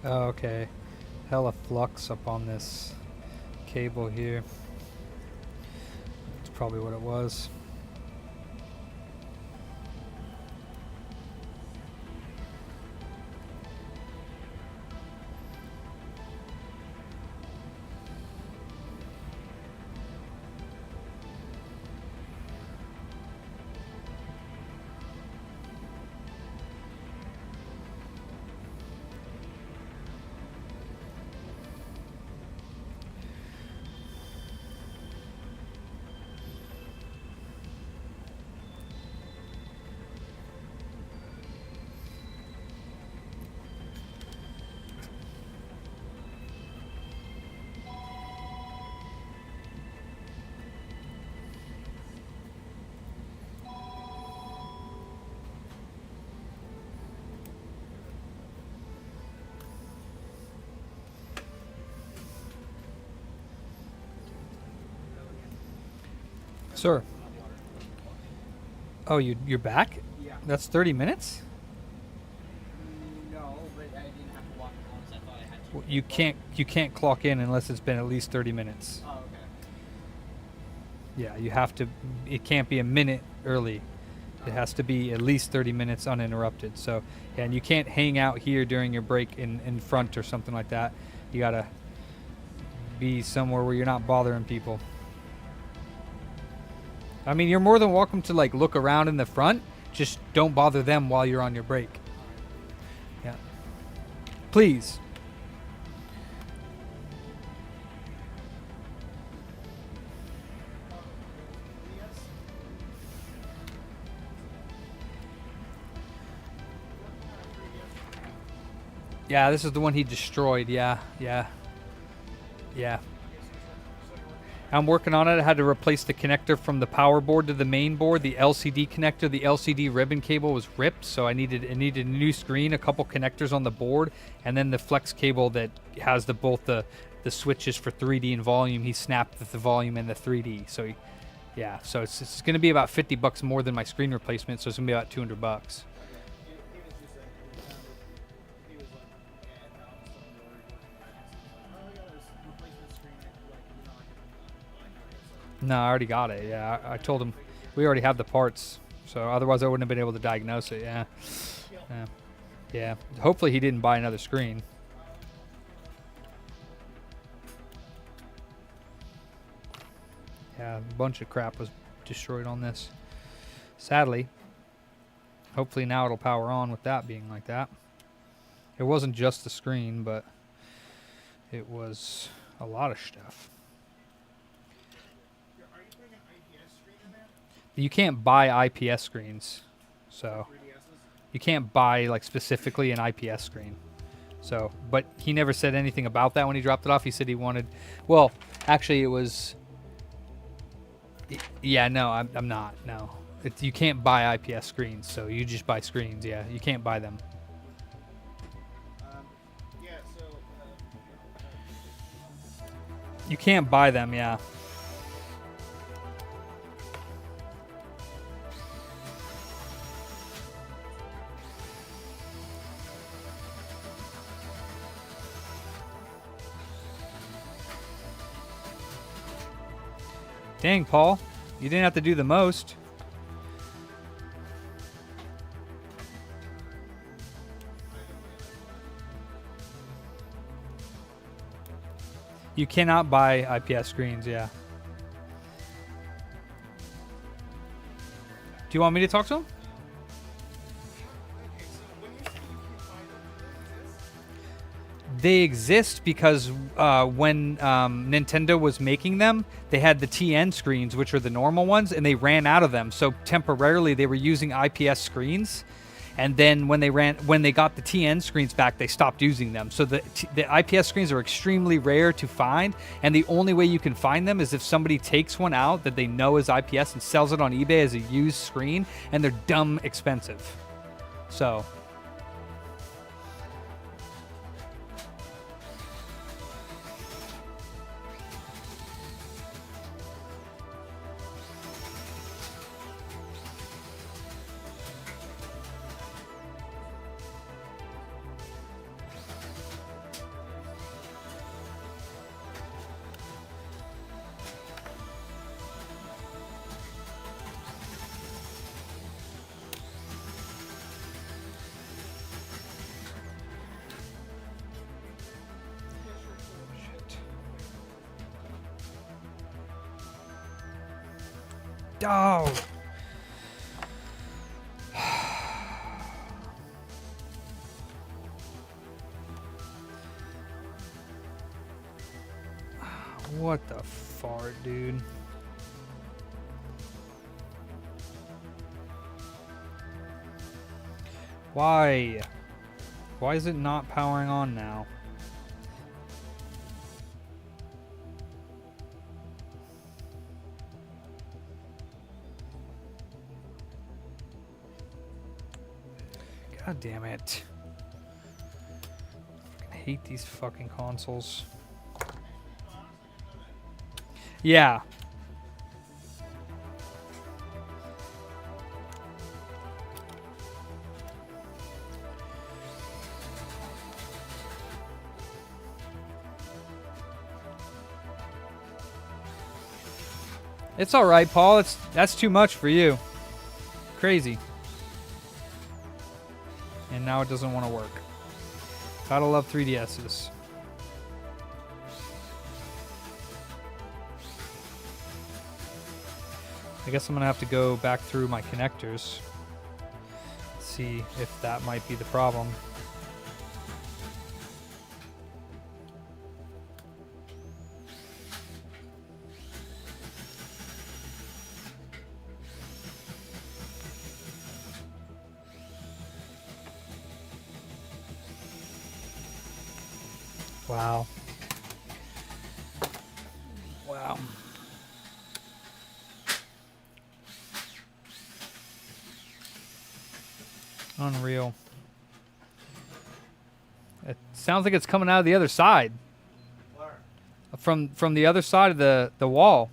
Oh, okay. Hella flux up on this cable here. That's probably what it was. Sir. Oh, you're back?
Yeah.
That's 30 minutes?
No, but I didn't have to walk home, so I thought I had to.
Well, you can't clock in unless it's been at least 30 minutes.
Oh, okay.
Yeah, you have to. It can't be a minute early. It has to be at least 30 minutes uninterrupted. So, yeah, and you can't hang out here during your break in front or something like that. You gotta be somewhere where you're not bothering people. I mean, you're more than welcome to like look around in the front. Just don't bother them while you're on your break. Yeah. Please. Yeah, this is the one he destroyed. Yeah. I'm working on it. I had to replace the connector from the power board to the main board. The LCD connector, the LCD ribbon cable was ripped, so it needed a new screen, a couple connectors on the board, and then the flex cable that has both the switches for 3D and volume. He snapped the volume and the 3D, so Yeah, so it's going to be about $50 more than my screen replacement, so it's going to be about $200. No, I already got it. Yeah, I told him we already have the parts, so otherwise I wouldn't have been able to diagnose it. Yeah, yeah. Hopefully he didn't buy another screen. Yeah, a bunch of crap was destroyed on this. Sadly. Hopefully now it'll power on with that being like that. It wasn't just the screen, but it was a lot of stuff. You can't buy IPS screens, so you can't buy like specifically an IPS screen. So, but he never said anything about that when he dropped it off. He said he wanted, well, actually it was, yeah, no, I'm not, no. You can't buy IPS screens, so you just buy screens, yeah. You can't buy them. You can't buy them, yeah. Dang, Paul. You didn't have to do the most. You cannot buy IPS screens, yeah. Do you want me to talk to him? They exist because when Nintendo was making them, they had the TN screens, which are the normal ones, and they ran out of them. So temporarily, they were using IPS screens, and then when they got the TN screens back, they stopped using them. So the IPS screens are extremely rare to find, and the only way you can find them is if somebody takes one out that they know is IPS and sells it on eBay as a used screen, and they're dumb expensive. So. Oh. What the fart, dude? Why? Why is it not powering on now? God damn it. I hate these fucking consoles. Yeah. It's all right, Paul. That's too much for you. Crazy. And now it doesn't want to work. Gotta love 3DSs. I guess I'm gonna have to go back through my connectors. See if that might be the problem. Wow. Wow. Unreal. It sounds like it's coming out of the other side. Where? From the other side of the wall.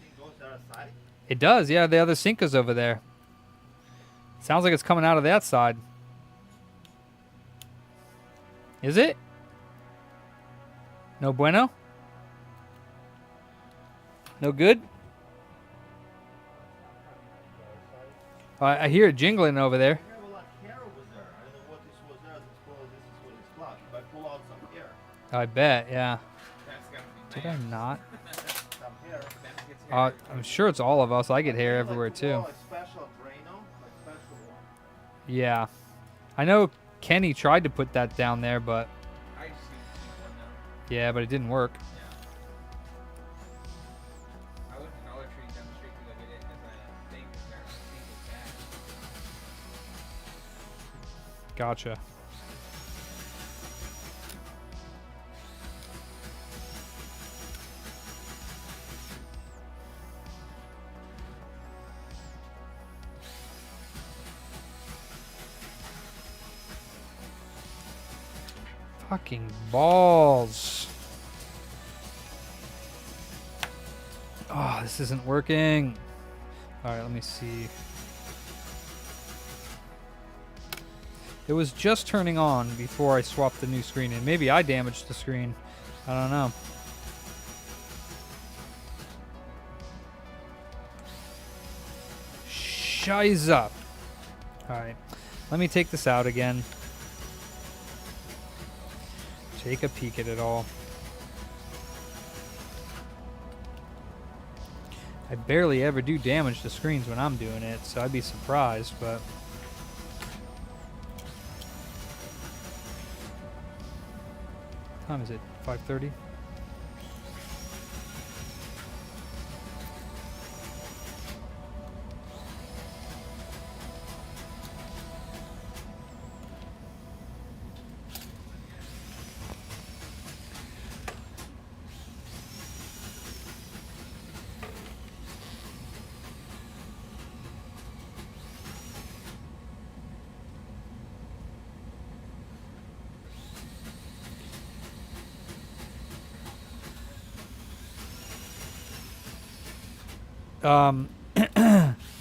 It goes to the other side?
It does, yeah. The other sink is over there. Sounds like it's coming out of that side. Is it? No bueno? No good? I hear it jingling over there. I bet, yeah. Did I not? I'm sure it's all of us. I get hair everywhere too. Yeah. I know Kenny tried to put that down there, but... Yeah, but it didn't work. Gotcha. Fucking balls. Oh, this isn't working. All right, let me see. It was just turning on before I swapped the new screen in. Maybe I damaged the screen. I don't know. Shiza. All right, let me take this out again. Take a peek at it all. I barely ever do damage to screens when I'm doing it, so I'd be surprised, but... What time is it? 5:30?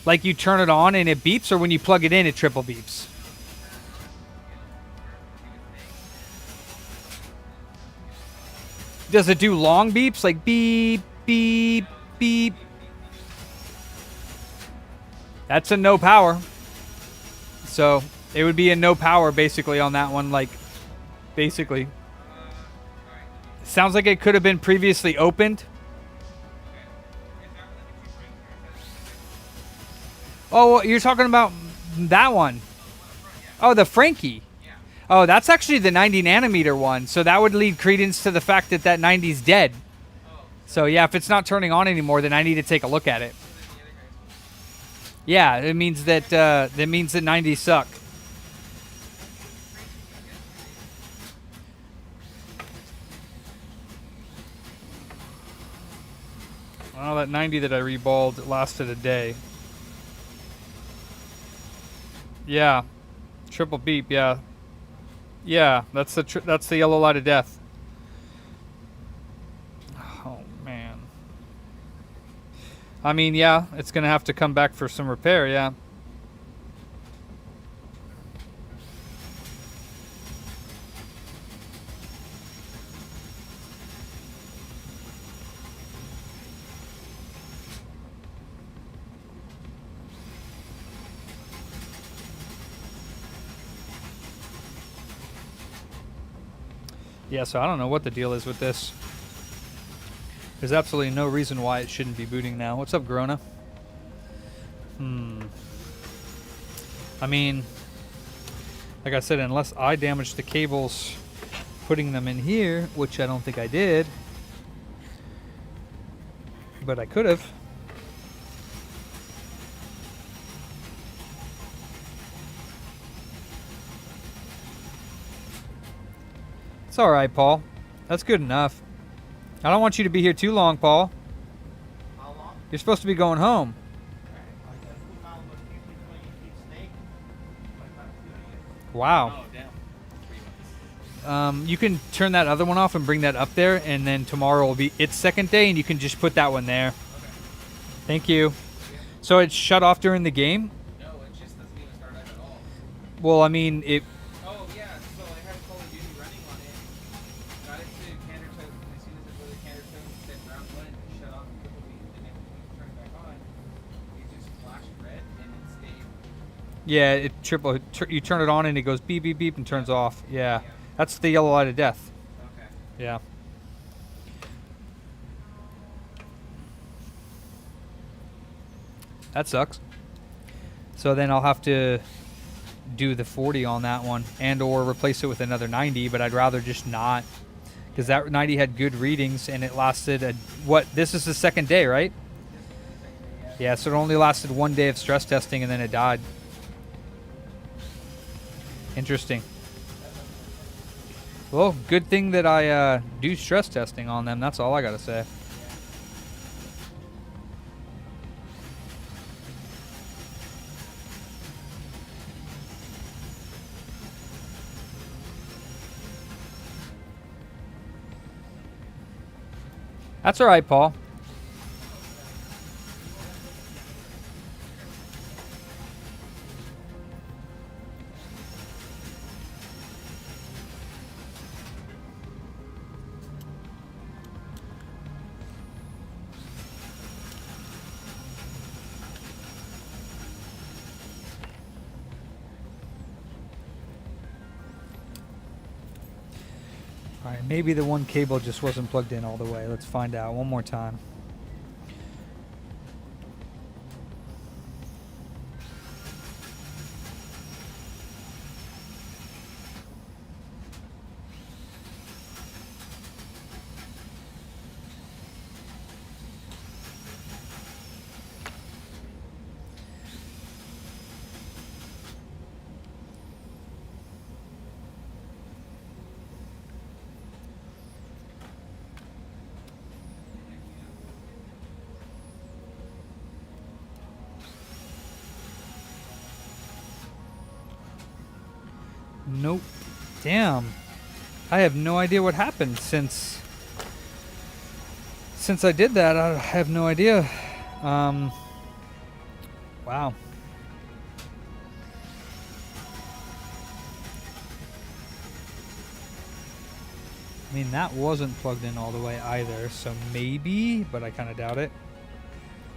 Like you turn it on and it beeps, or when you plug it in, it triple beeps? Does it do long beeps? Like beep, beep, beep? That's a no power. So it would be a no power basically on that one, like basically. Sounds like it could have been previously opened. Oh, you're talking about that one. Oh, the Frankie. Oh, that's actually the 90 nanometer one. So that would lead credence to the fact that that 90's dead. So yeah, if it's not turning on anymore, then I need to take a look at it. Yeah, it means that that 90s suck. Well, that 90 that I reballed lasted a day. Yeah, triple beep. Yeah, yeah. That's the yellow light of death. Oh man. I mean, yeah, it's gonna have to come back for some repair. Yeah. Yeah, so I don't know what the deal is with this. There's absolutely no reason why it shouldn't be booting now. What's up, Grona? I mean, like I said, unless I damaged the cables putting them in here, which I don't think I did, but I could have. It's all right, Paul. That's good enough. I don't want you to be here too long, Paul.
How long?
You're supposed to be going home. Wow. You can turn that other one off and bring that up there, and then tomorrow will be its second day, and you can just put that one there. Okay. Thank you.
Yeah.
So it's shut off during the game?
No, it just doesn't even start up at all.
Well, I mean, it.
Oh yeah, so I had Call of Duty running on it. Got it to Canter Tone. As soon as it was a Canter Tone, said round 1, shut off a couple beats, and then when you turn it back on, it just flashed red and it stayed.
Yeah, it you turn it on and it goes beep beep beep and turns off. Yeah, that's the yellow light of death.
Okay.
Yeah. That sucks. So then I'll have to do the 40 on that one and or replace it with another 90, but I'd rather just not, because that 90 had good readings and it lasted this is the second day, right? Yeah, so it only lasted 1 day of stress testing and then it died. Interesting. Well, good thing that I do stress testing on them. That's all I gotta say. That's all right, Paul. All right, maybe the one cable just wasn't plugged in all the way. Let's find out one more time. Nope. Damn. I have no idea what happened since I did that. I have no idea. Wow. I mean, that wasn't plugged in all the way either, so maybe, but I kind of doubt it.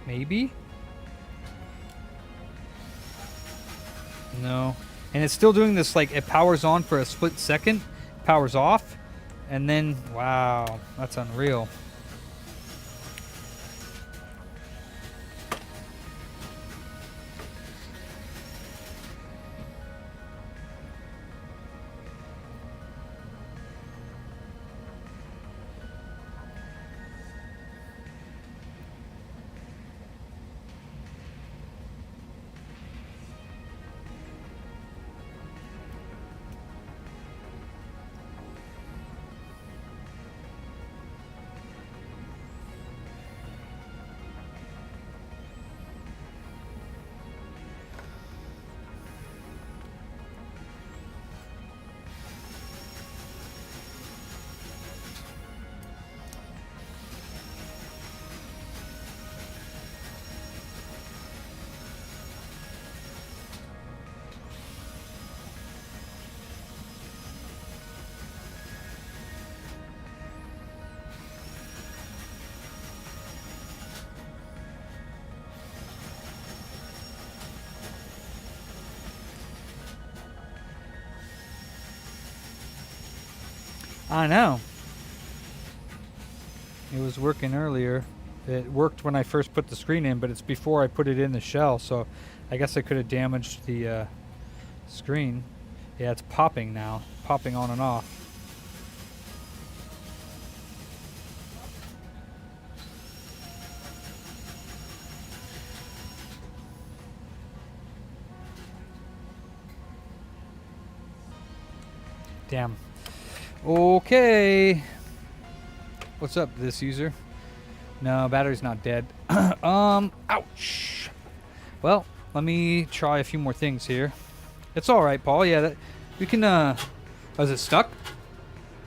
Maybe? No. And it's still doing this, like, it powers on for a split second, powers off, and then, wow, that's unreal. I know. It was working earlier. It worked when I first put the screen in, but it's before I put it in the shell, so I guess I could have damaged the screen. Yeah, it's popping now. Popping on and off. Damn. Okay. What's up, this user? No, battery's not dead. Ouch. Well, let me try a few more things here. It's all right, Paul. Yeah, we can. Is it stuck?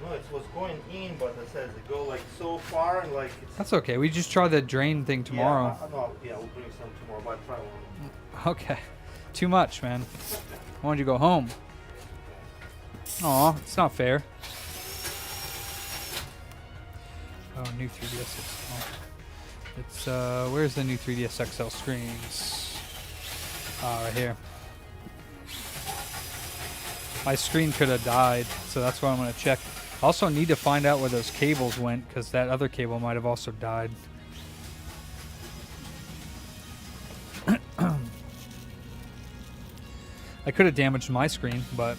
No, it was going in, but it says it go like so far and like. It's
That's okay. We just try the drain thing tomorrow.
Yeah, no, yeah, we'll bring some tomorrow. but try one.
Okay. Too much, man. I wanted you to go home. Aw, it's not fair. Oh, new 3DS XL. It's, where's the new 3DS XL screens? Ah, right here. My screen could have died, so that's why I'm going to check. I also need to find out where those cables went, because that other cable might have also died. I could have damaged my screen, but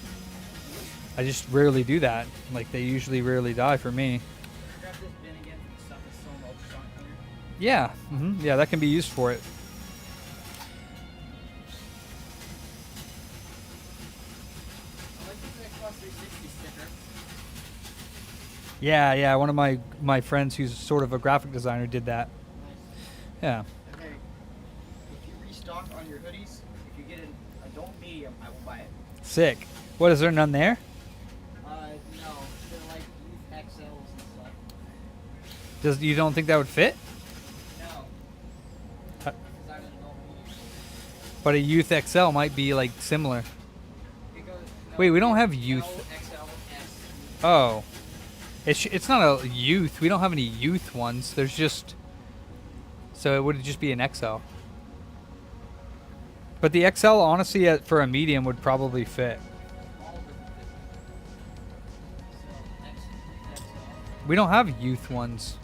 I just rarely do that. Like, they usually rarely die for me. Yeah, yeah, that can be used for it. Yeah, yeah, one of my friends who's sort of a graphic designer did that. Yeah.
Okay. If you restock on your hoodies, if you get an adult medium, I will buy it.
Sick. What, is there none there?
No. They're like youth XLs and stuff.
You don't think that would fit?
No.
Uh,
Because I'm an adult medium.
But a youth XL might be like similar.
It goes, no,
Wait, we don't have youth.
L, XL, S.
Oh. It's not a youth. We don't have any youth ones. There's just... So it would just be an XL. But the XL, honestly, for a medium would probably fit. We don't have youth ones.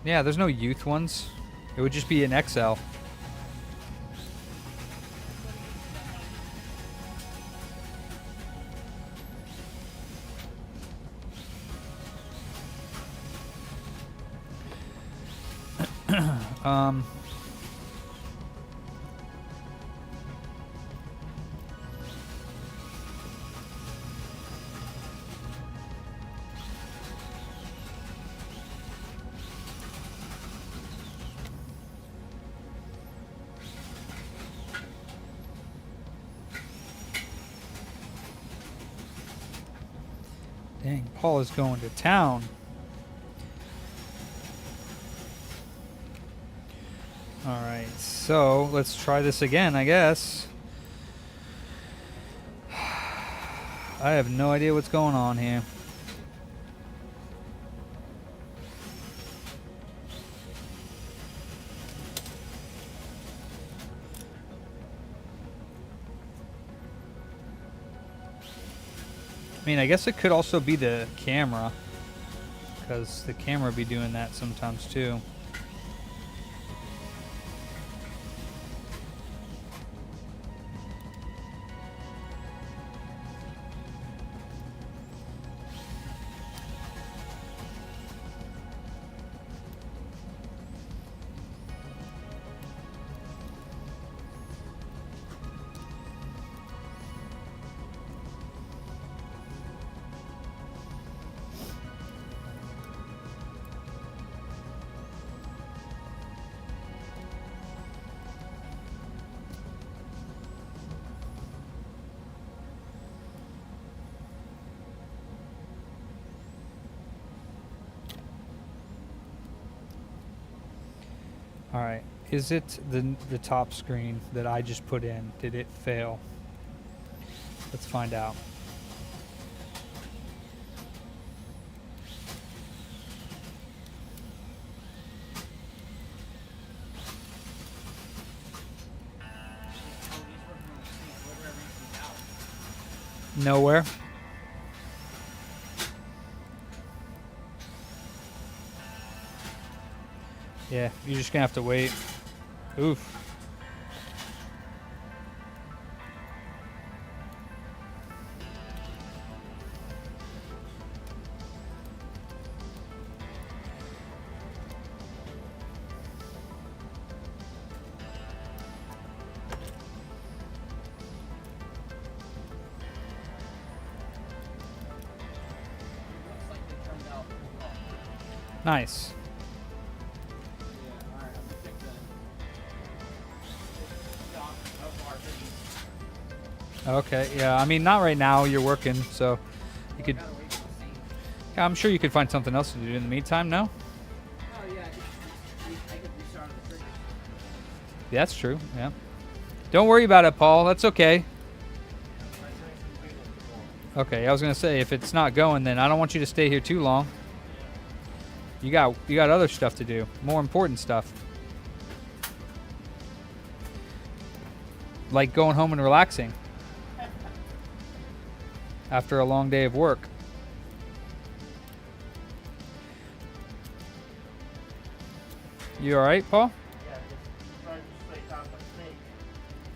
Yeah, there's no youth ones. It would just be an XL. Dang, Paul is going to town. Alright, so let's try this again, I guess. I have no idea what's going on here. I mean, I guess it could also be the camera, because the camera be doing that sometimes too. Alright, is it the top screen that I just put in? Did it fail? Let's find out. Nowhere. Yeah, you're just gonna have to wait. Oof. Nice. Okay, yeah, I mean, not right now, you're working, so you could... Yeah, I'm sure you could find something else to do in the meantime, no?
Oh yeah, I could restart the trigger.
That's true. Yeah. Don't worry about it, Paul. That's okay. Okay, I was gonna say if it's not going, then I don't want you to stay here too long. You got other stuff to do, more important stuff, like going home and relaxing after a long day of work. You all right, Paul?
Yeah, just trying to straight out the snake.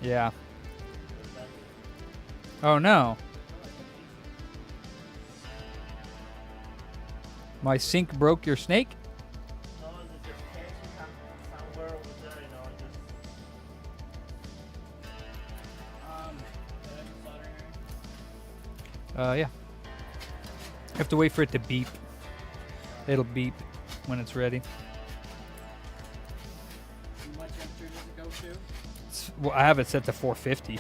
Yeah. Oh no. My sink broke your snake?
No, it's just catching somewhere over there, you know, just.
Yeah. You have to wait for it to beep. It'll beep when it's ready.
How much temperature does it go to?
Well, I have it set to 450.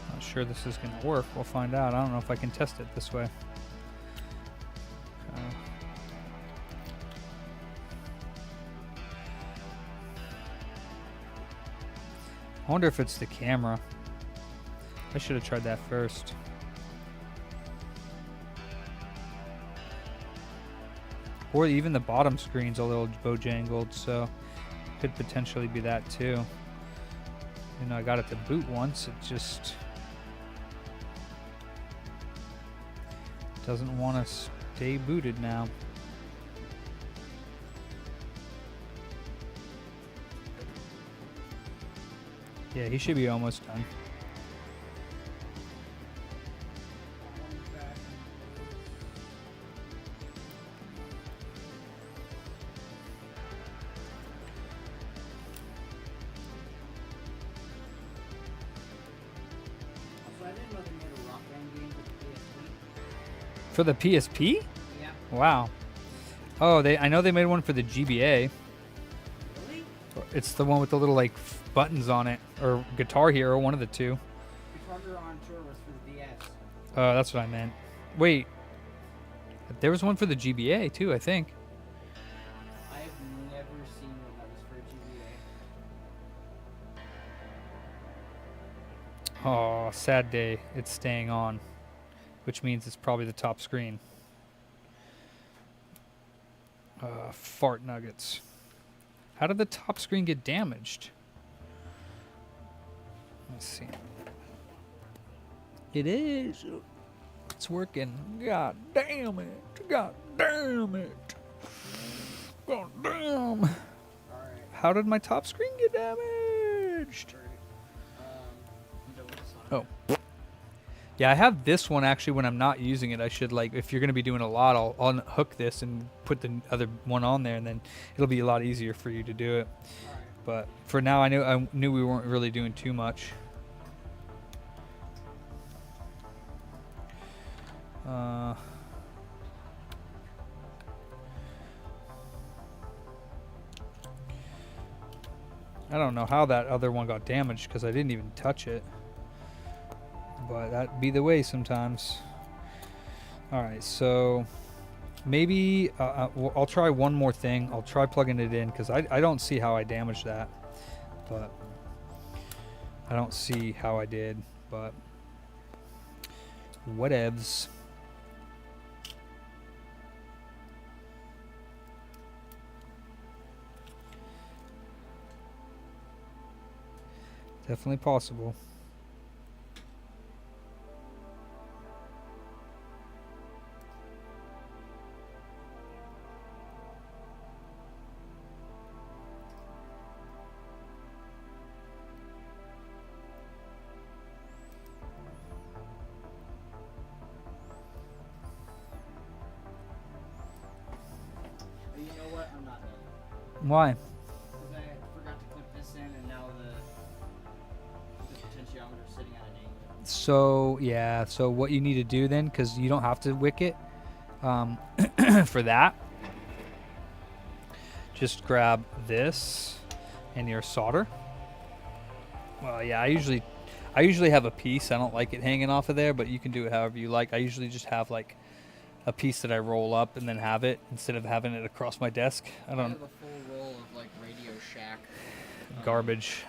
Not sure this is going to work. We'll find out. I don't know if I can test it this way. I wonder if it's the camera. I should have tried that first. Or even the bottom screen's a little bojangled, so could potentially be that too. You know, I got it to boot once, it just doesn't want to stay booted now. Yeah, he should be almost done.
So I didn't know they made a Rock Band game
For
for the PSP.
the PSP?
Yeah.
Wow. Oh, I know they made one for the GBA.
Really?
It's the one with the little like buttons on it, or Guitar Hero, one of the two.
Guitar Hero on Tour was for the DS.
Oh, that's what I meant. Wait, there was one for the GBA too, I think.
I've never seen one that was for GBA.
Oh, sad day. It's staying on, which means it's probably the top screen. Fart nuggets. How did the top screen get damaged? Let's see. It is. It's working. God damn it. God damn it. God damn. How did my top screen get damaged? Oh. Yeah, I have this one actually when I'm not using it. I should, like, if you're going to be doing a lot, I'll unhook this and put the other one on there, and then it'll be a lot easier for you to do it. But for now, I knew we weren't really doing too much. I don't know how that other one got damaged because I didn't even touch it. But that'd be the way sometimes. Alright, so maybe I'll try one more thing. I'll try plugging it in because I don't see how I damaged that. But I don't see how I did. But whatevs. Definitely possible.
But you know what? I'm not done.
Why?
Because I forgot to clip this in, and now the potentiometer is sitting at an angle.
So yeah, so what you need to do then, because you don't have to wick it for that, just grab this and your solder. Well, yeah, I usually have a piece. I don't like it hanging off of there, but you can do it however you like. I usually just have like a piece that I roll up and then have it instead of having it across my desk. I
I
don't
have a full roll of like Radio Shack.
garbage.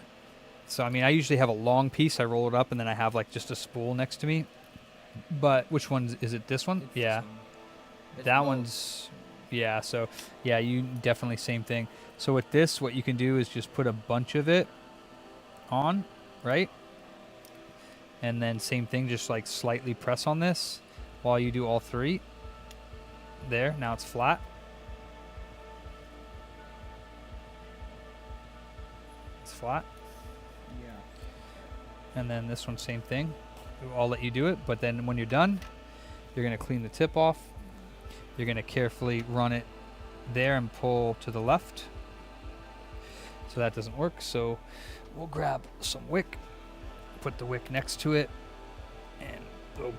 So I mean, I usually have a long piece. I roll it up and then I have like just a spool next to me. But which one is it? This one?
It's
Yeah.
this one. It's
That
both.
one's, yeah, so, yeah, you definitely same thing. So with this, what you can do is just put a bunch of it on, right? And then same thing, just like slightly press on this while you do all three. There, now it's flat. It's flat.
Yeah.
And then this one, same thing. I'll let you do it, but then when you're done, you're going to clean the tip off. You're going to carefully run it there and pull to the left. So that doesn't work. So we'll grab some wick, put the wick next to it, and we'll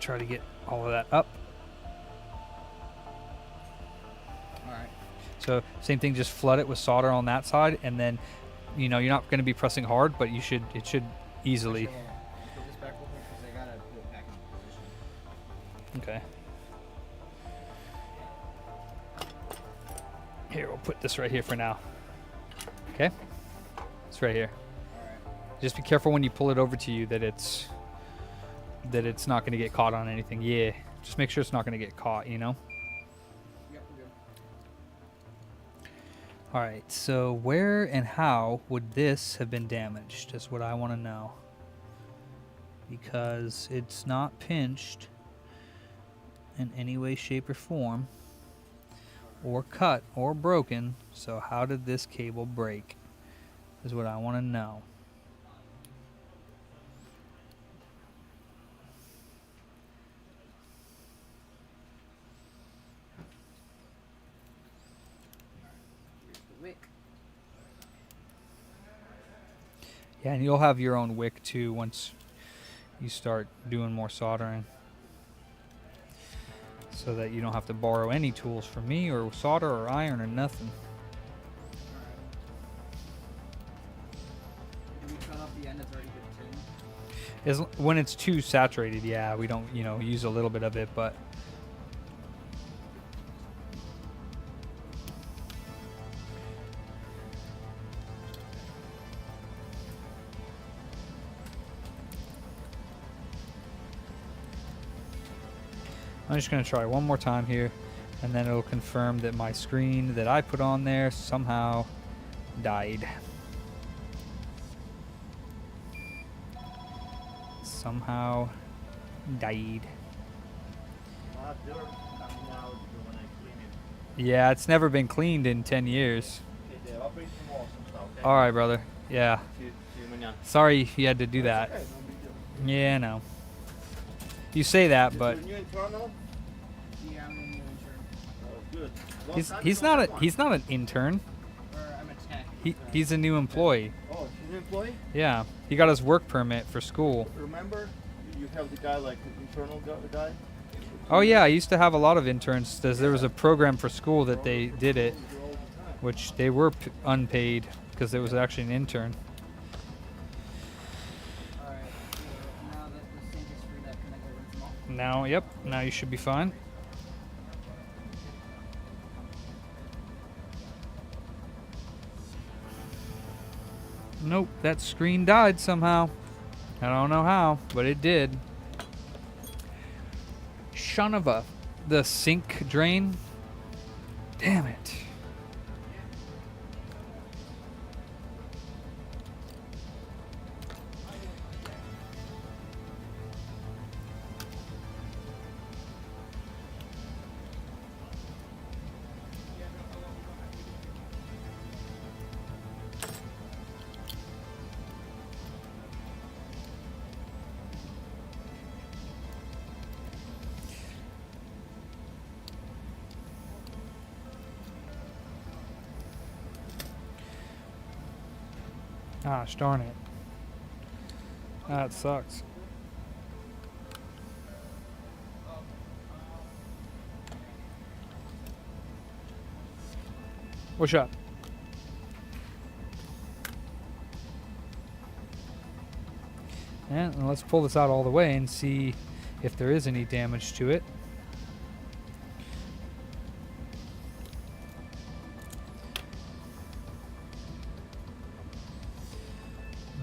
try to get all of that up.
Alright.
So same thing, just flood it with solder on that side, and then, you know, you're not going to be pressing hard, but it should easily.
Put this back real quick because I gotta put it back in position.
Okay. Here, we'll put this right here for now. Okay? It's right here. Just be careful when you pull it over to you that it's not going to get caught on anything. Yeah. Just make sure it's not going to get caught, you know?
Yep, we're good.
All right. So where and how would this have been damaged is what I want to know. Because it's not pinched in any way, shape, or form, or cut, or broken. So how did this cable break is what I want to know.
Here's the wick.
Yeah, and you'll have your own wick too once you start doing more soldering, so that you don't have to borrow any tools from me or solder or iron or nothing.
Do we cut off the end that's already been tinned?
When it's too saturated, yeah, we don't, use a little bit of it, but I'm just going to try one more time here, and then it'll confirm that my screen that I put on there somehow died. Somehow died. Yeah, it's never been cleaned in 10 years. All right, brother. Yeah. Sorry you had to do that. Yeah, no. You say that, but
Yeah, I'm a new intern.
he's not an intern.
Or I'm a tech.
He's a new employee.
Oh, she's an employee?
Yeah, he got his work permit for school.
Remember, you have the guy, like the internal guy?
Oh yeah, I used to have a lot of interns. There was a program for school that they did it, which they were unpaid because it was actually an intern.
Alright, so now that the sink is freed up, can I go rinse them off?
Now, yep, now you should be fine. Nope, that screen died somehow. I don't know how, but it did. Son of a... The sink drain? Damn it. Gosh darn it. That sucks. What's up? And let's pull this out all the way and see if there is any damage to it.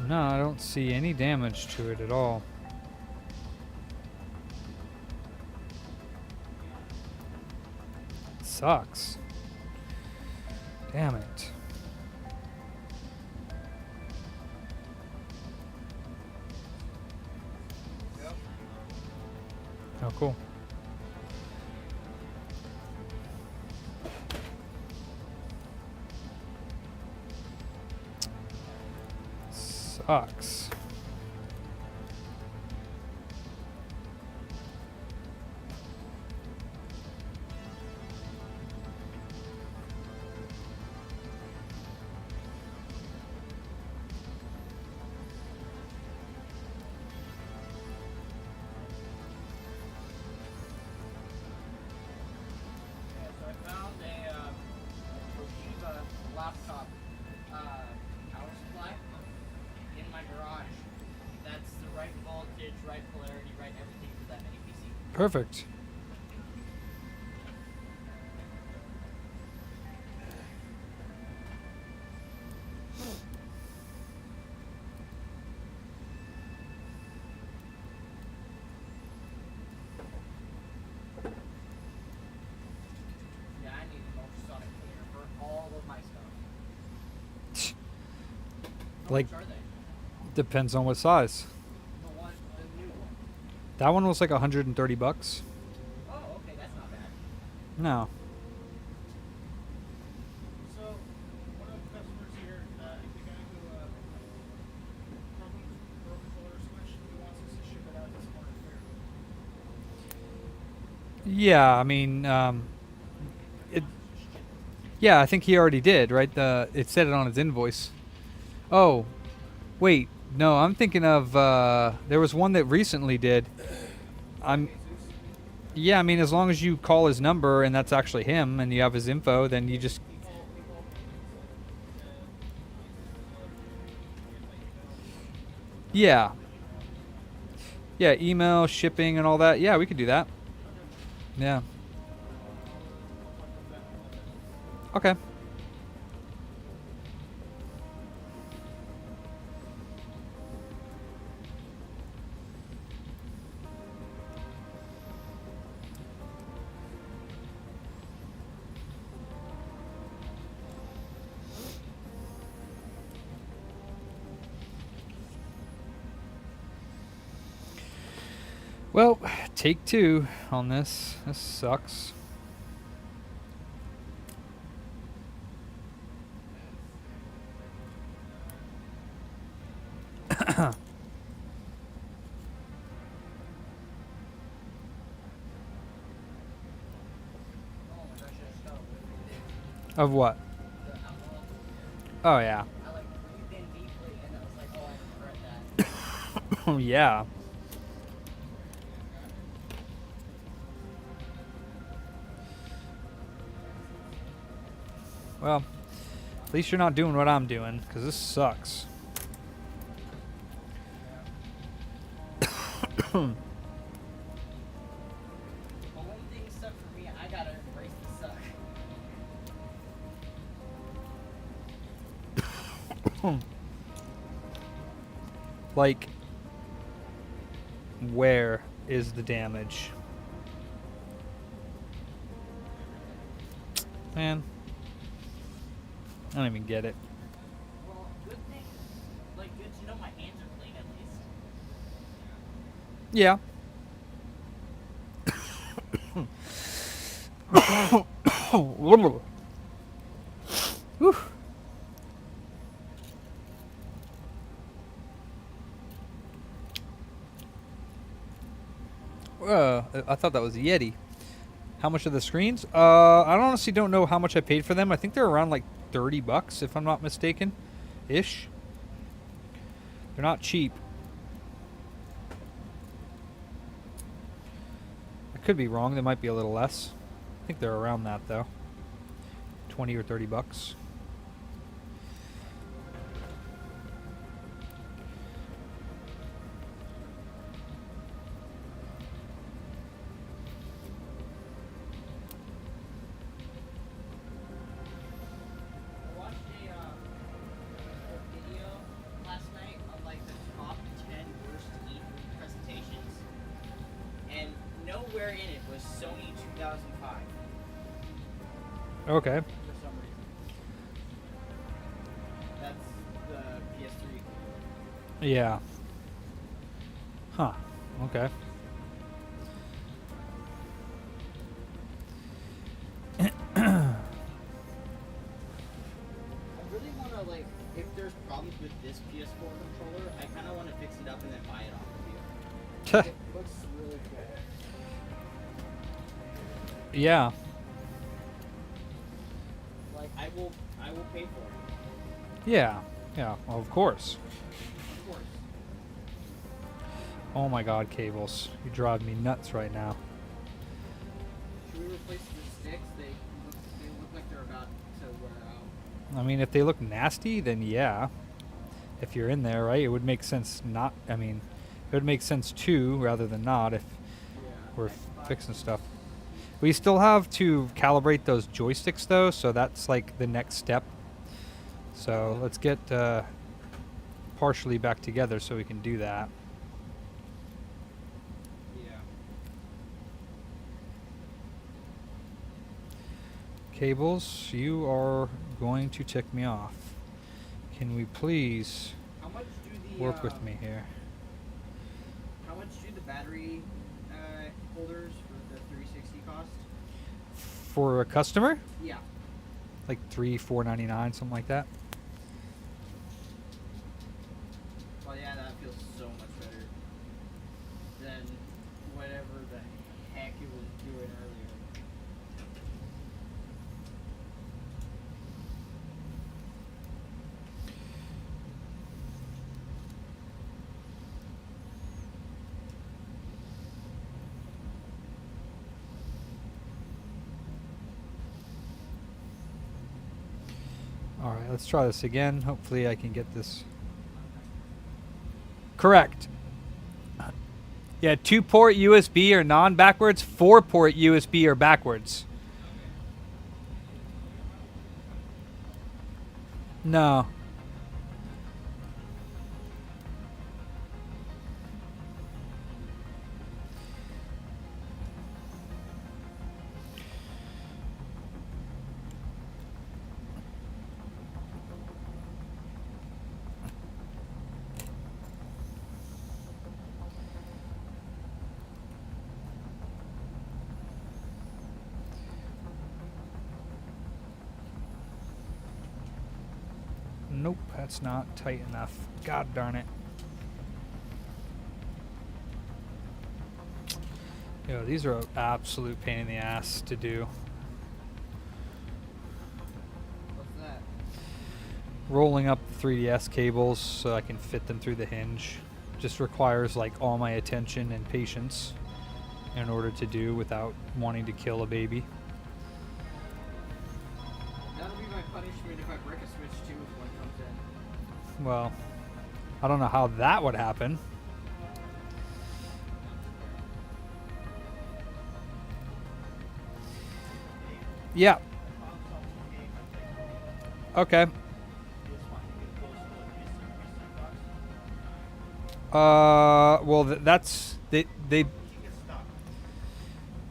No, I don't see any damage to it at all. Sucks. Damn it. Oh, cool. Sucks.
So I found a Toshiba laptop power supply in my garage. That's the right voltage, right polarity, right everything for that mini PC.
Perfect.
Yeah, I need an ultrasonic cleaner for all of my stuff. How
Like,
much are they?
depends on what size.
The new one.
That one was like 130 bucks.
Oh, okay, that's not bad.
No.
So, one of the customers here, if the guy who broken controller switch, he wants us to ship it out to Smart Fair.
Yeah, I mean, yeah, I think he already did, right? It said it on his invoice. Oh, wait, no, I'm thinking of, there was one that recently did. Yeah, I mean, as long as you call his number and that's actually him and you have his info, then you just... Yeah. Yeah, email, shipping, and all that. Yeah, we could do that. Yeah. Okay. Well, take two on this. This sucks. Of what? Oh, yeah.
I like breathed in deeply and I was like, oh, I regret that.
Oh, yeah. Well, at least you're not doing what I'm doing, because this sucks.
When things suck for me, I gotta embrace the suck.
Like, where is the damage? Man, I don't even get it.
Well, good thing, like, good to know my hands are clean at least.
Yeah. Whew. I thought that was a Yeti. How much are the screens? I honestly don't know how much I paid for them. I think they're around like 30 bucks, if I'm not mistaken, ish. They're not cheap. I could be wrong. They might be a little less. I think they're around that though. 20 or 30 bucks. Okay.
For some reason. That's the PS3.
Yeah. Huh. Okay.
I really want to, like, if there's problems with this PS4 controller, I kind of want to fix it up and then buy it off of you. It looks really cool.
Yeah.
Like, I will pay for it.
Yeah. Yeah. Well, of course.
Of course.
Oh my God, cables! You drive me nuts right now.
Should we replace the sticks? They look like they're about to wear out.
I mean, if they look nasty, then yeah. If you're in there, right, it would make sense not. I mean, it would make sense too, rather than not, if we're fixing stuff. We still have to calibrate those joysticks, though, so that's like the next step. So let's get partially back together so we can do that. Cables, you are going to tick me off. Can we please
How much do the
work with me here?
How much do the battery holders for the 360 cost?
For a customer?
Yeah.
Like $4.99, something like that.
Well, yeah, that feels so much better than whatever the heck it was doing earlier.
All right, let's try this again. Hopefully I can get this correct. Yeah, 2-port USB are non-backwards, 4-port USB are backwards. No. Nope, that's not tight enough. God darn it. Yo, these are an absolute pain in the ass to do.
What's that?
Rolling up the 3DS cables so I can fit them through the hinge just requires like all my attention and patience in order to do without wanting to kill a baby.
That'll be my punishment if I break a switch too if one comes in.
Well, I don't know how that would happen. Yeah. Okay. Well, that's they.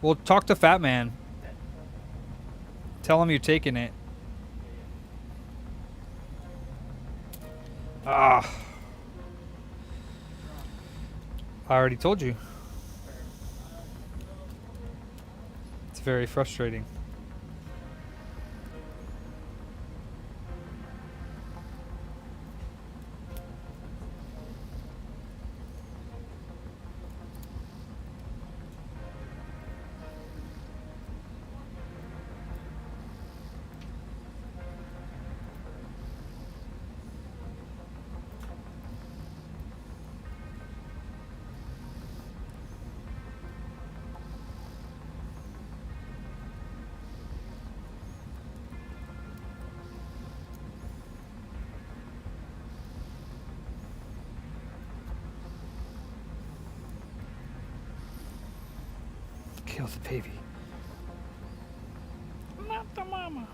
Well, talk to Fat Man. Tell him you're taking it. Ah. I already told you. It's very frustrating. Kill the baby. Not the mama.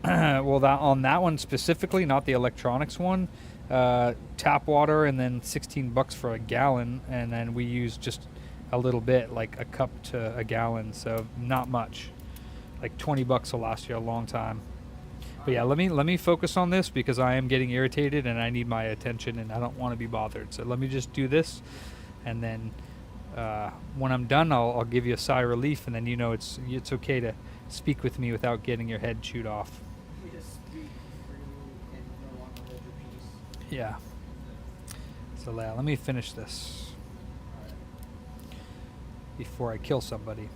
Well, that on that one specifically, not the electronics one, tap water and then $16 for a gallon, and then we use just a little bit, like a cup to a gallon, so not much. Like $20 will last you a long time. But yeah, let me focus on this because I am getting irritated and I need my attention and I don't want to be bothered. So let me just do this, and then when I'm done, I'll give you a sigh of relief, and then you know it's okay to speak with me without getting your head chewed off.
You just speak freely and no longer hold your peace.
Yeah. So let me finish this before I kill somebody.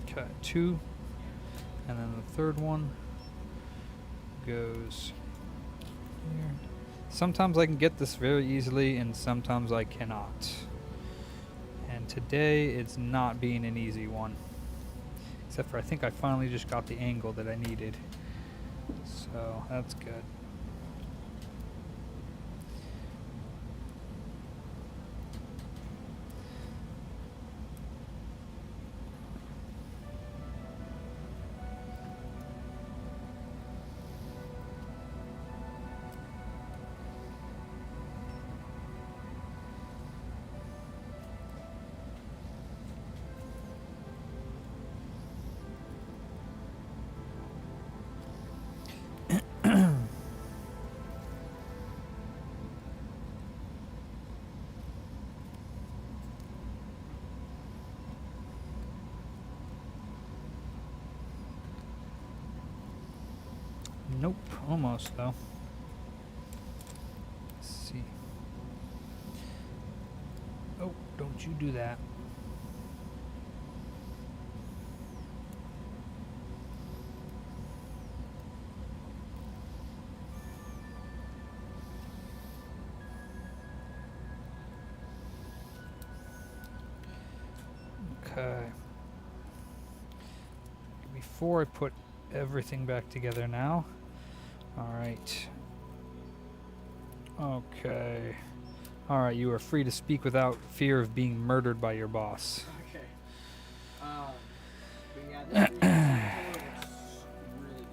Okay, 2, and then the third one goes here. Sometimes I can get this very easily and sometimes I cannot. And today it's not being an easy one. Except for I think I finally just got the angle that I needed. So that's good. Nope, almost though. Let's see. Oh, don't you do that. Okay. Before I put everything back together now. Alright. Okay. Alright, you are free to speak without fear of being murdered by your boss.
Okay. But yeah, this looks really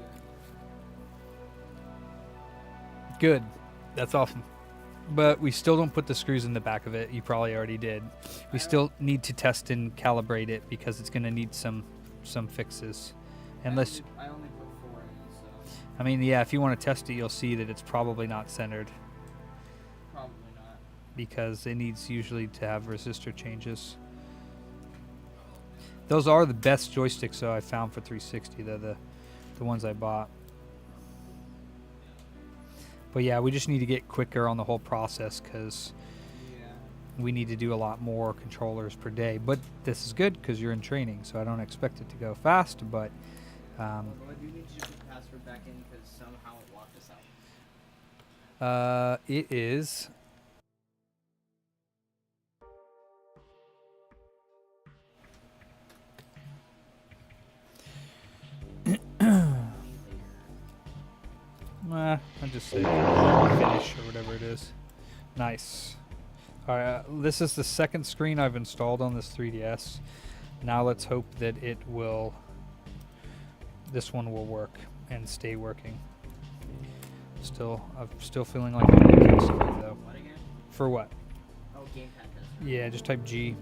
good.
Good. That's awesome. But we still don't put the screws in the back of it. You probably already did. We still need to test and calibrate it because it's going to need some fixes. Unless
I only put 4 in, so
I mean, yeah, if you want to test it, you'll see that it's probably not centered.
probably not.
Because it needs usually to have resistor changes. Those are the best joysticks though I found for 360. They're the ones I bought. But yeah, we just need to get quicker on the whole process because we need to do a lot more controllers per day. But this is good because you're in training, so I don't expect it to go fast. But
Well, do you need to put the password back in because somehow it locked us out?
it is. I just say finish or whatever it is. Nice. Alright, this is the second screen I've installed on this 3DS. Now let's hope that this one will work and stay working. I'm still feeling like I'm gonna kill somebody though.
What again?
For what?
Oh, gamepad test.
Yeah, just type G.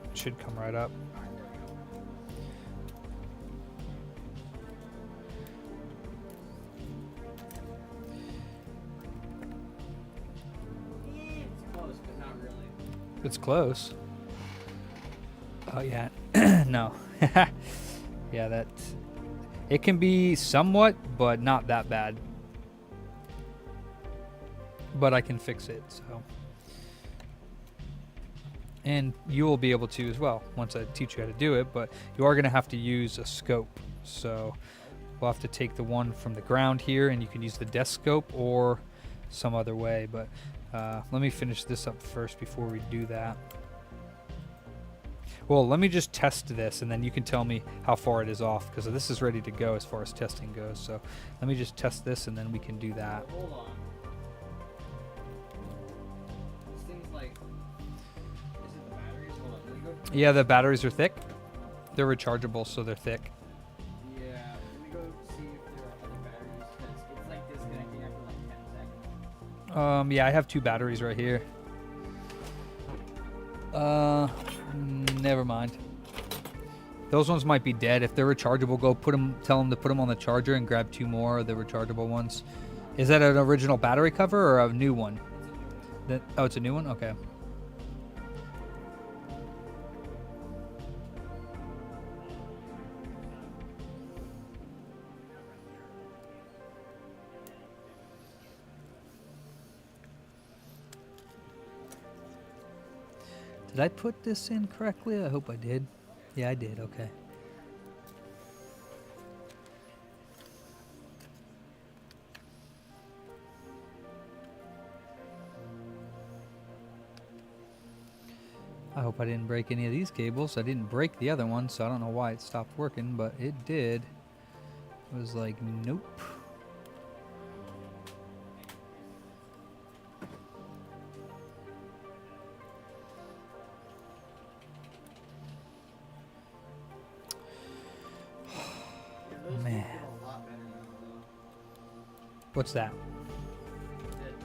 It should come right up.
Alright, there we go. It's close, but not really.
It's close. Oh yeah. No. Yeah, that it can be somewhat, but not that bad. But I can fix it, so. And you will be able to as well once I teach you how to do it, but you are going to have to use a scope. So we'll have to take the one from the ground here, and you can use the desk scope or some other way. But let me finish this up first before we do that. Well, let me just test this, and then you can tell me how far it is off, because this is ready to go as far as testing goes. So let me just test this, and then we can do that.
Hold on. This thing's like. Is it the batteries? Hold on. Let me go.
Yeah, the batteries are thick. They're rechargeable, so they're thick.
Yeah. Let me go see if there are other batteries. 'Cause it's like disconnecting after like 10 seconds.
Yeah, I have 2 batteries right here. Never mind. Those ones might be dead. If they're rechargeable, go put them. Tell them to put them on the charger and grab 2 more of the rechargeable ones. Is that an original battery cover or a new one? Oh, it's a new one. Okay. Did I put this in correctly? I hope I did. Yeah, I did. Okay. I hope I didn't break any of these cables. I didn't break the other one, so I don't know why it stopped working, but it did. It was like, nope. Man. What's that?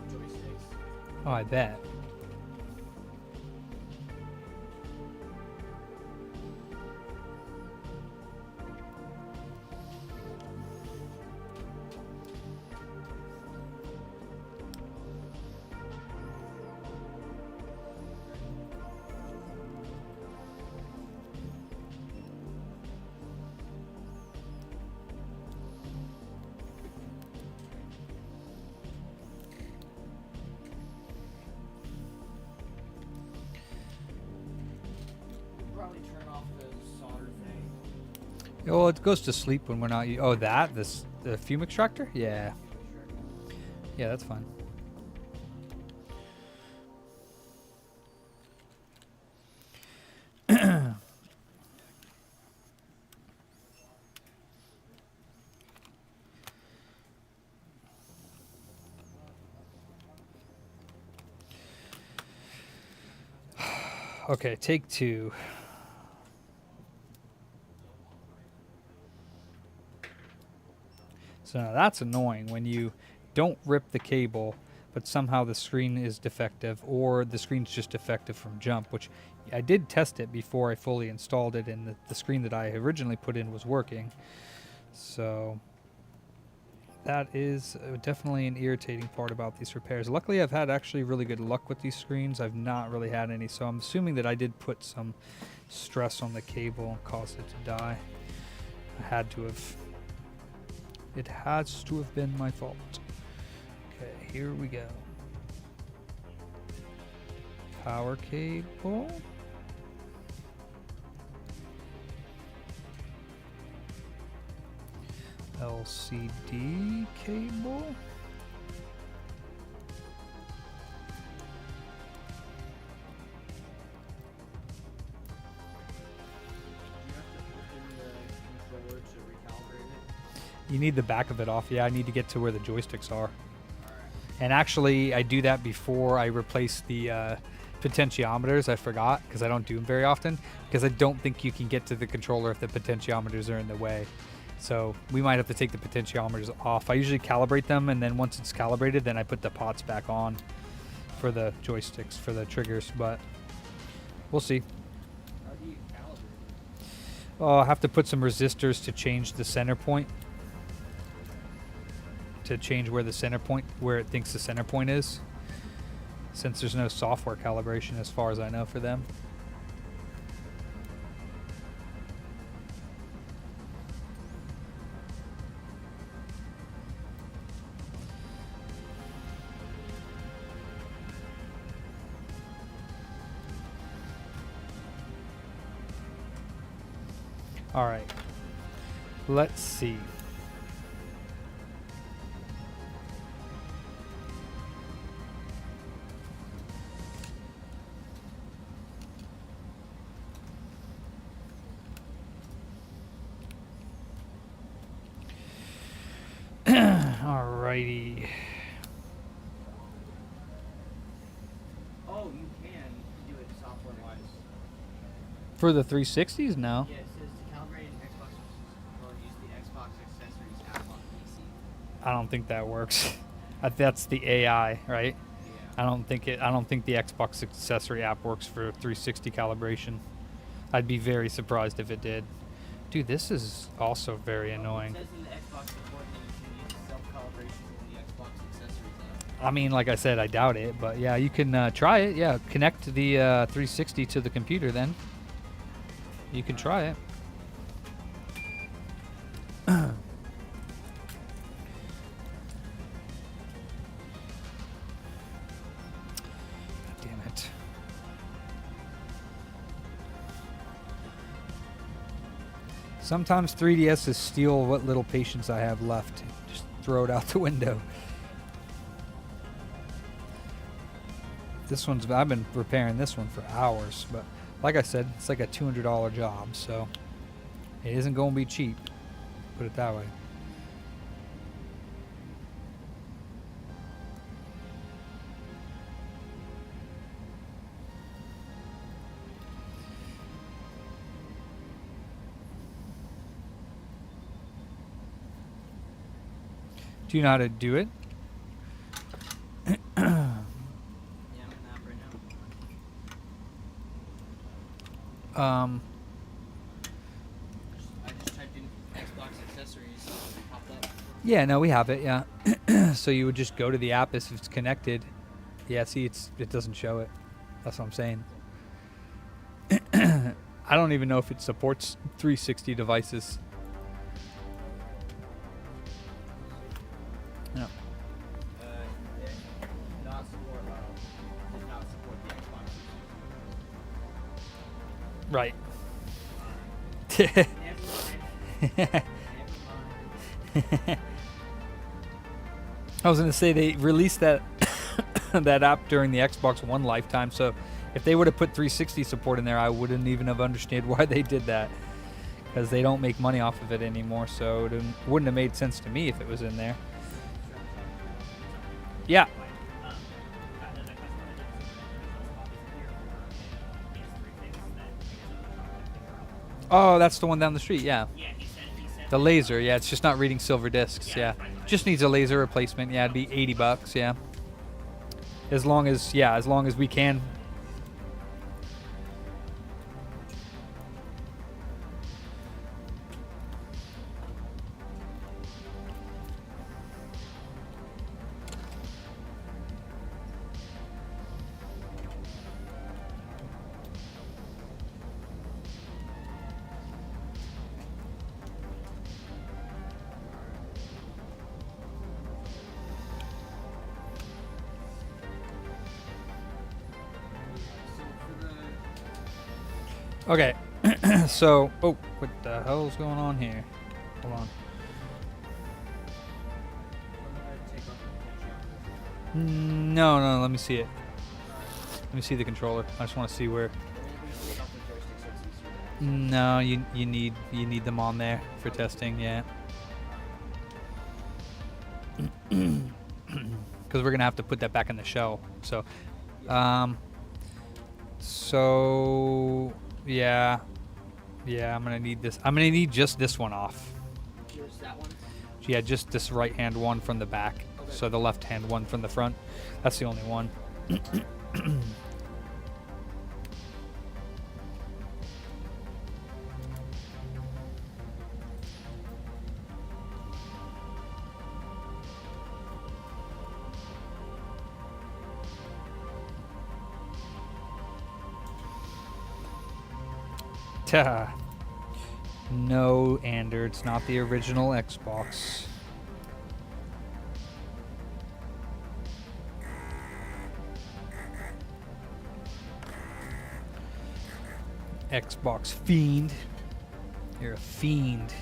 The joysticks.
Oh, I bet.
Probably turn off the solder thing.
Well, it goes to sleep when we're not. Oh, the fume extractor? Yeah. Yeah, that's fine. Okay, take 2. So now that's annoying when you don't rip the cable, but somehow the screen is defective, or the screen's just defective from jump, which I did test it before I fully installed it, and the screen that I originally put in was working. So that is definitely an irritating part about these repairs. Luckily, I've had actually really good luck with these screens. I've not really had any, so I'm assuming that I did put some stress on the cable and caused it to die. I had to have. It has to have been my fault. Okay, here we go. Power cable. LCD cable. You need the back of it off. Yeah, I need to get to where the joysticks are. And actually, I do that before I replace the potentiometers. I forgot, because I don't do them very often, because I don't think you can get to the controller if the potentiometers are in the way. So we might have to take the potentiometers off. I usually calibrate them, and then once it's calibrated, then I put the pots back on for the joysticks, for the triggers, but we'll see.
How do you calibrate it?
Oh, I'll have to put some resistors to change the center point. To change where the center point, where it thinks the center point is, since there's no software calibration as far as I know for them. All right, let's see. Alrighty.
Oh, you can do it software-wise.
For the 360s, no.
Yeah, it says to calibrate an Xbox or use the Xbox accessories app on PC.
I don't think that works. That's the AI, right?
Yeah.
I don't think the Xbox accessory app works for 360 calibration. I'd be very surprised if it did. Dude, this is also very annoying.
It says in the Xbox support that you can use self-calibration with the Xbox accessories app.
I mean, like I said, I doubt it, but yeah, you can try it. Yeah, connect the 360 to the computer then. You can try it. Damn it. Sometimes 3DSs steal what little patience I have left. Just throw it out the window. This one's, I've been repairing this one for hours, but like I said, it's like a $200 job, so it isn't going to be cheap. Put it that way. Do you know how to do it?
Yeah, I'm in the app right now. I just typed in Xbox accessories and it popped up.
Yeah, no, we have it, yeah. So you would just go to the app if it's connected. Yeah, see, it doesn't show it. That's what I'm saying. I don't even know if it supports 360 devices. No.
Not support, did not support the Xbox.
Right. I was going to say they released that that app during the Xbox One lifetime, so if they would have put 360 support in there, I wouldn't even have understood why they did that, because they don't make money off of it anymore, so it wouldn't have made sense to me if it was in there. Yeah. Oh, that's the one down the street, yeah. The laser, yeah, it's just not reading silver discs, yeah. Just needs a laser replacement, yeah, it'd be $80, yeah. As long as we can. Okay, so, oh, what the hell's going on here? Hold on. No, let me see it. Let me see the controller. I just want to see where. No, you need them on there for testing, yeah. Because we're gonna have to put that back in the shell. So, yeah, I'm gonna need this. I'm gonna need just this one off.
Just that one?
Yeah, just this right hand one from the back. Okay. So the left hand one from the front. That's the only one. No, Ander, it's not the original Xbox. Xbox fiend. You're a fiend.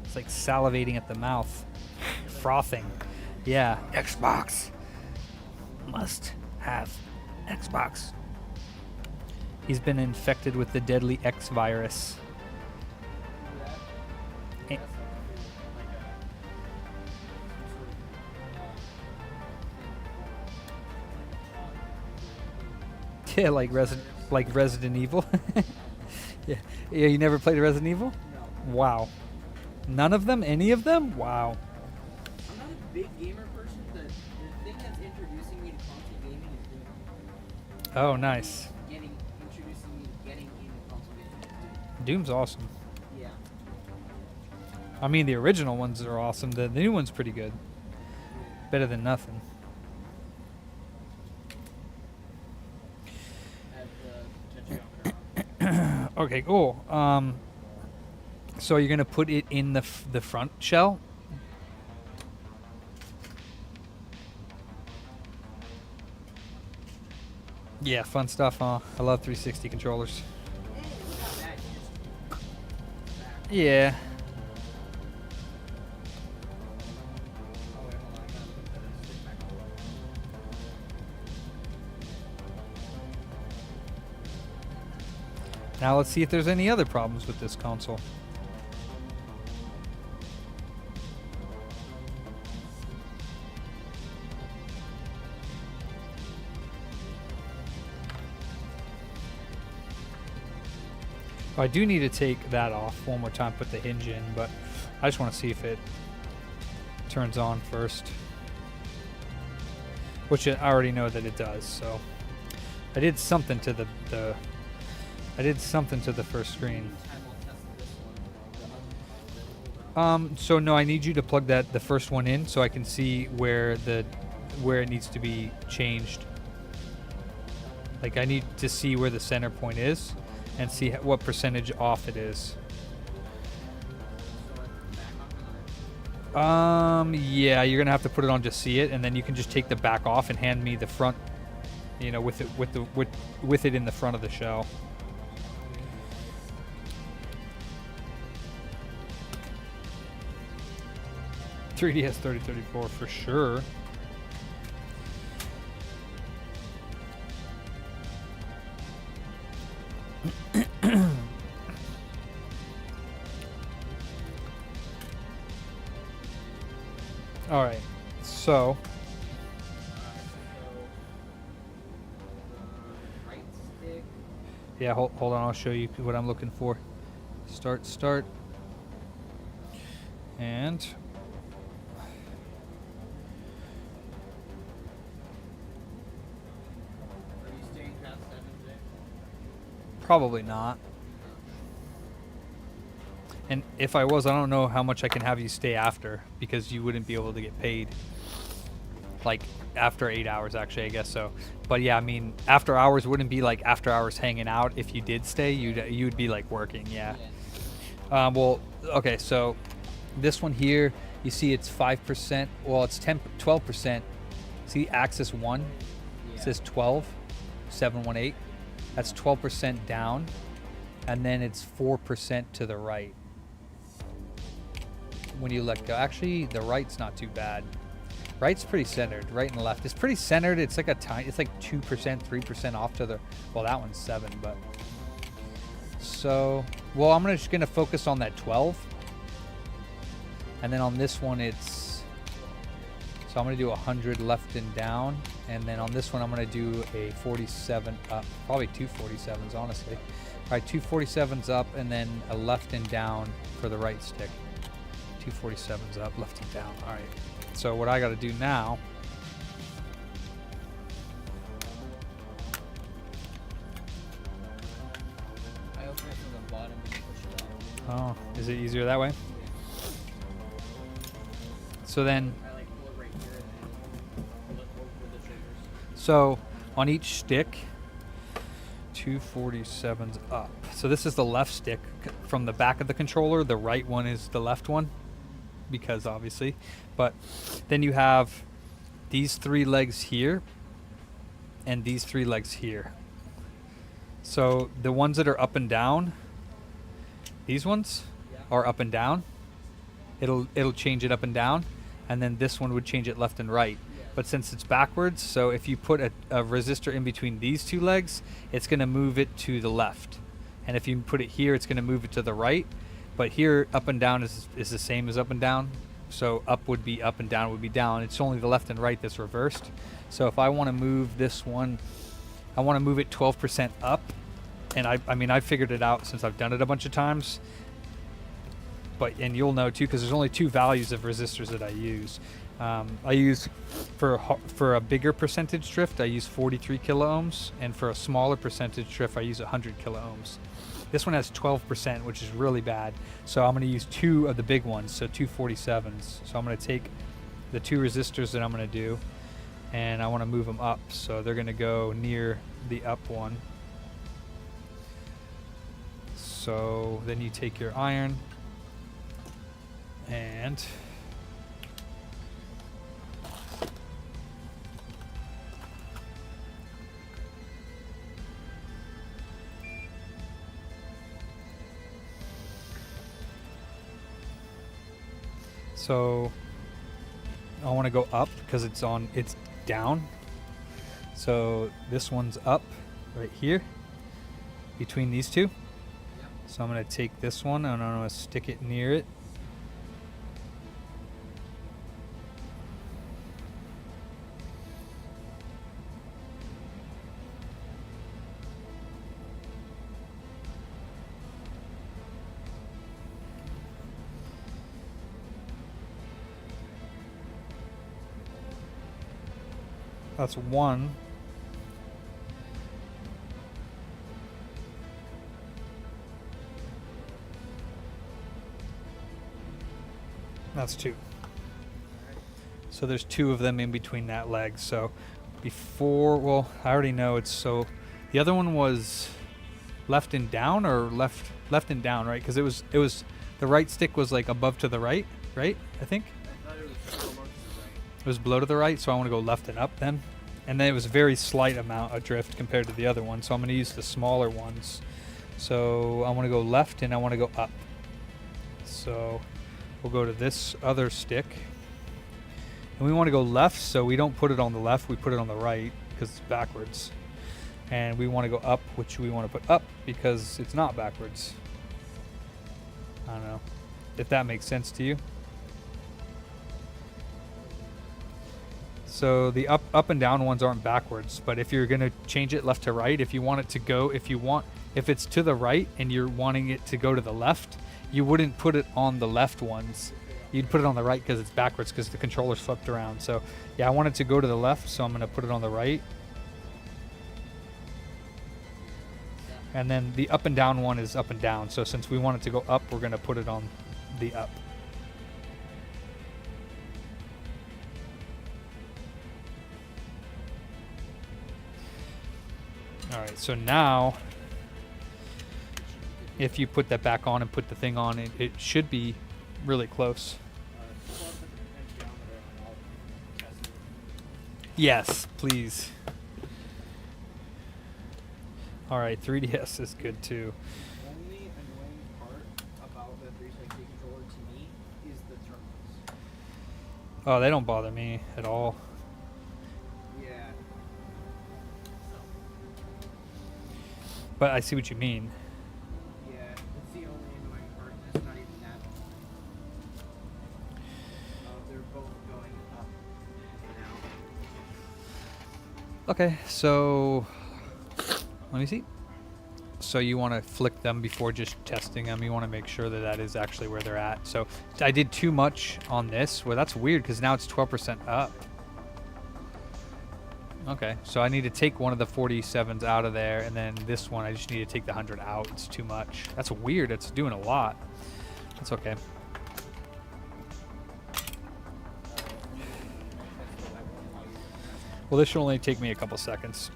It's like salivating at the mouth. Frothing. Yeah, Xbox. Must have Xbox. He's been infected with the deadly X virus. Yeah, like Resident Evil. Yeah. Yeah, you never played Resident Evil?
No.
Wow. None of them? Any of them? Wow.
I'm not a big gamer person. The thing that's introducing me to console gaming is Doom.
Oh, nice.
Introducing me to getting into console gaming.
Doom's awesome.
Yeah.
I mean, the original ones are awesome. The new one's pretty good. Better than nothing. Okay, cool. So you're gonna put it in the front shell. Yeah, fun stuff, huh? I love 360 controllers. Yeah. Now let's see if there's any other problems with this console. I do need to take that off one more time, put the hinge in, but I just want to see if it turns on first. Which I already know that it does, so I did something to the first screen. So no, I need you to plug the first one in so I can see where it needs to be changed. Like I need to see where the center point is and see what percentage off it is. Yeah, you're gonna have to put it on to see it, and then you can just take the back off and hand me the front, you know, with it in the front of the shell. .3DS 3034 for sure. All right, so yeah, hold on, I'll show you what I'm looking for. Start, and probably not. And if I was, I don't know how much I can have you stay after, because you wouldn't be able to get paid. Like, after 8 hours, actually, I guess so. But yeah, I mean, after hours wouldn't be like after hours hanging out. If you did stay, you'd be like working, yeah. Well, okay, so this one here, you see it's 5%. Well, it's 12%. See, axis 1, it says 12, 718. That's 12% down. And then it's 4% to the right. When you let go, actually the right's not too bad. Right's pretty centered. Right and left, it's pretty centered. It's like it's like 2%, 3% off to the. Well, that one's 7, but. So, well, I'm just gonna focus on that 12, and then on this one it's. So I'm gonna do 100 left and down, and then on this one I'm gonna do a 47 up, probably 2 47s, honestly. All right, 2 47s up, and then a left and down for the right stick. 2 47s up, left and down. All right. So what I got to do now.
I open it from the bottom and push it out.
Oh, is it easier that way? So then.
I like pull it right here and then pull the triggers.
So on each stick. 2 47s up. So this is the left stick from the back of the controller. The right one is the left one, because obviously. But then you have these 3 legs here and these 3 legs here. So the ones that are up and down, these ones are up and down. It'll change it up and down, and then this one would change it left and right. But since it's backwards, so if you put a resistor in between these 2 legs, it's going to move it to the left. And if you put it here, it's going to move it to the right. But here, up and down is the same as up and down. So up would be up and down would be down. It's only the left and right that's reversed. So if I want to move this one I want to move it 12% up. And I mean, I figured it out since I've done it a bunch of times. And you'll know too, because there's only 2 values of resistors that I use. I use, for a bigger percentage drift, I use 43 kilo ohms. And for a smaller percentage drift, I use 100 kilo ohms. This one has 12%, which is really bad. So I'm going to use 2 of the big ones, so 2 47s. So I'm going to take the 2 resistors that I'm going to do, and I want to move them up. So they're going to go near the up one. So then you take your iron and so I want to go up because it's down. So this one's up right here between these 2. So I'm going to take this one and I'm going to stick it near it. That's 1. That's 2. So there's 2 of them in between that leg. So before, well, I already know it's so. The other one was left and down, or left and down, right? Because it was the right stick was like above to the right, I think.
I thought it was below to the right.
It was below to the right, so I want to go left and up then. And then it was a very slight amount of drift compared to the other one, so I'm going to use the smaller ones. So I want to go left and I want to go up. So we'll go to this other stick. And we want to go left, so we don't put it on the left, we put it on the right because it's backwards. And we want to go up, which we want to put up because it's not backwards. I don't know if that makes sense to you. So the up and down ones aren't backwards, but if you're going to change it left to right, if you want it to go, if it's to the right and you're wanting it to go to the left, you wouldn't put it on the left ones. You'd put it on the right because it's backwards because the controller's flipped around. So yeah, I want it to go to the left, so I'm going to put it on the right. And then the up and down one is up and down. So since we want it to go up, we're going to put it on the up. All right, so now if you put that back on and put the thing on, it should be really close. Yes, please. All right, 3DS is good too.
The only annoying part about the 360 controller to me is the terminals.
Oh, they don't bother me at all.
Yeah.
But I see what you mean.
Yeah, it's the only annoying part. It's not even that annoying. They're both going up now.
Okay, so let me see. So you want to flick them before just testing them. You want to make sure that that is actually where they're at. So I did too much on this. Well, that's weird because now it's 12% up. Okay, so I need to take one of the 47s out of there, and then this one I just need to take the 100 out. It's too much. That's weird. It's doing a lot. That's okay. Well, this should only take me a couple seconds.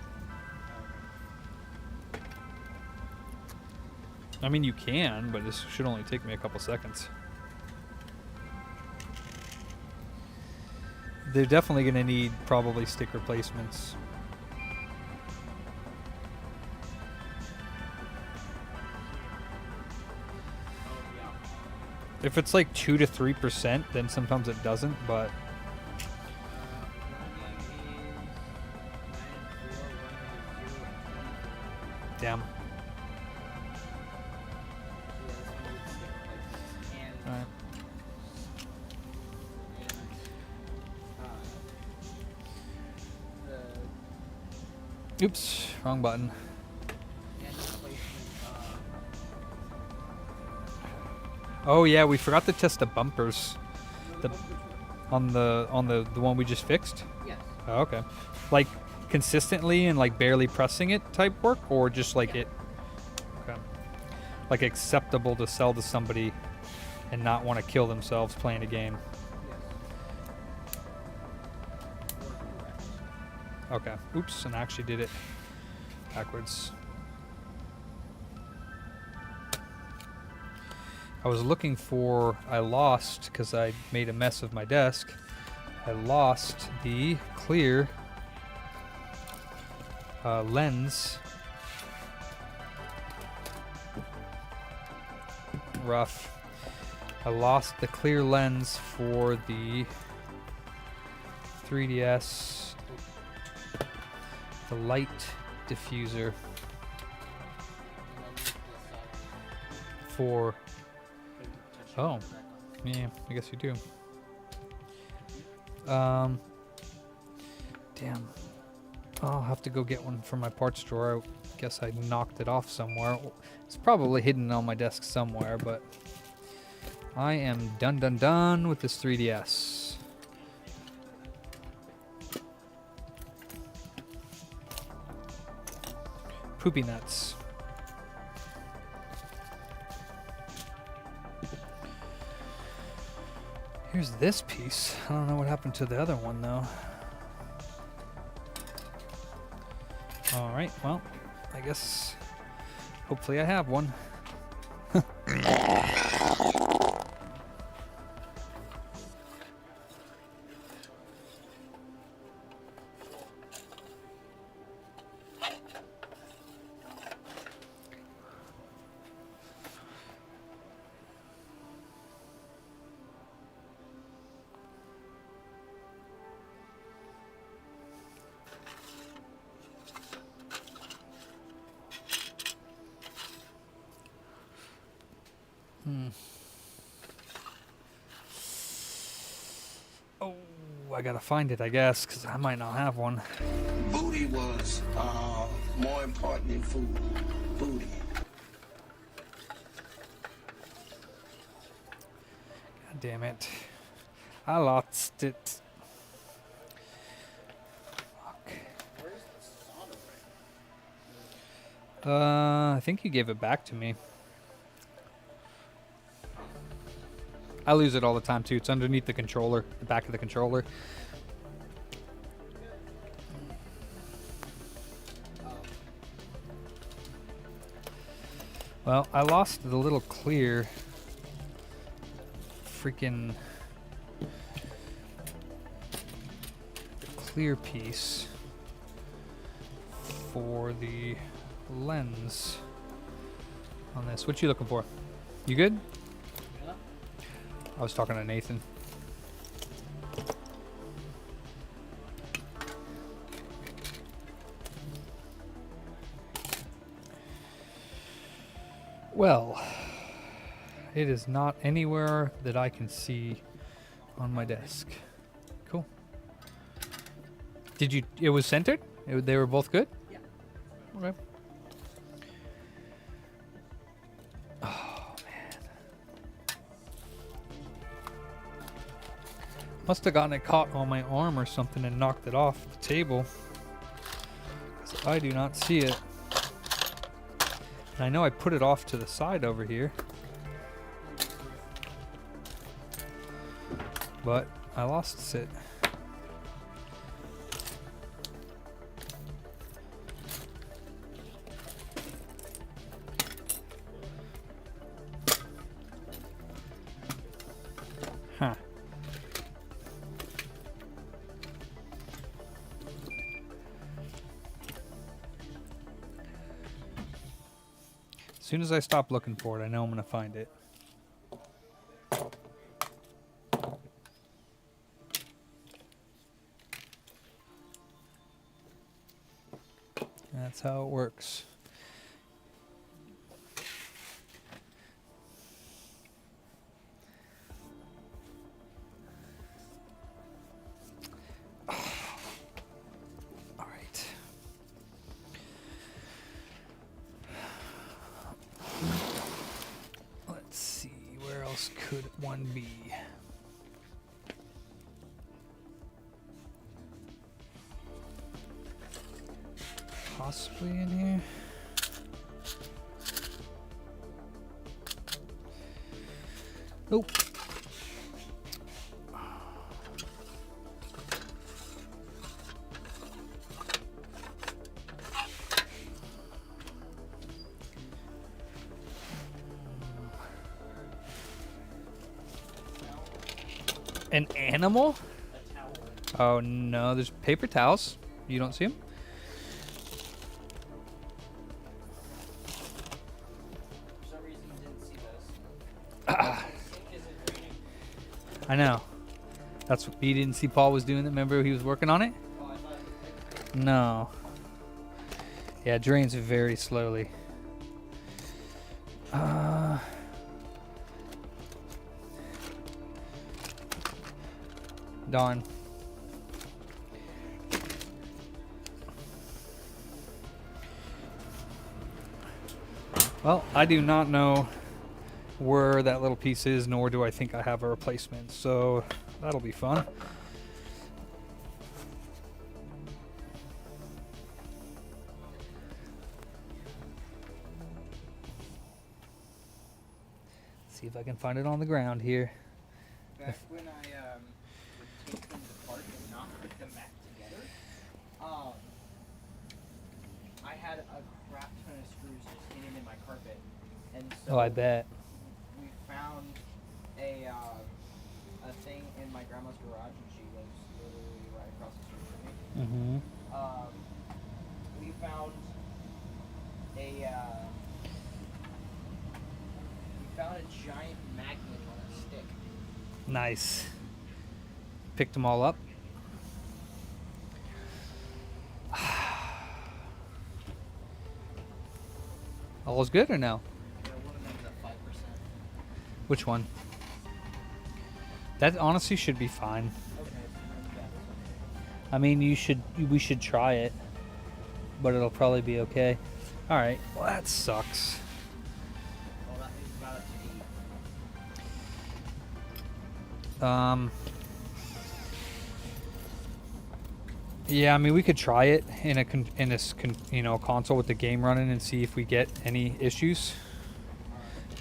I mean, you can, but this should only take me a couple seconds. They're definitely going to need probably stick replacements. If it's like 2 to 3%, then sometimes it doesn't, but damn. Alright. Oops, wrong button.
And replacement,
Oh yeah, we forgot to test the bumpers. The on the one we just fixed?
Yes.
Oh, okay. Like consistently and like barely pressing it type work, or just like it okay. Like acceptable to sell to somebody and not want to kill themselves playing a game. Okay. Oops, and I actually did it backwards. I was looking for, I lost, because I made a mess of my desk, I lost the clear lens. Rough. I lost the clear lens for the 3DS, the light diffuser for, oh, yeah, I guess you do. Damn. I'll have to go get one from my parts drawer. I guess I knocked it off somewhere. It's probably hidden on my desk somewhere, but I am done with this 3DS. Poopy nuts. Here's this piece. I don't know what happened to the other one though. Alright, well, I guess hopefully I have one. Oh, I gotta find it, I guess, because I might not have one.
Booty was more important than food. Booty.
God damn it. I lost it. Fuck. I think you gave it back to me. I lose it all the time too. It's underneath the controller, the back of the controller. Well, I lost the little clear freaking clear piece for the lens on this. What you looking for? You good? I was talking to Nathan. Well, it is not anywhere that I can see on my desk. Cool. Did you, it was centered? They were both good?
Yeah.
Okay. Must have gotten it caught on my arm or something and knocked it off the table. 'Cause I do not see it. And I know I put it off to the side over here. But I lost it. Huh. As soon as I stop looking for it, I know I'm going to find it. That's how it works. All right. could one be? Possibly in here. Nope. An animal? Oh no, there's paper towels. You don't see them?
For some reason, you didn't see those.
Ah. I know. That's what you didn't see Paul was doing. Remember he was working on it? No. Yeah, it drains very slowly. Darn. Well, I do not know where that little piece is, nor do I think I have a replacement, so that'll be fun. See if I can find it on the ground here.
Back when I would take them apart and not put them back together, I had a crap ton of screws just hidden in my carpet, and so
Oh, I bet.
we found a thing in my grandma's garage, and she lives literally right across the street from me.
Mm-hmm.
We found a giant magnet on a stick.
Nice. Picked them all up. All's good or no?
Yeah, one of them's at 5%.
Which one? That honestly should be fine.
Okay,
I mean, we should try it, but it'll probably be okay. All right. Well, that sucks.
well, that is about up to 8.
Yeah, I mean, we could try it in a console with the game running and see if we get any issues.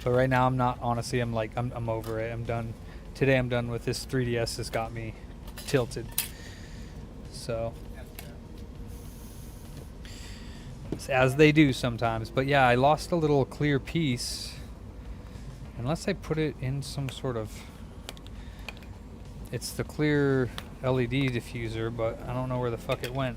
But right now, I'm not. Honestly, I'm over it. I'm done. Today, I'm done with this 3DS. Has got me tilted. So, as they do sometimes. But yeah, I lost a little clear piece. Unless I put it in some sort of. It's the clear LED diffuser, but I don't know where the fuck it went.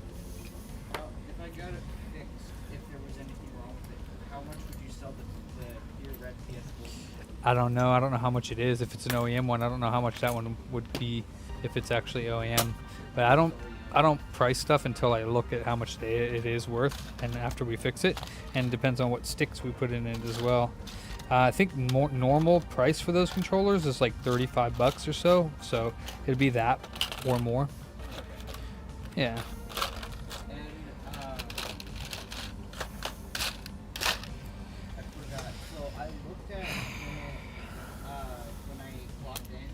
Well, if I got it fixed, if there was anything wrong with it, how much would you sell the clear red PS4?
I don't know. I don't know how much it is. If it's an OEM one, I don't know how much that one would be if it's actually OEM. But I don't price stuff until I look at how much it is worth, and after we fix it, and it depends on what sticks we put in it as well. I think more normal price for those controllers is like $35 or so. So it'd be that or more. Yeah.
And I forgot. So I looked at when I logged in.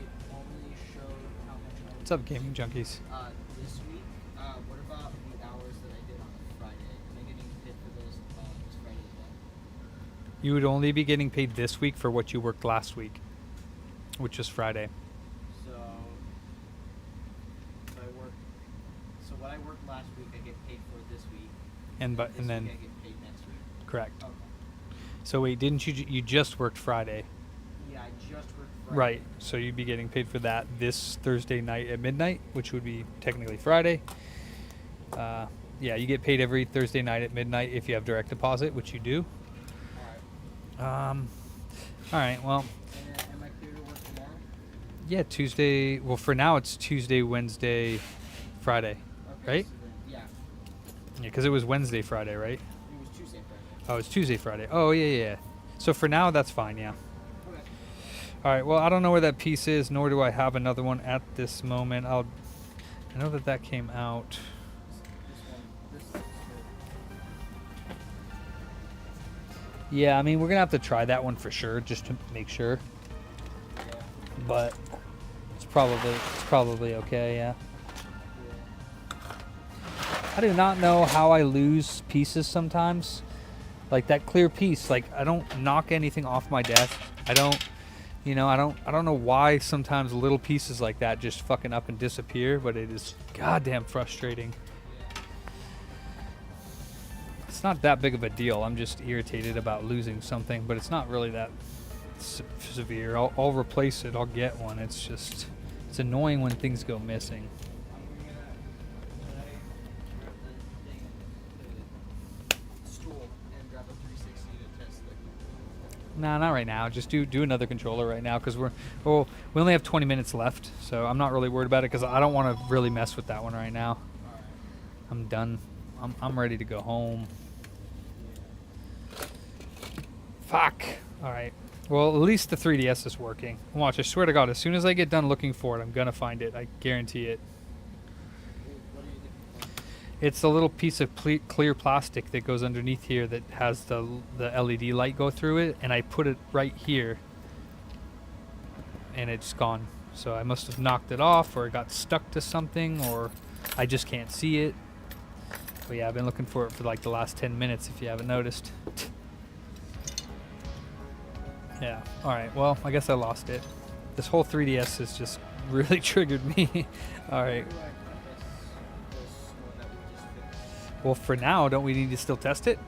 It only showed how much.
What's up, gaming junkies?
This week. What about the hours that I did on Friday? Am I getting paid for those this Friday as well?
You would only be getting paid this week for what you worked last week, which is Friday.
So what I worked last week, I get paid for this week.
And
this
then
week I get paid next week.
correct.
Okay.
So wait, didn't you just worked Friday?
Yeah, I just worked Friday.
Right. So you'd be getting paid for that this Thursday night at midnight, which would be technically Friday. Yeah, you get paid every Thursday night at midnight if you have direct deposit, which you do. All right. Well.
And am I clear to work tomorrow?
Yeah, Tuesday. Well, for now it's Tuesday, Wednesday, Friday,
Okay,
right?
so then, yeah.
Yeah, because it was Wednesday, Friday, right?
It was Tuesday, Friday.
Oh, it's Tuesday, Friday. Oh, yeah. So for now, that's fine, yeah.
Okay.
All right, well, I don't know where that piece is, nor do I have another one at this moment. I know that came out.
This one. This is good.
Yeah, I mean, we're gonna have to try that one for sure, just to make sure. But it's probably okay. Yeah. I do not know how I lose pieces sometimes. Like that clear piece, like I don't knock anything off my desk. I don't, you know, I don't know why sometimes little pieces like that just fucking up and disappear, but it is goddamn frustrating. It's not that big of a deal. I'm just irritated about losing something, but it's not really that severe. I'll replace it. I'll get one. It's just, it's annoying when things go missing. Nah, not right now. Just do another controller right now because we only have 20 minutes left, so I'm not really worried about it because I don't want to really mess with that one right now. I'm done. I'm ready to go home. Fuck. All right. Well, at least the 3DS is working. Watch. I swear to God, as soon as I get done looking for it, I'm gonna find it. I guarantee it. It's a little piece of clear plastic that goes underneath here that has the LED light go through it, and I put it right here, and it's gone. So I must have knocked it off, or it got stuck to something, or I just can't see it. But yeah, I've been looking for it for like the last 10 minutes, if you haven't noticed. Yeah, alright, well, I guess I lost it. This whole 3DS has just really triggered me. Alright. Well, for now, don't we need to still test it?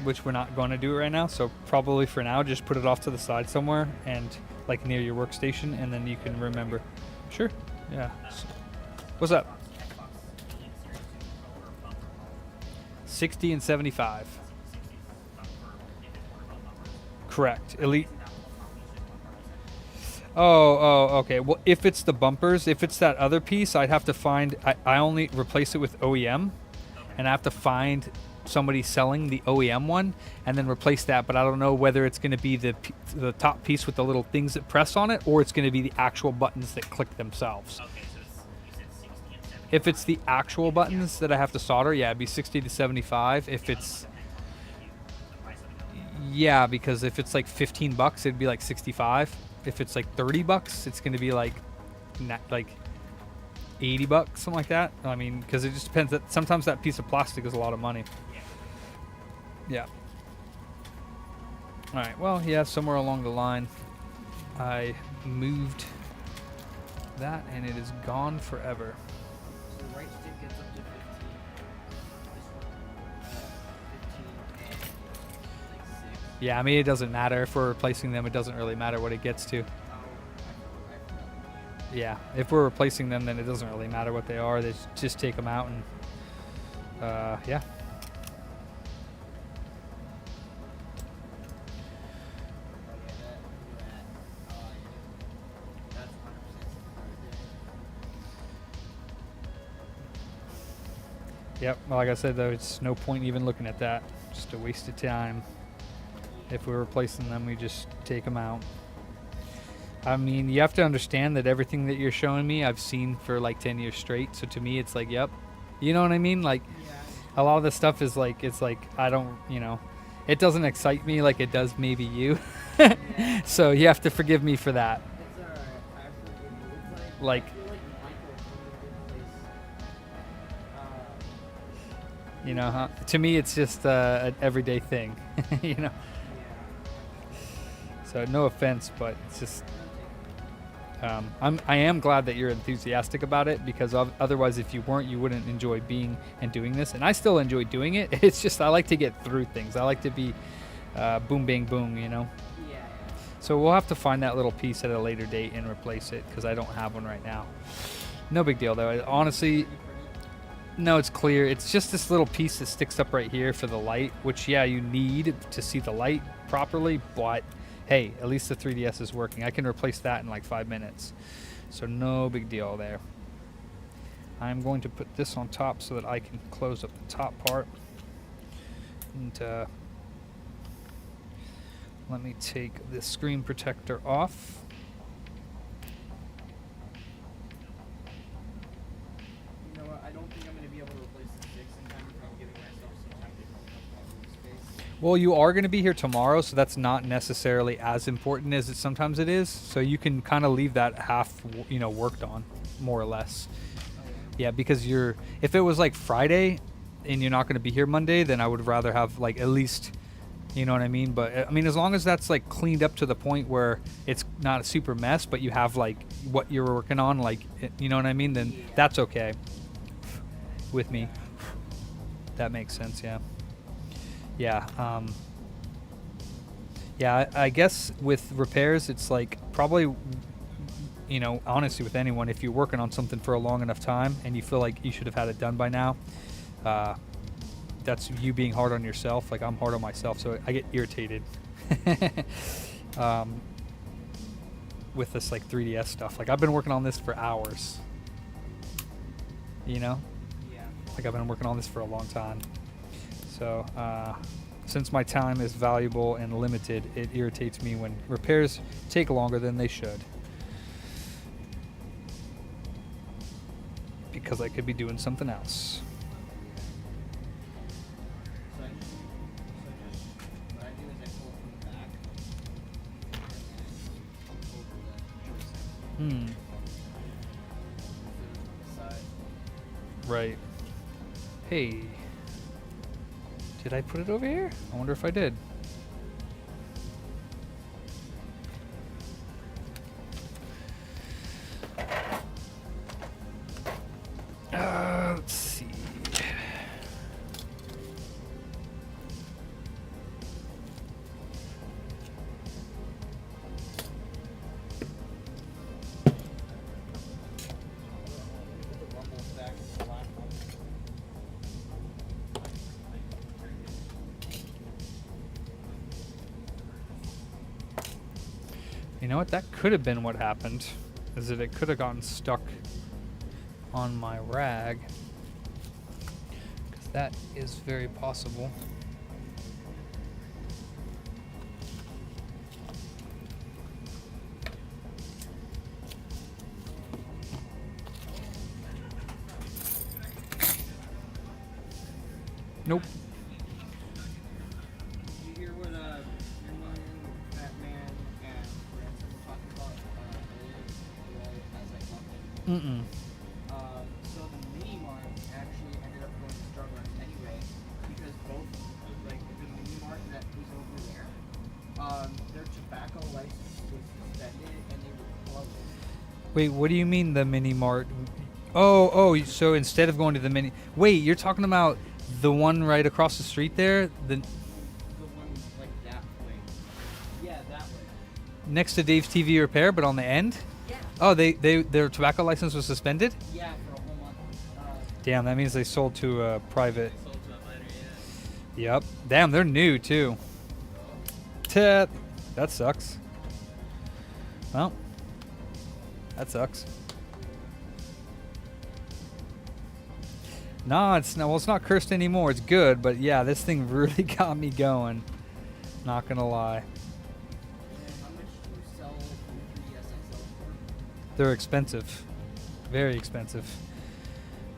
Which we're not going to do right now, so probably for now, just put it off to the side somewhere and like near your workstation, and then you can remember. Sure, yeah. What's up? 60 and 75. Correct. Elite. Oh, okay. Well, if it's the bumpers, if it's that other piece, I'd have to find, I only replace it with OEM, and I have to find somebody selling the OEM one and then replace that, but I don't know whether it's going to be the top piece with the little things that press on it, or it's going to be the actual buttons that click themselves. Okay, so you said 60 and 75. If it's the actual buttons that I have to solder, yeah, it'd be 60 to 75. If it's... Yeah, because if it's like $15, it'd be like 65. If it's like $30, it's going to be like $80, something like that. I mean, because it just depends. That sometimes that piece of plastic is a lot of money. Yeah. All right. Well, yeah. Somewhere along the line, I moved that, and it is gone forever.
So the right stick gets up to 15. This one, 15 and like 6.
Yeah, I mean, it doesn't matter if we're replacing them. It doesn't really matter what it gets to. Yeah, if we're replacing them, then it doesn't really matter what they are. They just take them out and, yeah. Yep, well, like I said, though, it's no point even looking at that. Just a waste of time. If we're replacing them, we just take them out. I mean, you have to understand that everything that you're showing me, I've seen for like 10 years straight. So to me, it's like, yep. You know what I mean? Like, a lot of this stuff is like, it's like, I don't, you know, it doesn't excite me like it does maybe you. So you have to forgive me for that.
It's alright. I forgive you. It's
Like,
I feel like Michael from the Good Place.
you know, huh? To me, it's just an everyday thing, you know? So no offense, but it's just, I am glad that you're enthusiastic about it, because otherwise, if you weren't, you wouldn't enjoy being and doing this. And I still enjoy doing it. It's just I like to get through things. I like to be boom, bang, boom, you know?
Yeah.
So we'll have to find that little piece at a later date and replace it, because I don't have one right now. No big deal, though. Honestly, no, it's clear. It's just this little piece that sticks up right here for the light, which, yeah, you need to see the light properly, but hey, at least the 3DS is working. I can replace that in like 5 minutes. So no big deal there. I'm going to put this on top so that I can close up the top part. And let me take the screen protector off.
You know what? I don't think I'm going to be able to replace the sticks in time, if I'm giving myself some time to come up with space.
Well, you are going to be here tomorrow, so that's not necessarily as important as sometimes it is. So you can kind of leave that half, worked on, more or less. Yeah, because if it was like Friday and you're not going to be here Monday, then I would rather have like at least, you know what I mean? But I mean, as long as that's like cleaned up to the point where it's not a super mess, but you have like what you're working on, like, you know what I mean? Then that's okay with me. That makes sense, yeah. Yeah, I guess with repairs, it's like probably, honestly with anyone, if you're working on something for a long enough time and you feel like you should have had it done by now, that's you being hard on yourself. Like I'm hard on myself, so I get irritated with this like 3DS stuff. Like I've been working on this for hours, Yeah. Like I've been working on this for a long time. So, since my time is valuable and limited, it irritates me when repairs take longer than they should. Because I could be doing something else. Right. Hey. Did I put it over here? I wonder if I did. Let's see. You know what? That could have been what happened. Is that it could have gotten stuck on my rag. Because that is very possible. Nope.
Did you hear what Batman and Ransom were talking about earlier as I talked?
Mm-mm.
So the mini mart actually ended up going to Starbucks anyway, because both, like the mini mart that was over there, their tobacco license was suspended and they were closed.
Wait, what do you mean the mini mart? Oh, so instead of going to the mini... Wait, you're talking about the one right across the street there? The
one like that way. Yeah, that way.
next to Dave's TV Repair, but on the end?
Yeah.
Oh, their tobacco license was suspended?
Yeah, for a whole month.
Damn, that means they sold to a private... Yep. Damn, they're new, too. That sucks. Well, that sucks. No, it's not cursed anymore. It's good, but yeah, this thing really got me going. Not gonna lie.
How much do you sell the 3DS XL for?
They're expensive. Very expensive.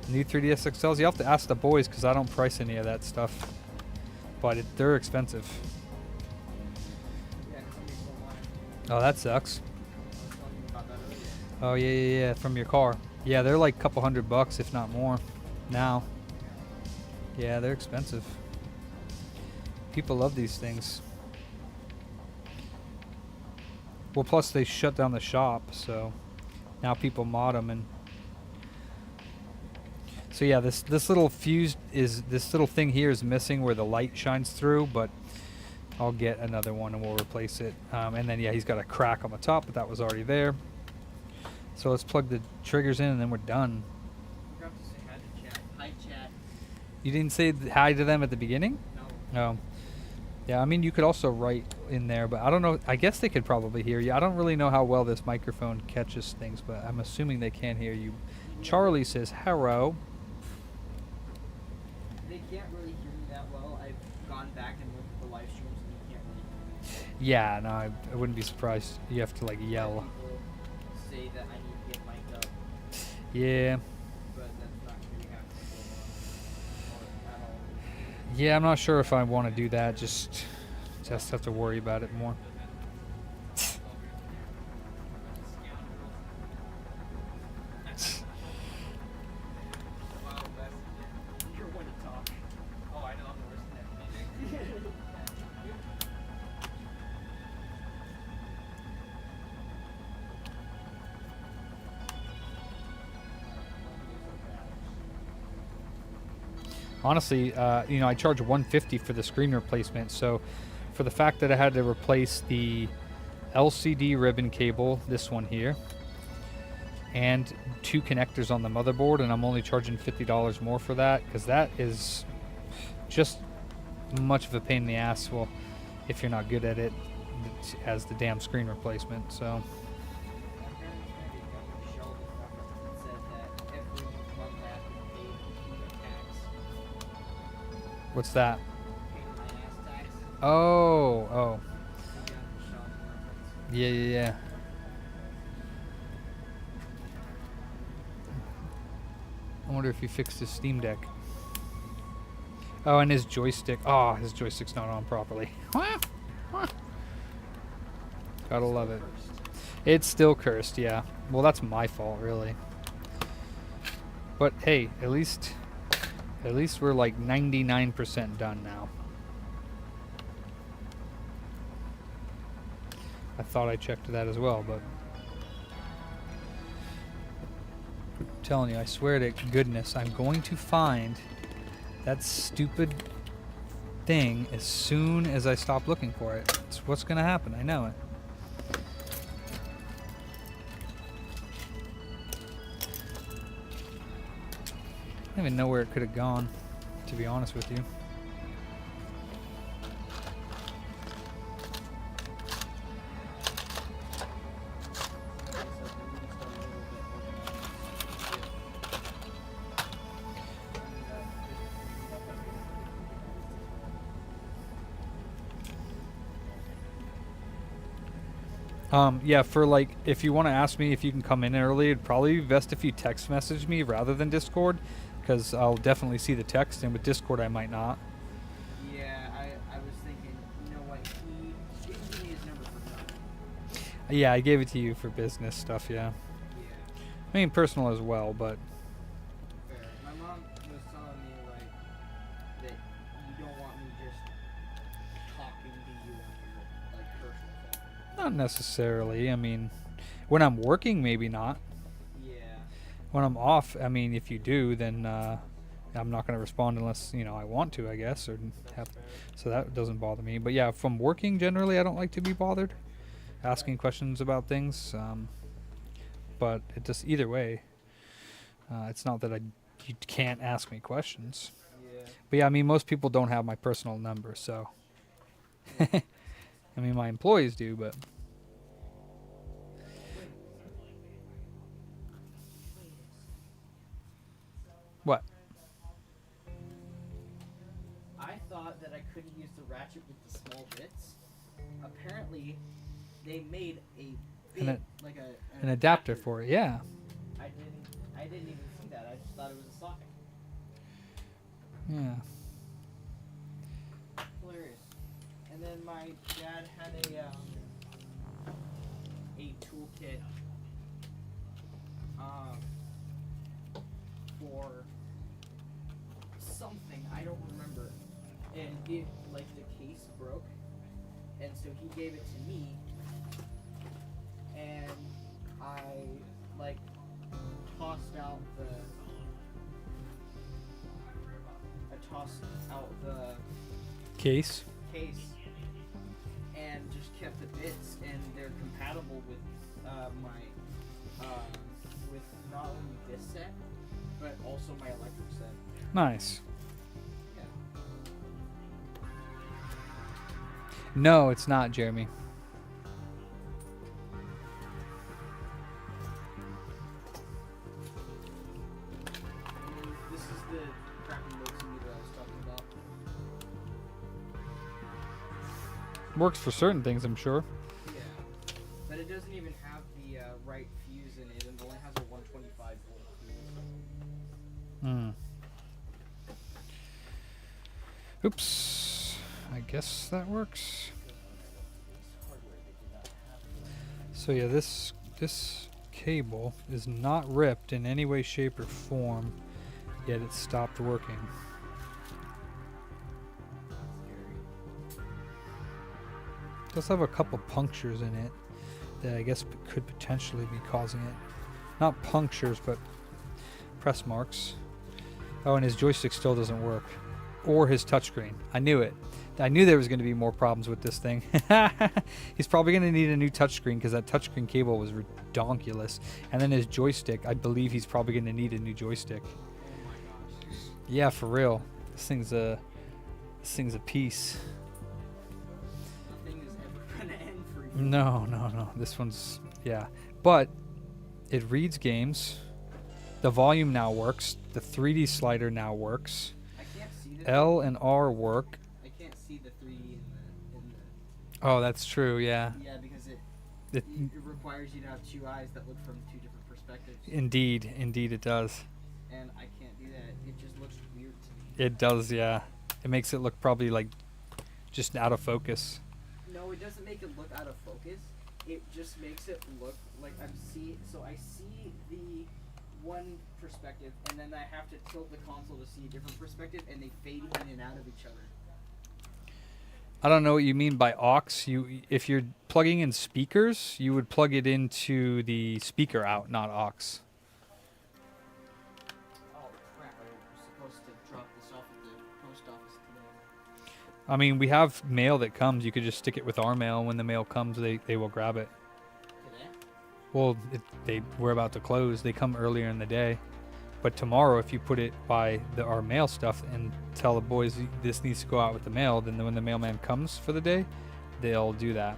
New 3DS XLs, you have to ask the boys because I don't price any of that stuff. But they're expensive.
Yeah, 'cause somebody sold mine.
Oh, that sucks.
I was telling you about that earlier.
Oh, yeah, from your car. Yeah, they're like a couple $100, if not more, now. Yeah, they're expensive. People love these things. Well, plus they shut down the shop, so now people mod them. And so yeah, this little fuse this little thing here is missing where the light shines through, but I'll get another one and we'll replace it. And then yeah, he's got a crack on the top, but that was already there. So let's plug the triggers in and then we're done.
I forgot to say hi to chat. Hi, chat.
You didn't say hi to them at the beginning?
No.
Oh. Yeah, I mean, you could also write in there, but I don't know. I guess they could probably hear you. I don't really know how well this microphone catches things, but I'm assuming they can hear you. Charlie says, hello.
They can't really hear me that well. I've gone back and looked at the live streams and you can't really hear me.
Yeah, no, I wouldn't be surprised. You have to, like, yell.
People say that I need to get mic'd up.
Yeah.
But that's not really happening at all.
Yeah, I'm not sure if I want to do that. Just have to worry about it more.
You're one to talk. Oh, I know I'm the worst in that meeting.
Honestly, you know, I charge $150 for the screen replacement. So, for the fact that I had to replace the LCD ribbon cable, this one here, and 2 connectors on the motherboard, and I'm only charging $50 more for that because that is just much of a pain in the ass. Well, if you're not good at it, as the damn screen replacement. So. What's that? Oh. Yeah. I wonder if he fixed his Steam Deck. Oh, and his joystick. Oh, his joystick's not on properly. Gotta love it. It's still cursed, yeah. Well, that's my fault, really. But hey, at least we're like 99% done now. I thought I checked that as well, but I'm telling you, I swear to goodness, I'm going to find that stupid thing as soon as I stop looking for it. It's what's going to happen. I know it. I don't even know where it could have gone, to be honest with you. Yeah, for like, if you want to ask me if you can come in early, it'd probably be best if you text message me rather than Discord, because I'll definitely see the text, and with Discord I might not.
Yeah, I was thinking, you know what, he didn't give me his number for nothing.
Yeah, I gave it to you for business stuff, yeah. I mean, personal as well, but...
Fair. My mom was telling me, like, that you don't want me just talking to you on your, like, personal phone.
Not necessarily. I mean, when I'm working, maybe not.
Yeah.
When I'm off, I mean, if you do, then I'm not going to respond unless, you know, I want to, I guess. Or have, so that doesn't bother me. But yeah, from working, generally, I don't like to be bothered asking questions about things. But it just, either way, it's not that you can't ask me questions.
Yeah.
But yeah, I mean, most people don't have my personal number, so. I mean, my employees do, but. What?
I thought that I couldn't use the ratchet with the small bits. Apparently, they made a bit, like
an adapter for it, yeah.
I didn't even see that. I just thought it was a socket.
Yeah.
Hilarious. And then my dad had a toolkit for something, I don't remember. And it, like, the case broke. And so he gave it to me. And I, like, tossed out the
Case?
Case. And just kept the bits, and they're compatible with with not only this set, but also my electric set.
Nice.
Yeah.
No, it's not, Jeremy.
This is the crappy multimeter I was talking about.
Works for certain things, I'm sure.
Yeah. But it doesn't even have the right fuse in it, and it only has a 125 volt fuse.
Oops. I guess that works. So yeah, this cable is not ripped in any way, shape, or form, yet it stopped working. It does have a couple punctures in it that I guess could potentially be causing it. Not punctures, but press marks. Oh, and his joystick still doesn't work. Or his touchscreen. I knew it. I knew there was going to be more problems with this thing. He's probably going to need a new touchscreen because that touchscreen cable was redonkulous. And then his joystick, I believe he's probably going to need a new joystick.
Oh my gosh.
Yeah, for real. This thing's a piece.
Nothing is ever gonna end for you.
No. This one's, yeah. But it reads games. The volume now works. The 3D slider now works.
I can't see the
L and R work.
I can't see the 3D in the
Oh, that's true, yeah.
Yeah, because it
It-
requires you to have two eyes that look from two different perspectives.
Indeed it does.
And I can't do that. It just looks weird to me.
It does, yeah. It makes it look probably like just out of focus.
No, it doesn't make it look out of focus. It just makes it look like so I see the one perspective, and then I have to tilt the console to see a different perspective, and they fade in and out of each other.
I don't know what you mean by aux. If you're plugging in speakers, you would plug it into the speaker out, not aux.
Oh crap, I was supposed to drop this off at the post office today.
I mean, we have mail that comes. You could just stick it with our mail. When the mail comes, they will grab it.
Today?
Well, we're about to close. They come earlier in the day. But tomorrow, if you put it by our mail stuff and tell the boys this needs to go out with the mail, then when the mailman comes for the day, they'll do that.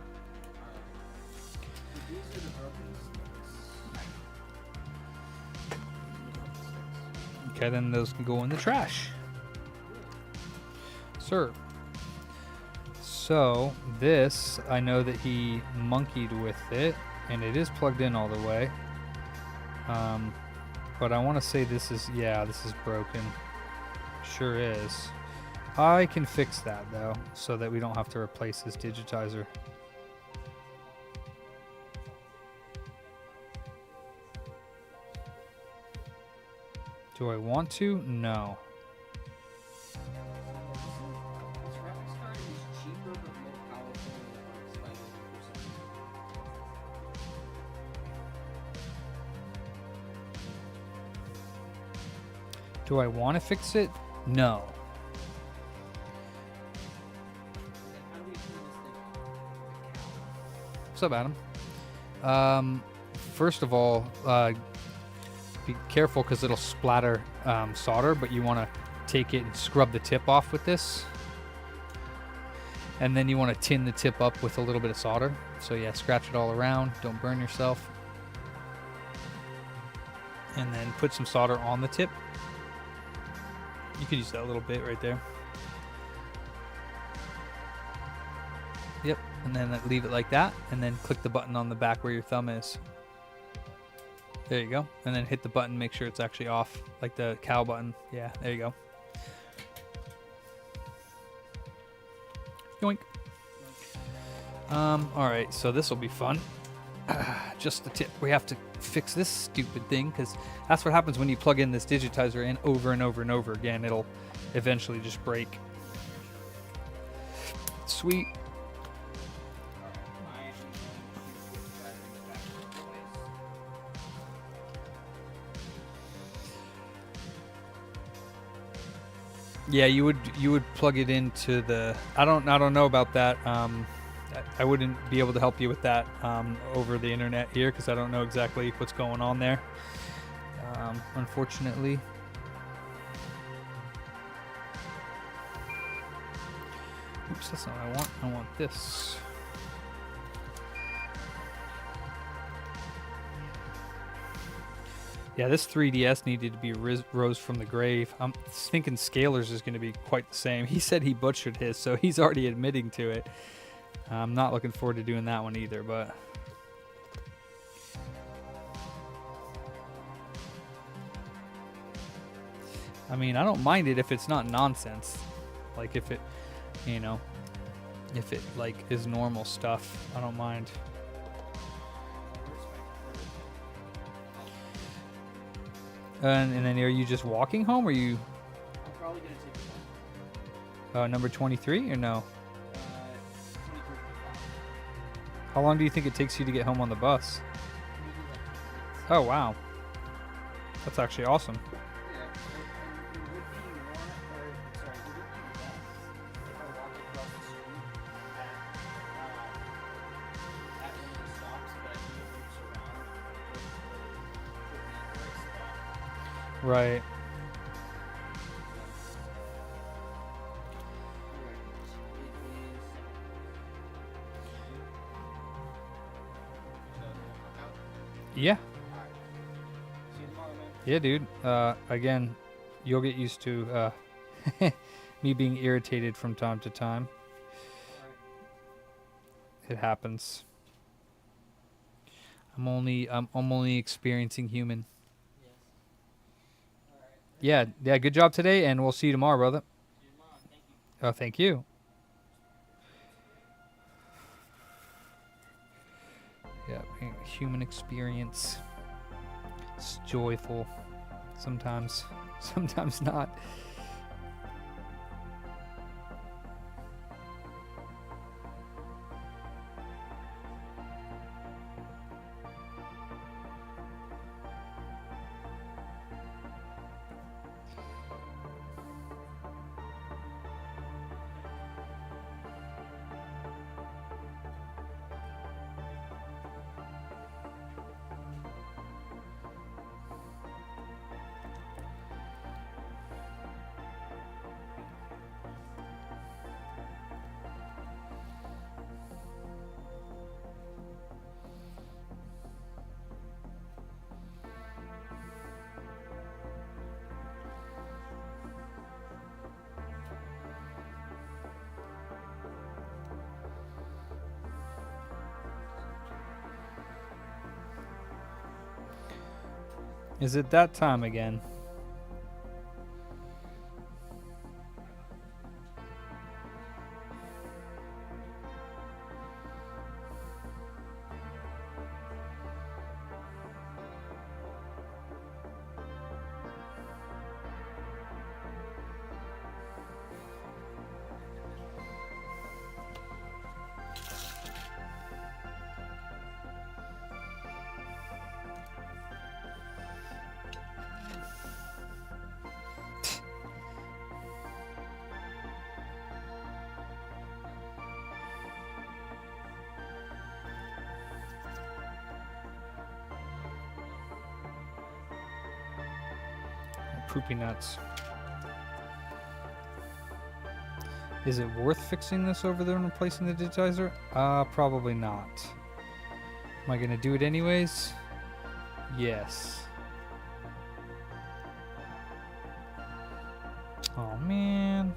These are the broken.
Okay, then those can go in the trash. Sir. So, this, I know that he monkeyed with it, and it is plugged in all the way. But I want to say this is broken. Sure is. I can fix that, though, so that we don't have to replace this digitizer. Do I want to? No.
This graphics card is cheaper but more powerful than the Spider
Do I want to fix it? No. What's up, Adam? First of all, be careful because it'll splatter solder, but you want to take it and scrub the tip off with this. And then you want to tin the tip up with a little bit of solder. So yeah, scratch it all around. Don't burn yourself. And then put some solder on the tip. You could use that little bit right there. Yep, and then leave it like that, and then click the button on the back where your thumb is. There you go. And then hit the button, make sure it's actually off, like the cow button. Yeah, there you go. Yoink. Alright, so this will be fun. Just the tip. We have to fix this stupid thing because that's what happens when you plug in this digitizer in over and over and over again. It'll eventually just break. Sweet. Yeah, you would plug it into the. I don't know about that. I wouldn't be able to help you with that over the internet here because I don't know exactly what's going on there. Unfortunately. Oops, that's not what I want. I want this. Yeah, this 3DS needed to be rose from the grave. I'm thinking Scalar's is going to be quite the same. He said he butchered his, so he's already admitting to it. I'm not looking forward to doing that one either, but... I mean, I don't mind it if it's not nonsense. Like if it, you know, if it like is normal stuff, I don't mind. And then are you just walking home, or you
I'm probably gonna take it home.
number 23 or no?
23.
How long do you think it takes you to get home on the bus? Oh wow, that's actually awesome.
Yeah, and it would be more, or sorry, it would be less if I walked across the street at one of the stops, but I think it loops around. It would put me in the right spot.
Right. Yeah.
See you tomorrow, man.
Yeah, dude. Again, you'll get used to me being irritated from time to time. It happens. I'm only experiencing human. Yeah, good job today, and we'll see you tomorrow, brother.
See you tomorrow. Thank you.
Oh, thank you. Yeah, human experience. It's joyful. Sometimes not. Is it that time again? Poopy nuts. Is it worth fixing this over there and replacing the digitizer? Probably not. Am I gonna do it anyways? Yes. Oh man.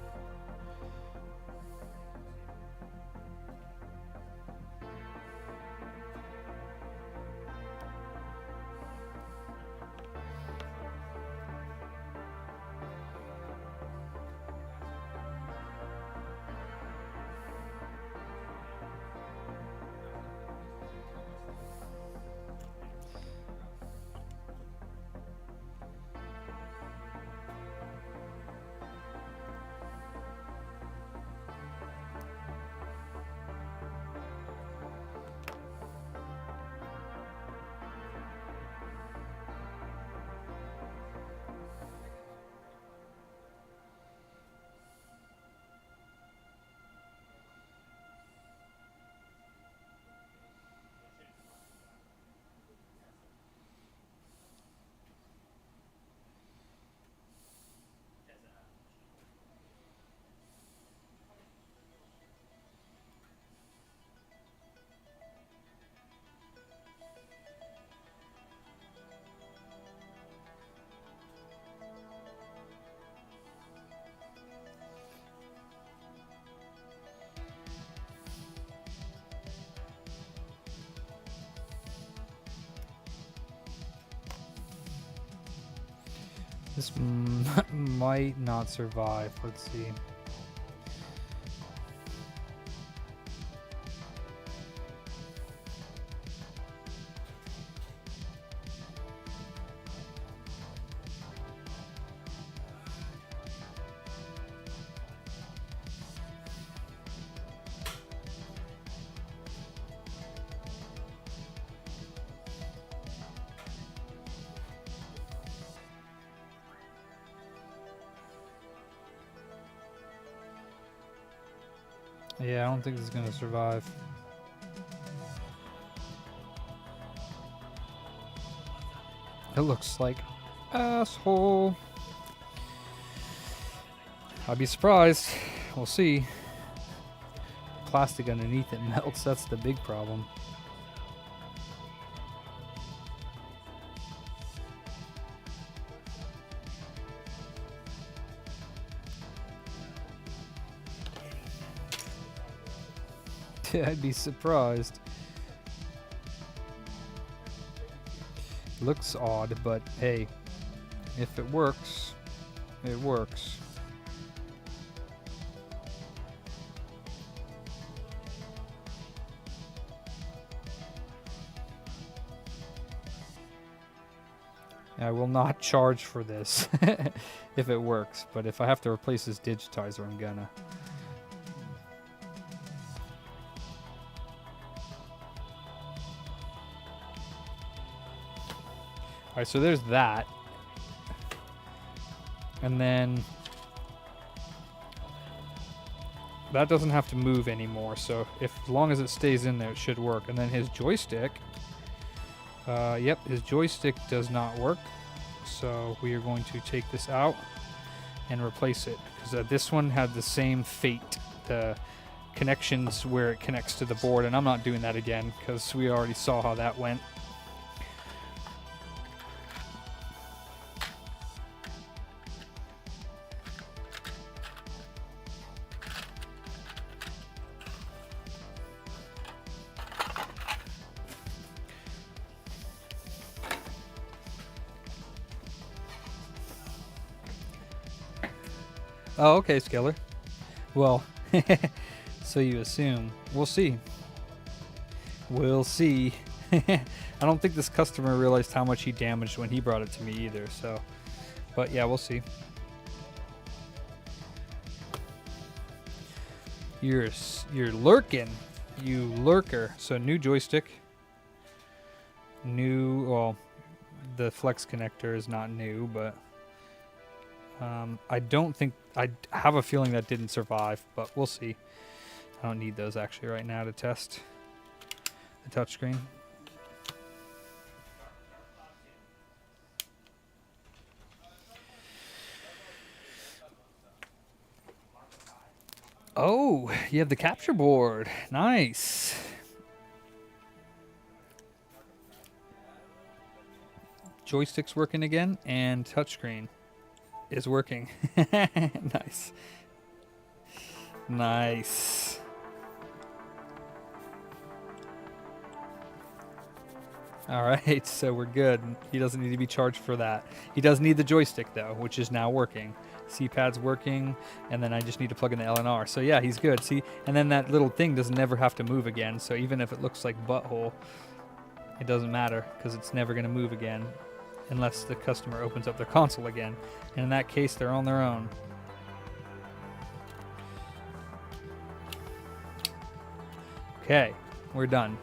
This might not survive. Let's see. Yeah, I don't think this is gonna survive. It looks like asshole. I'd be surprised. We'll see. Plastic underneath it melts. That's the big problem. I'd be surprised. Looks odd, but hey, if it works, it works. I will not charge for this if it works, but if I have to replace this digitizer, I'm gonna. Alright, so there's that. And then that doesn't have to move anymore, so as long as it stays in there, it should work. And then his joystick, yep, his joystick does not work. So we are going to take this out and replace it, because this one had the same fate, the connections where it connects to the board, and I'm not doing that again because we already saw how that went. Oh, okay, Skiller. Well, so you assume. We'll see. We'll see. I don't think this customer realized how much he damaged when he brought it to me either, so. But yeah, we'll see. You're lurking, you lurker. So new joystick. New, well, the flex connector is not new, but I don't think, I have a feeling that didn't survive, but we'll see. I don't need those actually right now to test the touchscreen. Oh, you have the capture board. Nice. Joystick's working again, and touchscreen is working. Nice. Nice. All right, so we're good. He doesn't need to be charged for that. He does need the joystick though, which is now working. C-pad's working, and then I just need to plug in the LNR. So yeah, he's good. See, and then that little thing doesn't never have to move again. So even if it looks like butthole, it doesn't matter because it's never going to move again unless the customer opens up their console again. And in that case, they're on their own. Okay, we're done.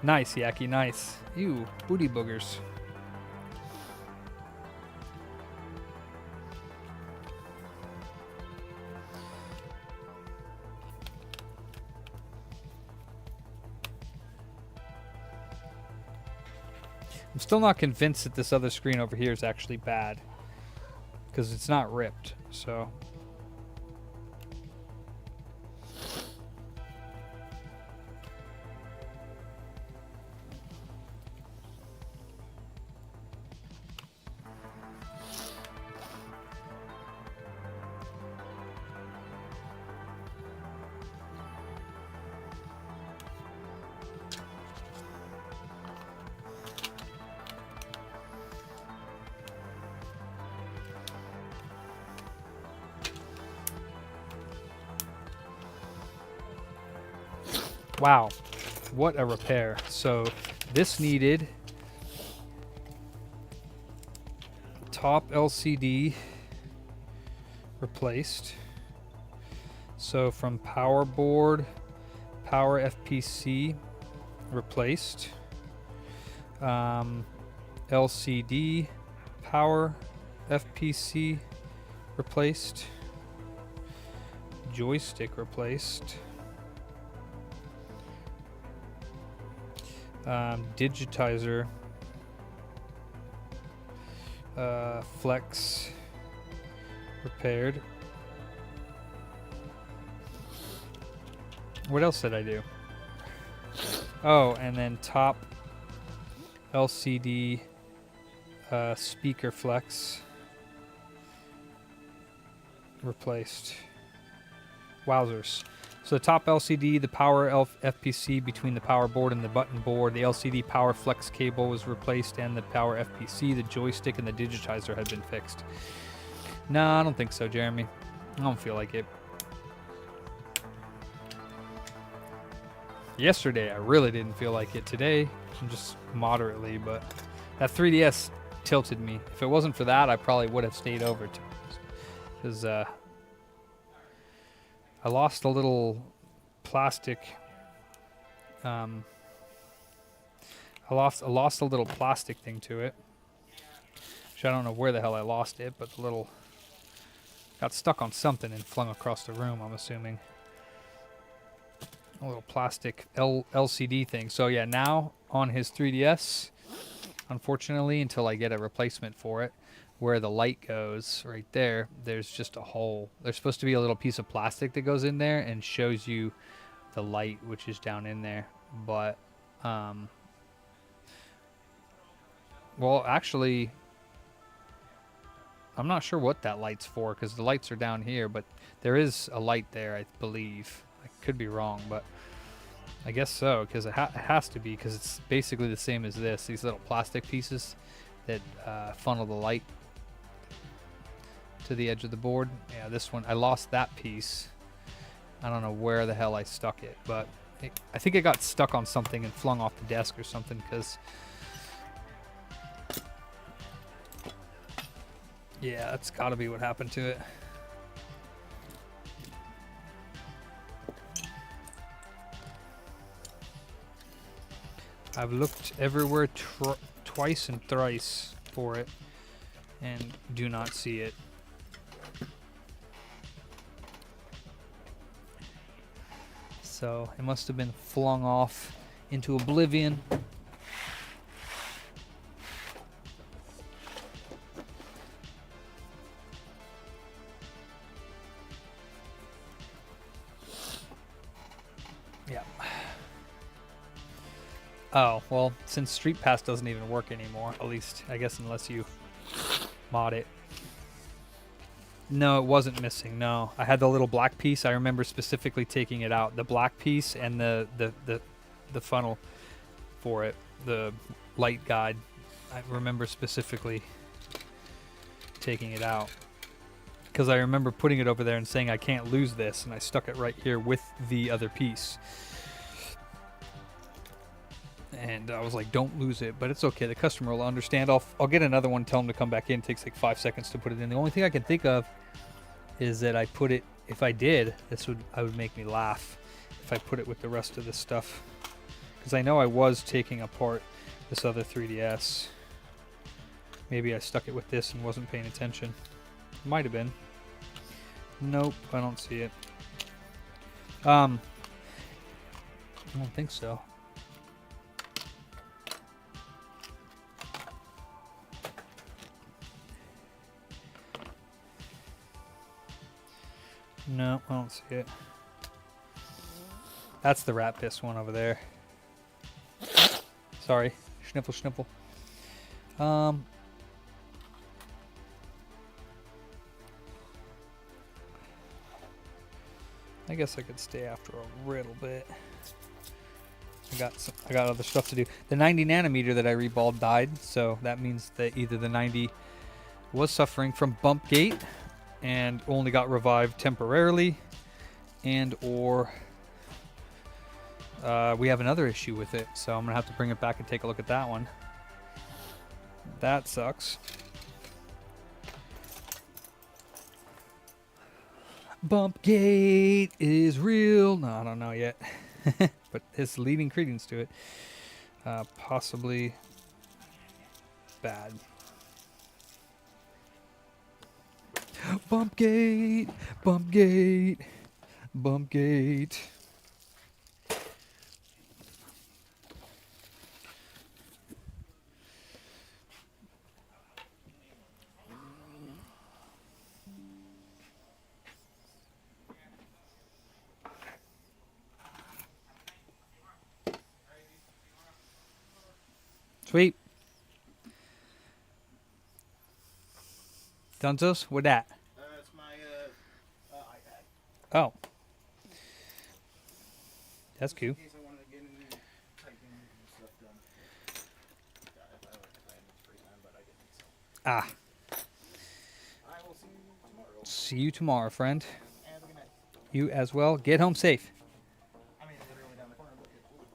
Nice, Yaki, nice. Ew, booty boogers. I'm still not convinced that this other screen over here is actually bad, because it's not ripped, so. Wow, what a repair. So this needed top LCD replaced. So from power board, power FPC replaced. LCD, power FPC replaced. Joystick replaced. Digitizer. Flex repaired. What else did I do? Oh, and then top LCD speaker flex replaced. Wowzers. So the top LCD, the power FPC between the power board and the button board, the LCD power flex cable was replaced, and the power FPC, the joystick, and the digitizer had been fixed. No, I don't think so, Jeremy. I don't feel like it. Yesterday, I really didn't feel like it. Today, I'm just moderately, but that 3DS tilted me. If it wasn't for that, I probably would have stayed over, because I lost a little plastic. I lost a little plastic thing to it. Which I don't know where the hell I lost it, but the little got stuck on something and flung across the room, I'm assuming. A little plastic LCD thing. So yeah, now on his 3DS, unfortunately, until I get a replacement for it, where the light goes right there, there's just a hole. There's supposed to be a little piece of plastic that goes in there and shows you the light, which is down in there. But well, actually, I'm not sure what that light's for, because the lights are down here, but there is a light there, I believe. I could be wrong, but I guess so, because it has to be, because it's basically the same as this. These little plastic pieces that funnel the light to the edge of the board. Yeah, this one, I lost that piece. I don't know where the hell I stuck it, but I think it got stuck on something and flung off the desk or something, because yeah, that's got to be what happened to it. I've looked everywhere twice and thrice for it and do not see it. So it must have been flung off into oblivion. Yeah. Oh, well, since Street Pass doesn't even work anymore, at least, I guess, unless you mod it. No, it wasn't missing, no. I had the little black piece. I remember specifically taking it out. The black piece and the funnel for it, the light guide. I remember specifically taking it out, because I remember putting it over there and saying I can't lose this, and I stuck it right here with the other piece. And I was like, don't lose it, but it's okay. The customer will understand. I'll get another one, tell them to come back in. It takes like 5 seconds to put it in. The only thing I can think of is that I put it, if I did, I would make me laugh if I put it with the rest of this stuff. Because I know I was taking apart this other 3DS. Maybe I stuck it with this and wasn't paying attention. Might have been. Nope, I don't see it. I don't think so. No, I don't see it. That's the rat piss one over there. Sorry. Schnipple, schnipple. I guess I could stay after a little bit. I got other stuff to do. The 90 nanometer that I reballed died, so that means that either the 90 was suffering from bump gate and only got revived temporarily, and or we have another issue with it, so I'm gonna have to bring it back and take a look at that one. That sucks. Bump gate is real. No, I don't know yet. But it's leading credence to it. Possibly bad. Bump gate, bump gate.
Bump gate. Sweet. Dunzos, what that?
It's my iPad.
Oh. That's cool.
In case I wanted to get into typing and stuff done. If I have much free time, but I didn't. So.
Ah.
I will see you tomorrow.
See you tomorrow, friend.
Have a good night.
You as well. Get home safe.
I mean, literally down the corner, but it's cool.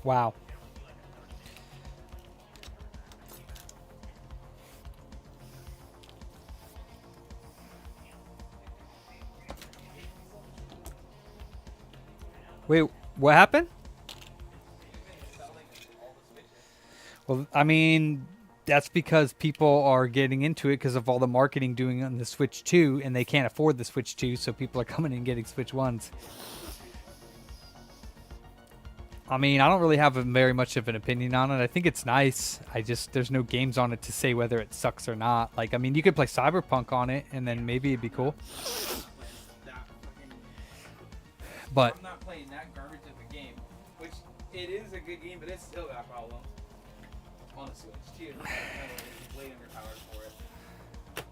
Wow. Wait, what happened? Well, I mean, that's because people are getting into it because of all the marketing doing on the Switch 2, and they can't afford the Switch 2, so people are coming in and getting Switch 1s. I mean, I don't really have very much of an opinion on it. I think it's nice. There's no games on it to say whether it sucks or not. Like, I mean, you could play Cyberpunk on it, and then maybe it'd be cool. But
I'm not playing that garbage of a game, which it is a good game, but it's still got problems on the Switch too. It's way underpowered for it.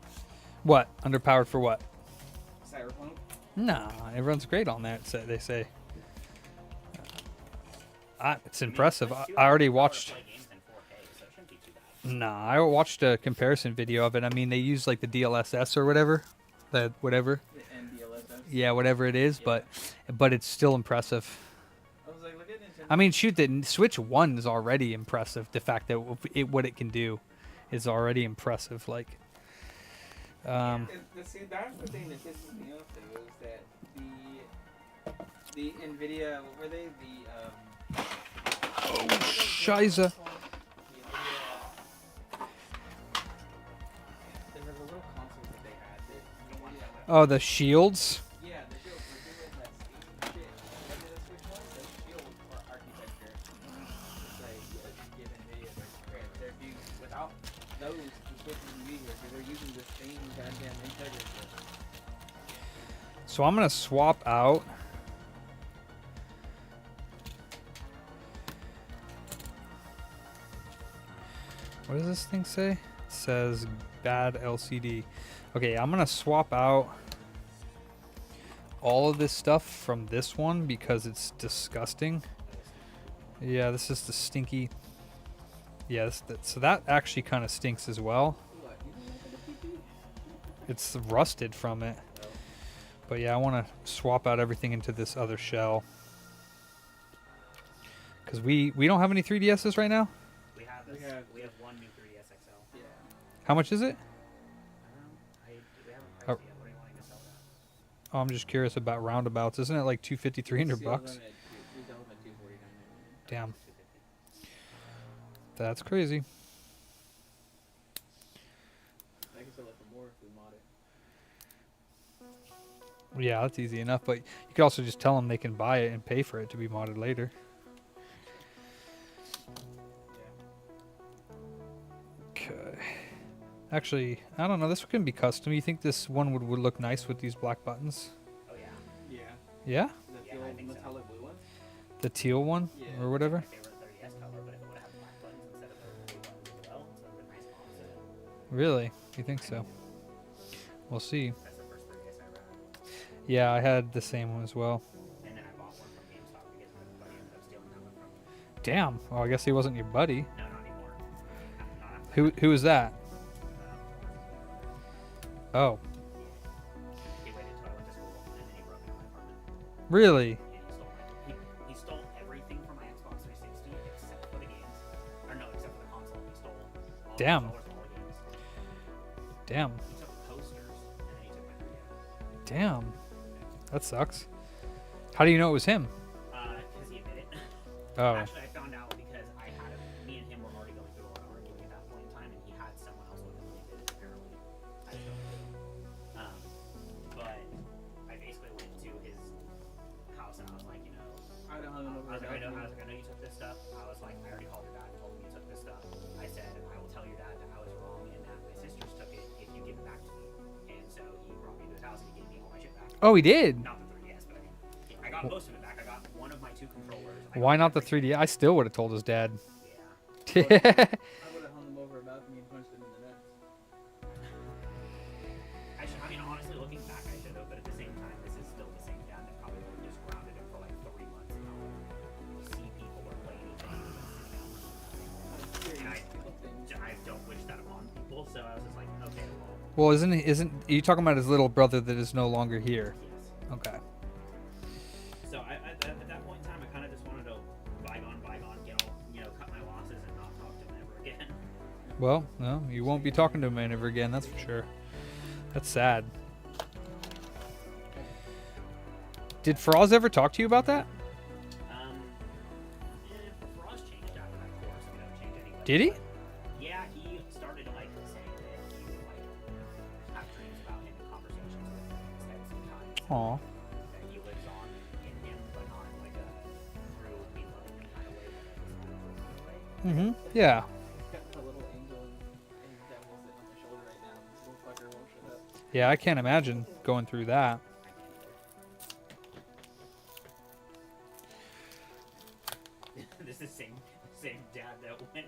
what? Underpowered for what?
Cyberpunk.
Nah, it runs great on that, they say. It's impressive. I already watched. Nah, I watched a comparison video of it. I mean, they use like the DLSS or whatever, whatever.
The NDLSS.
Yeah, whatever it is, but it's still impressive.
I was like, look at Nintendo.
I mean, shoot, the Switch 1 is already impressive. The fact that what it can do is already impressive. Like,
See, that's the thing that pisses me off though, is that the NVIDIA, what were they?
Oh, Shiza. Oh, the shields?
Yeah, the shields. We're doing that shit. Maybe the Switch 1 says shield for architecture. It's like, give NVIDIA their credit. They're doing, without those, the Switch wouldn't be here, because they're using the same goddamn integrity.
So I'm going to swap out. What does this thing say? It says bad LCD. Okay, I'm gonna swap out all of this stuff from this one because it's disgusting. Yeah, this is the stinky. Yeah, so that actually kind of stinks as well. It's rusted from it. But yeah, I want to swap out everything into this other shell. Because we don't have any 3DSs right now?
We have one new 3DS XL. Yeah.
How much is it?
We haven't priced yet. What are you wanting to sell that?
Oh, I'm just curious about roundabouts. Isn't it like 250, 300 bucks? Damn. That's crazy.
I can sell it for more if we mod it.
Yeah, that's easy enough. But you could also just tell them they can buy it and pay for it to be modded later. Okay. Actually, I don't know. This can be custom. You think this one would look nice with these black buttons?
Oh yeah.
Yeah.
Yeah?
The teal metallic blue one?
The teal one?
Yeah.
Or whatever?
My favorite 3DS color, but if it would have black buttons instead of the blue buttons as well, so it would be a nice offset.
Really? You think so? We'll see.
That's the first 3DS I ever had.
Yeah, I had the same one as well.
And then I bought one from GameStop because my buddy ended up stealing that one from me.
Damn. Well, I guess he wasn't your buddy.
No, not anymore. Not after
Who was that? Oh.
He waited until I went to school, and then he broke into my apartment.
Really?
And he stole
Damn.
smaller games.
Damn.
He took posters, and then he took my 3DS.
Damn. That sucks. How do you know it was him?
Because he admitted it.
Oh.
Actually, I found out because me and him were already going through a lot of arguing at that point in time, and he had someone else with him when he did it, apparently. I just don't know. But I basically went to his house, and I was like, you know,
I don't know.
I was like, I know you took this stuff. I was like, I already called your dad and told him you took this stuff. I said, I will tell your dad that I was wrong and that my sisters took it if you give it back to me. And so he brought me to his house and he gave me all my shit back.
Oh, he did?
Not the 3DS, but I mean, I got most of it back. I got one of my 2 controllers.
Why not the 3D? I still would have told his dad.
I would have hung him over a balcony and punched him in the nuts.
I mean, honestly, looking back, I should have, but at the same time, this is still the same dad that probably would have just grounded him for like 3 months and not see people or play anything. And I don't wish that upon people, so I was just like, okay, well.
Well, isn't you talking about his little brother that is no longer here?
Yes.
Okay.
So at that point in time, I kind of just wanted to bygone, get all, cut my losses and not talk to him ever again.
Well, no, you won't be talking to him ever again, that's for sure. That's sad. Did Faraz ever talk to you about that?
Faraz changed after that course. We don't change anyway.
Did he?
Yeah, he started like saying that he would like have dreams about him and conversations with him instead sometimes.
Aw.
That he lives on in him, but not in like a through me loving him kind of way, but in a spiritual way.
Yeah.
Got a little angel and his devil sitting on my shoulder right now. This little fucker won't shut up.
Yeah, I can't imagine going through that.
This is same dad that when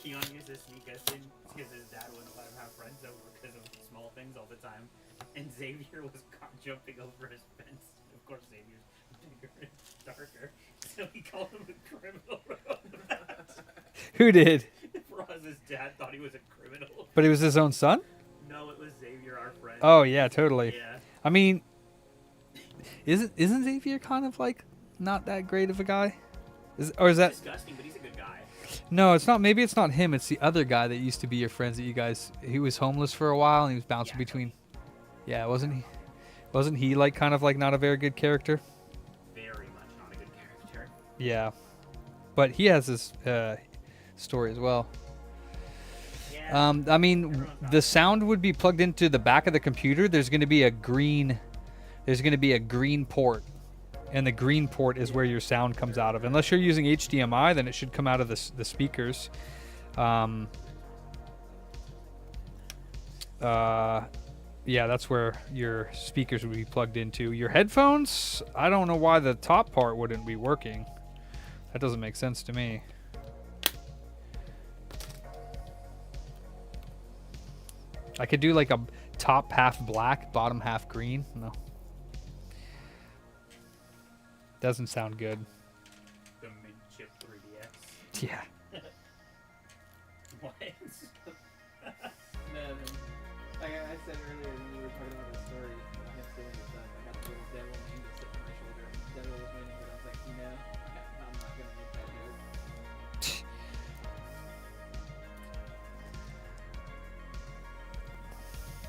Keon used to sneak us in because his dad wouldn't let him have friends over because of small things all the time, and Xavier was caught jumping over his fence. Of course, Xavier's bigger and darker, so he called him a criminal.
Who did?
Roz's dad thought he was a criminal.
But he was his own son?
No, it was Xavier, our friend.
Oh yeah, totally.
Yeah.
I mean, isn't Xavier kind of like not that great of a guy? Or is that
disgusting? But he's a good guy.
No, it's not. Maybe it's not him. It's the other guy that used to be your friends that you guys. He was homeless for a while and he was bouncing between. Yeah, wasn't he? Wasn't he like kind of like not a very good character?
Very much not a good character.
Yeah, but he has his story as well.
Yeah.
I mean, the sound would be plugged into the back of the computer. There's going to be a green. There's going to be a green port. And the green port is where your sound comes out of. Unless you're using HDMI, then it should come out of the speakers. Yeah, that's where your speakers would be plugged into. Your headphones, I don't know why the top part wouldn't be working. That doesn't make sense to me. I could do like a top half black, bottom half green. No. Doesn't sound good.
The mid-chip 3DS.
Yeah.
What?
No, like I said earlier when you were talking about the story, I have sitting with I got the little devil angel sitting on my shoulder. The devil was winning, but I was like, I'm not gonna make that joke.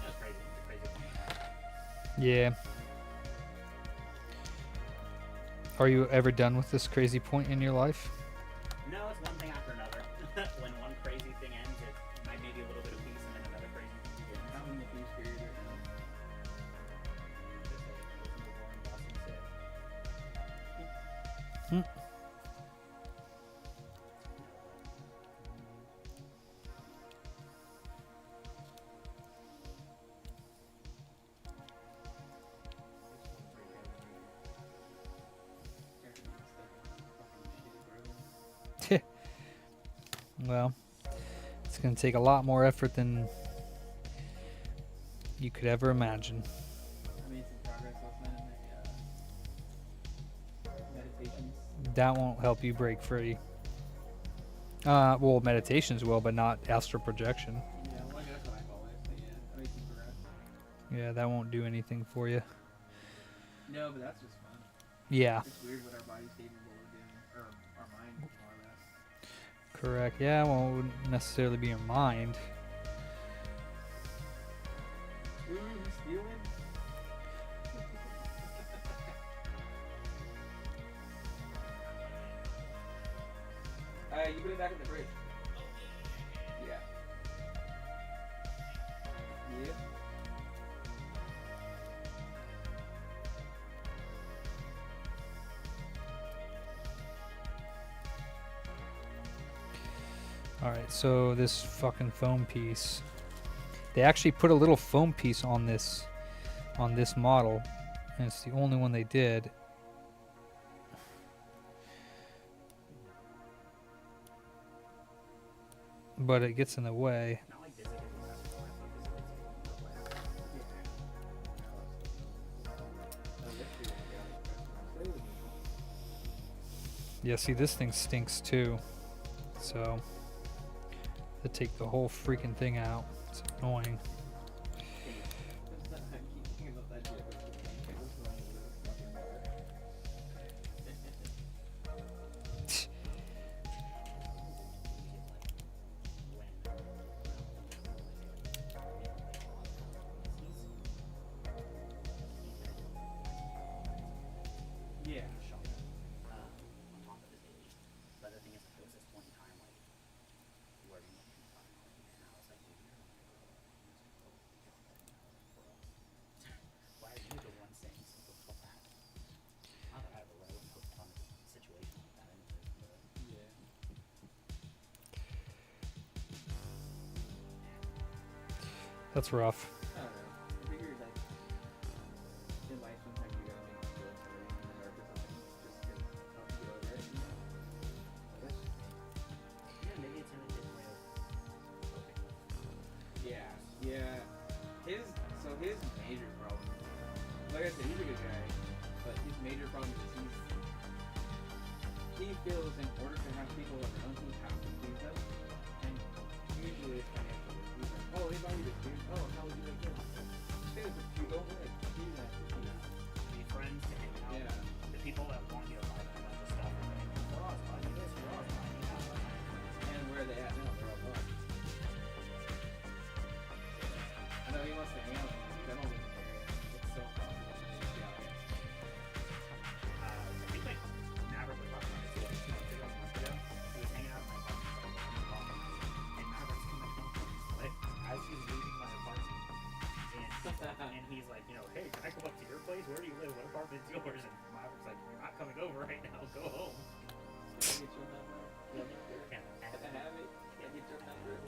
That's crazy. It's a crazy point.
Yeah. Are you ever done with this crazy point in your life?
No, it's one thing after another. When one crazy thing ends, it might maybe a little bit of peace, and then another crazy thing begins.
I'm in the peace period right now.
Well, it's going to take a lot more effort than you could ever imagine.
I made some progress last night in my meditations.
That won't help you break free. Well, meditations will, but not astral projection.
Yeah, well, that's what I call it. But yeah, I made some progress.
Yeah, that won't do anything for you.
No, but that's just fun.
Yeah.
It's weird what our body's capable of doing, or our mind, more or less.
Correct. Yeah, well, it wouldn't necessarily be your mind.
Ooh, he's stealing? You put it back in the fridge. Yeah. Yep.
Alright, so this fucking foam piece. They actually put a little foam piece on this model, and it's the only one they did. But it gets in the way. Yeah, see, this thing stinks too. So, to take the whole freaking thing out, it's annoying.
Yeah.
But the thing is, there was this one time, like, where we went to the and I was like, why are you the one saying something like that? Not that I have a right to put on a situation like that anyways, but
yeah.
That's rough.
I don't know. I figured, like, in life sometimes you gotta make mistakes or in the dark or something just to help you get over it, you know? I guess.
yeah, maybe it's in a different way of coping.
Yeah, yeah. So his major problem, like I said, he's a good guy, but his major problem is he feels in order to have people around him, he has to please them, and usually it's financial. He's like, oh, they buy you this, dude. Oh, how would you like this? Dude, you go ahead, do that. You know?
Be friends to hang out.
Yeah.
The people that want you to buy them bunch of stuff, and they're like, we're all buying you this, we're all buying you that.
And where are they at now? They're all gone. I know he wants to hang out with me, because I don't live in the area. It's so possible to just be out here.
I think like Maverick was talking about this like 2 months ago, a month ago. He was hanging out in my apartment, and Maverick's coming home like as he's leaving my apartment, and he's like, you know, hey, can I come up to your place? Where do you live? What apartment's yours? And Maverick's like, you're not coming over right now. Go home.
Can I get your number?
Can't
Can I have it? Can I get your number?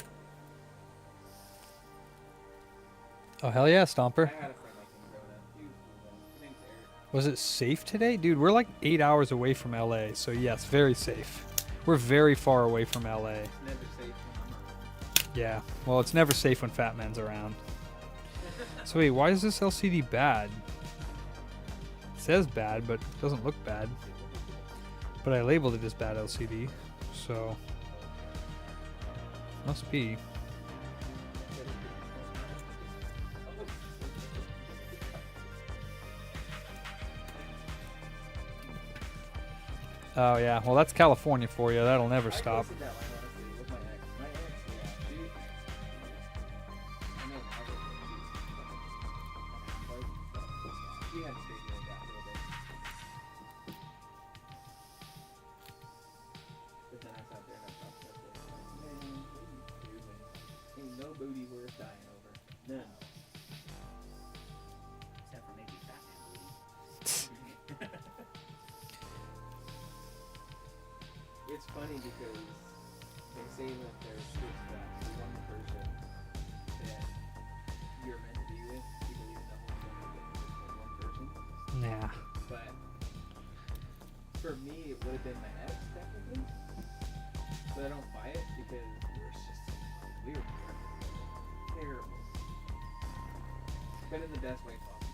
Oh, hell yeah, Stomper.
I had a friend like him growing up. He was cool though. His name's Eric.
Was it safe today? Dude, we're like 8 hours away from LA, so yes, very safe. We're very far away from LA.
It's never safe when I'm around.
Yeah, well, it's never safe when Fat Man's around. So wait, why is this LCD bad? It says bad, but it doesn't look bad. But I labeled it as bad LCD, so must be. Oh yeah, well that's California for you. That'll never stop.
I posted that line honestly with my ex. My ex, yeah, dude. I know Maverick. She had to stay doing that a little bit. But then I sat there and I thought to myself, man, what are you doing? Ain't no booty worth dying over. None.
Except for maybe Fat Man booty.
It's funny because they say that there's this one person that you're meant to be with because even the whole thing is just one person.
Nah.
But for me, it would have been my ex technically. But I don't buy it because we were terrible. But in the best way possible.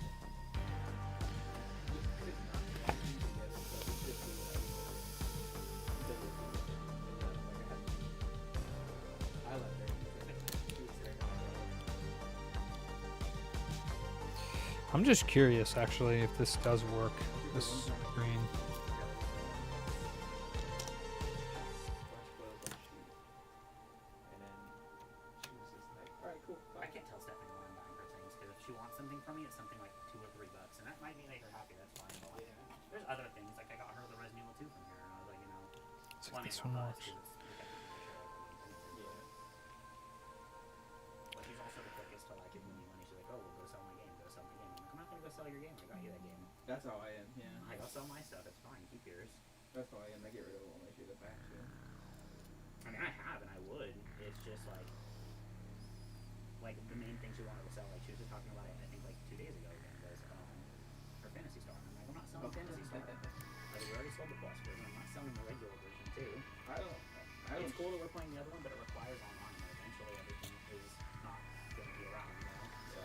Just could not be together, so it's just the way. I love her. She was staring at my
I'm just curious, actually, if this does work. This screen.
other things. Like I got her the Resident Evil 2 from here, and I was like, you know,
See
well, I
if
mean,
this
not
one
us,
works.
'cause it's but she's also the quickest to like give me money. She's like, oh, we'll go sell my game. Go sell my game. I'm like, I'm not gonna go sell your game. I got you that game.
That's how I am. Yeah.
Like, I'll sell my stuff. It's fine. Keep yours.
That's how I am. I get rid of all my shit at back too.
I mean, I have, and I would. It's just like the main thing she wanted to sell. Like she was just talking about it, I think like 2 days ago. Again, was her Fantasy Star. And I'm like, I'm not selling Fantasy Star. Like we already sold the Plus version. I'm not selling the regular version too.
I don't.
It's cool that we're playing the other one, but it requires online. And eventually, everything is not going to be around, you know. So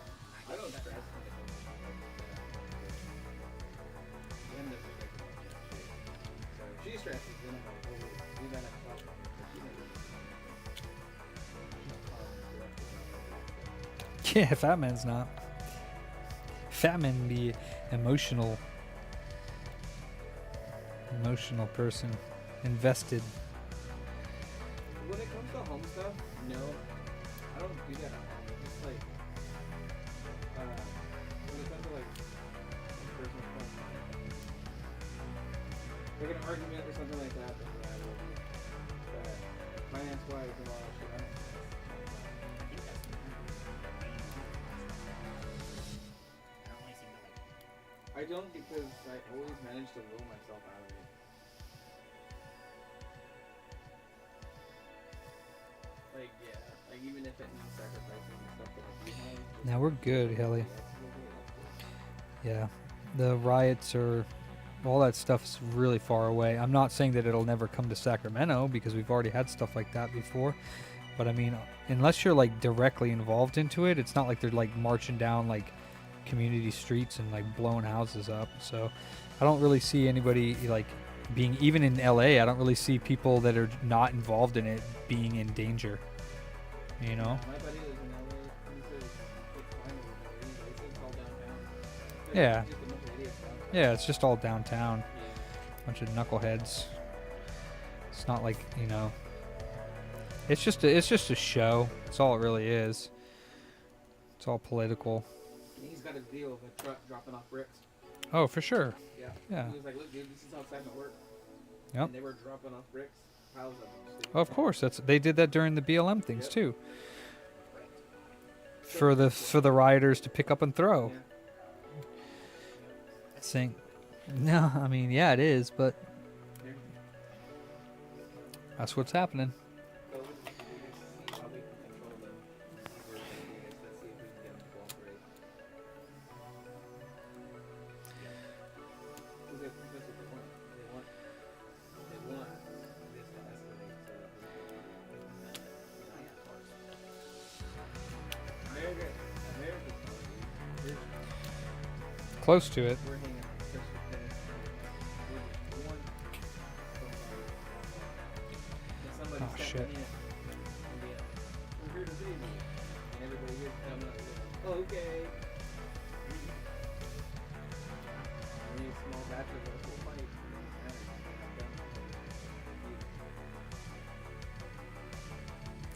I don't stress when it comes to that. Gwen doesn't stress about that shit. So if she stresses, then I'm like, oh, we gotta talk about it. But she doesn't. She's calm and collected about it.
Yeah, Fat Man's not. Fat Man be emotional person, invested.
When it comes to home stuff, no, I don't do that at home. It's just like, when it comes to like personal stuff, like an argument or something like that, then yeah, I will do. But finance-wise and all that shit, I don't. I don't because I always manage to will myself out of it. Like, yeah, like even if it means sacrificing the stuff that I do have.
Now we're good, Helly. Yeah, the riots are, all that stuff is really far away. I'm not saying that it'll never come to Sacramento because we've already had stuff like that before. But I mean, unless you're like directly involved into it, it's not like they're like marching down like community streets and like blowing houses up. So I don't really see anybody like being, even in LA, I don't really see people that are not involved in it being in danger, you know?
My buddy lives in LA, he says it's fine over there. He says it's all downtown. Like,
Yeah.
just a bunch of idiots downtown.
Yeah, it's just all downtown.
Yeah.
Bunch of knuckleheads. It's not like, you know, it's just a show. That's all it really is. It's all political.
He's got a deal with a truck dropping off bricks.
Oh, for sure.
Yeah.
Yeah.
He was like, look, dude, this is how Segment works.
Yep.
And they were dropping off bricks, piles of them.
Of course, they did that during the BLM things
Yep.
too. For the rioters to pick up and throw.
Yeah.
Saying, no, I mean, yeah, it is, but that's what's happening.
So let's see how we can control them. Let's see if we can get them to cooperate. Because that's what they want. They want this to escalate so that America's not,
Close to it.
we're hanging on such a thin. We're one somebody
Oh, shit.
stepping in and being like, we're here to save you. And everybody here's coming up with, okay. We need a small batch of us will fight.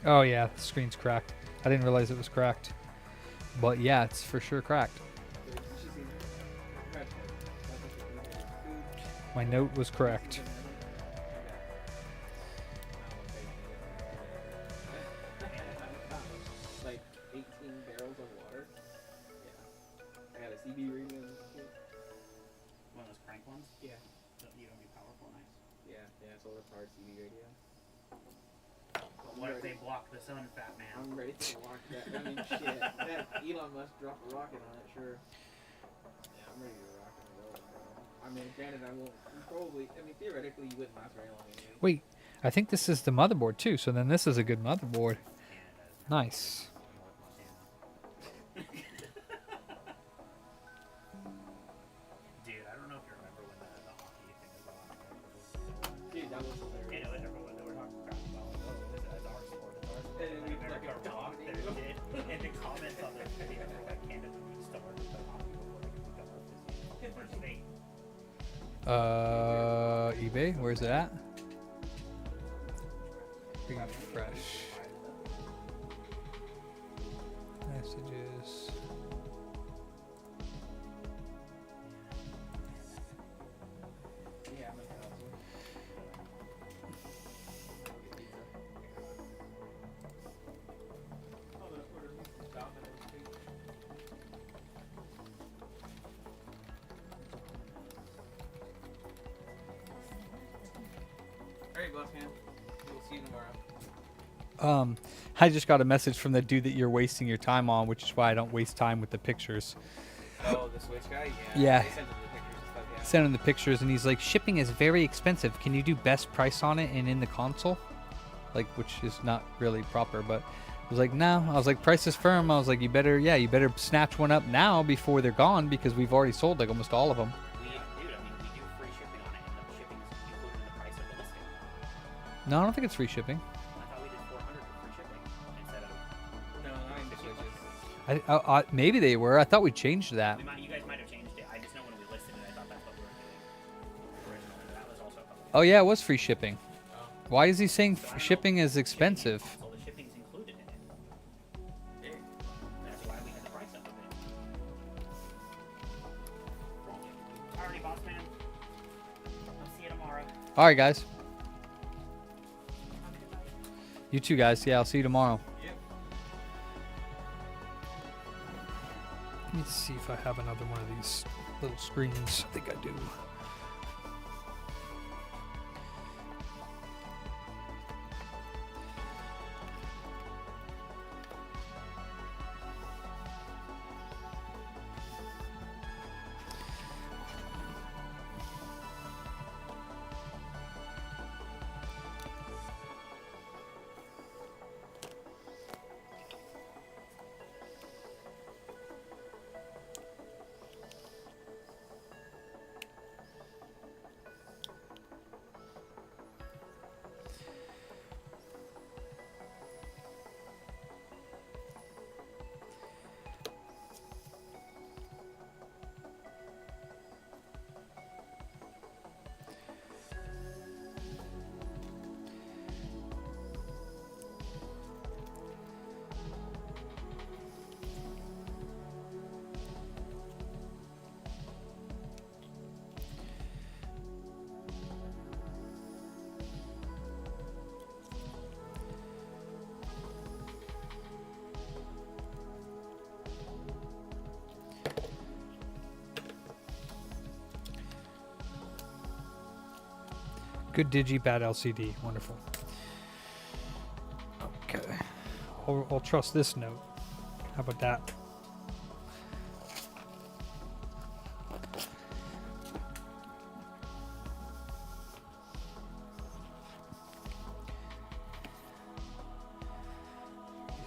Oh yeah, the screen's cracked. I didn't realize it was cracked. But yeah, it's for sure cracked. My note was correct.
Like 18 barrels of water. Yeah. I got a CB radio.
One of those crank ones.
Yeah.
You don't need powerful, nice.
Yeah, solar powered CB radio.
But what if they block the sun, Fat Man?
I'm ready to rock that. I mean, shit. That Elon Musk dropped a rocket on it, sure. Yeah, I'm ready to rock and roll, bro. I mean, granted, I won't probably. I mean, theoretically, you wouldn't last very long anyway.
Wait, I think this is the motherboard too, so then this is a good motherboard. Nice.
Dude, I don't know if you remember when the hockey thing was on.
Dude, that was hilarious.
You know, and everyone, they were talking crap about, oh, this is our sport, it's our sport.
And then we
America
fucking
rocked their shit. And the comments on their video were like, Canada started with the hockey before they could become our first state.
eBay, where's it at? Refresh. Messages.
Alright, boss man. We'll see you tomorrow.
I just got a message from the dude that you're wasting your time on, which is why I don't waste time with the pictures.
Oh, the Switch guy?
Yeah.
They sent him the pictures and stuff, yeah.
Sent him the pictures, and he's like, shipping is very expensive. Can you do best price on it and in the console? Like, which is not really proper, but I was like, no. I was like, price is firm. I was like, you better snatch one up now before they're gone, because we've already sold like almost all of them.
We do free shipping on it, and the shipping is included in the price of the listing.
No, I don't think it's free shipping.
I thought we did 400 for free shipping instead of.
No, not in the Switches.
Maybe they were. I thought we changed that.
You guys might have changed it. I just know when we listed it, I thought that's what we were doing originally. That was also a couple.
Oh yeah, it was free shipping. Why is he saying shipping is expensive?
So the shipping's included in it. That's why we had the price up a bit. Alrighty, boss man. I'll see you tomorrow.
All right, guys. You too, guys. Yeah, I'll see you tomorrow.
Yep.
Let me see if I have another one of these little screens. I think I do. Good digi, bad LCD. Wonderful. Okay. I'll trust this note. How about that?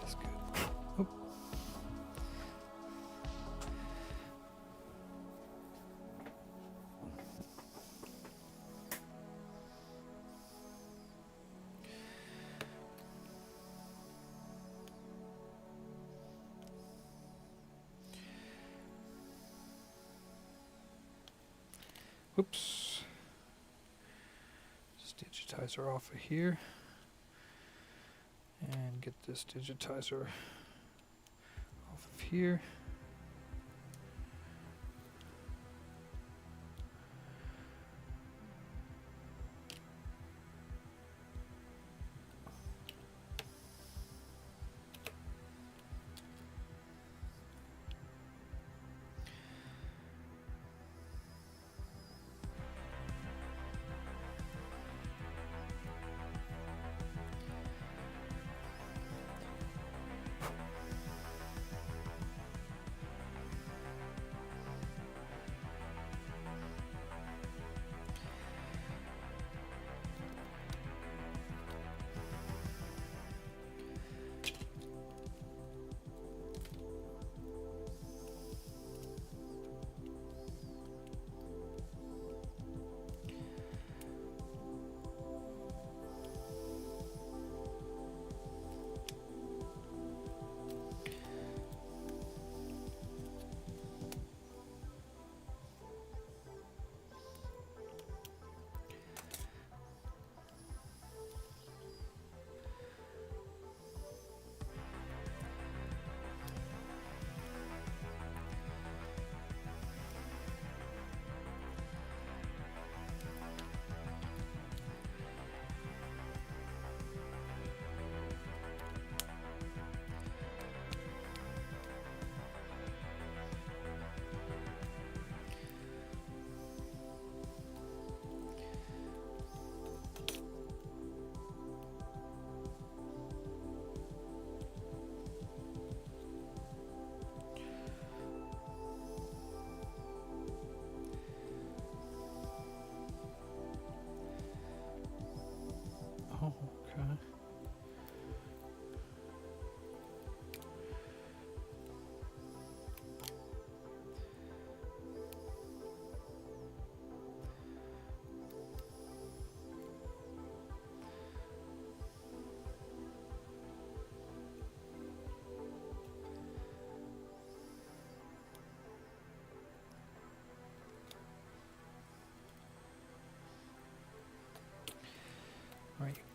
That's good. Oop. Oops. This digitizer off of here. And get this digitizer off of here.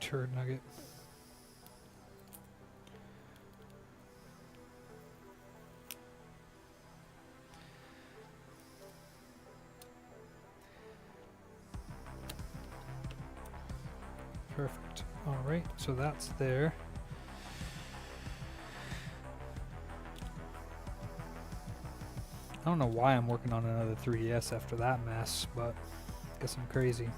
turd nugget. Perfect. All right, so that's there. I don't know why I'm working on another 3DS after that mess, but I guess I'm crazy.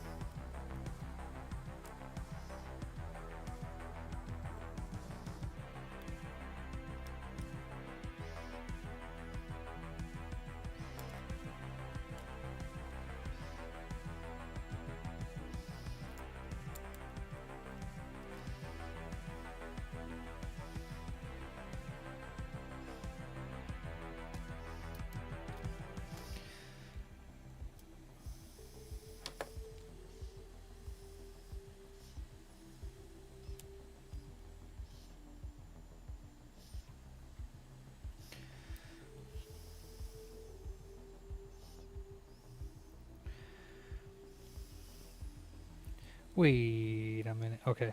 Wait a minute. Okay.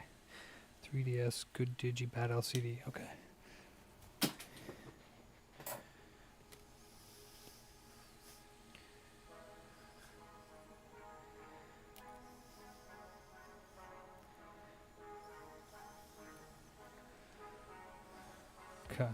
3DS, good digi, bad LCD. Okay. Okay.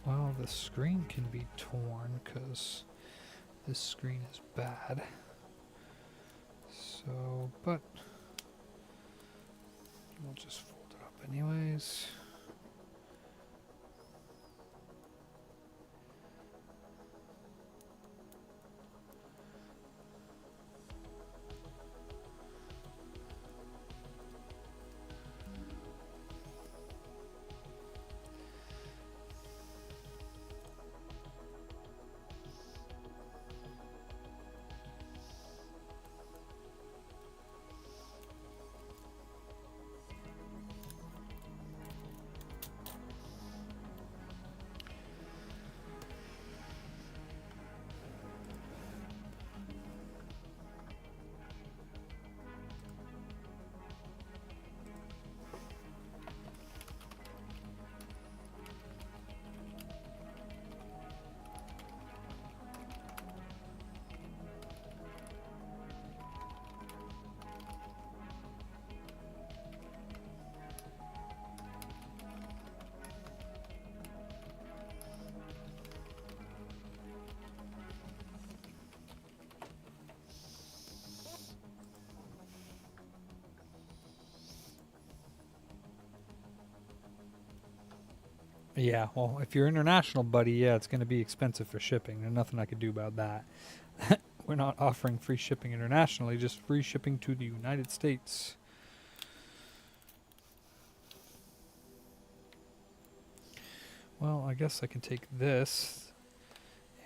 Well, the screen can be torn because this screen is bad. So, but we'll just fold it up anyways. Yeah, well, if you're international, buddy, yeah, it's going to be expensive for shipping. There's nothing I could do about that. We're not offering free shipping internationally, just free shipping to the United States. Well, I guess I can take this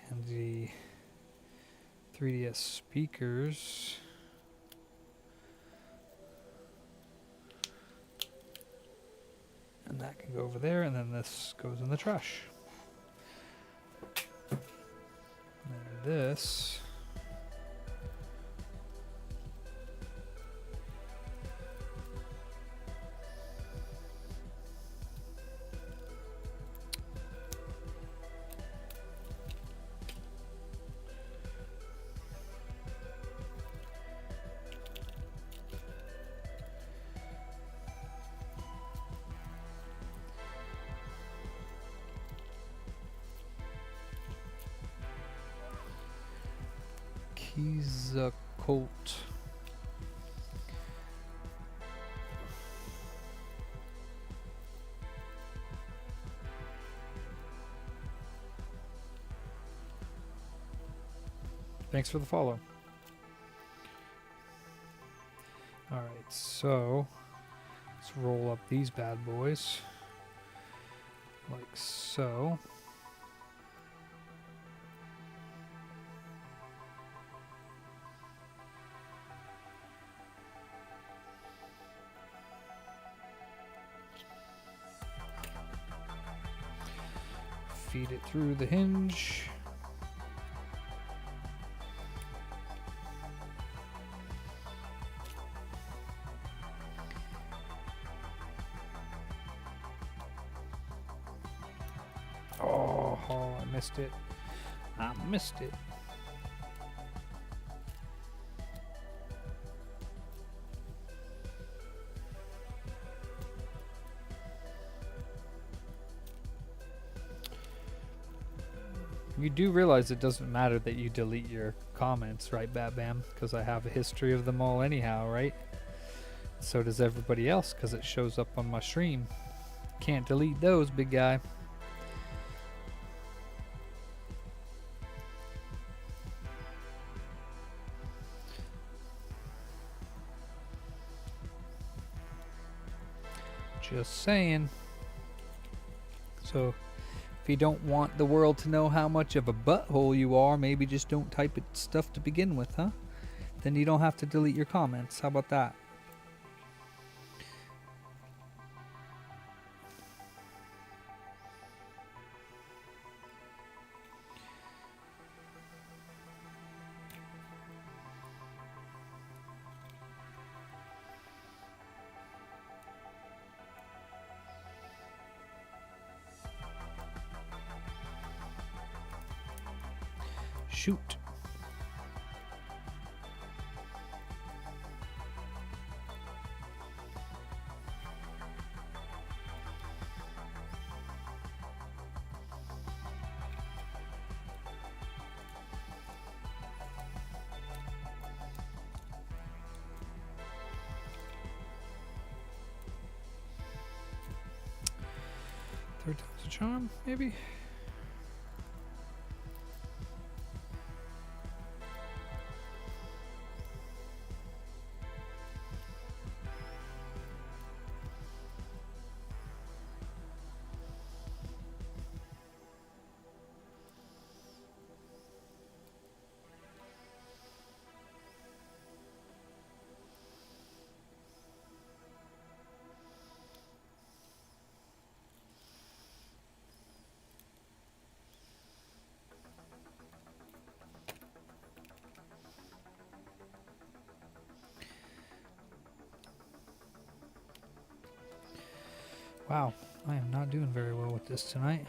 and the 3DS speakers. And that can go over there, and then this goes in the trash. this. He's a Colt. Thanks for the follow. All right, so let's roll up these bad boys like so. Feed it through the hinge. Oh, I missed it. I missed it. You do realize it doesn't matter that you delete your comments, right, Bat Bam? Because I have a history of them all anyhow, right? So does everybody else, because it shows up on my stream. Can't delete those, big guy. Just saying. So if you don't want the world to know how much of a butthole you are, maybe just don't type it stuff to begin with, huh? Then you don't have to delete your comments. How about that? Shoot. Third time's a charm, maybe? Wow, I am not doing very well with this tonight.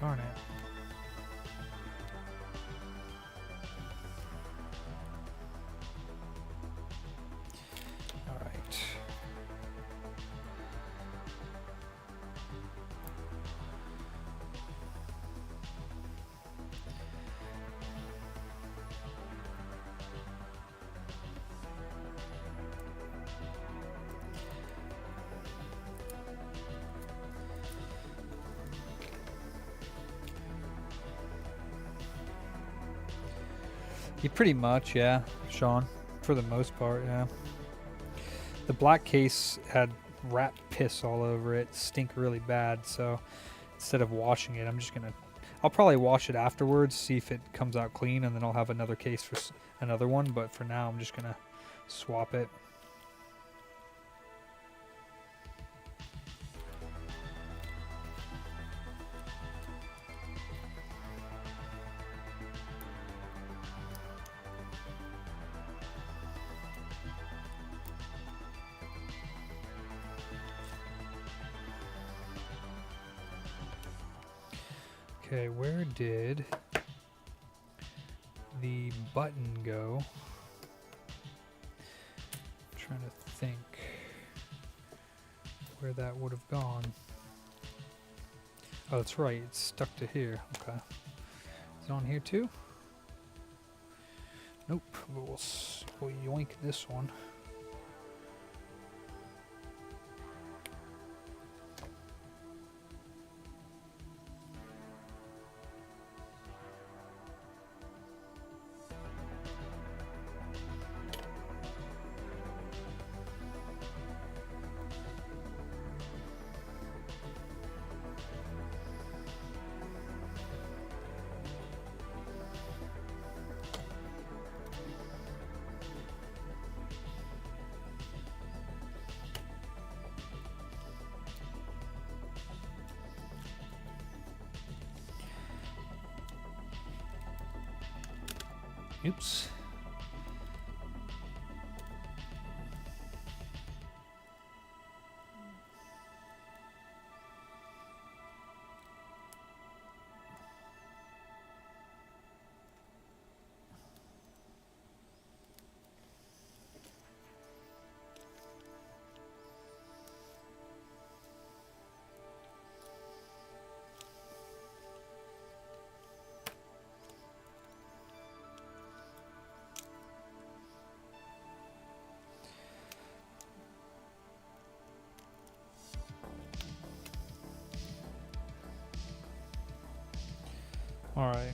Darn it. All right. You pretty much, yeah, Sean. For the most part, yeah. The black case had rat piss all over it, stink really bad. So instead of washing it, I'll probably wash it afterwards, see if it comes out clean, and then I'll have another case for another one. But for now, I'm just gonna swap it. Okay, where did the button go? I'm trying to think where that would have gone. Oh, that's right, it's stuck to here. Okay. Is it on here too? Nope, but we'll yoink this one. Oops. All right.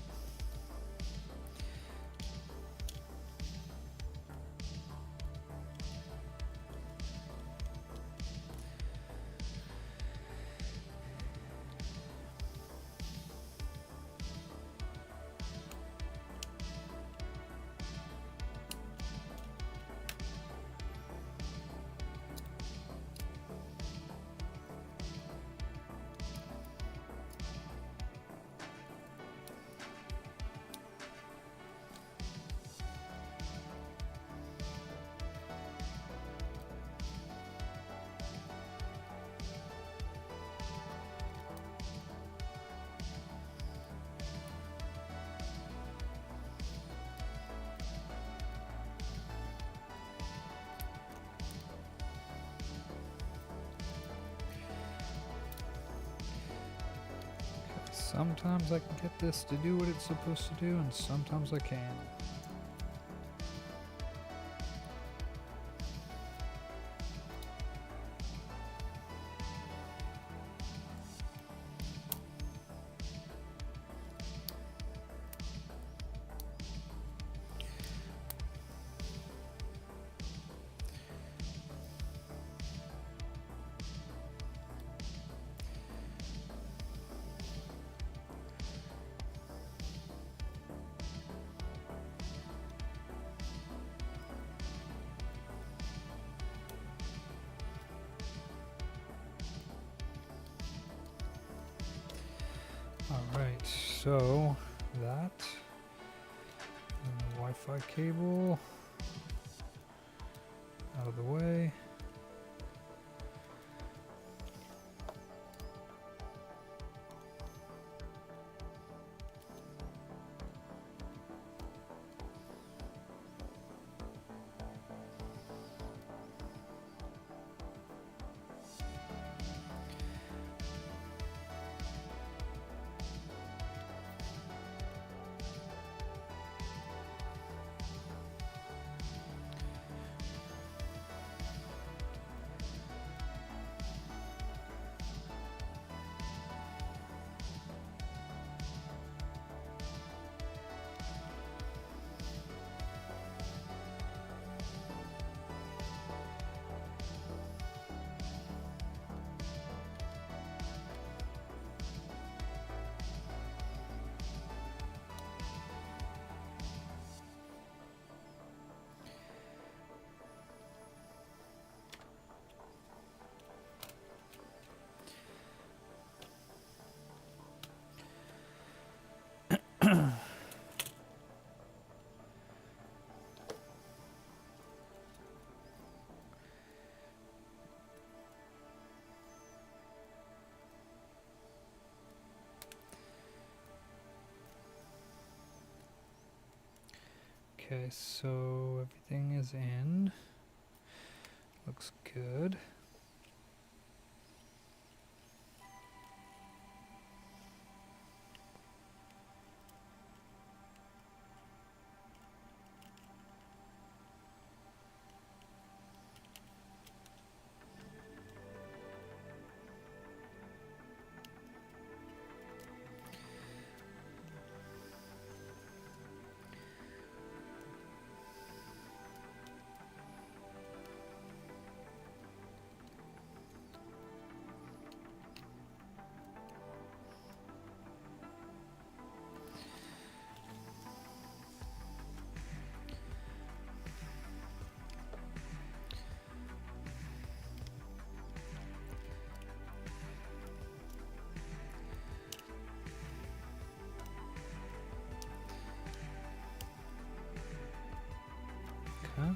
Sometimes I can get this to do what it's supposed to do, and sometimes I can't. Alright, so that, and the Wi-Fi cable out of the way. Okay, so everything is in. Looks good. Okay.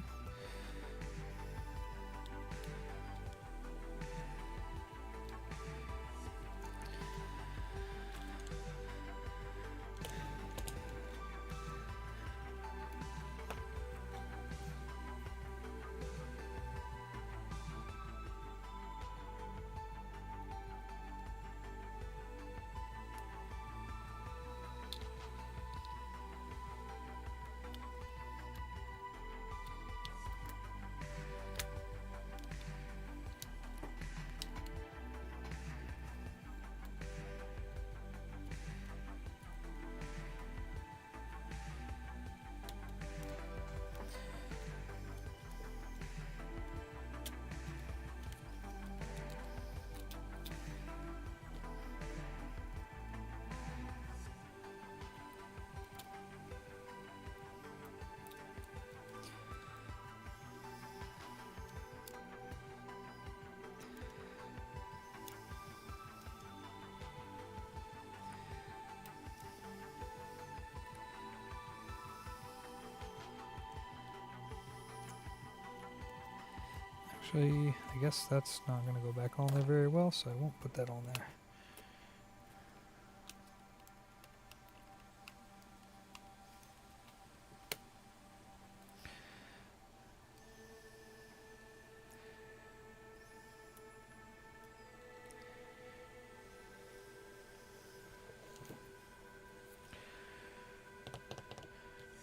Actually, I guess that's not going to go back on there very well, so I won't put that on there.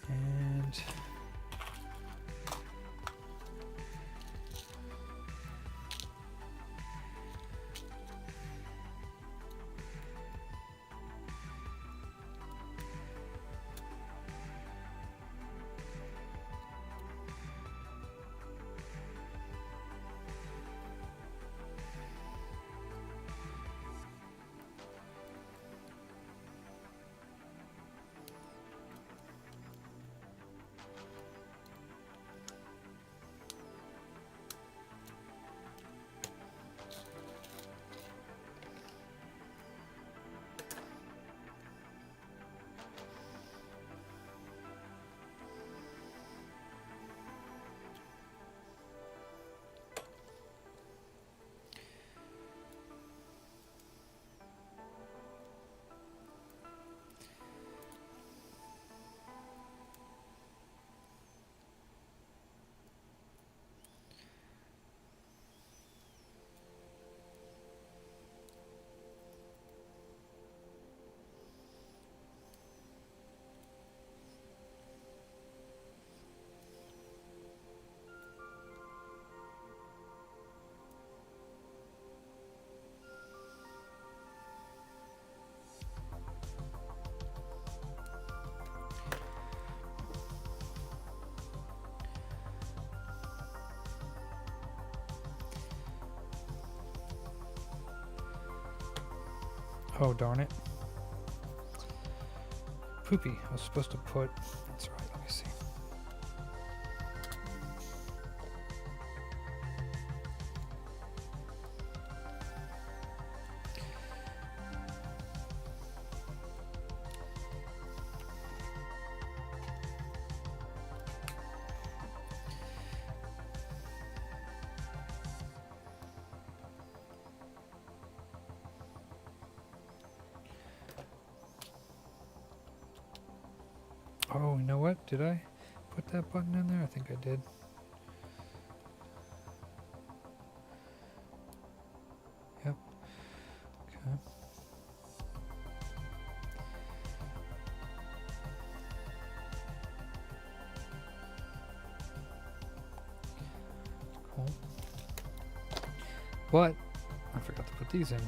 And oh, darn it. Poopy. I was supposed to put... That's right, let me see. Oh, you know what? Did I put that button in there? I think I did. Yep. Okay. Cool. But I forgot to put these in.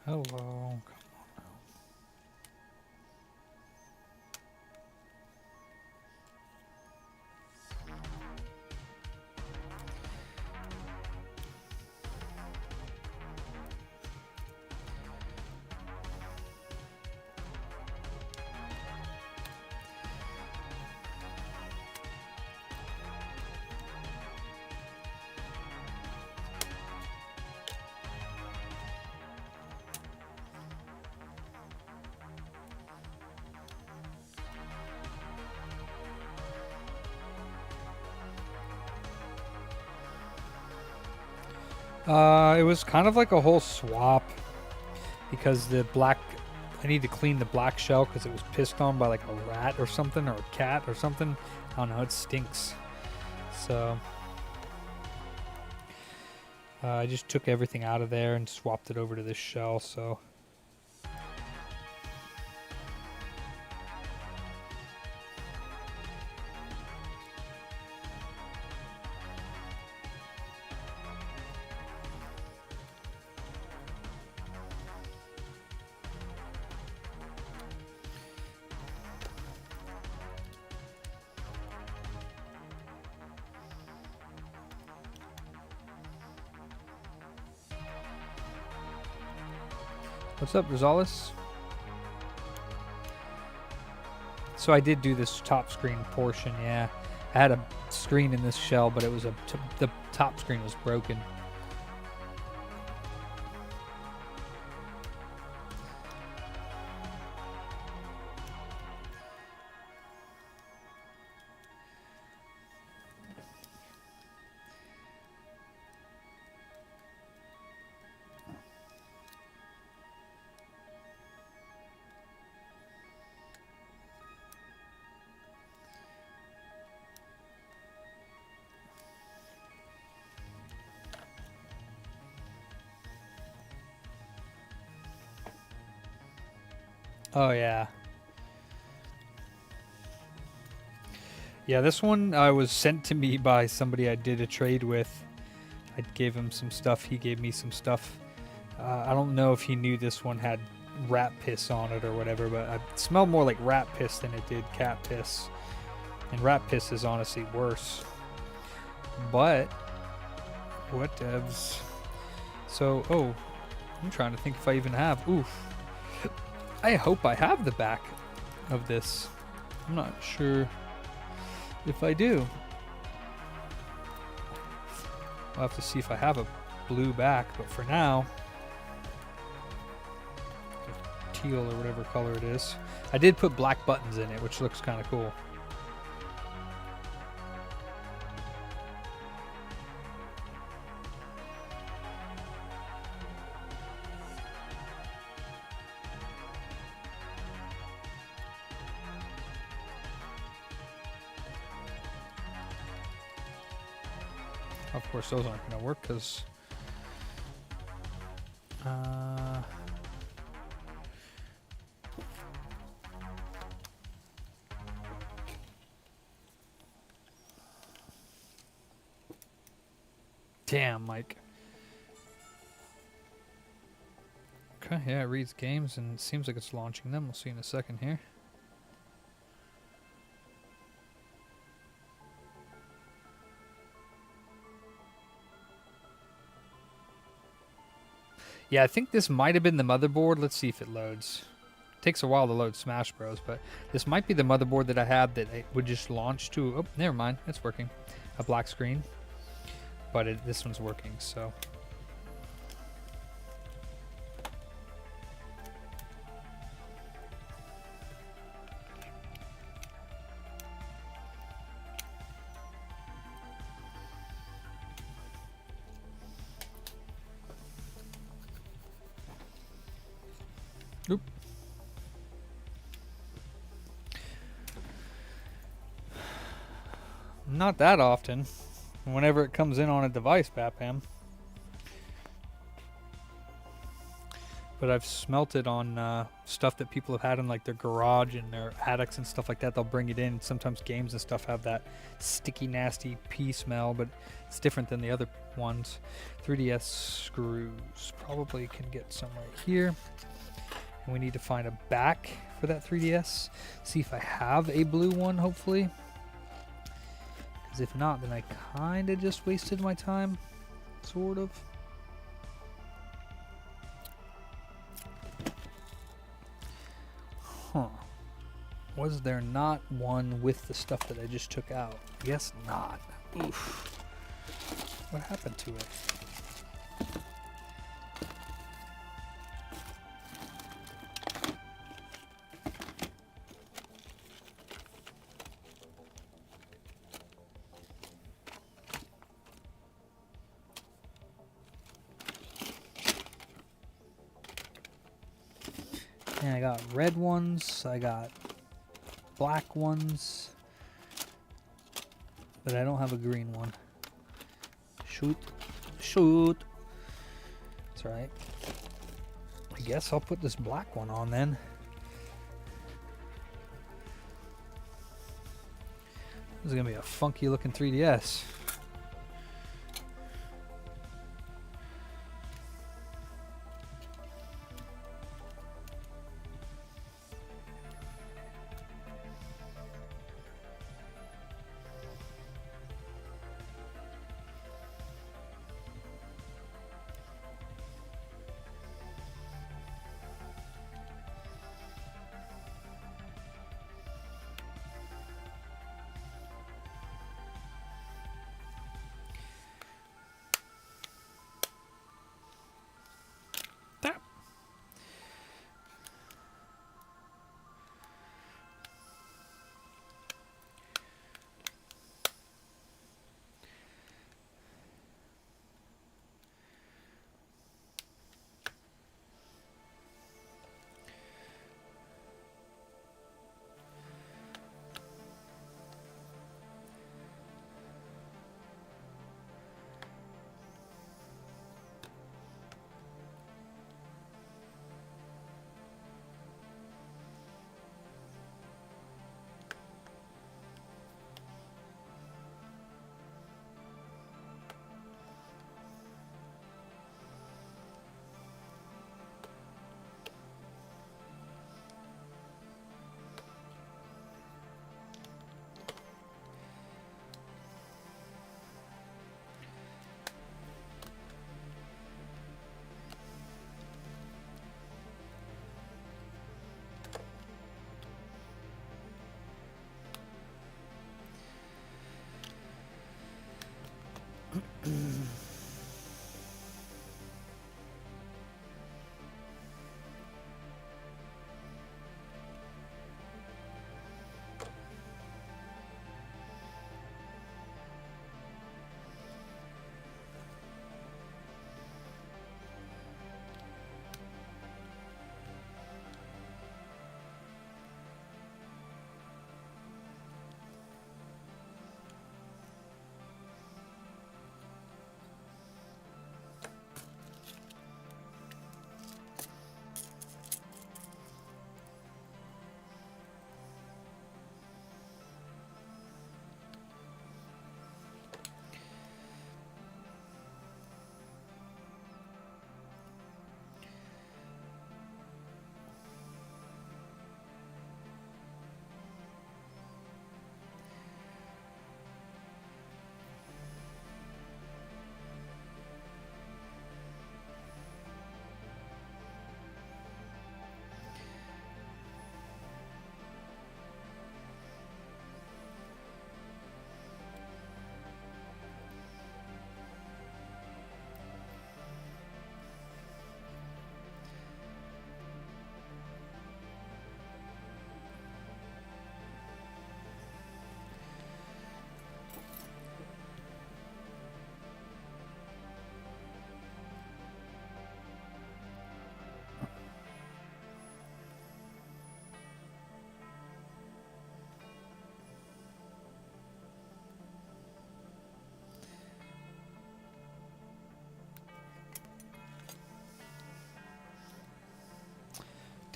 Hello. It was kind of like a whole swap because the black, I need to clean the black shell because it was pissed on by like a rat or something, or a cat or something. I don't know, it stinks. So I just took everything out of there and swapped it over to this shell. So what's up, Rosales? So I did do this top screen portion, yeah. I had a screen in this shell, but it was the top screen was broken. Oh, yeah. Yeah, this one was sent to me by somebody I did a trade with. I gave him some stuff. He gave me some stuff. I don't know if he knew this one had rat piss on it or whatever, but it smelled more like rat piss than it did cat piss. And rat piss is honestly worse. But, what devs? So, oh, I'm trying to think if I even have. Oof. I hope I have the back of this. I'm not sure if I do. I'll have to see if I have a blue back, but for now, teal or whatever color it is. I did put black buttons in it, which looks kind of cool. Of course, those aren't going to work because damn, Mike. Okay, yeah, it reads games and it seems like it's launching them. We'll see in a second here. Yeah, I think this might have been the motherboard. Let's see if it loads. It takes a while to load Smash Bros, but this might be the motherboard that I had that it would just launch to. Oh, never mind. It's working. A black screen. But this one's working, so. Oop. Not that often. Whenever it comes in on a device, Bapam. But I've smelt it on stuff that people have had in like their garage and their attics and stuff like that. They'll bring it in. Sometimes games and stuff have that sticky, nasty pee smell, but it's different than the other ones. 3DS screws. Probably can get some right here. And we need to find a back for that 3DS. See if I have a blue one, hopefully. Because if not, then I kind of just wasted my time. Sort of. Huh. Was there not one with the stuff that I just took out? Guess not. Oof. What happened to it? And I got red ones, I got black ones, but I don't have a green one. Shoot. Shoot. That's right. I guess I'll put this black one on then. This is going to be a funky looking 3DS.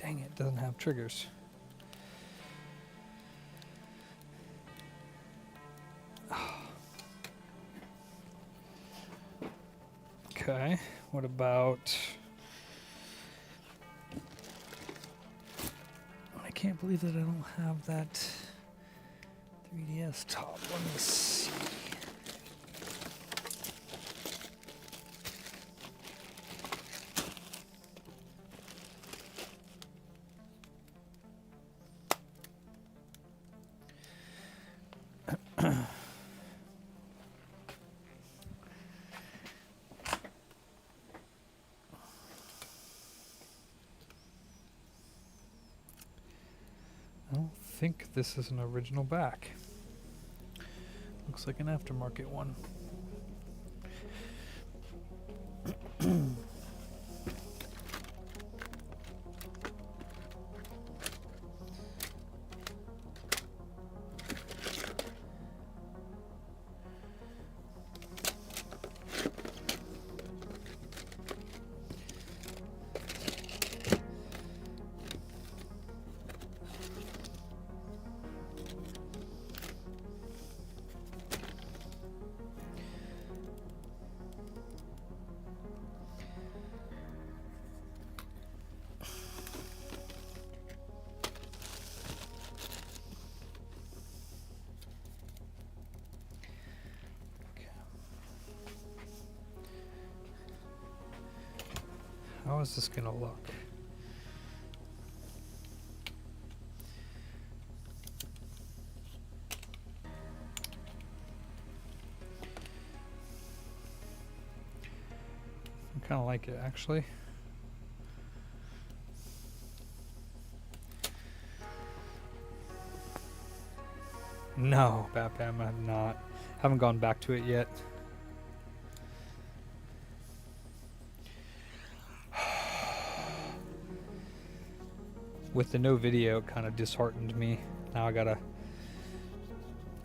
Dang it, doesn't have triggers. Okay, what about... I can't believe that I don't have that 3DS top. Let me see. I don't think this is an original back. Looks like an aftermarket one. How is this gonna look? I kind of like it, actually. No, Batman, I have not. Haven't gone back to it yet. With the no video, it kind of disheartened me. Now I gotta...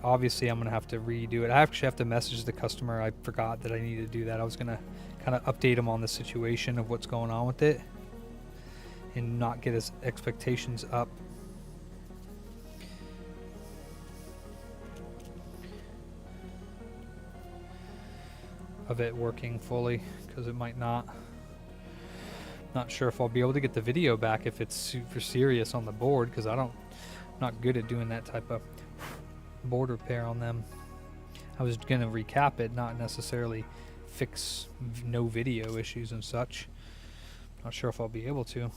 Obviously, I'm gonna have to redo it. I actually have to message the customer. I forgot that I needed to do that. I was gonna kind of update him on the situation of what's going on with it and not get his expectations up. Of it working fully, because it might not. Not sure if I'll be able to get the video back if it's super serious on the board, because I'm not good at doing that type of board repair on them. I was gonna recap it, not necessarily fix no video issues and such. Not sure if I'll be able to.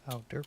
Oh, derp.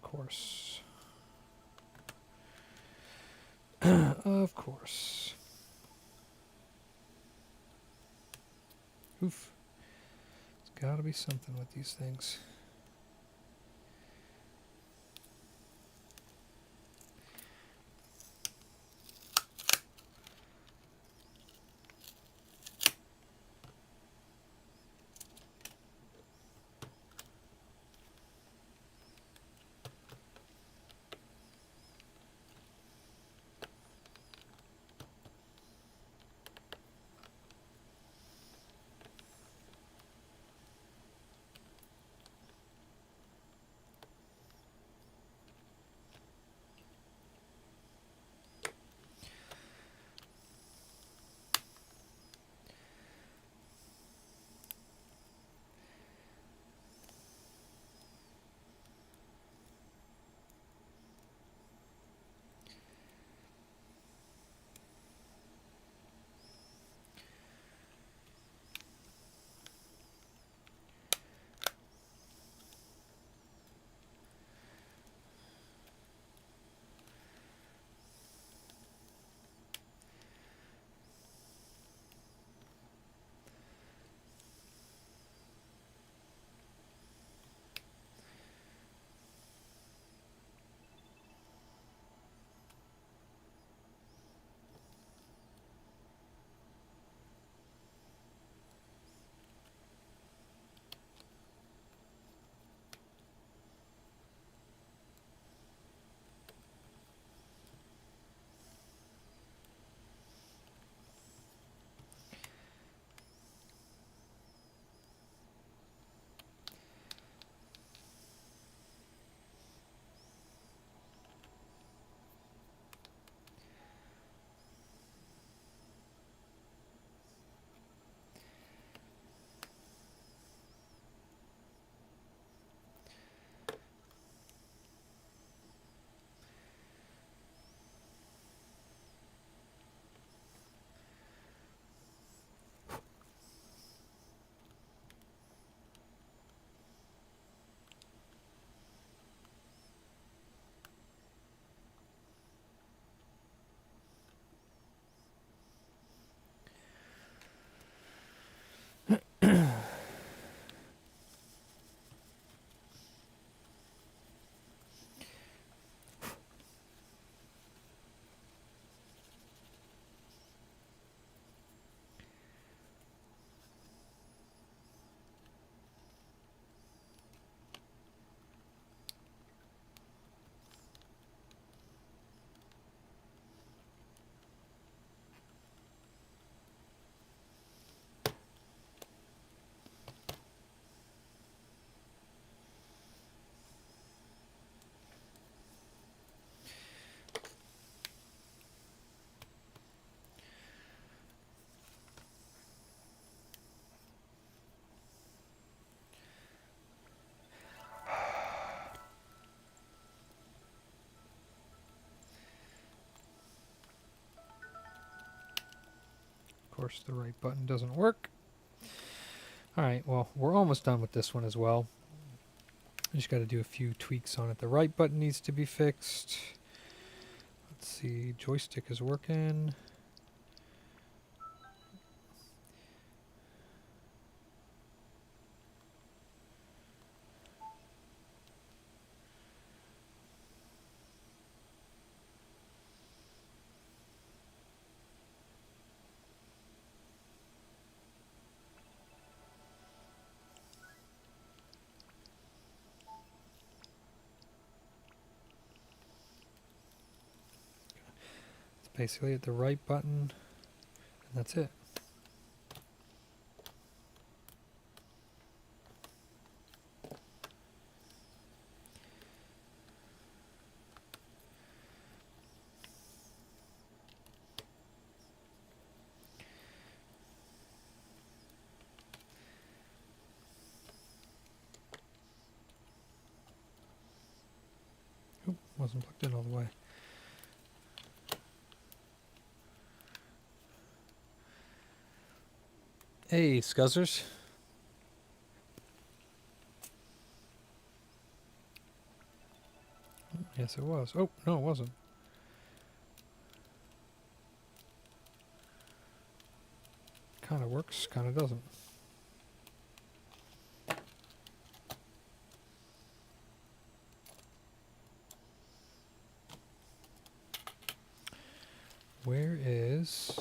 Course. Of course. Oof. There's got to be something with these things. course, the right button doesn't work. Alright, well, we're almost done with this one as well. I just got to do a few tweaks on it. The right button needs to be fixed. Let's see, joystick is working. Basically hit the right button, and that's it. Oop, wasn't plugged in all the way. Hey, Scuzzers. Yes, it was. Oh, no, it wasn't. Kind of works, kind of doesn't. Where is...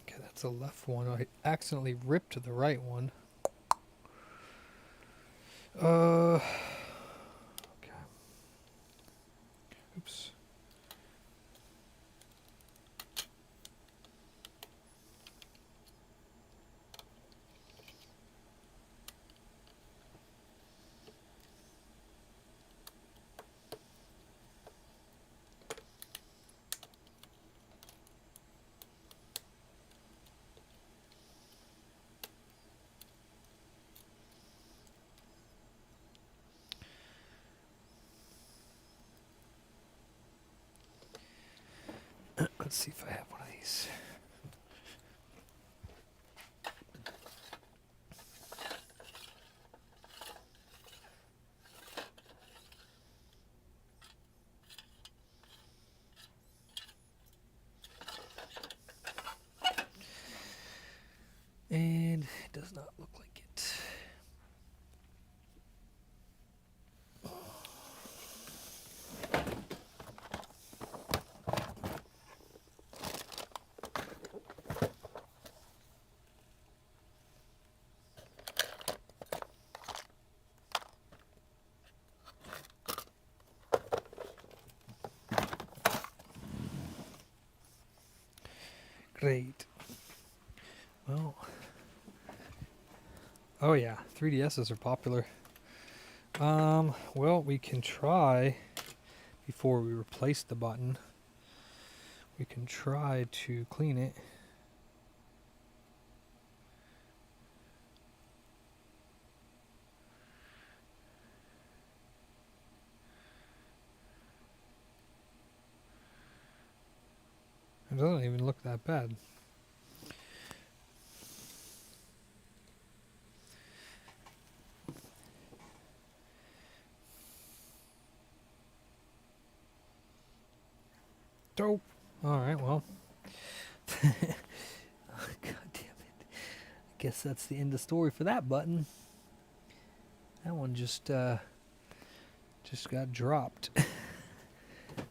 Okay, that's the left one. I accidentally ripped the right one. Okay. Oops. Let's see if I have one of these. And it does not look like it. Great. Well, oh yeah, 3DSs are popular. Well, we can try, before we replace the button, we can try to clean it. It doesn't even look that bad. Dope. Alright, well. God damn it. I guess that's the end of the story for that button. That one just got dropped.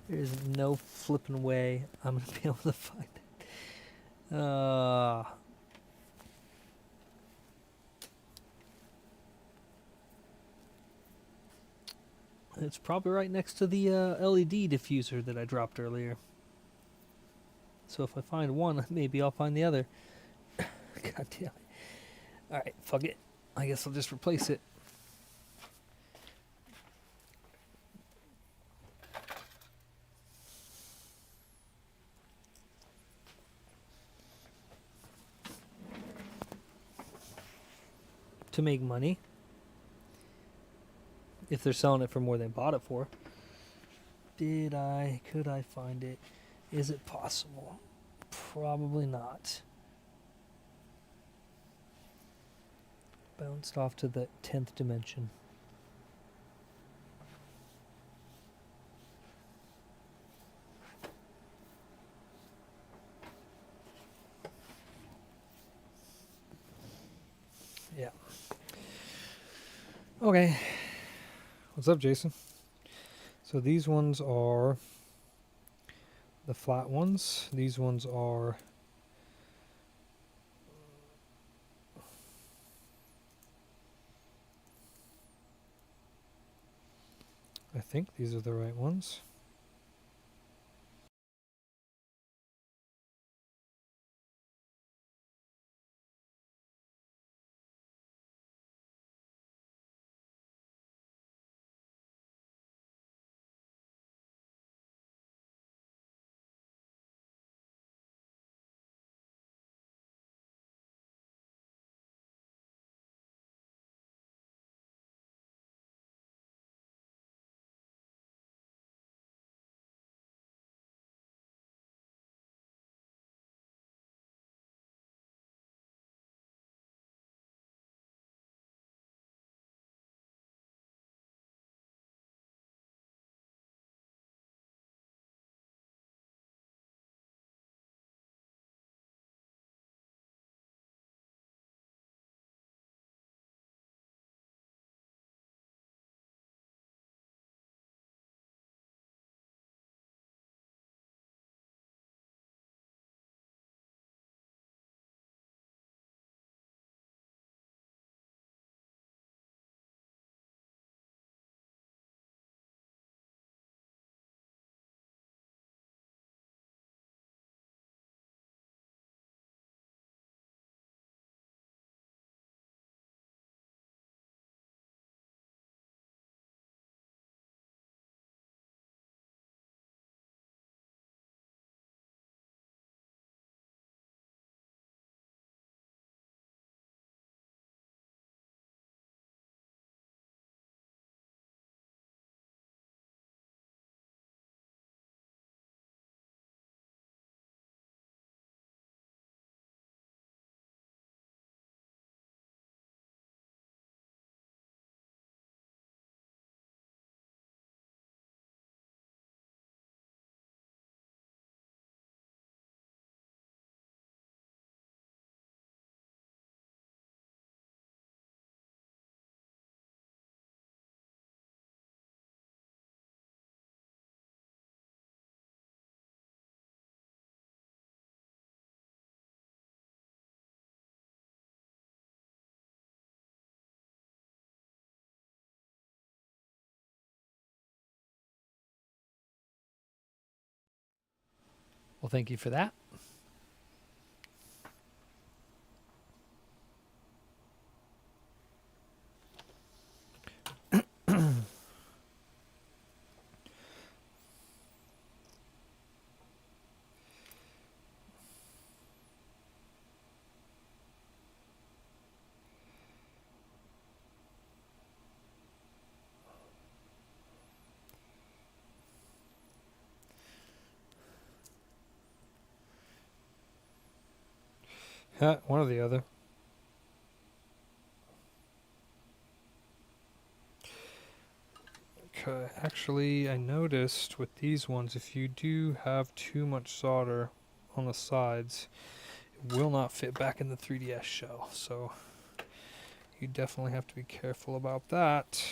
There's no flipping way I'm gonna be able to find it. It's probably right next to the LED diffuser that I dropped earlier. So if I find one, maybe I'll find the other. God damn it. Alright, fuck it. I guess I'll just replace it. To make money. If they're selling it for more than bought it for. Could I find it? Is it possible? Probably not. Bounced off to the 10th dimension. Yeah. Okay. What's up, Jason? So these ones are the flat ones. These ones are I think these are the right ones. Well, thank you for that. One or the other. Okay, actually, I noticed with these ones, if you do have too much solder on the sides, it will not fit back in the 3DS shell. So you definitely have to be careful about that.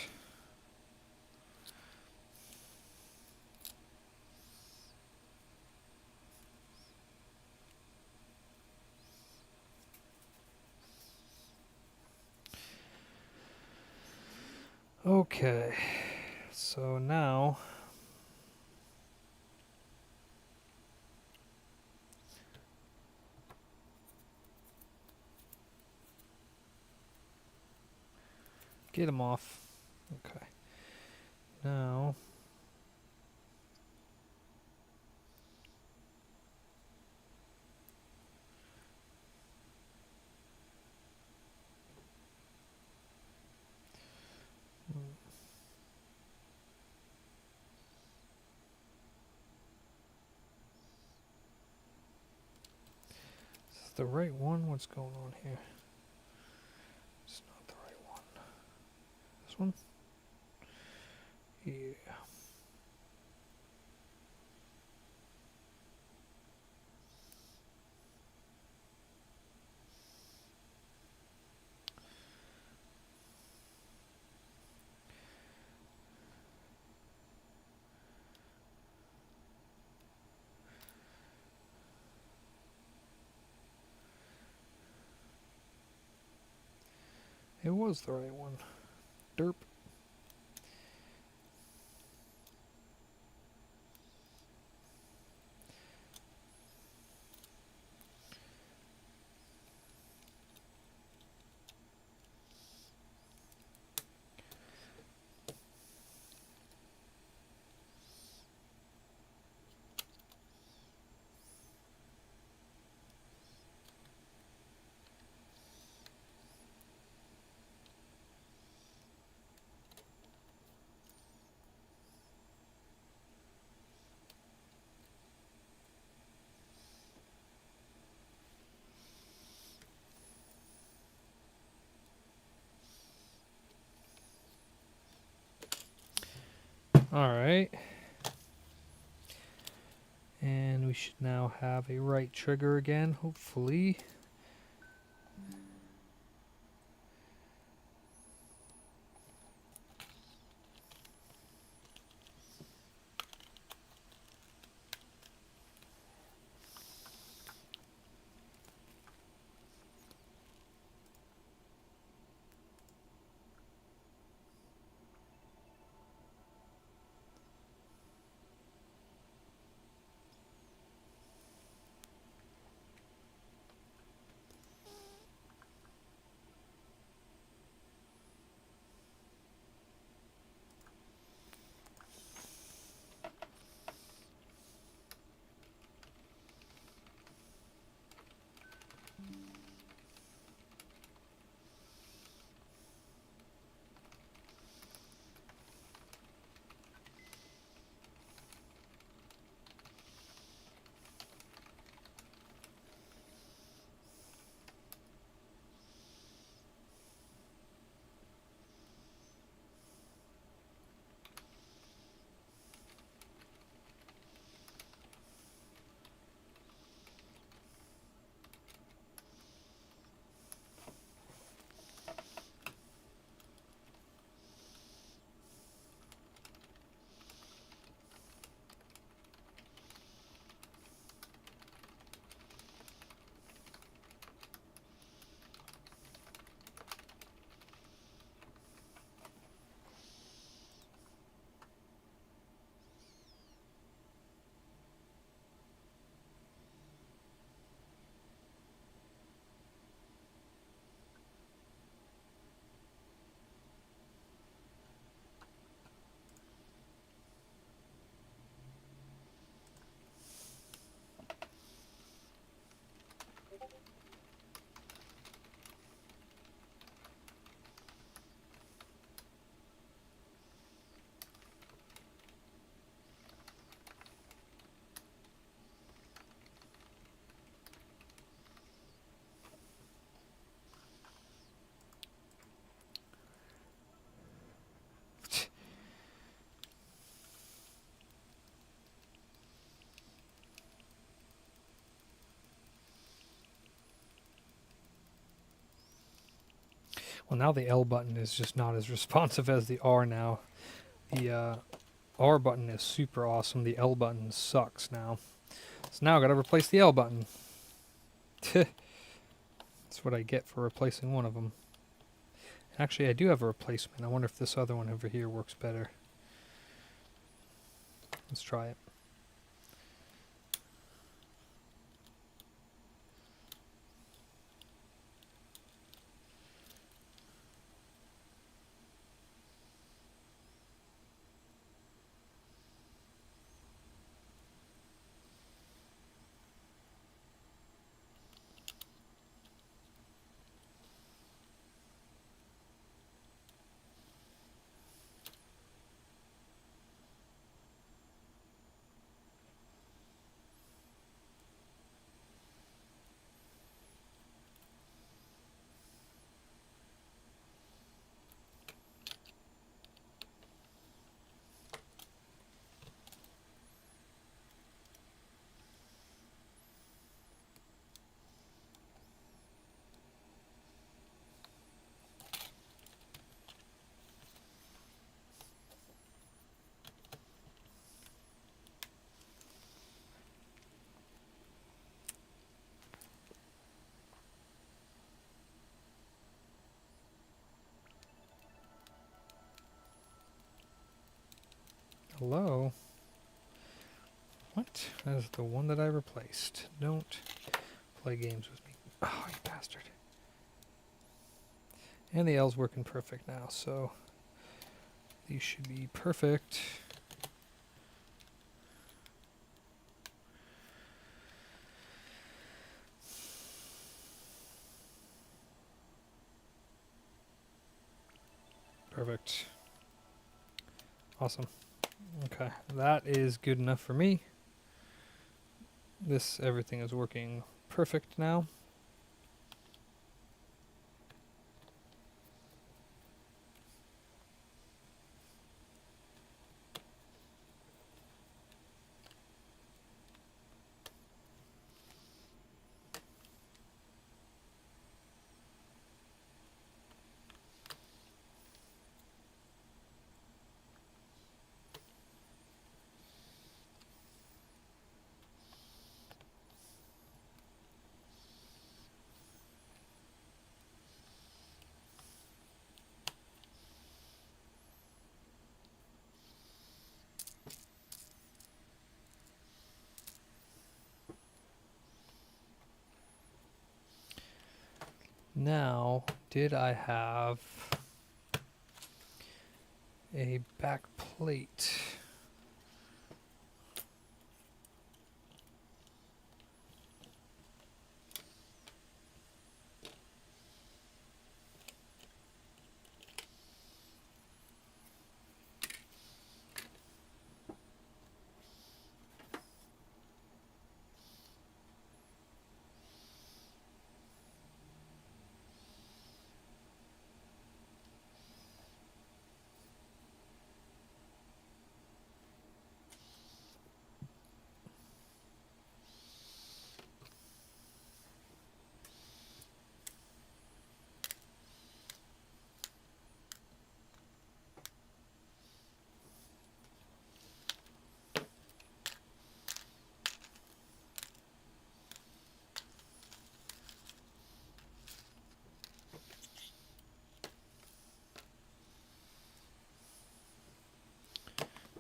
Okay, so now get them off. Okay, now the right one? What's going on here? It's not the right one. This one? Yeah. It was the right one. Derp. Alright. And we should now have a right trigger again, hopefully. Well, now the L button is just not as responsive as the R now. The R button is super awesome. The L button sucks now. So now I gotta replace the L button. That's what I get for replacing one of them. Actually, I do have a replacement. I wonder if this other one over here works better. Let's try it. Hello? What? That is the one that I replaced. Don't play games with me. Oh, you bastard. And the L's working perfect now, so these should be perfect. Perfect. Awesome. Okay, that is good enough for me. Everything is working perfect now. Now, did I have a back plate?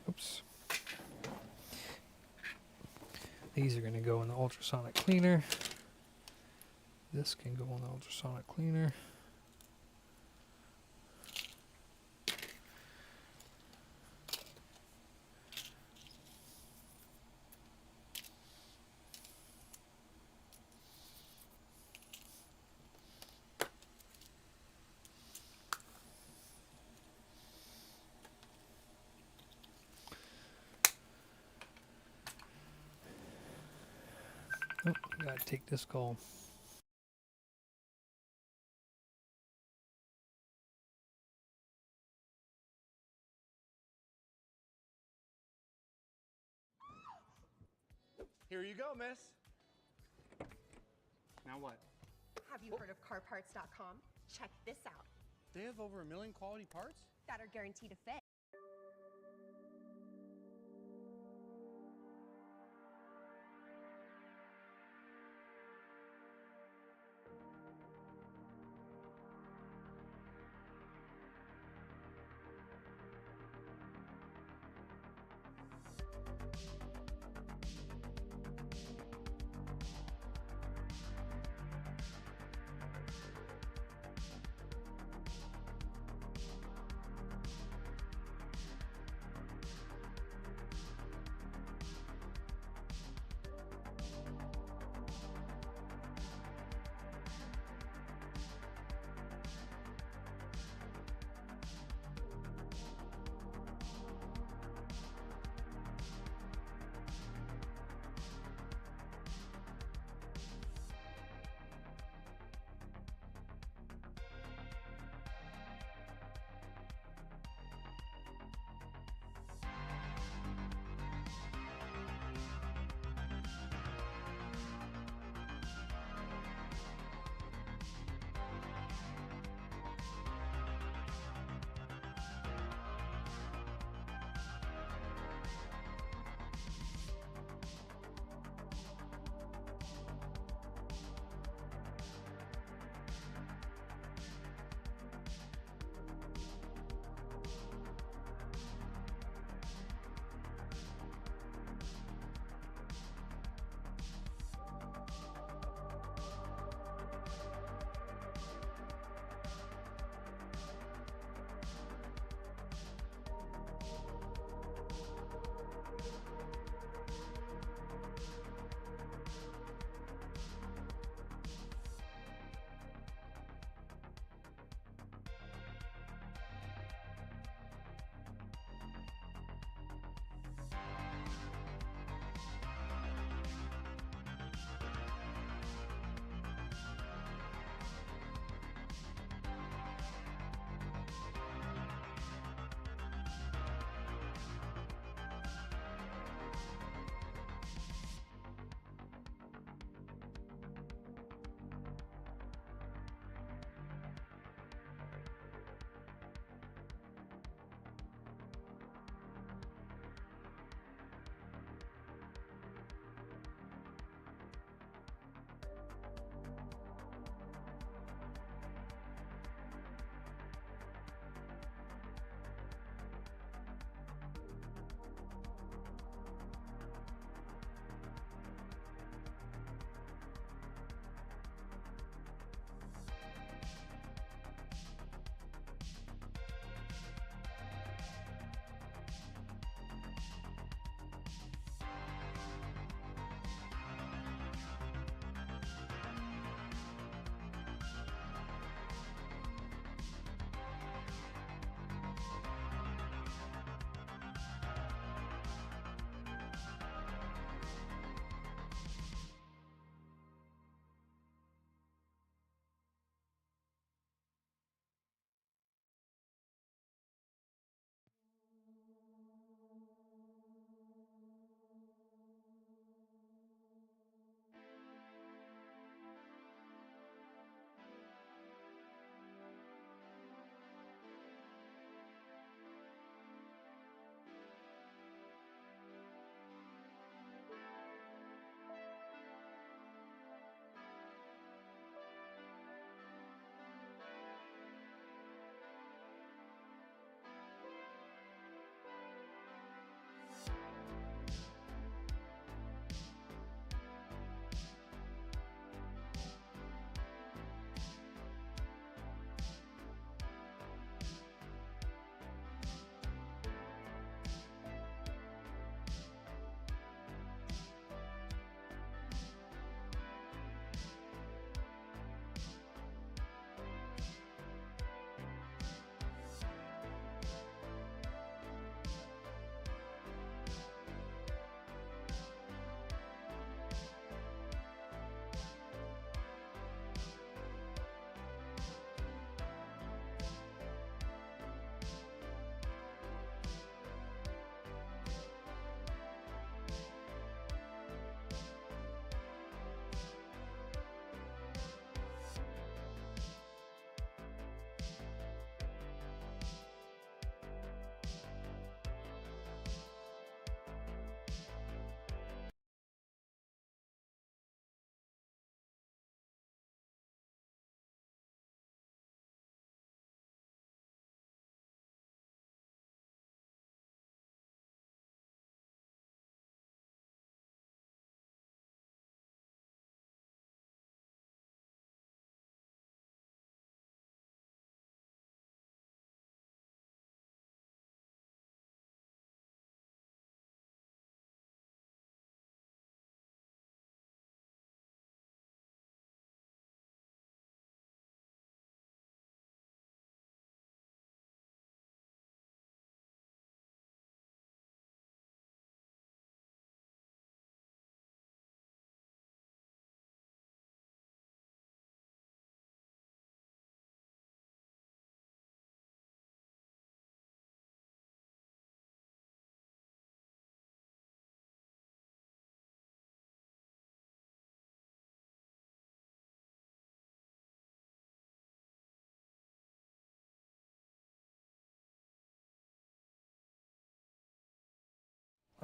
Oops. These are going to go in the ultrasonic cleaner. This can go in the ultrasonic cleaner. Oh, gotta take this call.
Here you go, miss.
Now what?
Have you heard of carparts.com? Check this out.
They have over 1 million quality parts?
That are guaranteed to fit.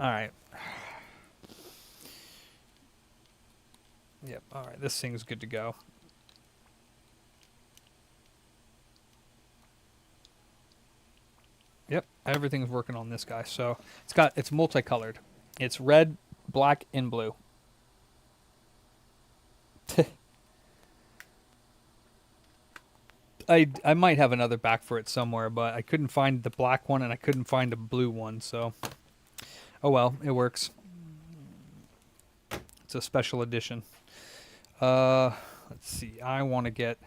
All right. Yep. All right. This thing's good to go. Yep. Everything's working on this guy. So it's multicolored. It's red, black, and blue. I might have another back for it somewhere, but I couldn't find the black one and I couldn't find a blue one, so oh well, it works. It's a special edition. Let's see. I want to get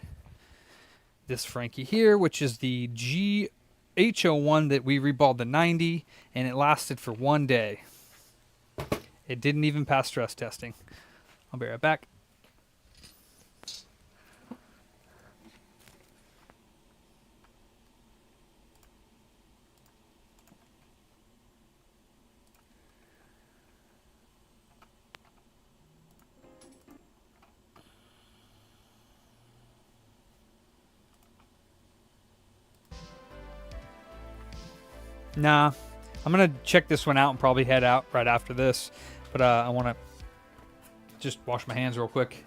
this Frankie here, which is the GH01 that we reballed the 90, and it lasted for 1 day. It didn't even pass stress testing. I'll be right back. Nah, I'm going to check this one out and probably head out right after this. But I want to just wash my hands real quick.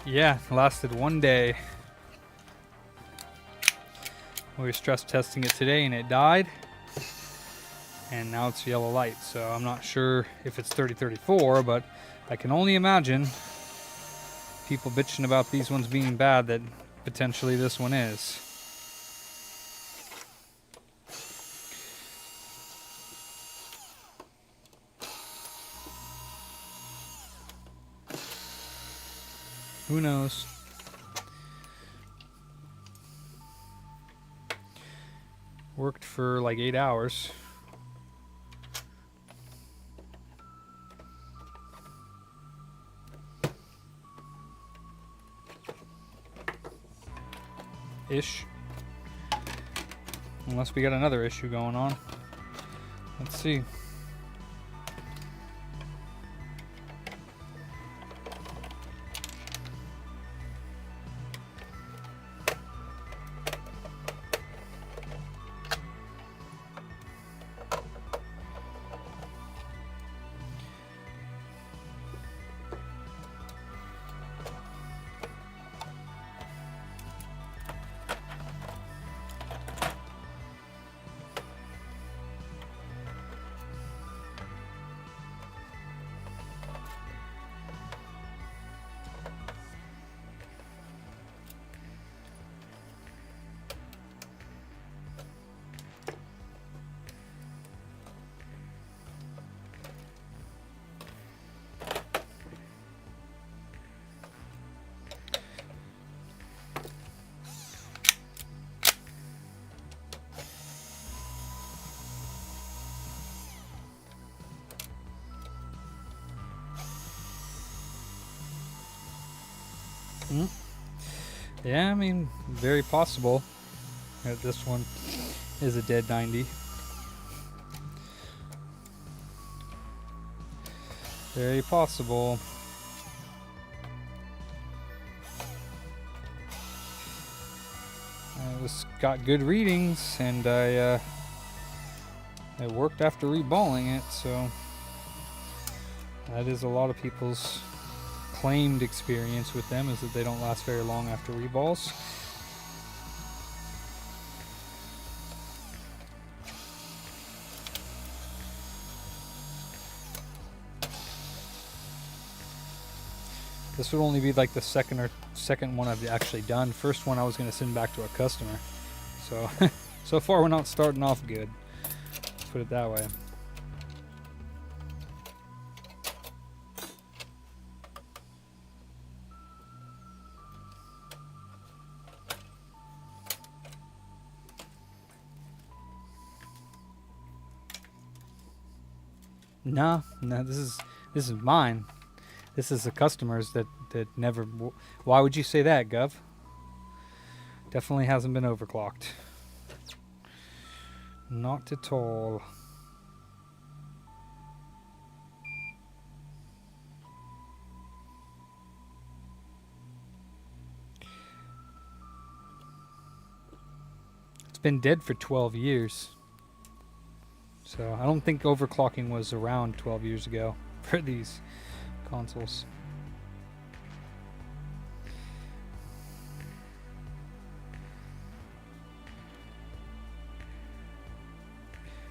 Yeah, lasted 1 day. We were stress testing it today and it died. And now it's yellow light, so I'm not sure if it's 3034, but I can only imagine people bitching about these ones being bad that potentially this one is. Who knows? Worked for like 8 hours. Ish. Unless we got another issue going on. Let's see. Yeah, I mean, very possible that this one is a dead 90. Very possible. Got good readings, and it worked after reballing it, so that is a lot of people's claimed experience with them, is that they don't last very long after reballs. This would only be like the second one I've actually done. First one I was going to send back to a customer. So so far we're not starting off good. Let's put it that way. No, this is mine. This is the customers that never. Why would you say that, Gov? Definitely hasn't been overclocked. Not at all. It's been dead for 12 years. So I don't think overclocking was around 12 years ago for these consoles.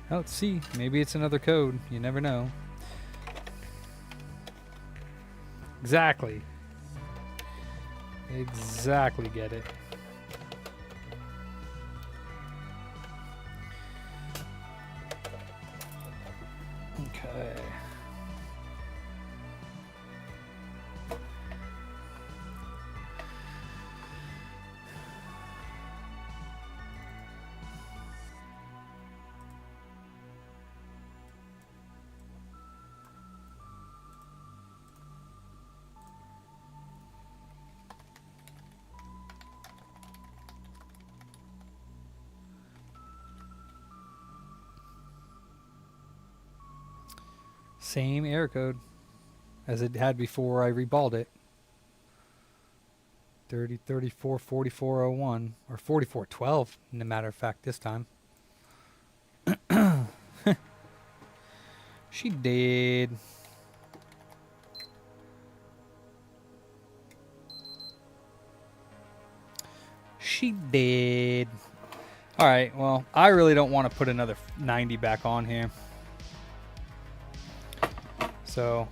Oh, let's see. Maybe it's another code. You never know. Exactly. Exactly get it. Okay. Same error code as it had before I reballed it. 3034 4401 or 4412, in a matter of fact, this time. She did. She did. All right, well, I really don't want to put another 90 back on here. So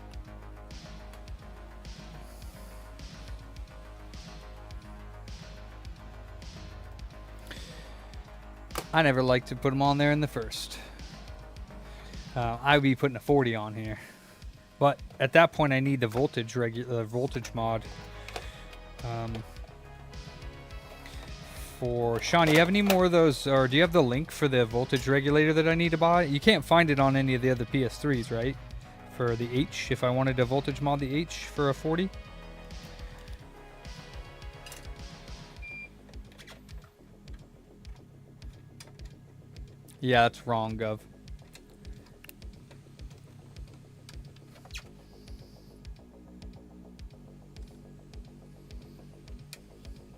I never like to put them on there in the first. I would be putting a 40 on here, but at that point I need the voltage voltage mod. for Sean. Do you have any more of those, or do you have the link for the voltage regulator that I need to buy? You can't find it on any of the other PS3s, right? For the H, if I wanted to voltage mod the H for a 40. Yeah, that's wrong, Gov.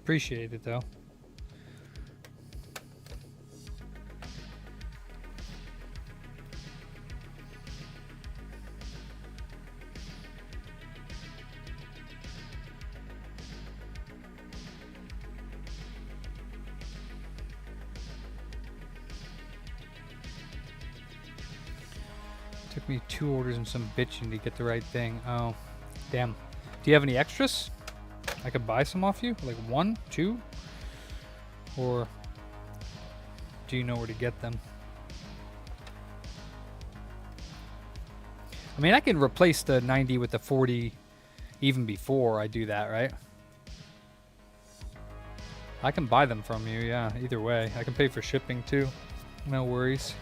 Appreciate it, though. Took me 2 orders and some bitching to get the right thing. Oh, damn. Do you have any extras? I could buy some off you? Like 1, 2? Or do you know where to get them? I mean, I can replace the 90 with the 40 even before I do that, right? I can buy them from you, yeah, either way. I can pay for shipping too. No worries.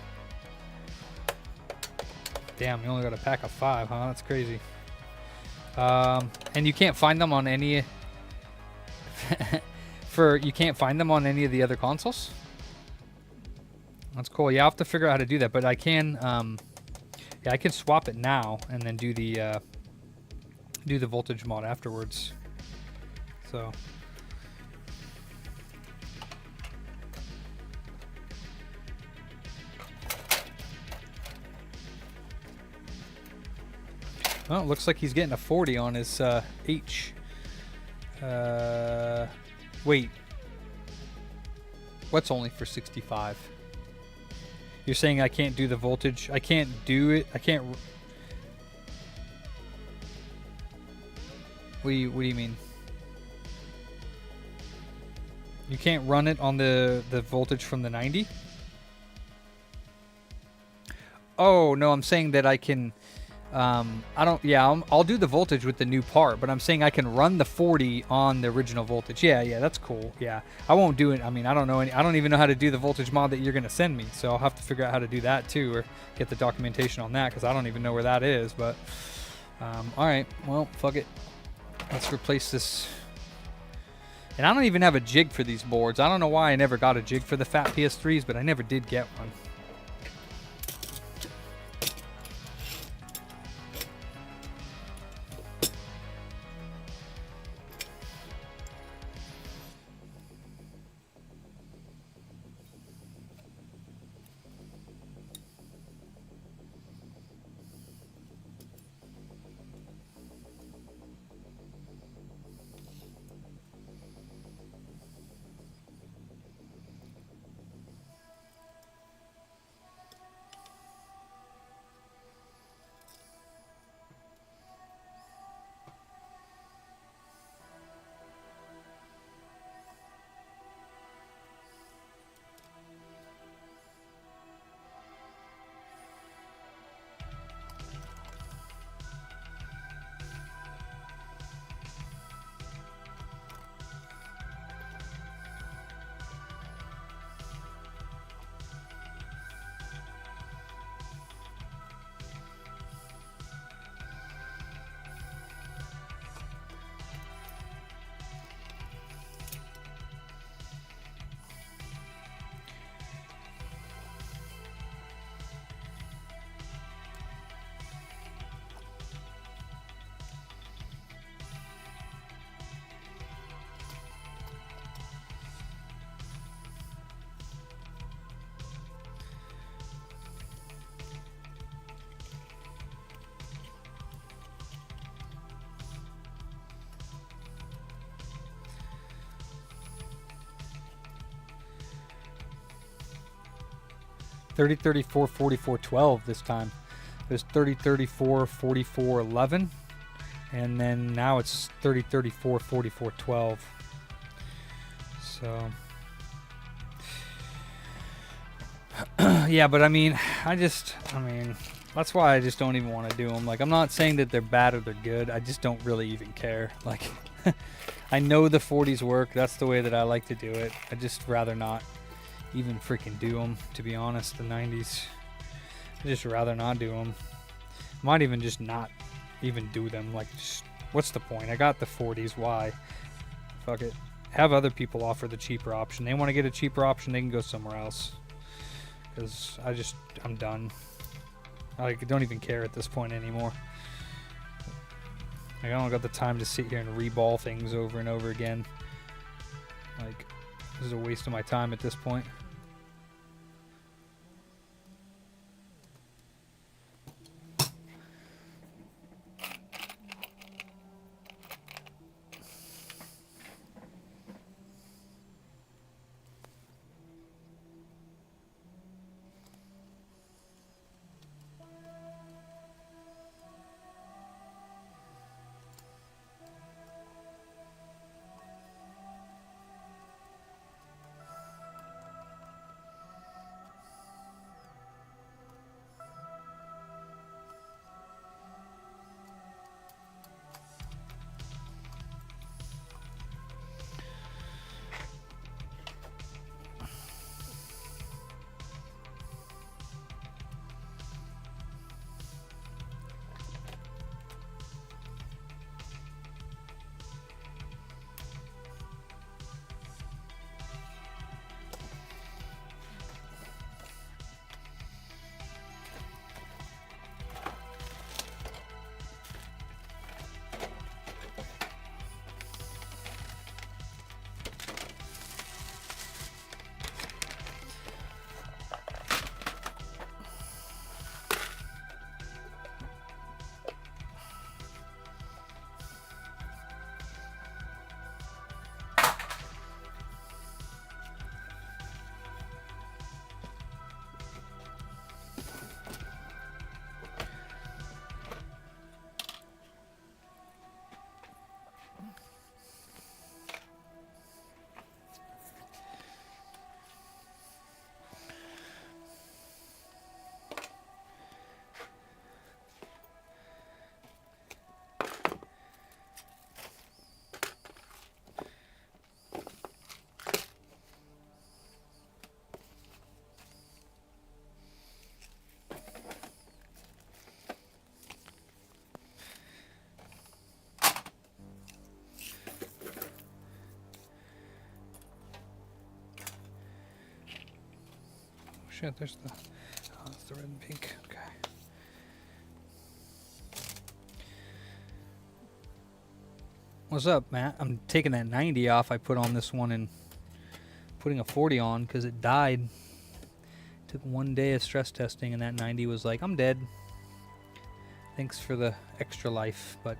Damn, you only got a pack of 5, huh? That's crazy. And you can't find them on any... you can't find them on any of the other consoles? That's cool. Yeah, I'll have to figure out how to do that, but I can... yeah, I can swap it now and then do the voltage mod afterwards. So... Well, it looks like he's getting a 40 on his H. Wait. What's only for 65? You're saying I can't do the voltage? I can't do it? I can't... What do you mean? You can't run it on the voltage from the 90? Oh, no, I'm saying that I can... I'll do the voltage with the new part, but I'm saying I can run the 40 on the original voltage. Yeah, that's cool. Yeah, I won't do it. I mean, I don't even know how to do the voltage mod that you're going to send me, so I'll have to figure out how to do that too, or get the documentation on that, because I don't even know where that is. But all right, well, fuck it, let's replace this. And I don't even have a jig for these boards. I don't know why I never got a jig for the fat PS3s, but I never did get one. $30, $34, $44, $12 this time. There's $30, $34, $44, $11, and then now it's $30, $34, $44, $12. So yeah, but I mean, that's why I just don't even want to do them. Like, I'm not saying that they're bad or they're good. I just don't really even care. Like, I know the 40s work. That's the way that I like to do it. I'd just rather not even freaking do them, to be honest. The 90s, I'd just rather not do them. Might even just not even do them. Like, just, what's the point? I got the 40s. Why? Fuck it. Have other people offer the cheaper option. They want to get a cheaper option, they can go somewhere else. Because I'm done. I don't even care at this point anymore. Like, I don't got the time to sit here and reball things over and over again. Like, this is a waste of my time at this point. Shit, there's the... Oh, that's the red and pink. Okay. What's up, Matt? I'm taking that 90 off I put on this one and putting a 40 on because it died. Took 1 day of stress testing and that 90 was like, I'm dead. Thanks for the extra life, but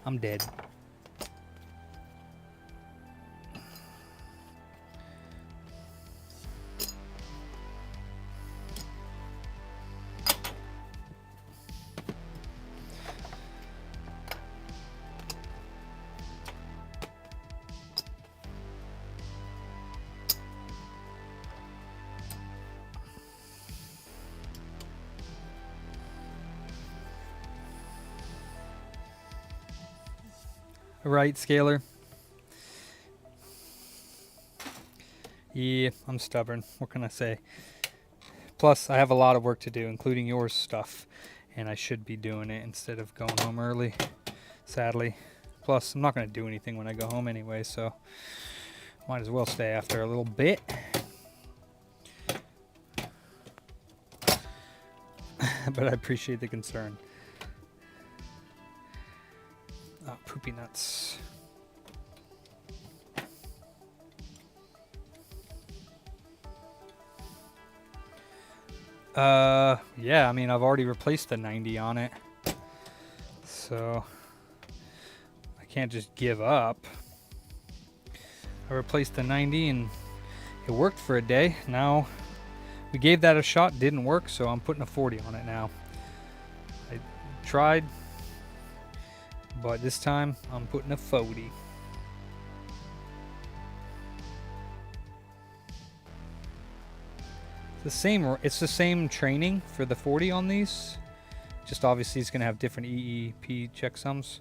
I'm dead. Right, Scalar? Yeah, I'm stubborn. What can I say? Plus, I have a lot of work to do, including yours stuff. And I should be doing it instead of going home early, sadly. Plus, I'm not going to do anything when I go home anyway, so might as well stay after a little bit. But I appreciate the concern. Oh, poopy nuts. Yeah, I mean, I've already replaced the 90 on it. So, I can't just give up. I replaced the 90 and it worked for a day. Now, we gave that a shot, didn't work, so I'm putting a 40 on it now. I tried, but this time I'm putting a 40. It's the same training for the 40 on these. Just obviously it's going to have different EEP checksums.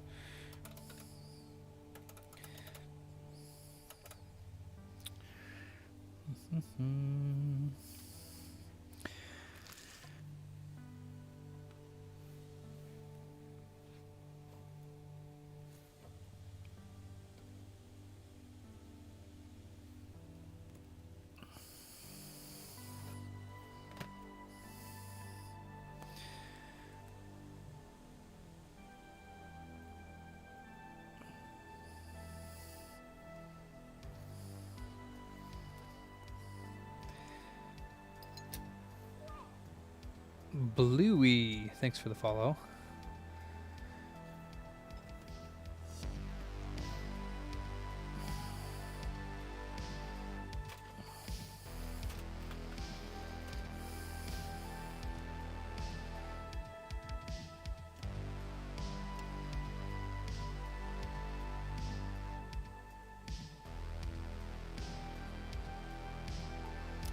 Bluey, thanks for the follow.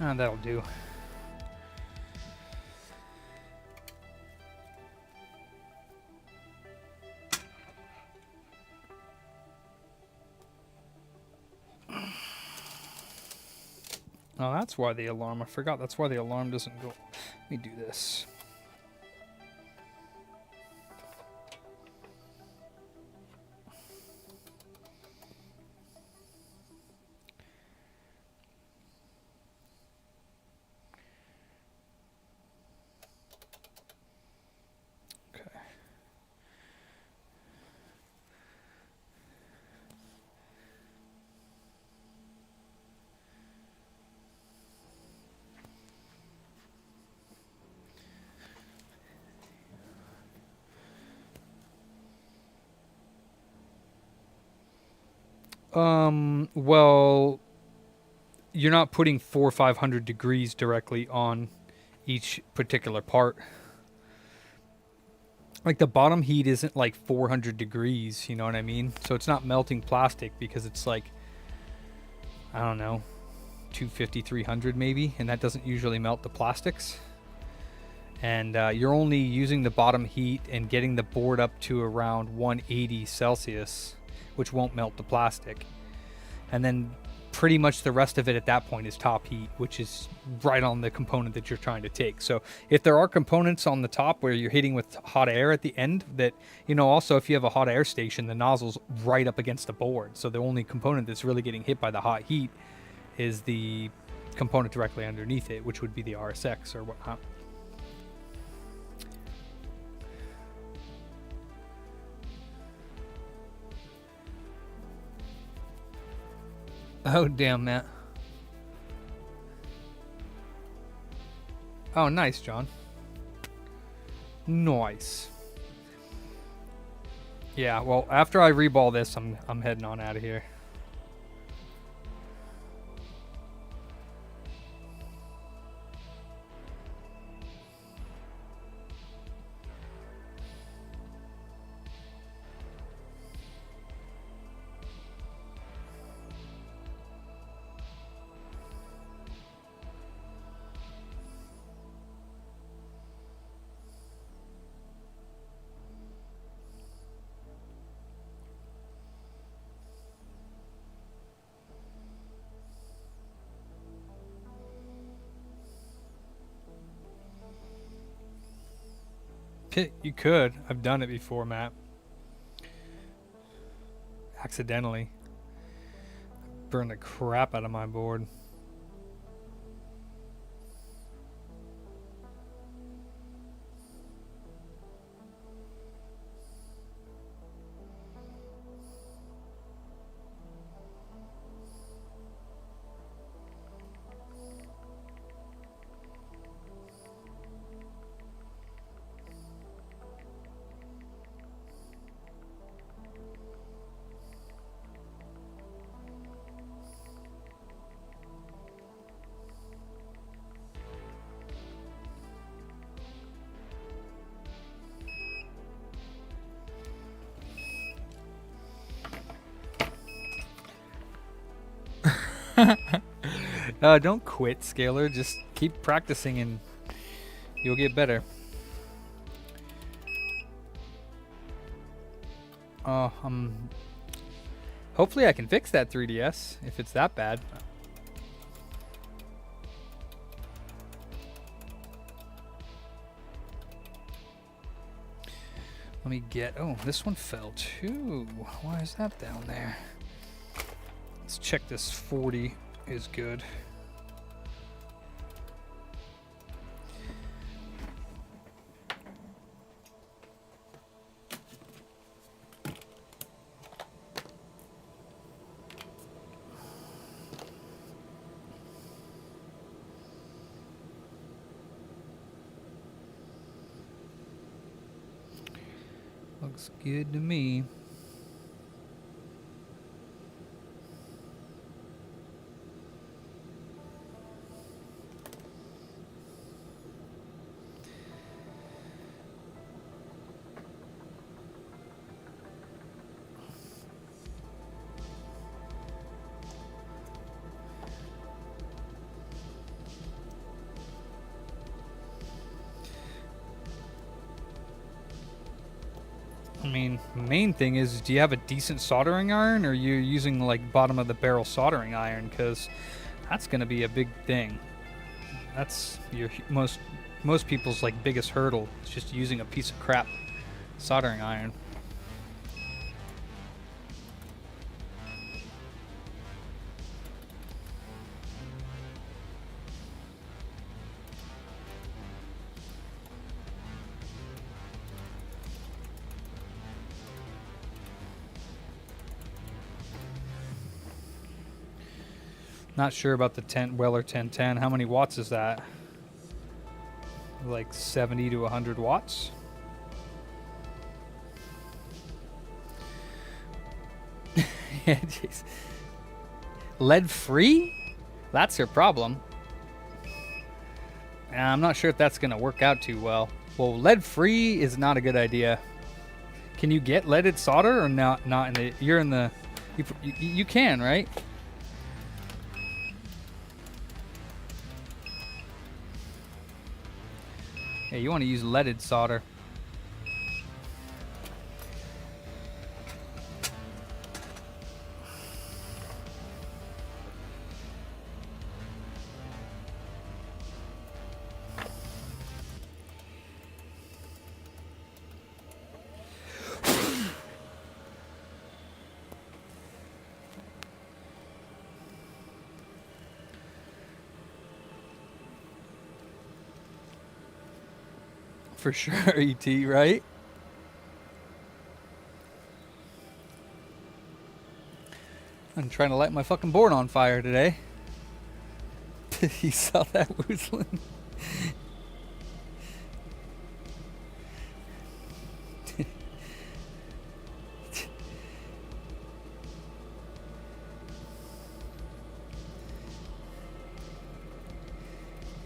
Ah, that'll do. Oh, that's why the alarm. I forgot that's why the alarm doesn't go. Let me do this. Well, you're not putting 400 or 500 degrees directly on each particular part. Like the bottom heat isn't like 400 degrees, you know what I mean? So it's not melting plastic because it's like, I don't know, 250, 300 maybe, and that doesn't usually melt the plastics. And you're only using the bottom heat and getting the board up to around 180 Celsius, which won't melt the plastic. And then pretty much the rest of it at that point is top heat, which is right on the component that you're trying to take. So if there are components on the top where you're hitting with hot air at the end, that, you know, also if you have a hot air station, the nozzle's right up against the board. So the only component that's really getting hit by the hot heat is the component directly underneath it, which would be the RSX or whatnot. Oh, damn, Matt. Oh, nice, John. Nice. Yeah, well, after I reball this, I'm heading on out of here. You could. I've done it before, Matt. Accidentally. Burned the crap out of my board. Don't quit, Scaler. Just keep practicing and you'll get better. Hopefully I can fix that 3DS if it's that bad. Let me get, oh, this one fell too. Why is that down there? Let's check this 40 is good. Looks good to me. I mean, main thing is, do you have a decent soldering iron, or you're using like bottom of the barrel soldering iron? Because that's going to be a big thing. That's your most people's like biggest hurdle. It's just using a piece of crap soldering iron. Not sure about the Weller 1010. How many watts is that? Like 70 to 100 watts? Yeah, jeez. Lead free? That's your problem. I'm not sure if that's going to work out too well. Well, lead free is not a good idea. Can you get leaded solder or not? Not in the. You're in the. You can, right? Yeah, you want to use leaded solder. For sure, ET, right? I'm trying to light my fucking board on fire today. You saw that, Woozlin?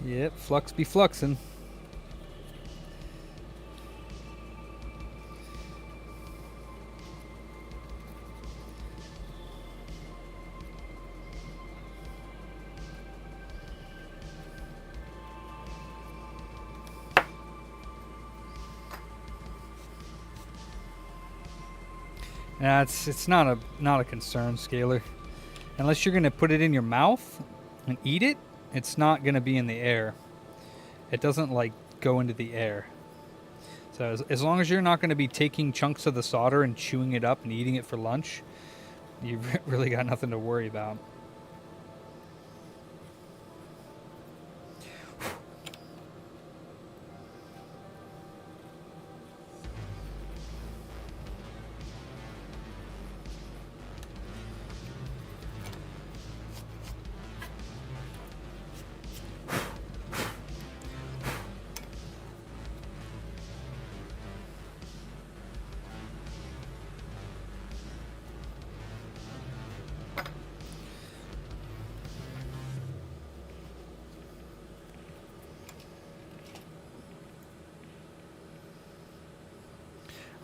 Yep, flux be fluxing. Yeah, it's not a concern, Scalar. Unless you're gonna put it in your mouth and eat it, it's not gonna be in the air. It doesn't like go into the air. So as long as you're not gonna be taking chunks of the solder and chewing it up and eating it for lunch, you've really got nothing to worry about.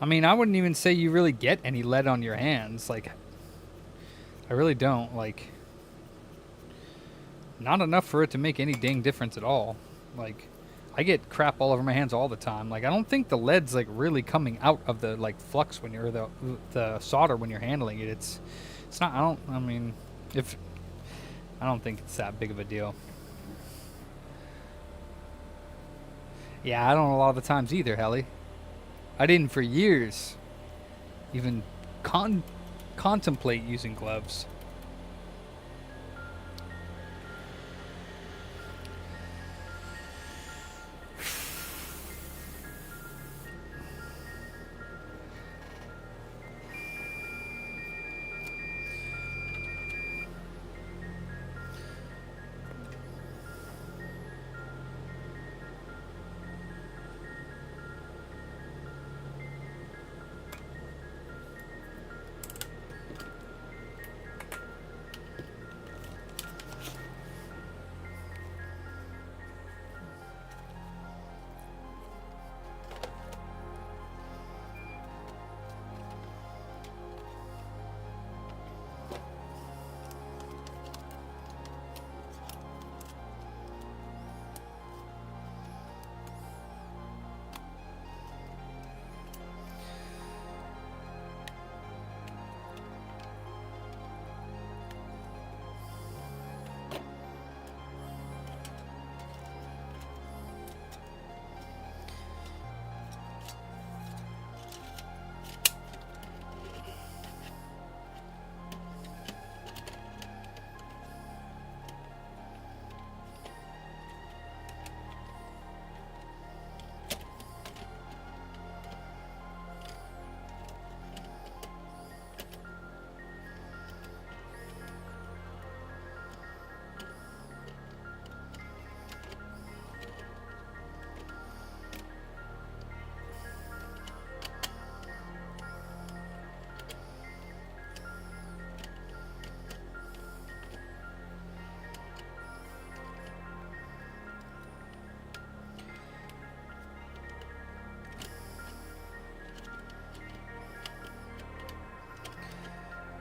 I mean, I wouldn't even say you really get any lead on your hands. Like, I really don't. Like, not enough for it to make any dang difference at all. Like, I get crap all over my hands all the time. Like, I don't think the lead's, like, really coming out of the, like, flux when you're, the solder when you're handling it. It's not, I don't think it's that big of a deal. Yeah, I don't know a lot of the times either, Helly. I didn't for years even contemplate using gloves.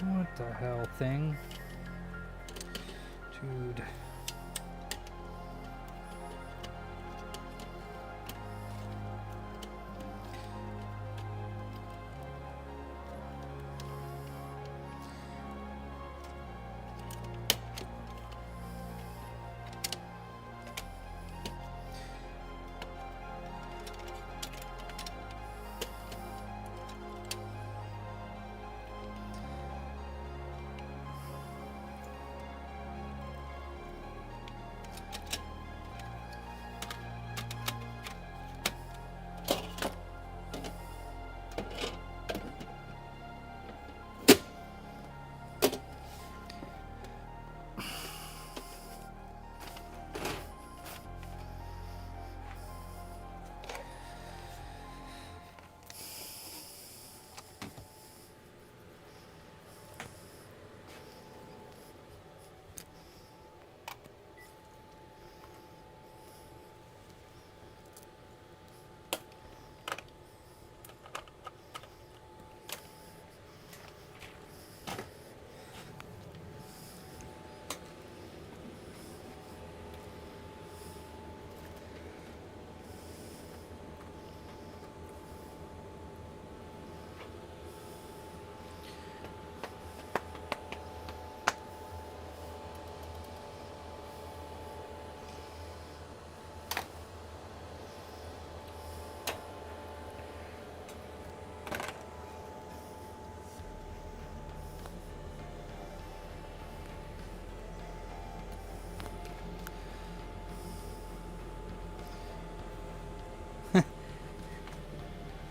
What the hell thing? Dude.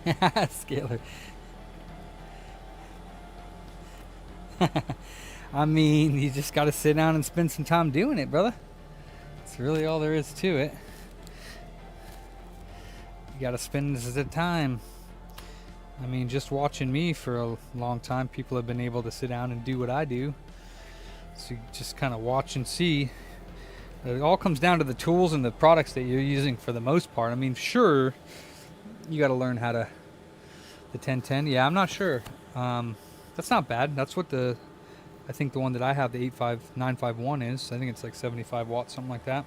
Scalar. I mean, you just got to sit down and spend some time doing it, brother. That's really all there is to it. You got to spend the time. I mean, just watching me for a long time, people have been able to sit down and do what I do. So you just kind of watch and see. It all comes down to the tools and the products that you're using for the most part. I mean, sure, you got to learn how to... The 1010, yeah, I'm not sure. That's not bad. That's what I think the one that I have, the 85951 is. I think it's like 75 watts, something like that.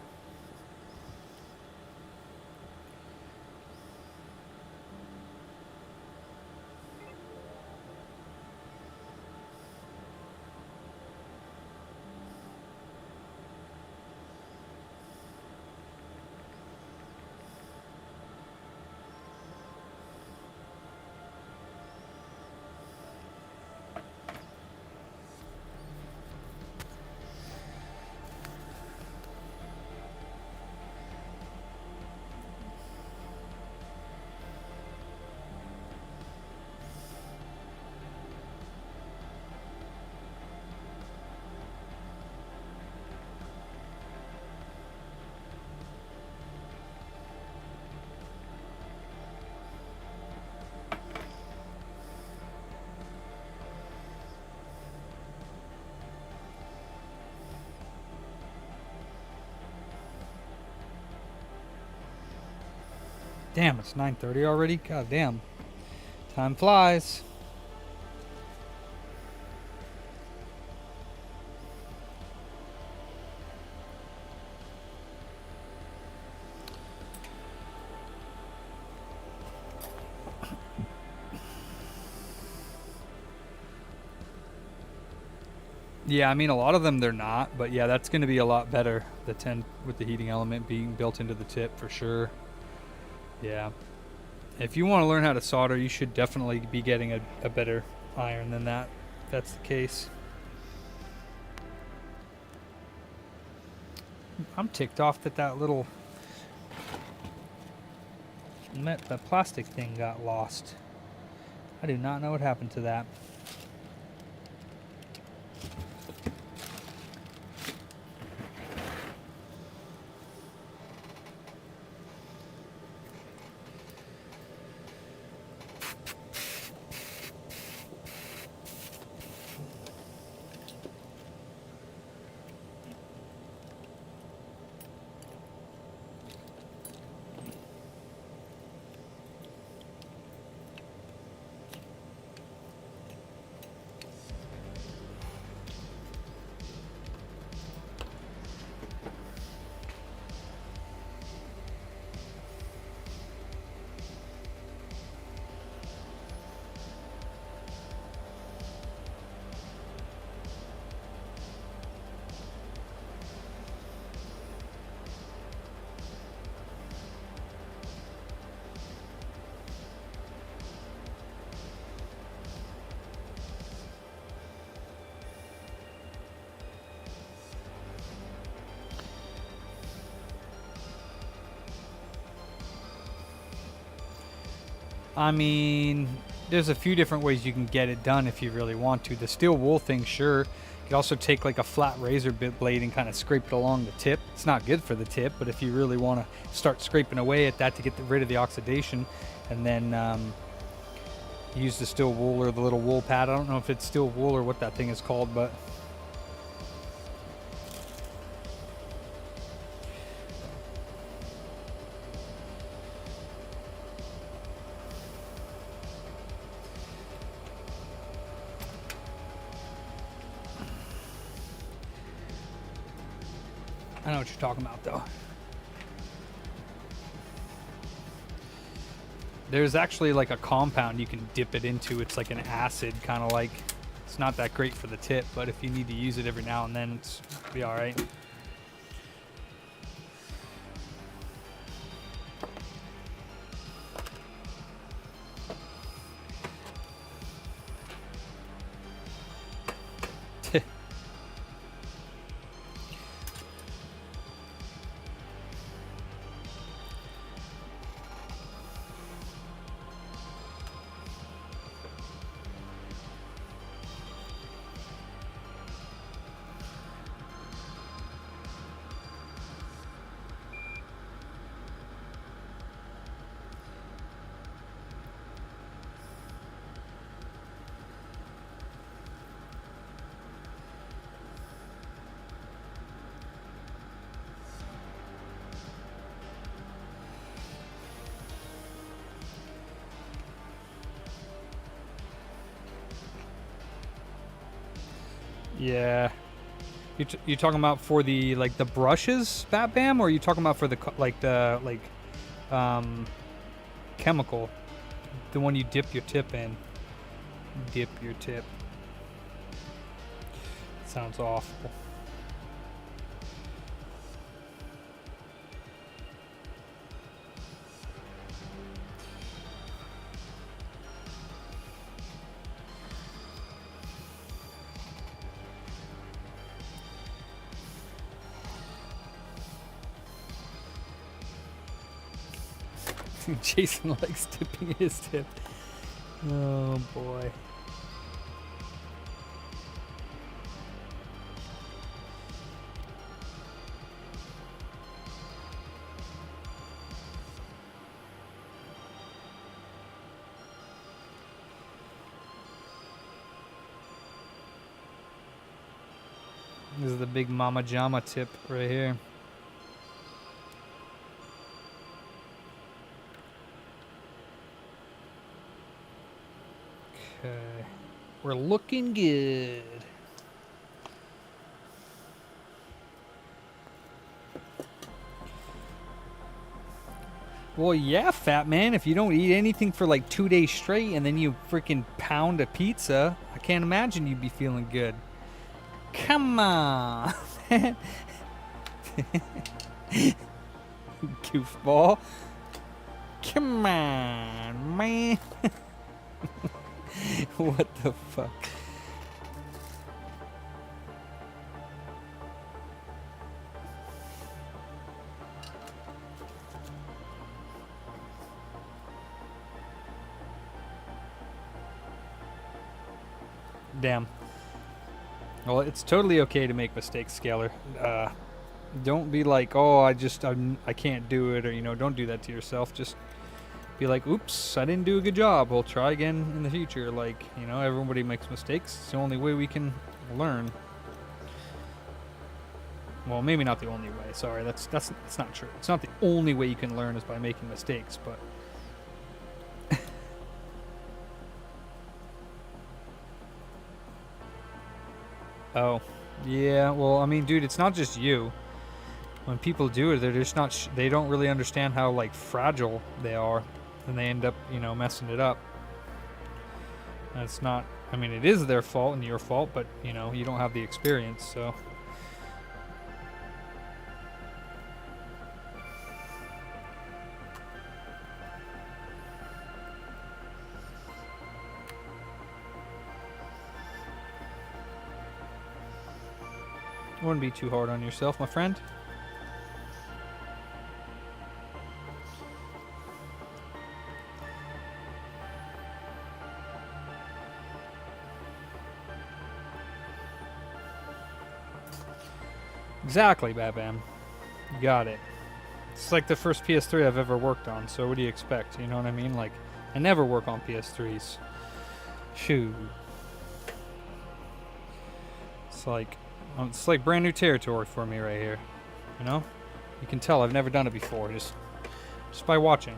Damn, it's 9:30 already? God damn. Time flies. Yeah, I mean, a lot of them they're not, but yeah, that's going to be a lot better. The 10 with the heating element being built into the tip for sure. Yeah. If you want to learn how to solder, you should definitely be getting a better iron than that. If that's the case. I'm ticked off that that little the plastic thing got lost. I do not know what happened to that. I mean, there's a few different ways you can get it done if you really want to. The steel wool thing, sure. You could also take like a flat razor bit blade and kind of scrape it along the tip. It's not good for the tip, but if you really want to start scraping away at that to get rid of the oxidation, and then use the steel wool or the little wool pad. I don't know if it's steel wool or what that thing is called, but I know what you're talking about, though. There's actually like a compound you can dip it into. It's like an acid, kind of like, it's not that great for the tip, but if you need to use it every now and then, it'll be all right. Yeah. You talking about for the like the brushes, Bat Bam, or are you talking about for the chemical, the one you dip your tip in? Dip your tip. Sounds awful. Jason likes dipping his tip. Oh boy. This is the big Mama Jama tip right here. We're looking good. Well, yeah, fat man. If you don't eat anything for like 2 days straight and then you freaking pound a pizza, I can't imagine you'd be feeling good. Come on. Goofball. Come on, man. What the fuck? Damn. Well, it's totally okay to make mistakes, Scaler. Don't be like, oh, I can't do it, or, you know, don't do that to yourself. Just be like, oops, I didn't do a good job. We'll try again in the future. Like, you know, everybody makes mistakes. It's the only way we can learn. Well, maybe not the only way. Sorry, that's not true. It's not the only way you can learn is by making mistakes, but oh, yeah. Well, I mean, dude, it's not just you. When people do it, they're just not. They don't really understand how like fragile they are, and they end up, you know, messing it up. And it's not. I mean, it is their fault and your fault, but you know, you don't have the experience, so. Wouldn't be too hard on yourself, my friend. Exactly, Bam. You got it. It's like the first PS3 I've ever worked on, so what do you expect? You know what I mean? Like, I never work on PS3s. Shoot. It's like brand new territory for me right here. You know? You can tell I've never done it before, just by watching.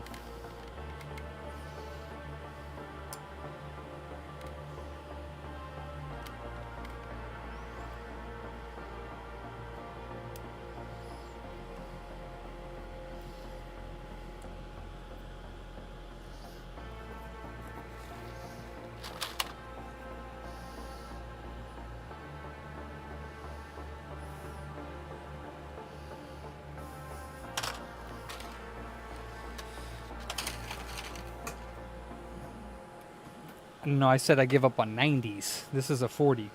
No, I said I give up on 90s. This is a 40.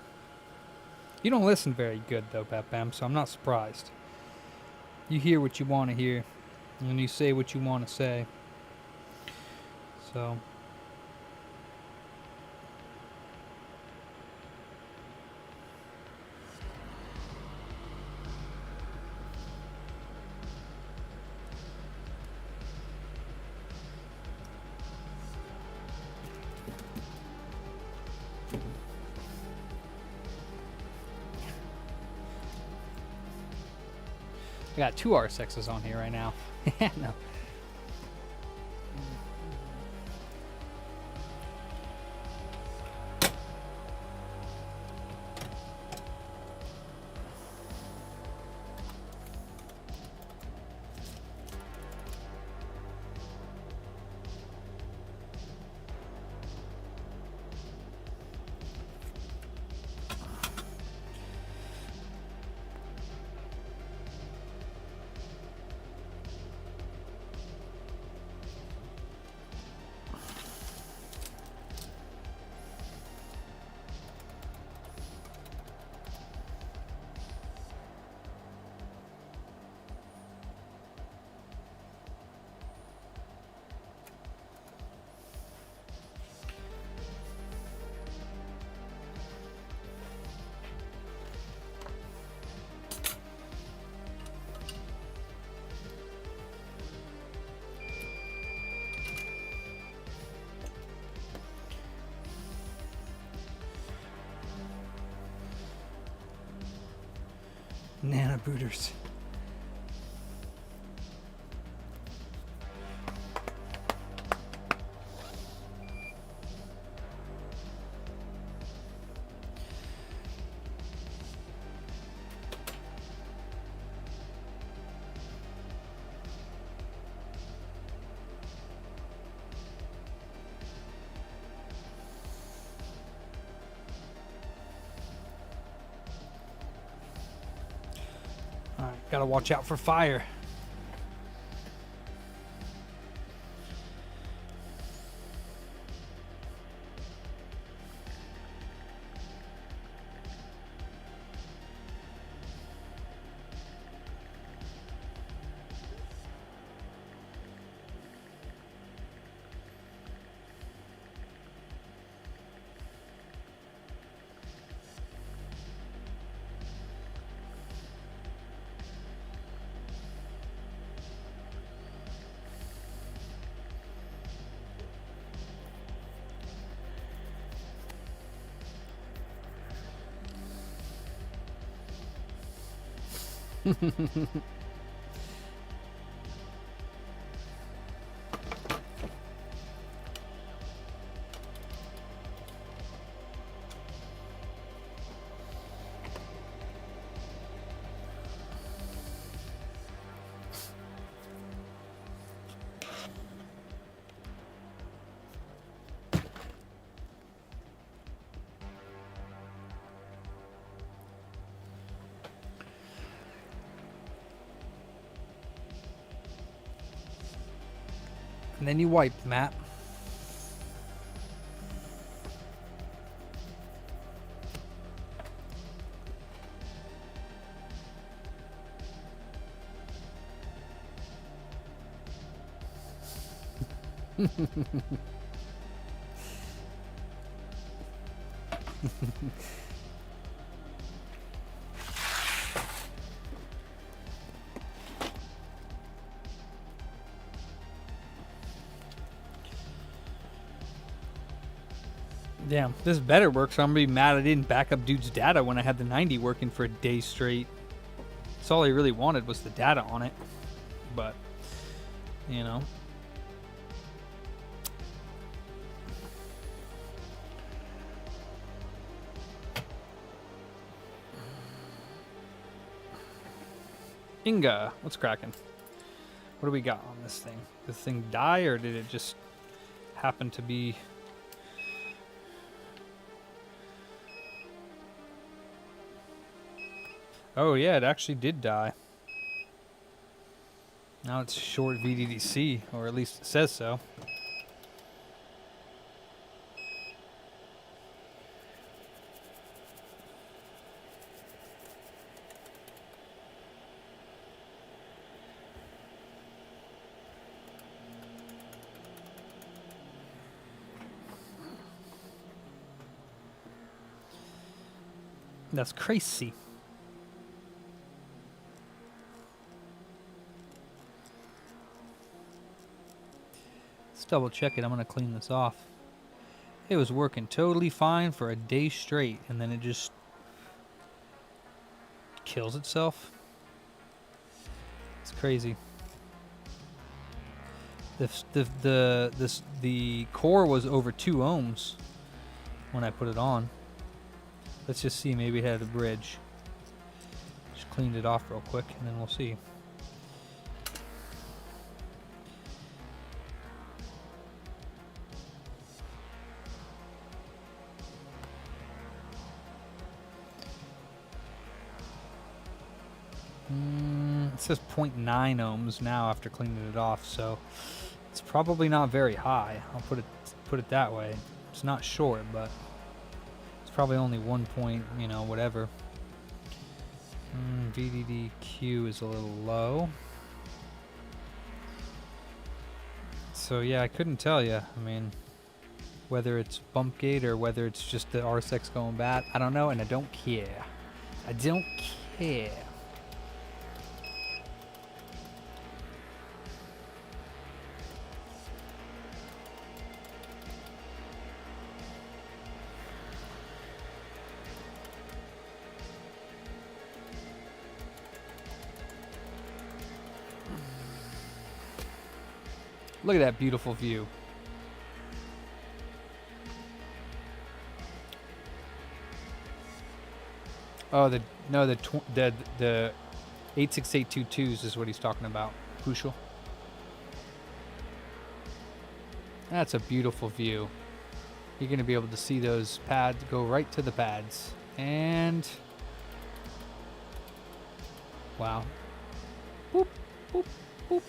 You don't listen very good, though, Bam, so I'm not surprised. You hear what you want to hear, and you say what you want to say. So... I got 2 RSXs on here right now. No. Nana booters. Gotta watch out for fire. And then you wipe the map. Damn, this better work, so I'm gonna be mad I didn't back up dude's data when I had the 90 working for a day straight. That's all I really wanted was the data on it. But, you know. Inga, what's cracking? What do we got on this thing? Did this thing die, or did it just happen to be... Oh yeah, it actually did die. Now it's short VDDC, or at least it says so. That's crazy. Double check it. I'm gonna clean this off. It was working totally fine for a day straight, and then it just kills itself. It's crazy. The core was over 2 ohms when I put it on. Let's just see. Maybe it had a bridge. Just cleaned it off real quick, and then we'll see. It says 0.9 ohms now after cleaning it off, so it's probably not very high. I'll put it that way. It's not short, but it's probably only 1 point, you know, whatever. VDDQ is a little low. So yeah, I couldn't tell you. I mean, whether it's bump gate or whether it's just the RSX going bad, I don't know, and I don't care. I don't care. Look at that beautiful view. Oh, the 86822s is what he's talking about. Crucial. That's a beautiful view. You're going to be able to see those pads go right to the pads. And wow. Boop, boop, boop.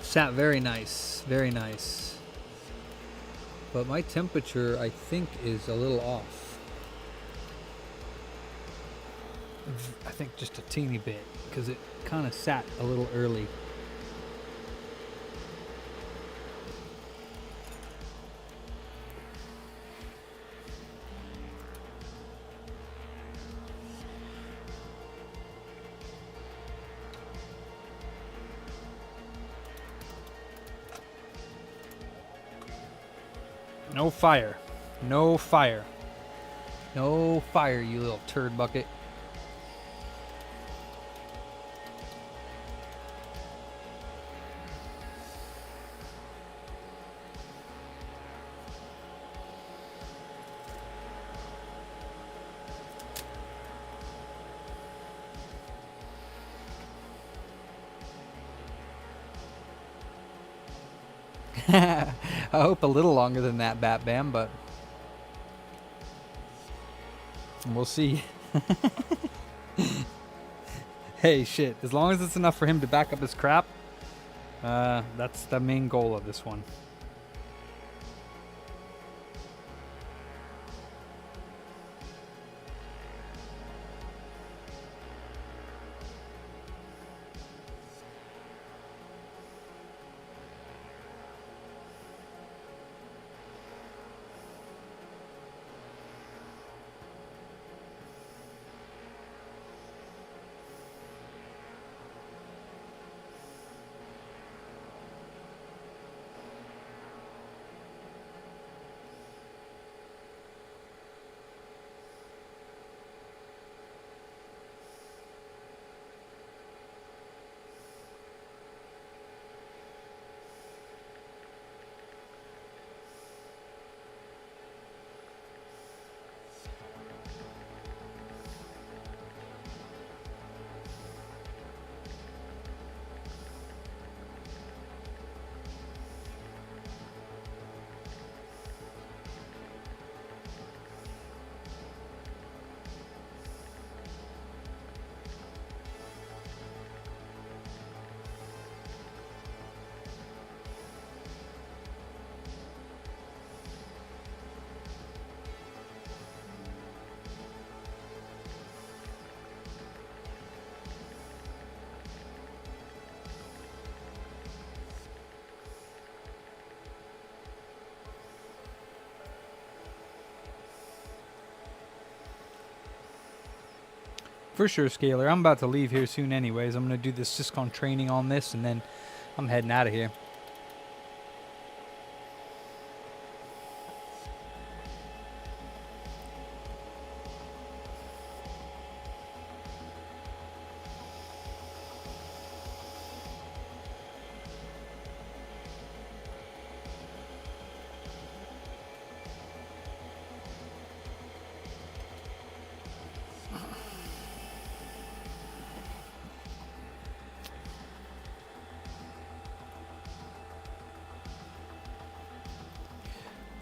Sat very nice, very nice. But my temperature, I think, is a little off. I think just a teeny bit, because it kind of sat a little early. No fire. No fire. No fire, you little turd bucket. I hope a little longer than that, Bat Bam, but we'll see. Hey, shit. As long as it's enough for him to back up his crap, that's the main goal of this one. For sure, Scaler. I'm about to leave here soon anyways. I'm going to do the Syscon training on this, and then I'm heading out of here.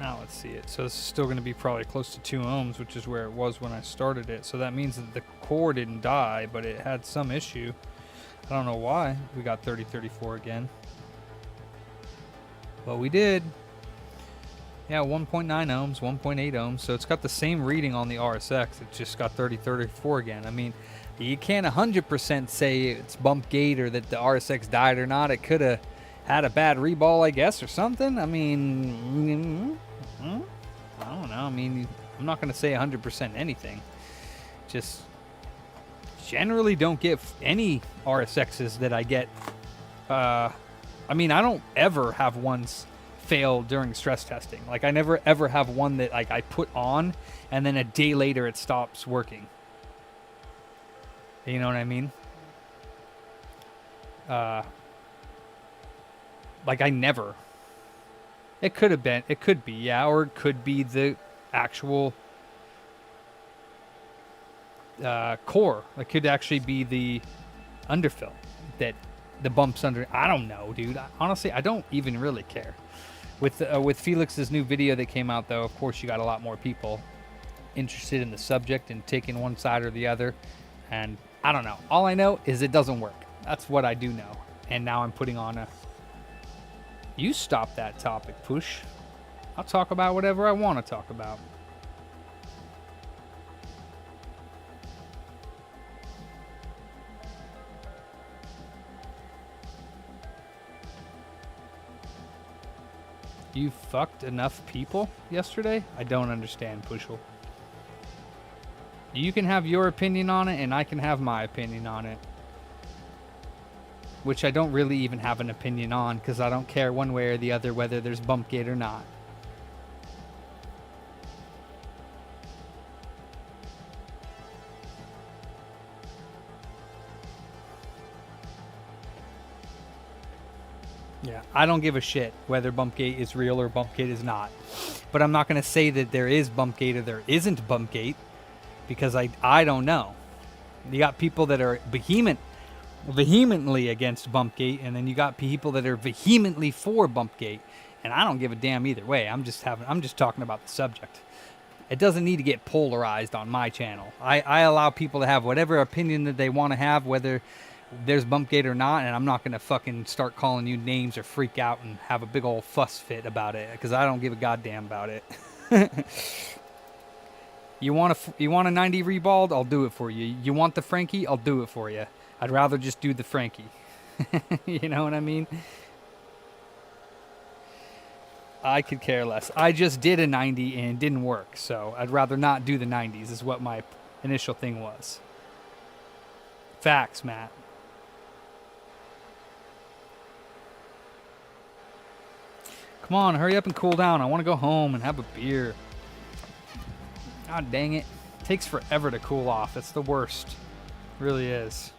Now let's see it. So this is still going to be probably close to 2 ohms, which is where it was when I started it. So that means that the core didn't die, but it had some issue. I don't know why. We got 3034 again. But we did. Yeah, 1.9 ohms, 1.8 ohms. So it's got the same reading on the RSX. It just got 3034 again. I mean, you can't 100% say it's bump gate or that the RSX died or not. It could have had a bad reball, I guess, or something. I mean, I don't know. I mean, I'm not going to say 100% anything. Just generally don't get any RSXs that I get. I mean, I don't ever have ones fail during stress testing. Like, I never ever have one that like I put on and then a day later it stops working. You know what I mean? Like, I never. It could have been. It could be, yeah. Or it could be the actual core. It could actually be the underfill that the bumps under. I don't know, dude. Honestly, I don't even really care. With Felix's new video that came out, though, of course, you got a lot more people interested in the subject and taking one side or the other. And I don't know. All I know is it doesn't work. That's what I do know. And now I'm putting on a... You stop that topic, Push. I'll talk about whatever I want to talk about. You fucked enough people yesterday? I don't understand, Pushel. You can have your opinion on it, and I can have my opinion on it. Which I don't really even have an opinion on, because I don't care one way or the other whether there's bump gate or not. Yeah, I don't give a shit whether bump gate is real or bump gate is not. But I'm not going to say that there is bump gate or there isn't bump gate, because I don't know. You got people that are vehemently against bump gate, and then you got people that are vehemently for bump gate, and I don't give a damn either way. I'm just talking about the subject. It doesn't need to get polarized on my channel. I allow people to have whatever opinion that they want to have, whether there's bump gate or not, and I'm not going to fucking start calling you names or freak out and have a big old fuss fit about it, because I don't give a goddamn about it. You want a 90 reballed? I'll do it for you. You want the Frankie? I'll do it for you. I'd rather just do the Frankie. You know what I mean? I could care less. I just did a 90 and it didn't work, so I'd rather not do the 90s is what my initial thing was. Facts, Matt. Come on, hurry up and cool down. I want to go home and have a beer. God dang it. It takes forever to cool off. It's the worst. It really is.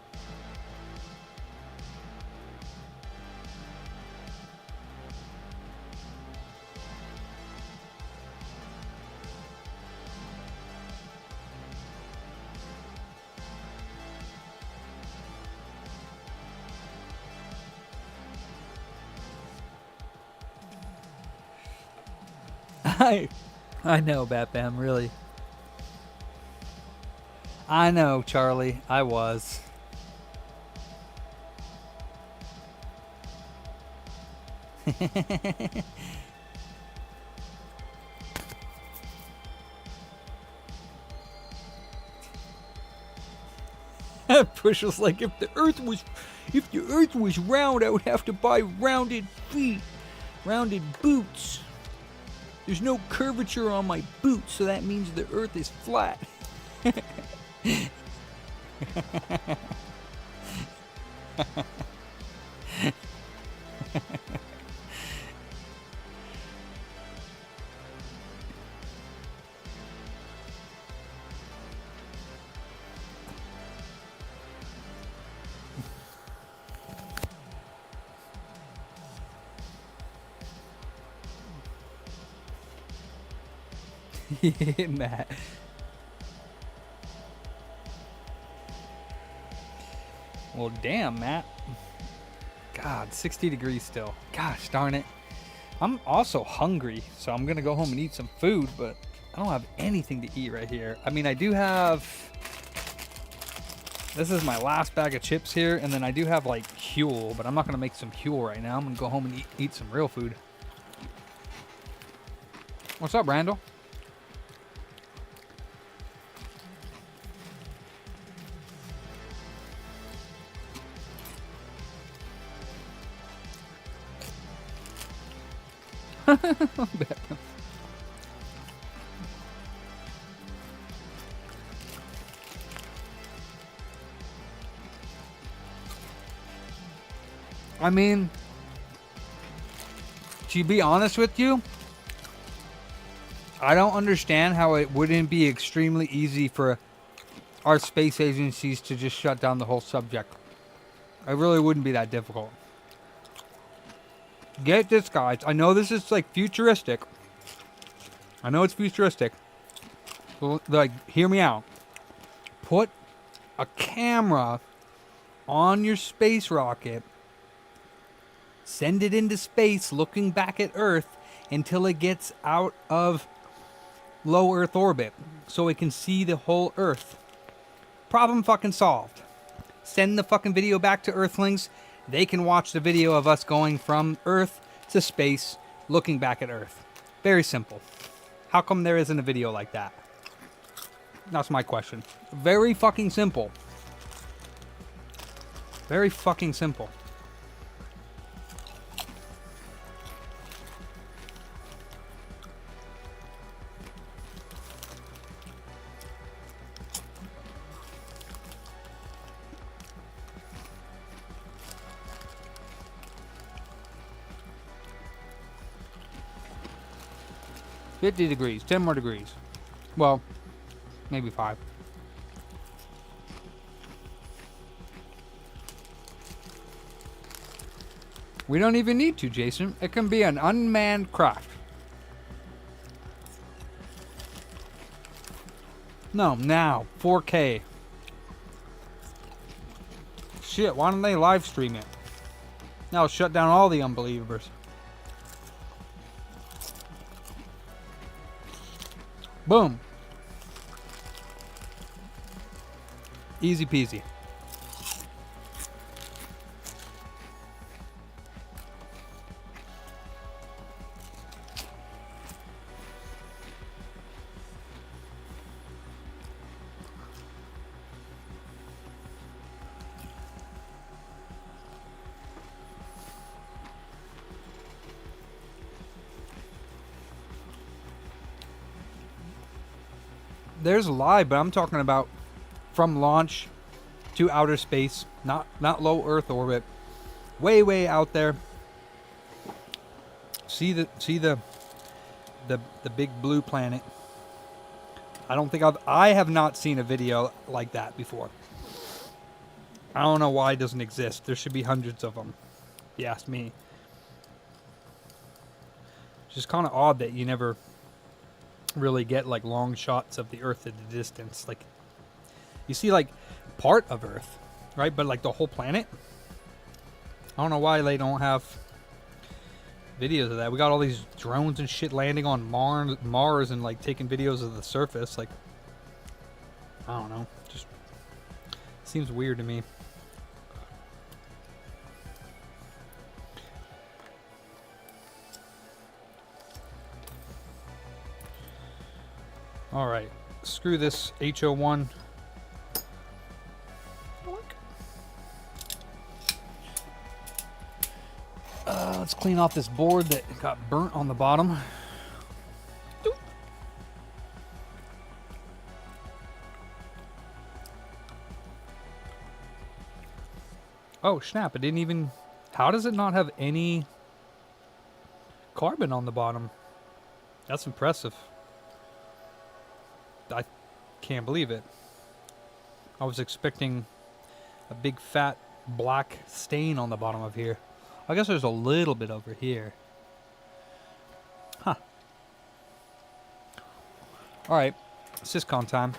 I know, Batbam, really. I know, Charlie. I was. Push was like, if the earth was round, I would have to buy rounded feet, rounded boots. There's no curvature on my boots, so that means the earth is flat. Matt. Well, damn, Matt. God, 60 degrees still. Gosh darn it. I'm also hungry, so I'm going to go home and eat some food, but I don't have anything to eat right here. I mean, I do have... This is my last bag of chips here, and then I do have, like, Huel, but I'm not going to make some Huel right now. I'm going to go home and eat some real food. What's up, Randall? I mean, to be honest with you, I don't understand how it wouldn't be extremely easy for our space agencies to just shut down the whole subject. It really wouldn't be that difficult. Get this, guys. I know this is like futuristic. I know it's futuristic. Like, hear me out. put a camera on your space rocket, send it into space looking back at Earth until it gets out of low Earth orbit so it can see the whole Earth. Problem fucking solved. Send the fucking video back to Earthlings. They can watch the video of us going from Earth to space looking back at Earth. Very simple. How come there isn't a video like that? That's my question. Very fucking simple. Very fucking simple. $50 degrees, 10 more degrees. Well, maybe 5. We don't even need to, Jason. It can be an unmanned craft. No, now. 4K. Shit, why don't they live stream it? Now shut down all the unbelievers. Boom. Easy peasy. There's live, but I'm talking about from launch to outer space, not low Earth orbit, way out there. See the big blue planet. I don't think I have not seen a video like that before. I don't know why it doesn't exist. There should be hundreds of them, if you ask me. It's just kind of odd that you never really get like long shots of the Earth at the distance. Like you see like part of Earth, right? But like the whole planet. I don't know why they don't have videos of that. We got all these drones and shit landing on Mars and like taking videos of the surface. Like I don't know. Just seems weird to me. All right, screw this HO1. Let's clean off this board that got burnt on the bottom. Oh snap, it didn't even... How does it not have any carbon on the bottom? That's impressive. I can't believe it. I was expecting a big fat black stain on the bottom of here. I guess there's a little bit over here. Huh. Alright, Syscon time.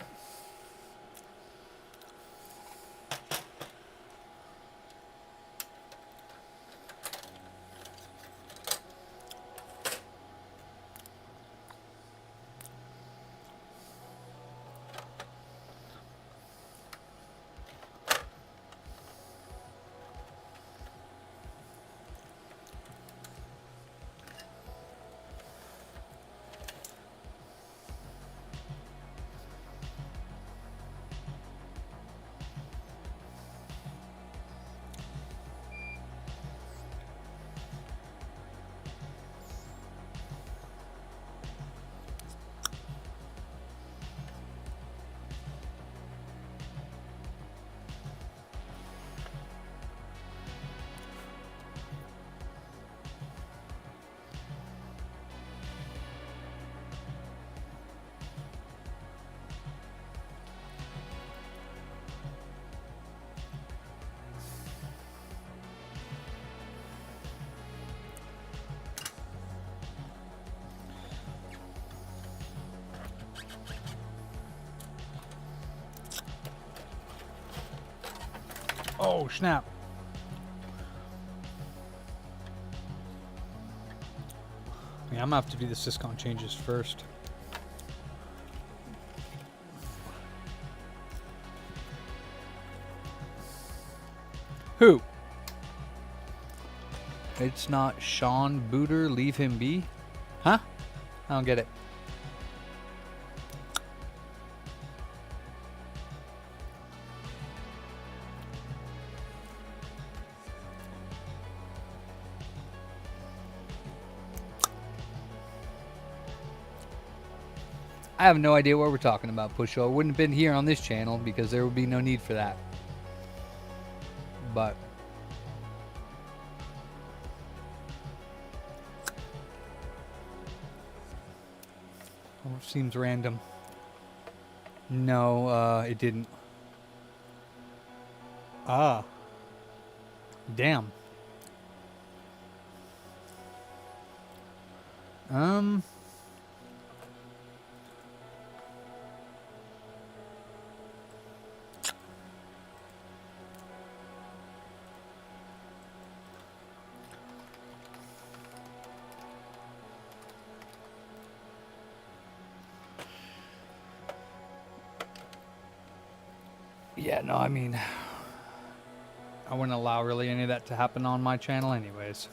Oh, snap. Yeah, I'm gonna have to do the syscon changes first. Who? It's not Sean Booter, leave him be? Huh? I don't get it. I have no idea what we're talking about, Pusho. I wouldn't have been here on this channel because there would be no need for that. But oh, it seems random. No, it didn't. Ah. Damn. Yeah, no, I mean, I wouldn't allow really any of that to happen on my channel anyways.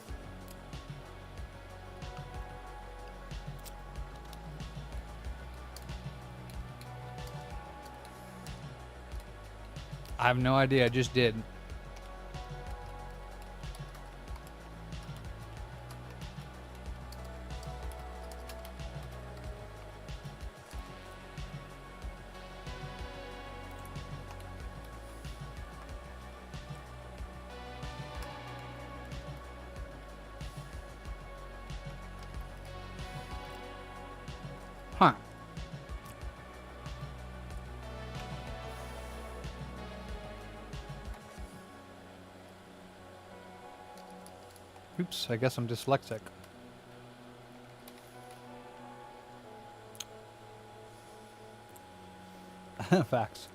I have no idea, I just did. Huh. Oops, I guess I'm dyslexic. Facts.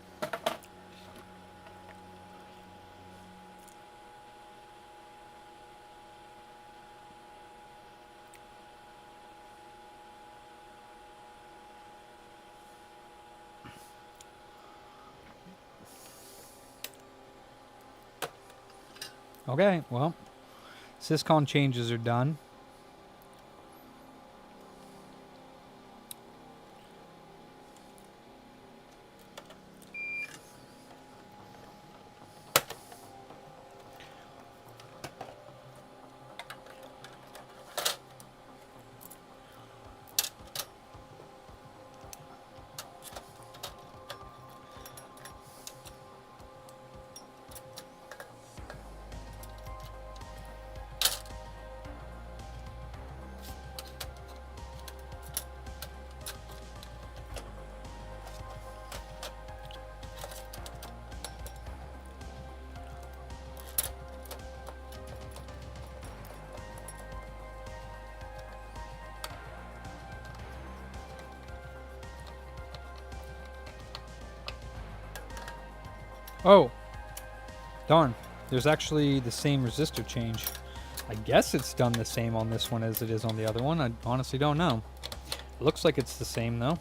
Okay, well, syscon changes are done. Oh, darn. There's actually the same resistor change. I guess it's done the same on this one as it is on the other one. I honestly don't know. It looks like it's the same though.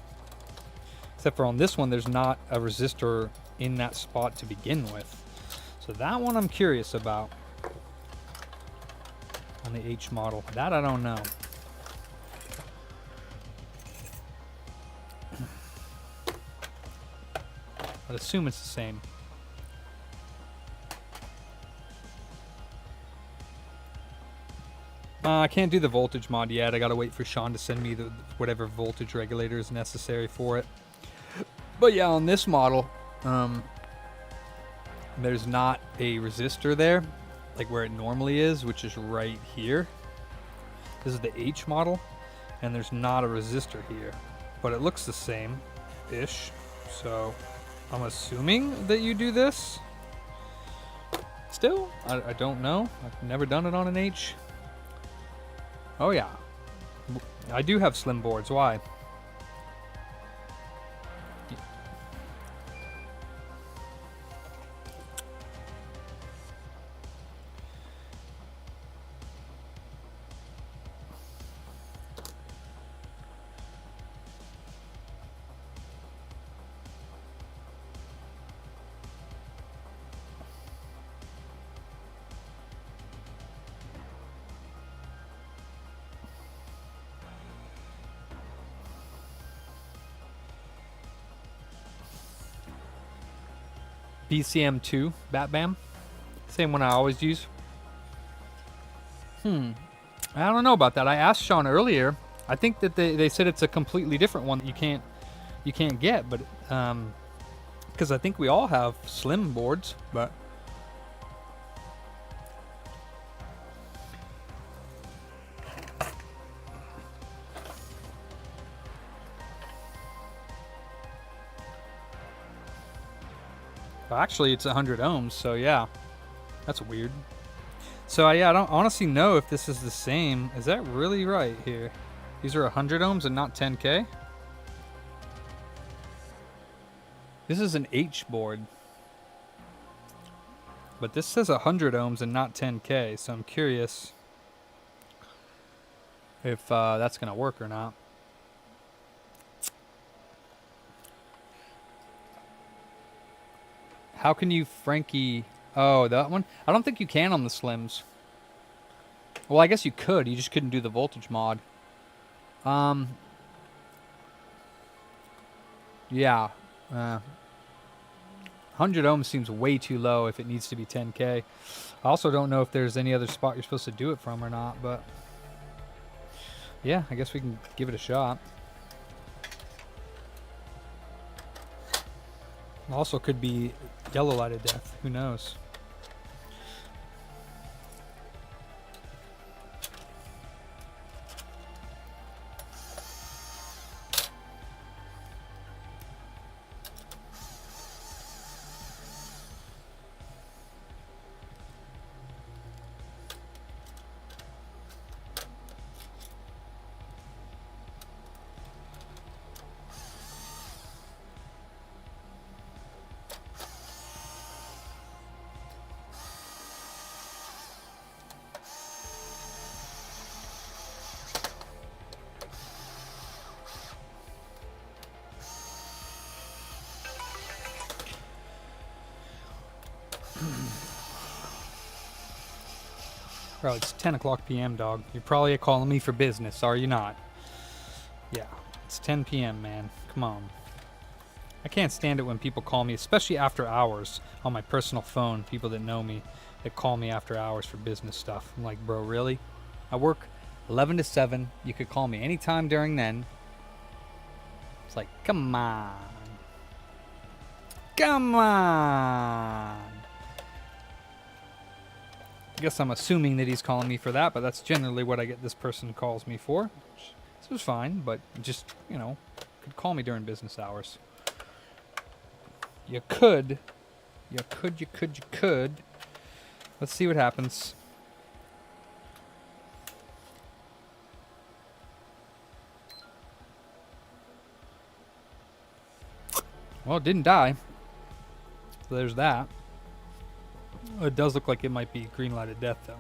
Except for on this one, there's not a resistor in that spot to begin with. So that one I'm curious about. On the H model. That I don't know. I'd assume it's the same. I can't do the voltage mod yet. I gotta wait for Sean to send me the whatever voltage regulator is necessary for it. But yeah, on this model, there's not a resistor there, like where it normally is, which is right here. This is the H model, and there's not a resistor here. But it looks the same-ish, so I'm assuming that you do this. Still, I don't know. I've never done it on an H. Oh yeah, I do have slim boards. Why? BCM2 Bat Bam. Same one I always use. I don't know about that. I asked Sean earlier. I think that they said it's a completely different one that you can't get, but because I think we all have slim boards, but well, actually it's 100 ohms, so yeah, that's weird. So yeah, I don't honestly know if this is the same. Is that really right here? These are 100 ohms and not 10K? This is an H board. But this says 100 ohms and not 10K, so I'm curious if that's going to work or not. How can you Frankie... Oh, that one? I don't think you can on the Slims. Well, I guess you could. You just couldn't do the voltage mod. Yeah. 100 ohms seems way too low if it needs to be 10K. I also don't know if there's any other spot you're supposed to do it from or not, but... Yeah, I guess we can give it a shot. Also could be yellow light of death. Who knows? Bro, it's 10 o'clock p.m., dog. You're probably calling me for business, are you not? Yeah, it's 10 p.m., man. Come on. I can't stand it when people call me, especially after hours, on my personal phone, people that know me, that call me after hours for business stuff. I'm like, bro, really? I work 11 to 7. You could call me anytime during then. It's like, come on. Come on. I guess I'm assuming that he's calling me for that, but that's generally what I get this person calls me for. This was fine, but just, you know, could call me during business hours. You could. You could. Let's see what happens. Well, it didn't die. So there's that. It does look like it might be green light of death, though.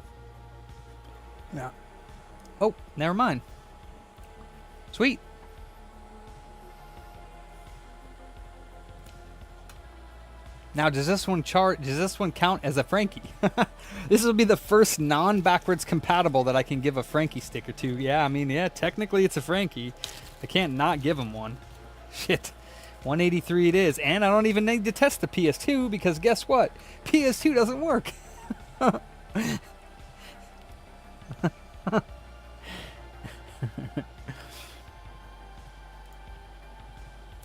Yeah. Oh, never mind. Sweet. Now, does this one count as a Frankie? This will be the first non-backwards compatible that I can give a Frankie sticker to. Yeah, I mean, yeah, technically it's a Frankie. I can't not give him one. Shit. 183 it is, and I don't even need to test the PS2 because guess what? PS2 doesn't work.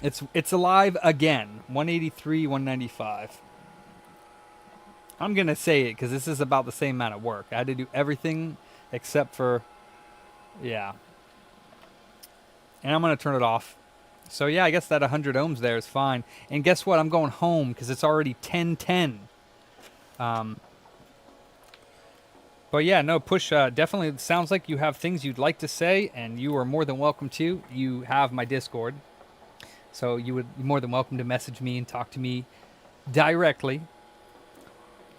It's alive again. 183, 195. I'm gonna say it because this is about the same amount of work. I had to do everything except for, yeah. And I'm gonna turn it off. So yeah, I guess that 100 ohms there is fine. And guess what? I'm going home because it's already 10:10. But yeah, no, Push, definitely sounds like you have things you'd like to say, and you are more than welcome to. You have my Discord. So you would be more than welcome to message me and talk to me directly.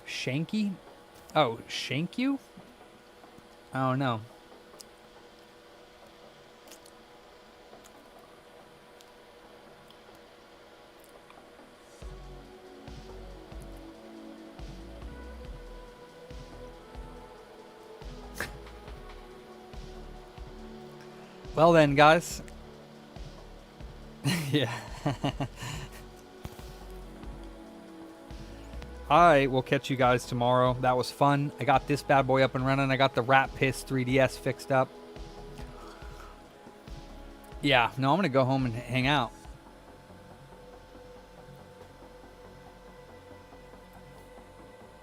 Shanky? Oh, shank you? Oh, no. Well then, guys. Yeah. I will catch you guys tomorrow. That was fun. I got this bad boy up and running. I got the Rat Piss 3DS fixed up. Yeah, no, I'm going to go home and hang out.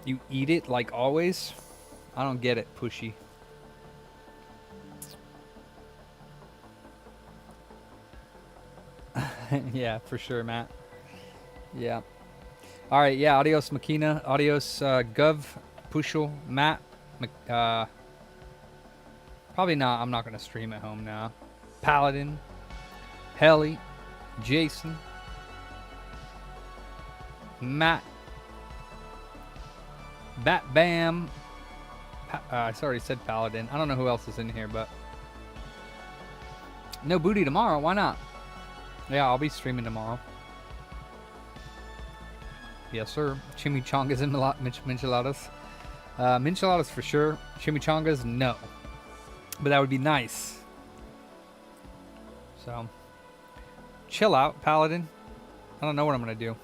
You eat it like always? I don't get it, Pushy. Yeah, for sure, Matt. Yeah. All right, yeah, adios, Makina. Adios, Gov, Pushel, Matt. Probably not. I'm not going to stream at home now. Paladin, Helly, Jason, Matt, Bat Bam. I already said Paladin. I don't know who else is in here, but no booty tomorrow. Why not? Yeah, I'll be streaming tomorrow. Yes, sir. Chimichangas and micheladas. Micheladas for sure. Chimichangas, no. But that would be nice. So, chill out, Paladin. I don't know what I'm going to do.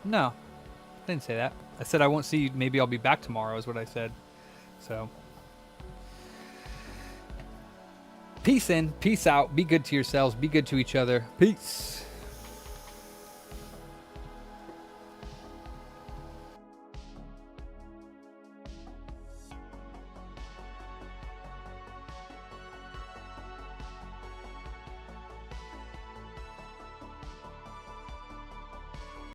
No, I didn't say that. I said I won't see you. Maybe I'll be back tomorrow is what I said. So, peace in, peace out. Be good to yourselves. Be good to each other. Peace.